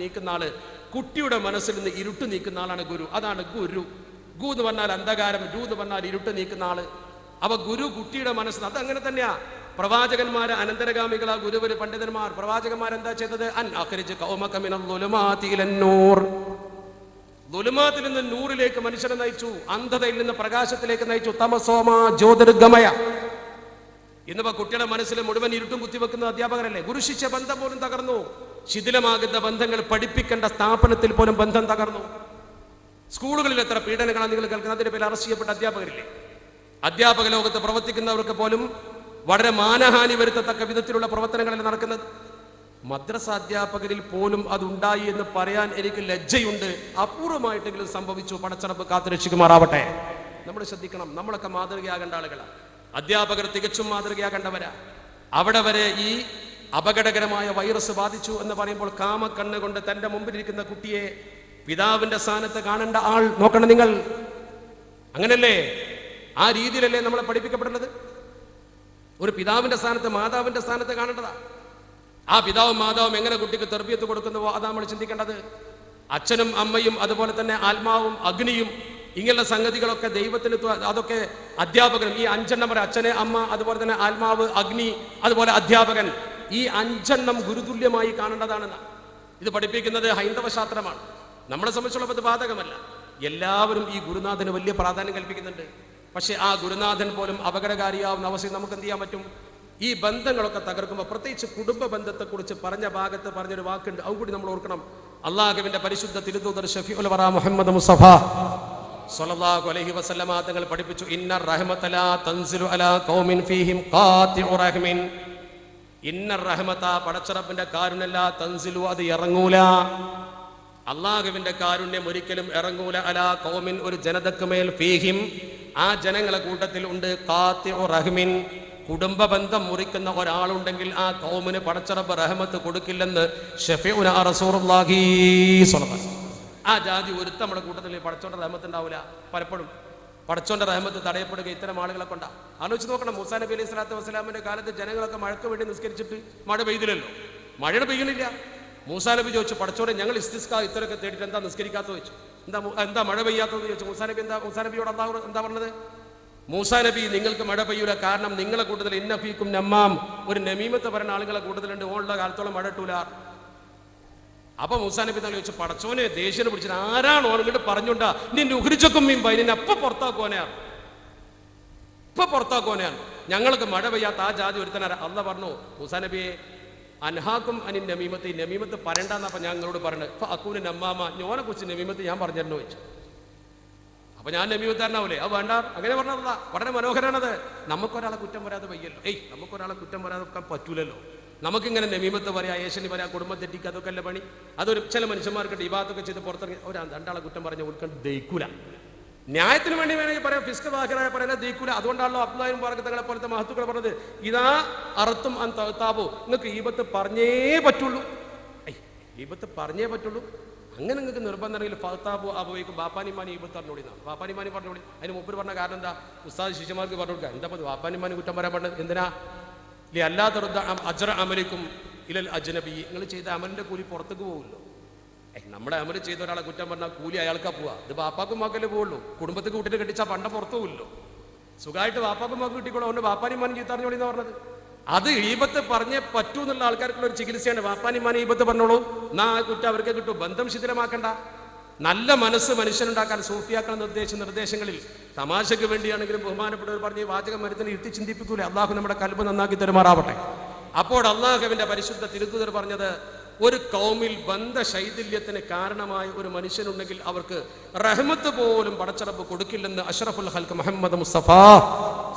നീക്കുന്ന ആള്, കുട്ടിയുടെ മനസ്സിൽ നിന്ന് ഇരുട്ട് നീക്കുന്ന ആളാണ് ഗുരു. അതാണ് ഗുരു. ഗു എന്ന് പറഞ്ഞാൽ അന്ധകാരം, രു എന്ന് പറഞ്ഞാൽ ഇരുട്ട് നീക്കുന്ന ആള്. അപ്പൊ ഗുരു കുട്ടിയുടെ മനസ്സിൽ അതങ്ങനെ തന്നെയാ. പ്രവാചകന്മാരെ അനന്തരഗാമികളാ ഗുരുവര് പണ്ഡിതന്മാർ. പ്രവാചകന്മാരെന്താ ചെയ്തത്? അൻ അഖ്രിജ് ഖൗമക മിനൽ ദുലുമാതി ഇലൻ നൂർ. ദുലുമാത്തിൽ നിന്ന് നൂറിലേക്ക് മനുഷ്യനെ നയിച്ചു, അന്ധതയിൽ നിന്ന് പ്രകാശത്തിലേക്ക് നയിച്ചു. തമസോമ ജ്യോതിർഗമയ. ഇന്നിപ്പോ കുട്ടികളുടെ മനസ്സിൽ മുഴുവൻ ഇരുട്ടും കുത്തിവെക്കുന്ന അധ്യാപകരല്ലേ. ഗുരുശിഷ്യ ബന്ധം പോലും തകർന്നു. ശിഥിലമാകുന്ന ബന്ധങ്ങൾ പഠിപ്പിക്കേണ്ട സ്ഥാപനത്തിൽ പോലും ബന്ധം തകർന്നു. സ്കൂളുകളിൽ എത്ര പീഡനങ്ങളാണ് നിങ്ങൾ കേൾക്കുന്നത്. അതിന്റെ പേരിൽ അറസ്റ്റ് ചെയ്യപ്പെട്ട അധ്യാപകരില്ലേ? അധ്യാപക ലോകത്ത് പ്രവർത്തിക്കുന്നവർക്ക് പോലും വളരെ മാനഹാനി വരുത്തത്തക്ക വിധത്തിലുള്ള പ്രവർത്തനങ്ങളല്ല നടക്കുന്നത്. മദ്രസ അധ്യാപകരിൽ പോലും അതുണ്ടായി എന്ന് പറയാൻ എനിക്ക് ലജ്ജയുണ്ട്. അപൂർവമായിട്ടെങ്കിലും സംഭവിച്ചു. പടച്ചറപ്പ് കാത്തുരക്ഷിക്കുമാറാവട്ടെ. നമ്മൾ ശ്രദ്ധിക്കണം. നമ്മളൊക്കെ മാതൃകയാകേണ്ട ആളുകളാണ്. അധ്യാപകർ തികച്ചും മാതൃകയാകേണ്ടവരാ. അവിടെ വരെ ഈ അപകടകരമായ വൈറസ് ബാധിച്ചു എന്ന് പറയുമ്പോൾ കാമക്കണ്ണ് കൊണ്ട് തന്റെ മുമ്പിലിരിക്കുന്ന കുട്ടിയെ പിതാവിന്റെ സ്ഥാനത്ത് കാണേണ്ട ആൾ നോക്കണം. നിങ്ങൾ അങ്ങനല്ലേ? ആ രീതിയിലല്ലേ നമ്മളെ പഠിപ്പിക്കപ്പെടേണ്ടത്? ഒരു പിതാവിന്റെ സ്ഥാനത്ത്, മാതാവിന്റെ സ്ഥാനത്ത് കാണേണ്ടതാ. ആ പിതാവും മാതാവും എങ്ങനെ കുട്ടിക്ക് തെർബിയത്ത് കൊടുക്കുന്നുവോ അതാണ് നമ്മൾ ചിന്തിക്കേണ്ടത്. അച്ഛനും അമ്മയും അതുപോലെ തന്നെ ആത്മാവും അഗ്നിയും ഇങ്ങനെയുള്ള സംഗതികളൊക്കെ ദൈവത്തിന്, അതൊക്കെ അധ്യാപകനും. ഈ 5 എണ്ണം വരെ അച്ഛന്, അമ്മ, അതുപോലെ തന്നെ ആത്മാവ്, അഗ്നി, അതുപോലെ അധ്യാപകൻ, ഈ 5 എണ്ണം ഗുരുതുല്യമായി കാണേണ്ടതാണെന്ന് ഇത് പഠിപ്പിക്കുന്നത് ഹൈന്ദവ ശാസ്ത്രമാണ്. നമ്മളെ സംബന്ധിച്ചുള്ള അത് ബാധകമല്ല. എല്ലാവരും ഈ ഗുരുനാഥന് വലിയ പ്രാധാന്യം കൽപ്പിക്കുന്നുണ്ട്. പക്ഷെ ആ ഗുരുനാഥൻ പോലും അപകടകാരിയാവുന്ന അവസ്ഥയിൽ നമുക്ക് എന്ത് ചെയ്യാൻ പറ്റും? ഈ ബന്ധങ്ങളൊക്കെ തകർക്കുമ്പോൾ, പ്രത്യേകിച്ച് കുടുംബ ബന്ധത്തെക്കുറിച്ച് പറഞ്ഞ ഭാഗത്ത് പറഞ്ഞൊരു വാക്കുണ്ട്, അതുകൂടി നമ്മൾ ഓർക്കണം. അള്ളാഹുവിന്റെ പരിശുദ്ധ തിരുദൂതർ ഷഫീഉൽ വറ മുഹമ്മദ് മുസ്തഫ സ്വല്ലല്ലാഹു അലൈഹി വസല്ലമ തങ്ങൾ പഠിപ്പിച്ചു, ഇന്നർ റഹ്മത ലാ തൻസിലു അലാ ഖൗമിൻ ഫീഹിം ഖാതിഉ റഹ്മിൻ. ഇന്നർ റഹ്മത, പടച്ചറപ്പിന്റെ കാരുണ്യം, ലാ തൻസിലു, അത് ഇറങ്ങൂല. അള്ളാഹുവിന്റെ കാരുണ്യം ഒരിക്കലും ഇറങ്ങൂല. അലാ ഖൗമിൻ, ഒരു ജനതക്ക് മേൽ, ഫീഹിം, ആ ജനങ്ങളെ കൂട്ടത്തിൽ ഉണ്ട്, ഖാതിഉ റഹ്മിൻ, കുടുംബ ബന്ധം മുറിക്കുന്ന ഒരാളുണ്ടെങ്കിൽ ആ ഖൗമിന് പടച്ചറബ് റഹ്മത്ത് കൊടുക്കില്ലെന്ന് ഷഫീഉനാ റസൂലുള്ളാഹി സ്വല്ലല്ലാഹു അലൈഹി വസല്ലം. ആ ജാതി ഒരുത്ത നമ്മുടെ കൂട്ടത്തിൽ പടച്ചോന്റെ റഹ്മത്ത് ഉണ്ടാവില്ല. പലപ്പോഴും പടച്ചോന്റെ റഹ്മത്ത് തടയപ്പെടുക ഇത്തരം ആളുകളെ കൊണ്ടാ. ആലോചിച്ച് നോക്കണം. മൂസാ നബി അലൈഹി സ്വലാത്തു വസ്സലാമിന്റെ കാലത്ത് ജനങ്ങളൊക്കെ മഴയ്ക്ക് വേണ്ടി നിസ്കരിച്ചിട്ട് മഴ പെയ്തില്ലല്ലോ. മഴയുടെ പെയ്യണില്ല. മൂസാ നബി ചോദിച്ചു, പടച്ചോനെ ഞങ്ങൾ ഇസ്തിസ്കാ ഇത്രയൊക്കെ തേടിയിട്ട് എന്താ നിസ്കരിക്കാത്ത ചോദിച്ചു. എന്താ മഴ പെയ്യാത്തതെന്ന് ചോദിച്ചു. മൂസാ നബിയോട് എന്താ പറഞ്ഞത്? മൂസാ നബി, നിങ്ങൾക്ക് മഴ പെയ്യൂല, കാരണം നിങ്ങളെ കൂട്ടത്തിൽ ഇന്ന ഫീക്കും നമ്മാം, ഒരു നമീമത്ത് പറയുന്ന ആളുകളെ കൂട്ടത്തിലുണ്ട്, ഓളുള്ള കാലത്തോളം മഴ ഇട്ടൂല. അപ്പൊ മൂസാ നബി തന്നെ ചോദിച്ചു, പടച്ചോനെ ദേഷ്യം പിടിച്ചിട്ട് ആരാണോ ഇങ്ങോട്ട് പറഞ്ഞോണ്ടാ നിന്റെ ഉഹരിച്ചക്കും മീൻ നിന്നെ അപ്പൊ പുറത്താക്കുവാനാണ്. ഞങ്ങൾക്ക് മഴ പെയ്യാത്ത ആ ജാതി ഒരുത്തനാരാ? അല്ല പറഞ്ഞു, മൂസാ നബിയെ അൻഹാക്കും അനിൻ നമീമത്ത്, ഈ നമീമത്ത് പറയണ്ടെന്നപ്പോ ഞാൻ നിങ്ങളോട് പറഞ്ഞത്. അപ്പൊ അക്കൂന് നമ്മാമ, ഞോനെ കുറിച്ച് നമീമത്ത് ഞാൻ പറഞ്ഞിരുന്നു ചോദിച്ചു. അപ്പൊ ഞാൻ നമീമത്താരനാവൂലേ? അത് വേണ്ട, അങ്ങനെ പറഞ്ഞതാ. വളരെ മനോഹരാണത്. നമുക്കൊരാളെ കുറ്റം വരാതെ വയ്യല്ലോ. നമുക്കൊരാളെ കുറ്റം വരാതെ വെക്കാൻ പറ്റൂലല്ലോ. നമുക്കിങ്ങനെ നമീമത്ത് പറയാ, ഏഷ്യന് പറയാ, കുടുംബം തെറ്റിക്കുക, അതൊക്കെ അല്ല പണി. അതൊരു ചില മനുഷ്യന്മാർക്ക് ഡിബാത്തൊക്കെ ചെയ്ത് പുറത്തിറങ്ങി രണ്ടാളെ കുറ്റം പറഞ്ഞ ഉൾക്കൊണ്ട് ദഹിക്കൂല. ന്യായത്തിന് വേണ്ടി വേണമെങ്കിൽ പറയാം, ഫിസ്ക് വാഹിറായ പറയാൻ ദഹിക്കൂല. അതുകൊണ്ടാണല്ലോ അബ്ദുല്ലാഹി മുബാറക് തങ്ങളെ പോലത്തെ മഹത്തുക്കൾ പറഞ്ഞത്, ഇതാ അറുത്തും അൻ തഅതാബു, നിങ്ങൾക്ക് ഈബത്ത് പറഞ്ഞേ പറ്റുള്ളൂ. ഈബത്ത് പറഞ്ഞേ പറ്റുള്ളൂ. അങ്ങനെ നിങ്ങൾക്ക് നിർബന്ധമെങ്കിൽ ഫഅതാബു അബവൈക്കും, ബാപ്പാനിമാനി ഈബത്ത് പറഞ്ഞോളി എന്നാണ്. ബാപ്പാനിമാനി പറഞ്ഞോളി. അതിന് മുമ്പ് പറഞ്ഞ കാരണം എന്താ? ഉസ്താദ് ശിഷ്യന്മാർക്ക് പറഞ്ഞു കൊടുക്കുക. എന്താ ബാപ്പാനിമാനി കുറ്റം പറയാൻ പറഞ്ഞത് എന്തിനാ? അല്ലാത്ത അജ്റ അമലിക്കും ഇലൽ അജ്നബി, നിങ്ങൾ ചെയ്ത അമലിന്റെ കൂലി പുറത്തേക്ക് പോകുമല്ലോ. നമ്മുടെ അമല് ചെയ്ത ഒരാളെ കുറ്റം പറഞ്ഞാൽ കൂലി അയാൾക്കാ പോവാ. ഇത് ബാപ്പാക്കും മക്കല്ലേ പോവുള്ളൂ. കുടുംബത്തിൽ കൂട്ടിട്ട് കെട്ടിച്ചാൽ പണ്ട പുറത്തു പോകില്ലോ. സുഖമായിട്ട് ബാപ്പാക്കും മക്ക കിട്ടിക്കോളൂ. അതുകൊണ്ട് ബാപ്പാനിമാനും ചീത്തറിഞ്ഞോളി എന്ന് പറഞ്ഞത്. അത് ഈബത്ത് പറഞ്ഞേ പറ്റൂ എന്നുള്ള ആൾക്കാർക്കുള്ള ഒരു ചികിത്സയാണ്. ബാപ്പാനിമാനും ഈബത്ത് പറഞ്ഞോളൂ, എന്നാ ആ കുറ്റം അവർക്ക് കിട്ടും. ബന്ധം ശിഥിലമാക്കണ്ട. നല്ല മനസ്സ് മനുഷ്യനുണ്ടാക്കാൻ സൂഫിയാക്കളുടെ നിർദ്ദേശങ്ങളിൽ തമാശയ്ക്ക് വേണ്ടിയാണെങ്കിലും ബഹുമാനപ്പെട്ടവർ പറഞ്ഞ് ഈ വാചകം മരുന്നിനെ ഇരുത്തി ചിന്തിപ്പിക്കൂലേ. അള്ളാഹു നമ്മുടെ കൽബ് നന്നാക്കി തരുമാറാവട്ടെ. അപ്പോൾ അള്ളാഹുവിന്റെ പരിശുദ്ധ തിരുത്തൂതർ പറഞ്ഞത്, ഒരു കൗമിൽ ബന്ധശൈഥില്യത്തിന് കാരണമായ ഒരു മനുഷ്യനുണ്ടെങ്കിൽ അവർക്ക് റഹ്മത്ത് പോലും പടച്ചറബ് കൊടുക്കില്ലെന്ന് അഷ്റഫുൽ ഖൽഖ് മുഹമ്മദ് മുസ്തഫ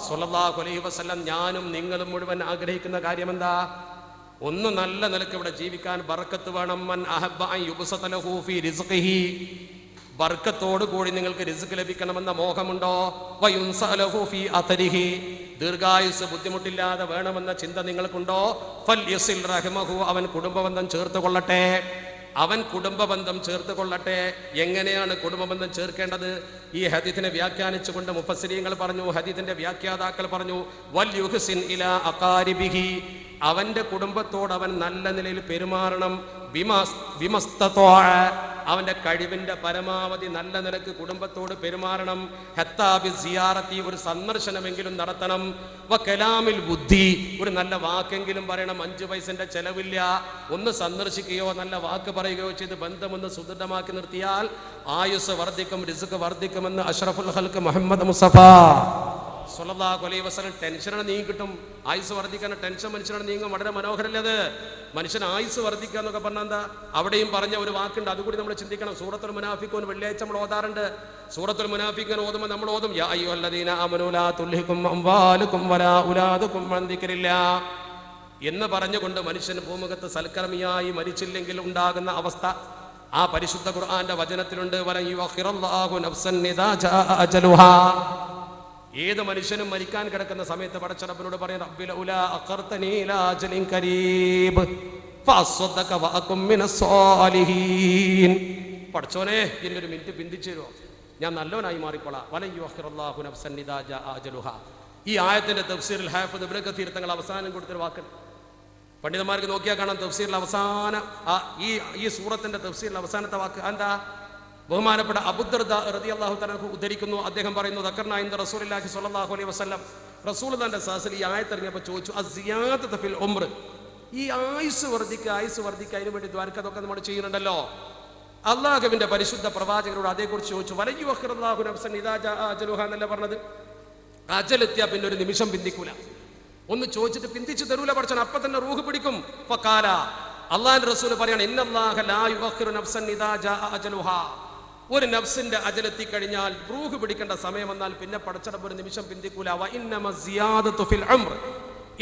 സ്വല്ലല്ലാഹു അലൈഹി വസല്ലം. ഞാനും നിങ്ങളും മുഴുവൻ ആഗ്രഹിക്കുന്ന കാര്യം എന്താ? ഒന്ന് നല്ല നിലക്ക് ഇവിടെ ജീവിക്കാൻ ബർക്കത്ത് വേണം. മൻ അഹബ്ബ അൻ യുബ്സത ലഹു ഫീ റിസ്ഖിഹി, ബർക്കത്തോട് കൂടി നിങ്ങൾക്ക് റിസ്ക് ലഭിക്കണമെന്ന മോഹമുണ്ടോ? വയുൻസലഹു ഫീ അഥരിഹി, ദീർഘായുസ് ബുദ്ധിമുട്ടില്ലാതെ വേണമെന്ന ചിന്ത നിങ്ങൾക്കുണ്ടോ? ഫൽയസിൽ റഹ്മഹു, അവൻ കുടുംബബന്ധം ചേർത്ത് കൊള്ളട്ടെ. അവൻ കുടുംബബന്ധം ചേർത്ത് കൊള്ളട്ടെ. എങ്ങനെയാണ് കുടുംബബന്ധം ചേർക്കേണ്ടത്? ഈ ഹദീസിനെ വ്യാഖ്യാനിച്ചുകൊണ്ട് മുഫസ്സിരീങ്ങൾ പറഞ്ഞു, ഹദീസിന്റെ വ്യാഖ്യാതാക്കൾ പറഞ്ഞു, വൽ യുഹ്സിൻ ഇലാ അഖാരിബിഹി, അവന്റെ കുടുംബത്തോട് അവൻ നല്ല നിലയിൽ പെരുമാറണം. അവന്റെ കഴിവിന്റെ പരമാവധി നല്ല നിലക്ക് കുടുംബത്തോട് പെരുമാറണം. ഹത്താബി സിയാറത്തി, ഒരു സന്ദർശനമെങ്കിലും നടത്തണം. വകലാമിൽ ബുദ്ധി, ഒരു നല്ല വാക്കെങ്കിലും പറയണം. 5 പൈസന്റെ ചെലവില്ല. ഒന്ന് സന്ദർശിക്കുകയോ നല്ല വാക്ക് പറയുകയോ ചെയ്ത് ബന്ധമൊന്ന് സുദൃഢമാക്കി നിർത്തിയാൽ ആയുസ് വർദ്ധിക്കും, റിസ്ക് വർദ്ധിക്കുമെന്ന് അഷ്റഫുൽ ഖൽഖ് മുഹമ്മദ് മുസ്തഫ സ്വല്ലല്ലാഹു അലൈഹി വസല്ലം. ടെൻഷനാണ് നീങ്ങി കിട്ടും. ആയുസ് വർദ്ധിക്കാൻ ടെൻഷൻ മനുഷ്യനാണ് നീങ്ങും. വളരെ മനോഹരല്ലേ അത്? മനുഷ്യൻ ആയുസ് വർദ്ധിക്കുക എന്നൊക്കെ പറഞ്ഞാൽ എന്താ? അവിടെയും പറഞ്ഞ ഒരു വാക്കുണ്ട്, അതുകൂടി നമ്മൾ ചിന്തിക്കണം. സൂറത്തുൽ മുനാഫിഖൂൻ വെള്ളിയാഴ്ച നമ്മൾ ഓതാറുണ്ട്. സൂറത്തുൽ മുനാഫിഖൂൻ ഓതുമ്പോൾ നമ്മൾ ഓതും യാ അയ്യുഹല്ലദീന ആമനൂ ലാ തുൽഹികും അംവാലുകും വലാ ഔലാദുകും അൻ ദിക്രില്ലാഹ് എന്ന് പറഞ്ഞുകൊണ്ട് മനുഷ്യൻ ഭൂമുഖത്ത് സൽക്കർമ്മിയായി മരിച്ചില്ലെങ്കിൽ ഉണ്ടാകുന്ന അവസ്ഥ ആ പരിശുദ്ധ ഖുർആന്റെ വചനത്തിലുണ്ട്. വലൻ യുഅഖിറല്ലാഹു നഫ്സൻ ഇദാ ജാഅ അജലുഹാ. ഏത് മനുഷ്യനും മരിക്കാൻ കിടക്കുന്ന സമയത്ത് പടച്ചറബിനോട് പറയും റബ്ബി ലൗലാ അഖർതനീ ഇലാ അജലിൻ ഖരീബ് ഫഅസ്വദ്ദക വഅകും മിനസ്സാലിഹീൻ. പടച്ചോനെ എന്നൊരു മിനിറ്റ് പിന്തിച്ചു തരുമോ, ഞാൻ നല്ലോനായി മാറിക്കൊള്ളാം. വലൻ യുഅഖിറല്ലാഹു നഫ്സൻ ഇദാ ജാഅ അജലുഹാ. ഈ ആയത്തിന്റെ തഫ്സീറിൽ ഹാഫിദ് ഇബ്നു കസീർ തങ്ങൾ അവസാനം കൊടുത്തൊരു വാക്കുണ്ട്. പണ്ഡിതന്മാർക്ക് നോക്കിയാൽ കാണാം തഫ്സീറിൽ അവസാനം ഈ സൂറത്തിന്റെ തഫ്സീറിൽ അവസാനത്തെ വാക്ക് എന്താ? ബഹുമാനപ്പെട്ട അബൂദർദ റളിയല്ലാഹു തആല ഉദ്ധരിക്കുന്നു. അദ്ദേഹം പറയുന്നു ദക്കർനാ ഇൻദ റസൂലുള്ളാഹി സ്വല്ലല്ലാഹു അലൈഹി വസല്ലം, റസൂലുള്ളാഹിന്റെ സദസ്സിൽ ഈ ആയത്ത് ഇറങ്ങിയപ്പോൾ ചോദിച്ചു അസിയാദത ഫിൽ ഉംർ, ഈ ആയുസ് വർദ്ധിക്കുക അതിനു വേണ്ടി ദ്വാരക അതൊക്കെ നമ്മൾ ചെയ്യുന്നുണ്ടല്ലോ. അള്ളാഹുവിന്റെ പരിശുദ്ധ പ്രവാചകരോട് അതേക്കുറിച്ച് ചോദിച്ചു. വലൻ യുഅഖിറല്ലാഹു നഫ്സൻ ഇദാ ജാഅ അജലുഹാ എന്നല്ല പറഞ്ഞത്. അജലെത്തിയാ പിന്നെ ഒരു നിമിഷം പിന്തിക്കൂല. ഒന്ന് ചോദിച്ചിട്ട് പിന്തിച്ചു തരൂല പടച്ചോൻ, അപ്പൊ തന്നെ റൂഹ് പിടിക്കും. ഫഖാല, അള്ളാഹുവിന്റെ റസൂൽ പറയാണ് ഇന്നല്ലാഹ ലാ യുഅഖിറു നഫ്സൻ ഇദാ ജാഅ അജലുഹാ. ഒരു നഫ്സിന്റെ അജലെത്തി കഴിഞ്ഞാൽ റൂഹ് പിടിക്കേണ്ട സമയം വന്നാൽ പിന്നെ പടച്ചറബ് ഒരു നിമിഷം പിന്തിക്കൂല. വ ഇന്നമ സിയാദതു ഫിൽ ഉംർ,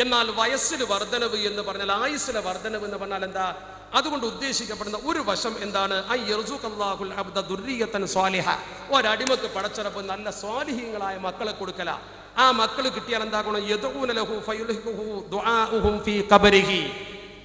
എന്നാൽ വയസ്സിൽ വർധനവ് എന്ന് പറഞ്ഞാൽ ആയുസ്സിലെ വർധനവ് എന്ന് പറഞ്ഞാൽ എന്താ? അതുകൊണ്ട് ഉദ്ദേശിക്കപ്പെടുന്ന ഒരു വശം എന്താണ്? അയ്യർസുഖല്ലാഹുൽ അബ്ദ ദുർരിയതൻ സ്വാലിഹ, ഒരടിമക്ക് പടച്ചറബ് നല്ല സ്വാലിഹീങ്ങളായ മക്കളെ കൊടുക്കല. ആ മക്കൾ കിട്ടിയാൽ എന്താകണം? യദഊന ലഹു ഫയുൽഹിഖുഹു ദുആഉഹും ഫീ ഖബരിഹി.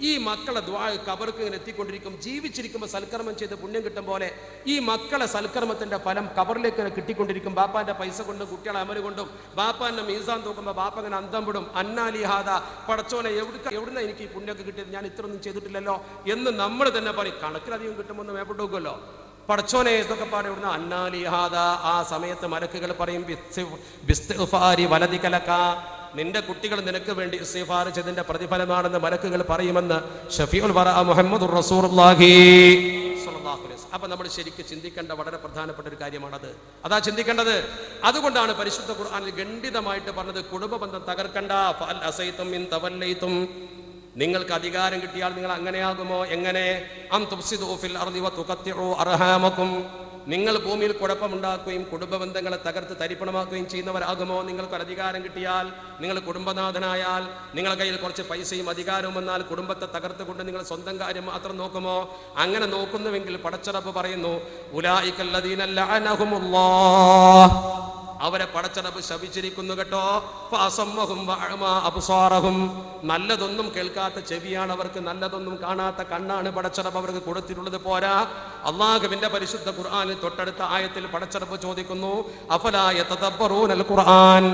ഈ മക്കളെ ദുആ ഖബർക്ക് ഇങ്ങനെ എത്തിക്കൊണ്ടിരിക്കും. ജീവിച്ചിരിക്കുമ്പോൾ സൽക്കർമ്മം ചെയ്ത് പുണ്യം കിട്ടും പോലെ ഈ മക്കളെ സൽക്കർമ്മത്തിന്റെ ഫലം ഖബറിലേക്ക് കിട്ടിക്കൊണ്ടിരിക്കും. ബാപ്പാന്റെ പൈസ കൊണ്ടും കുട്ടികളെ അമല് കൊണ്ടും ബാപ്പാന്റെ മീസാൻ തൂക്കുമ്പോൾ ബാപ്പ അങ്ങനെ അന്തം വിടും. അന്നാലിഹാദ, പടച്ചോനെ എവിടുന്ന എനിക്ക് ഈ പുണ്യമൊക്കെ കിട്ടിയത്, ഞാൻ ഇത്രയൊന്നും ചെയ്തിട്ടില്ലല്ലോ എന്ന് നമ്മൾ തന്നെ പറയും. കണക്കിലധികം കിട്ടുമെന്ന് മേപ്പിട്ട് നോക്കുമല്ലോ. പടച്ചോനെ ഇതൊക്കെ പാടെ ഇവിടുന്ന് അന്നാലിഹാദ. ആ സമയത്ത് മലക്കുകൾ പറയും ബിസ്തിഗ്ഫാരി വലദികലക, നിന്റെ കുട്ടികൾ നിനക്ക് വേണ്ടി ഇസ്തിഗ്ഫാർ ചെയ്തതിന്റെ പ്രതിഫലമാണെന്ന് മലക്കുകൾ പറയുമെന്ന് ഷഫീഉൽ വറഅ മുഹമ്മദുർ റസൂലുള്ളാഹി സ്വല്ലല്ലാഹു അലൈഹി വസല്ലം. അപ്പൊ നമ്മൾ ശരിക്കും ചിന്തിക്കേണ്ട വളരെ പ്രധാനപ്പെട്ട ഒരു കാര്യമാണത്. അതാ ചിന്തിക്കേണ്ടത്. അതുകൊണ്ടാണ് പരിശുദ്ധ ഖുർആനിൽ ഖണ്ഡിതമായിട്ട് പറഞ്ഞത് കുടുംബ ബന്ധം തകർക്കണ്ട. ഫഅൽ അസൈതും മിൻ തവല്ലൈതും, നിങ്ങൾക്ക് അധികാരം കിട്ടിയാൽ നിങ്ങൾ അങ്ങനെയാകുമോ? എങ്ങനെ? അം തുഫ്സിദു ഫിൽ അർളി വതുഖത്തിഉ അർഹാമകും, നിങ്ങൾ ഭൂമിയിൽ കുഴപ്പമുണ്ടാക്കുകയും കുടുംബ ബന്ധങ്ങളെ തകർത്ത് തരിപ്പണമാക്കുകയും ചെയ്യുന്നവരാകുമോ? നിങ്ങൾക്കൊരു അധികാരം കിട്ടിയാൽ, നിങ്ങൾ കുടുംബനാഥനായാൽ, നിങ്ങളുടെ കയ്യിൽ കുറച്ച് പൈസയും അധികാരവും വന്നാൽ കുടുംബത്തെ തകർത്തുകൊണ്ട് നിങ്ങൾ സ്വന്തം കാര്യം മാത്രം നോക്കുമോ? അങ്ങനെ നോക്കുന്നുവെങ്കിൽ പടച്ചറബ് പറയുന്നു ഉലൈകല്ലദീന ലഅനഹുമുല്ലാഹ്, അവരെ പടച്ചറബ് ശപിച്ചിരിക്കുന്നു കേട്ടോ. ഫഅസമ്മഹും വഅഅമാ അബ്സാറഹും, നല്ലതൊന്നും കേൾക്കാത്ത ചെവിയാണ് അവർക്ക്, നല്ലതൊന്നും കാണാത്ത കണ്ണാണ് പടച്ചറബ് അവർക്ക് കൊടുത്തിട്ടുള്ളത്. പോരാ, അല്ലാഹുവിന്റെ പരിശുദ്ധ ഖുർആനിൽ തൊട്ടടുത്ത ആയത്തിൽ പടച്ചറബ് ചോദിക്കുന്നു അഫലാ യതദബ്ബറൂനൽ ഖുർആൻ,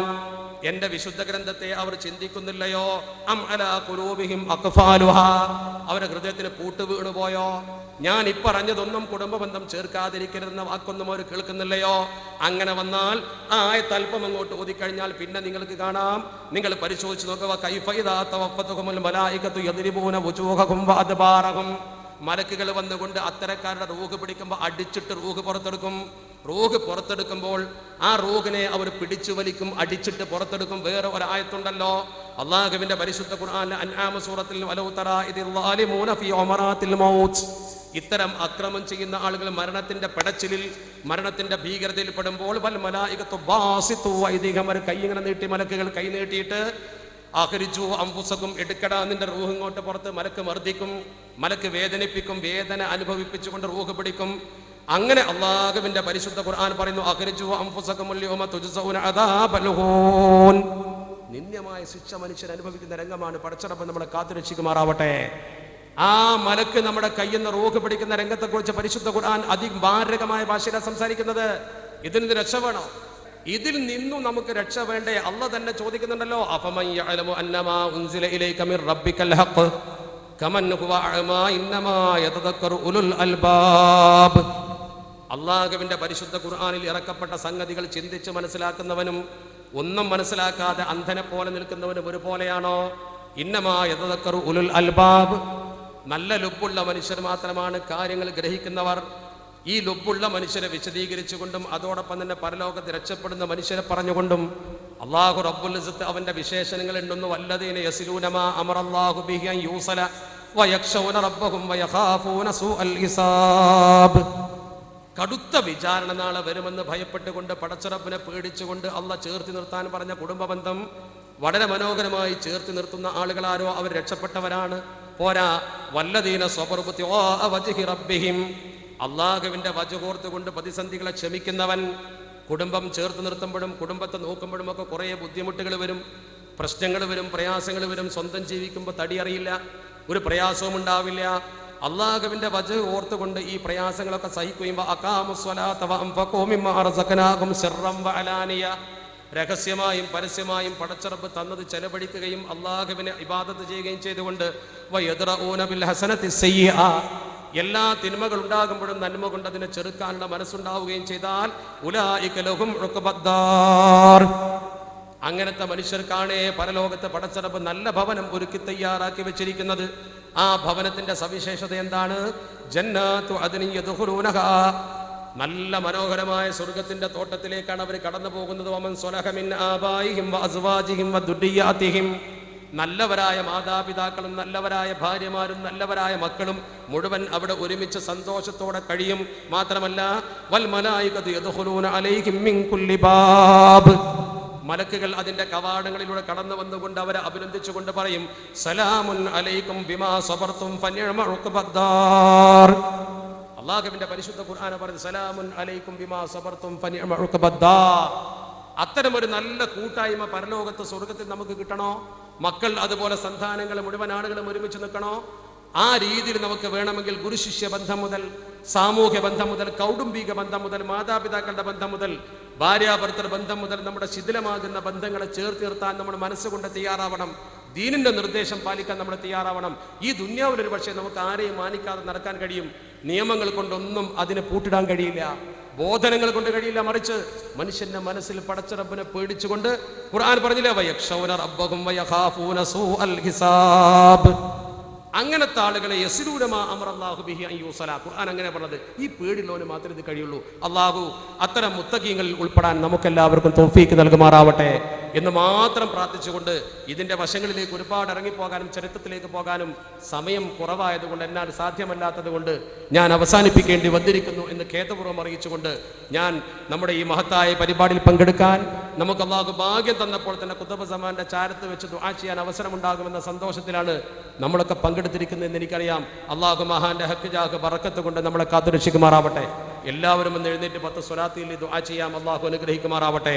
എന്റെ വിശുദ്ധ ഗ്രന്ഥത്തെ അവർ ചിന്തിക്കുന്നില്ലയോ? അം അലാ ഖുലൂബിഹിം അഖ്ഫാലുഹാ, അവരുടെ ഹൃദയത്തിന് പൂട്ട് വീണുപോയോ? ഞാൻ ഇപ്പറഞ്ഞതൊന്നും കുടുംബബന്ധം ചേർക്കാതിരിക്കരുതെന്ന വാക്കൊന്നും അവർ കേൾക്കുന്നില്ലയോ? അങ്ങനെ വന്നാൽ ആ ആയത്ത് അല്പം അങ്ങോട്ട് ഓതിക്കഴിഞ്ഞാൽ പിന്നെ നിങ്ങൾക്ക് കാണാം, നിങ്ങൾ പരിശോധിച്ച് നോക്കുക. കൈഫ ഇദാ തവഫത്തുഹുൽ മലായികതു യദ്രിബൂന വുജൂഹഹും വഅദ്ബാറഹും, മലക്കുകൾ വന്നുകൊണ്ട് അത്തരക്കാരുടെ റൂഹ് പിടിക്കുമ്പോൾ അടിച്ചിട്ട് റൂഹ് പുറത്തെടുക്കും. റൂഹ് പുറത്തെടുക്കുമ്പോൾ ആ റൂഹിനെ അവർ പിടിച്ചു വലിക്കും, അടിച്ചിട്ട് പുറത്തെടുക്കും. വേറെ ഒരായത്തുണ്ടല്ലോ അല്ലാഹുവിന്റെ പരിശുദ്ധ ഖുർആനിലെ അൻആം സൂറത്തിൽ വലൗ തറാ ഇദിൽ ളാലിമൂന ഫീ ഉമറാത്തിൽ മൗത്ത്, ഇത്തരം അക്രമം ചെയ്യുന്ന ആളുകൾ മരണത്തിന്റെ പെടച്ചിലിൽ, മരണത്തിന്റെ ഭീകരതയിൽ പെടുമ്പോൾ വൽ മലായികത്തു ബാസിതു ഐദിഹം, അവർ കൈ ഇങ്ങനെ നീട്ടി, മലക്കുകൾ കൈ നീട്ടിയിട്ട് അഖ്രിജു അൻഫുസകും, എടുക്കടാ നിന്റെ റൂഹ് ഇങ്ങോട്ട് പുറത്ത്. മലക്ക് മർദ്ദിക്കും, മലക്ക് വേദനിപ്പിക്കും, വേദന അനുഭവിപ്പിച്ചുകൊണ്ട് റൂഹ് പിടിക്കും. അങ്ങനെ അല്ലാഹുവിന്റെ പരിശുദ്ധ ഖുർആൻ പറയുന്നു അഖ്രിജു അൻഫുസകും അൽയൗമ തുജ്സൗന അദാബൽ ഹൂൻ, നിന്ദ്യമായ ശിക്ഷ മനുഷ്യൻ അനുഭവിക്കുന്ന രംഗമാണ്. പടച്ചറബ് നമ്മളെ കാത്തുരക്ഷിക്കുമാറാവട്ടെ. ആ മലക്ക് നമ്മുടെ കയ്യിൽ നിന്ന് റൂഹ് പിടിക്കുന്ന രംഗത്തെക്കുറിച്ച് പരിശുദ്ധ ഖുർആൻ അതിമാരകമായ ഭാഷയിലാണ് സംസാരിക്കുന്നത്. ഇതിന് രക്ഷ വേണോ? ഇതിൽ നിന്നും നമുക്ക് രക്ഷ വേണ്ടേ? അല്ലാഹ് തന്നെ ചോദിക്കുന്നുണ്ടല്ലോ അഫമൻ യഅലമു അന്നമാ ഉൻസില ഇലൈക മിർ റബ്ബിക്കൽ ഹഖ്, കമൻ ഹുവ അഅമാ ഇന്നമാ യതദക്കറു ഉലുൽ അൽബാബ്. അള്ളാഹുവിന്റെ പരിശുദ്ധ ഖുർആനിൽ ഇറക്കപ്പെട്ട സംഗതികൾ ചിന്തിച്ച് മനസ്സിലാക്കുന്നവനും ഒന്നും മനസ്സിലാക്കാതെ അന്ധനെ പോലെ നിൽക്കുന്നവനും ഒരുപോലെയാണോ? ഇന്നമാ യതദക്കറു ഉലുൽ അൽബാബ്. നല്ല ലുബ്ബുള്ള മനുഷ്യർ മാത്രമാണ് കാര്യങ്ങൾ ഗ്രഹിക്കുന്നവർ. ഈ ലുബ്ബുള്ള മനുഷ്യരെ വിശദീകരിച്ചുകൊണ്ടും അതോടൊപ്പം തന്നെ പരലോകത്ത് രക്ഷപ്പെടുന്ന മനുഷ്യരെ പറഞ്ഞുകൊണ്ടും അല്ലാഹു റബ്ബുൽ ഇസ്സത്ത് അവന്റെ വിശേഷണങ്ങൾ എണ്ണുന്നു. വല്ലദീന യസിലൂന മാ അമറല്ലാഹു ബിഹി അൻ യൂസല വയഖ്ശൗന റബ്ബഹും വയഖാഫൂന സൂഅൽ ഹിസാബ്. കടുത്ത വിചാരണ നാളെ വരുമെന്ന് ഭയപ്പെട്ടുകൊണ്ട് പടച്ചറബിനെ പേടിച്ചുകൊണ്ട് അള്ളാഹ് ചേർത്തി നിർത്താൻ പറഞ്ഞ കുടുംബബന്ധം വളരെ മനോഹരമായി ചേർത്തി നിർത്തുന്ന ആളുകളാരോ അവർ രക്ഷപ്പെട്ടവരാണ്. പോരാ, വല്ലദീന സ്വബറു ബിത്തിആ വജ്ഹി റബ്ബിഹിം, അള്ളാഹുവിന്റെ വജുഹോർത്തുകൊണ്ട് പ്രതിസന്ധികളെ ക്ഷമിക്കുന്നവൻ. കുടുംബം ചേർത്ത് നിർത്തുമ്പോഴും കുടുംബത്തെ നോക്കുമ്പോഴും ഒക്കെ കുറേ ബുദ്ധിമുട്ടുകൾ വരും, പ്രശ്നങ്ങൾ വരും, പ്രയാസങ്ങൾ വരും. സ്വന്തം ജീവിക്കുമ്പോൾ തടിയറിയില്ല, ഒരു പ്രയാസവും ഉണ്ടാവില്ല. അള്ളാഹുവിന്റെ വജഹ് ഓർത്തുകൊണ്ട് ഈ പ്രയാസങ്ങളൊക്കെ സഹിക്കുകയും രഹസ്യമായും പരസ്യമായും പടച്ചറബ് തന്നത് ചെലവഴിക്കുകയും അള്ളാഹുവിനെ ഇബാദത്ത് ചെയ്യുകയും ചെയ്തുകൊണ്ട് എല്ലാ തിന്മകൾ ഉണ്ടാകുമ്പോഴും നന്മ കൊണ്ട് അതിനെ ചെറുക്കാനുള്ള മനസ്സുണ്ടാവുകയും ചെയ്താൽ ഉലൈക ലഹും ഉഖ്ബദ്ദാർ. അങ്ങനത്തെ മനുഷ്യർക്കാണേ പരലോകത്ത് പടച്ചറബ് നല്ല ഭവനം ഒരുക്കി തയ്യാറാക്കി വെച്ചിരിക്കുന്നത്. ആ ഭവനത്തിന്റെ സവിശേഷത എന്താണ്? ജന്നാത്തു അദ്നി യദ്ഖുലൂനഹാ, നല്ല മനോഹരമായ സ്വർഗത്തിന്റെ തോട്ടത്തിലേക്കാണ് അവർ കടന്നു പോകുന്നത്. വമൻ സ്വലഹ മിൻ ആബായിഹിം വഅസ്വാജിഹിം വദുരിയാതിഹിം, നല്ലവരായ മാതാപിതാക്കളും നല്ലവരായ ഭാര്യമാരും നല്ലവരായ മക്കളും മുഴുവൻ അവിടെ ഒരുമിച്ച് സന്തോഷത്തോടെ കഴിയും. മാത്രമല്ല വൽ മലായികതു യദ്ഖുലൂന അലൈഹിം മിൻ കുല്ലി ബാബ്, മലക്കുകൾ അതിന്റെ കവാടങ്ങളിലൂടെ കടന്നു വന്നുകൊണ്ട് അവരെ അഭിനന്ദിച്ചുകൊണ്ട് പറയും സലാമുൻ അലൈക്കും ബിമാ സബർതും ഫനിഅമ ഉഖ്ബദ്ദാർ. അല്ലാഹുവിന്റെ പരിശുദ്ധ ഖുർആൻ പറയുന്നത് സലാമുൻ അലൈക്കും ബിമാ സബർതും ഫനിഅമ ഉഖ്ബദ്ദാർ. അത്തരം ഒരു നല്ല കൂട്ടായ്മ പരലോകത്ത് സ്വർഗത്തിൽ നമുക്ക് കിട്ടണോ? മക്കൾ അതുപോലെ സന്താനങ്ങൾ മുഴുവൻ ആളുകളും ഒരുമിച്ച് നിൽക്കണോ? ആ രീതിയിൽ നമുക്ക് വേണമെങ്കിൽ ഗുരുശിഷ്യ ബന്ധം മുതൽ, സാമൂഹ്യ ബന്ധം മുതൽ, കൗടുംബിക ബന്ധം മുതൽ, മാതാപിതാക്കളുടെ ബന്ധം മുതൽ, ഭാര്യാഭർത്തൃ ബന്ധം മുതൽ നമ്മുടെ ശിഥിലമാകുന്ന ബന്ധങ്ങളെ ചേർത്ത് നിർത്താൻ നമ്മൾ മനസ്സുകൊണ്ട് തയ്യാറാവണം. ദീനിന്റെ നിർദ്ദേശം പാലിക്കാൻ നമ്മൾ തയ്യാറാവണം. ഈ ദുന്യാവിലൊരു പക്ഷേ നമുക്ക് ആരെയും മാനിക്കാതെ നടക്കാൻ കഴിയും. നിയമങ്ങൾ കൊണ്ടൊന്നും അതിനെ പൂട്ടിടാൻ കഴിയില്ല, ബോധനങ്ങൾ കൊണ്ട് കഴിയില്ല. മറിച്ച് മനുഷ്യന്റെ മനസ്സിൽ പടച്ച റബ്ബിനെ പേടിച്ചുകൊണ്ട് ഖുർആൻ പറഞ്ഞില്ലേ വയഖ്ശൗന റബ്ബഹും വയഖാഫൂന സൂഅൽ ഹിസാബ്. അങ്ങനത്തെ ആളുകളെ യസ്ലൂന മാ അമറല്ലാഹു ബിഹി അൻ യൂസല, ഖുർആൻ അങ്ങനെ പറഞ്ഞത്. ഈ പേടിയുള്ളവന് മാത്രമേ ഇത് കഴിയുള്ളൂ. അല്ലാഹു അത്തരം മുത്തഖീങ്ങളിൽ ഉൾപ്പെടാൻ നമുക്കെല്ലാവർക്കും തൗഫീക്ക് നൽകുമാറാവട്ടെ എന്ന് മാത്രം പ്രാർത്ഥിച്ചുകൊണ്ട് ഇതിന്റെ വശങ്ങളിലേക്ക് ഒരുപാട് ഇറങ്ങിപ്പോകാനും ചരിത്രത്തിലേക്ക് പോകാനും സമയം കുറവായതുകൊണ്ട്, എന്നാൽ സാധ്യമല്ലാത്തത് കൊണ്ട് ഞാൻ അവസാനിപ്പിക്കേണ്ടി വന്നിരിക്കുന്നു എന്ന് ഖേദപൂർവ്വം അറിയിച്ചുകൊണ്ട് ഞാൻ നമ്മുടെ ഈ മഹത്തായ പരിപാടിയിൽ പങ്കെടുക്കാൻ നമുക്ക് അല്ലാഹു ഭാഗ്യം തന്നപ്പോൾ തന്നെ ഖുതുബ സമാന്റെ ചാരത്ത് വെച്ച് ദുആ ചെയ്യാൻ അവസരമുണ്ടാകുമെന്ന സന്തോഷത്തിലാണ് നമ്മളൊക്കെ പങ്കെടുത്തിരിക്കുന്നതെന്ന് എനിക്കറിയാം. അല്ലാഹു മഹാന്റെ ഹക്ക് ജാഹ് ബറക്കത്ത് കൊണ്ട് നമ്മളെ കാത്തുരക്ഷിക്കുമാറാവട്ടെ. എല്ലാവരും ഒന്ന് എഴുന്നേറ്റ് 10 സ്വലാത്തിൽ ദുആ ചെയ്യാം. അല്ലാഹു അനുഗ്രഹിക്കുമാറാവട്ടെ.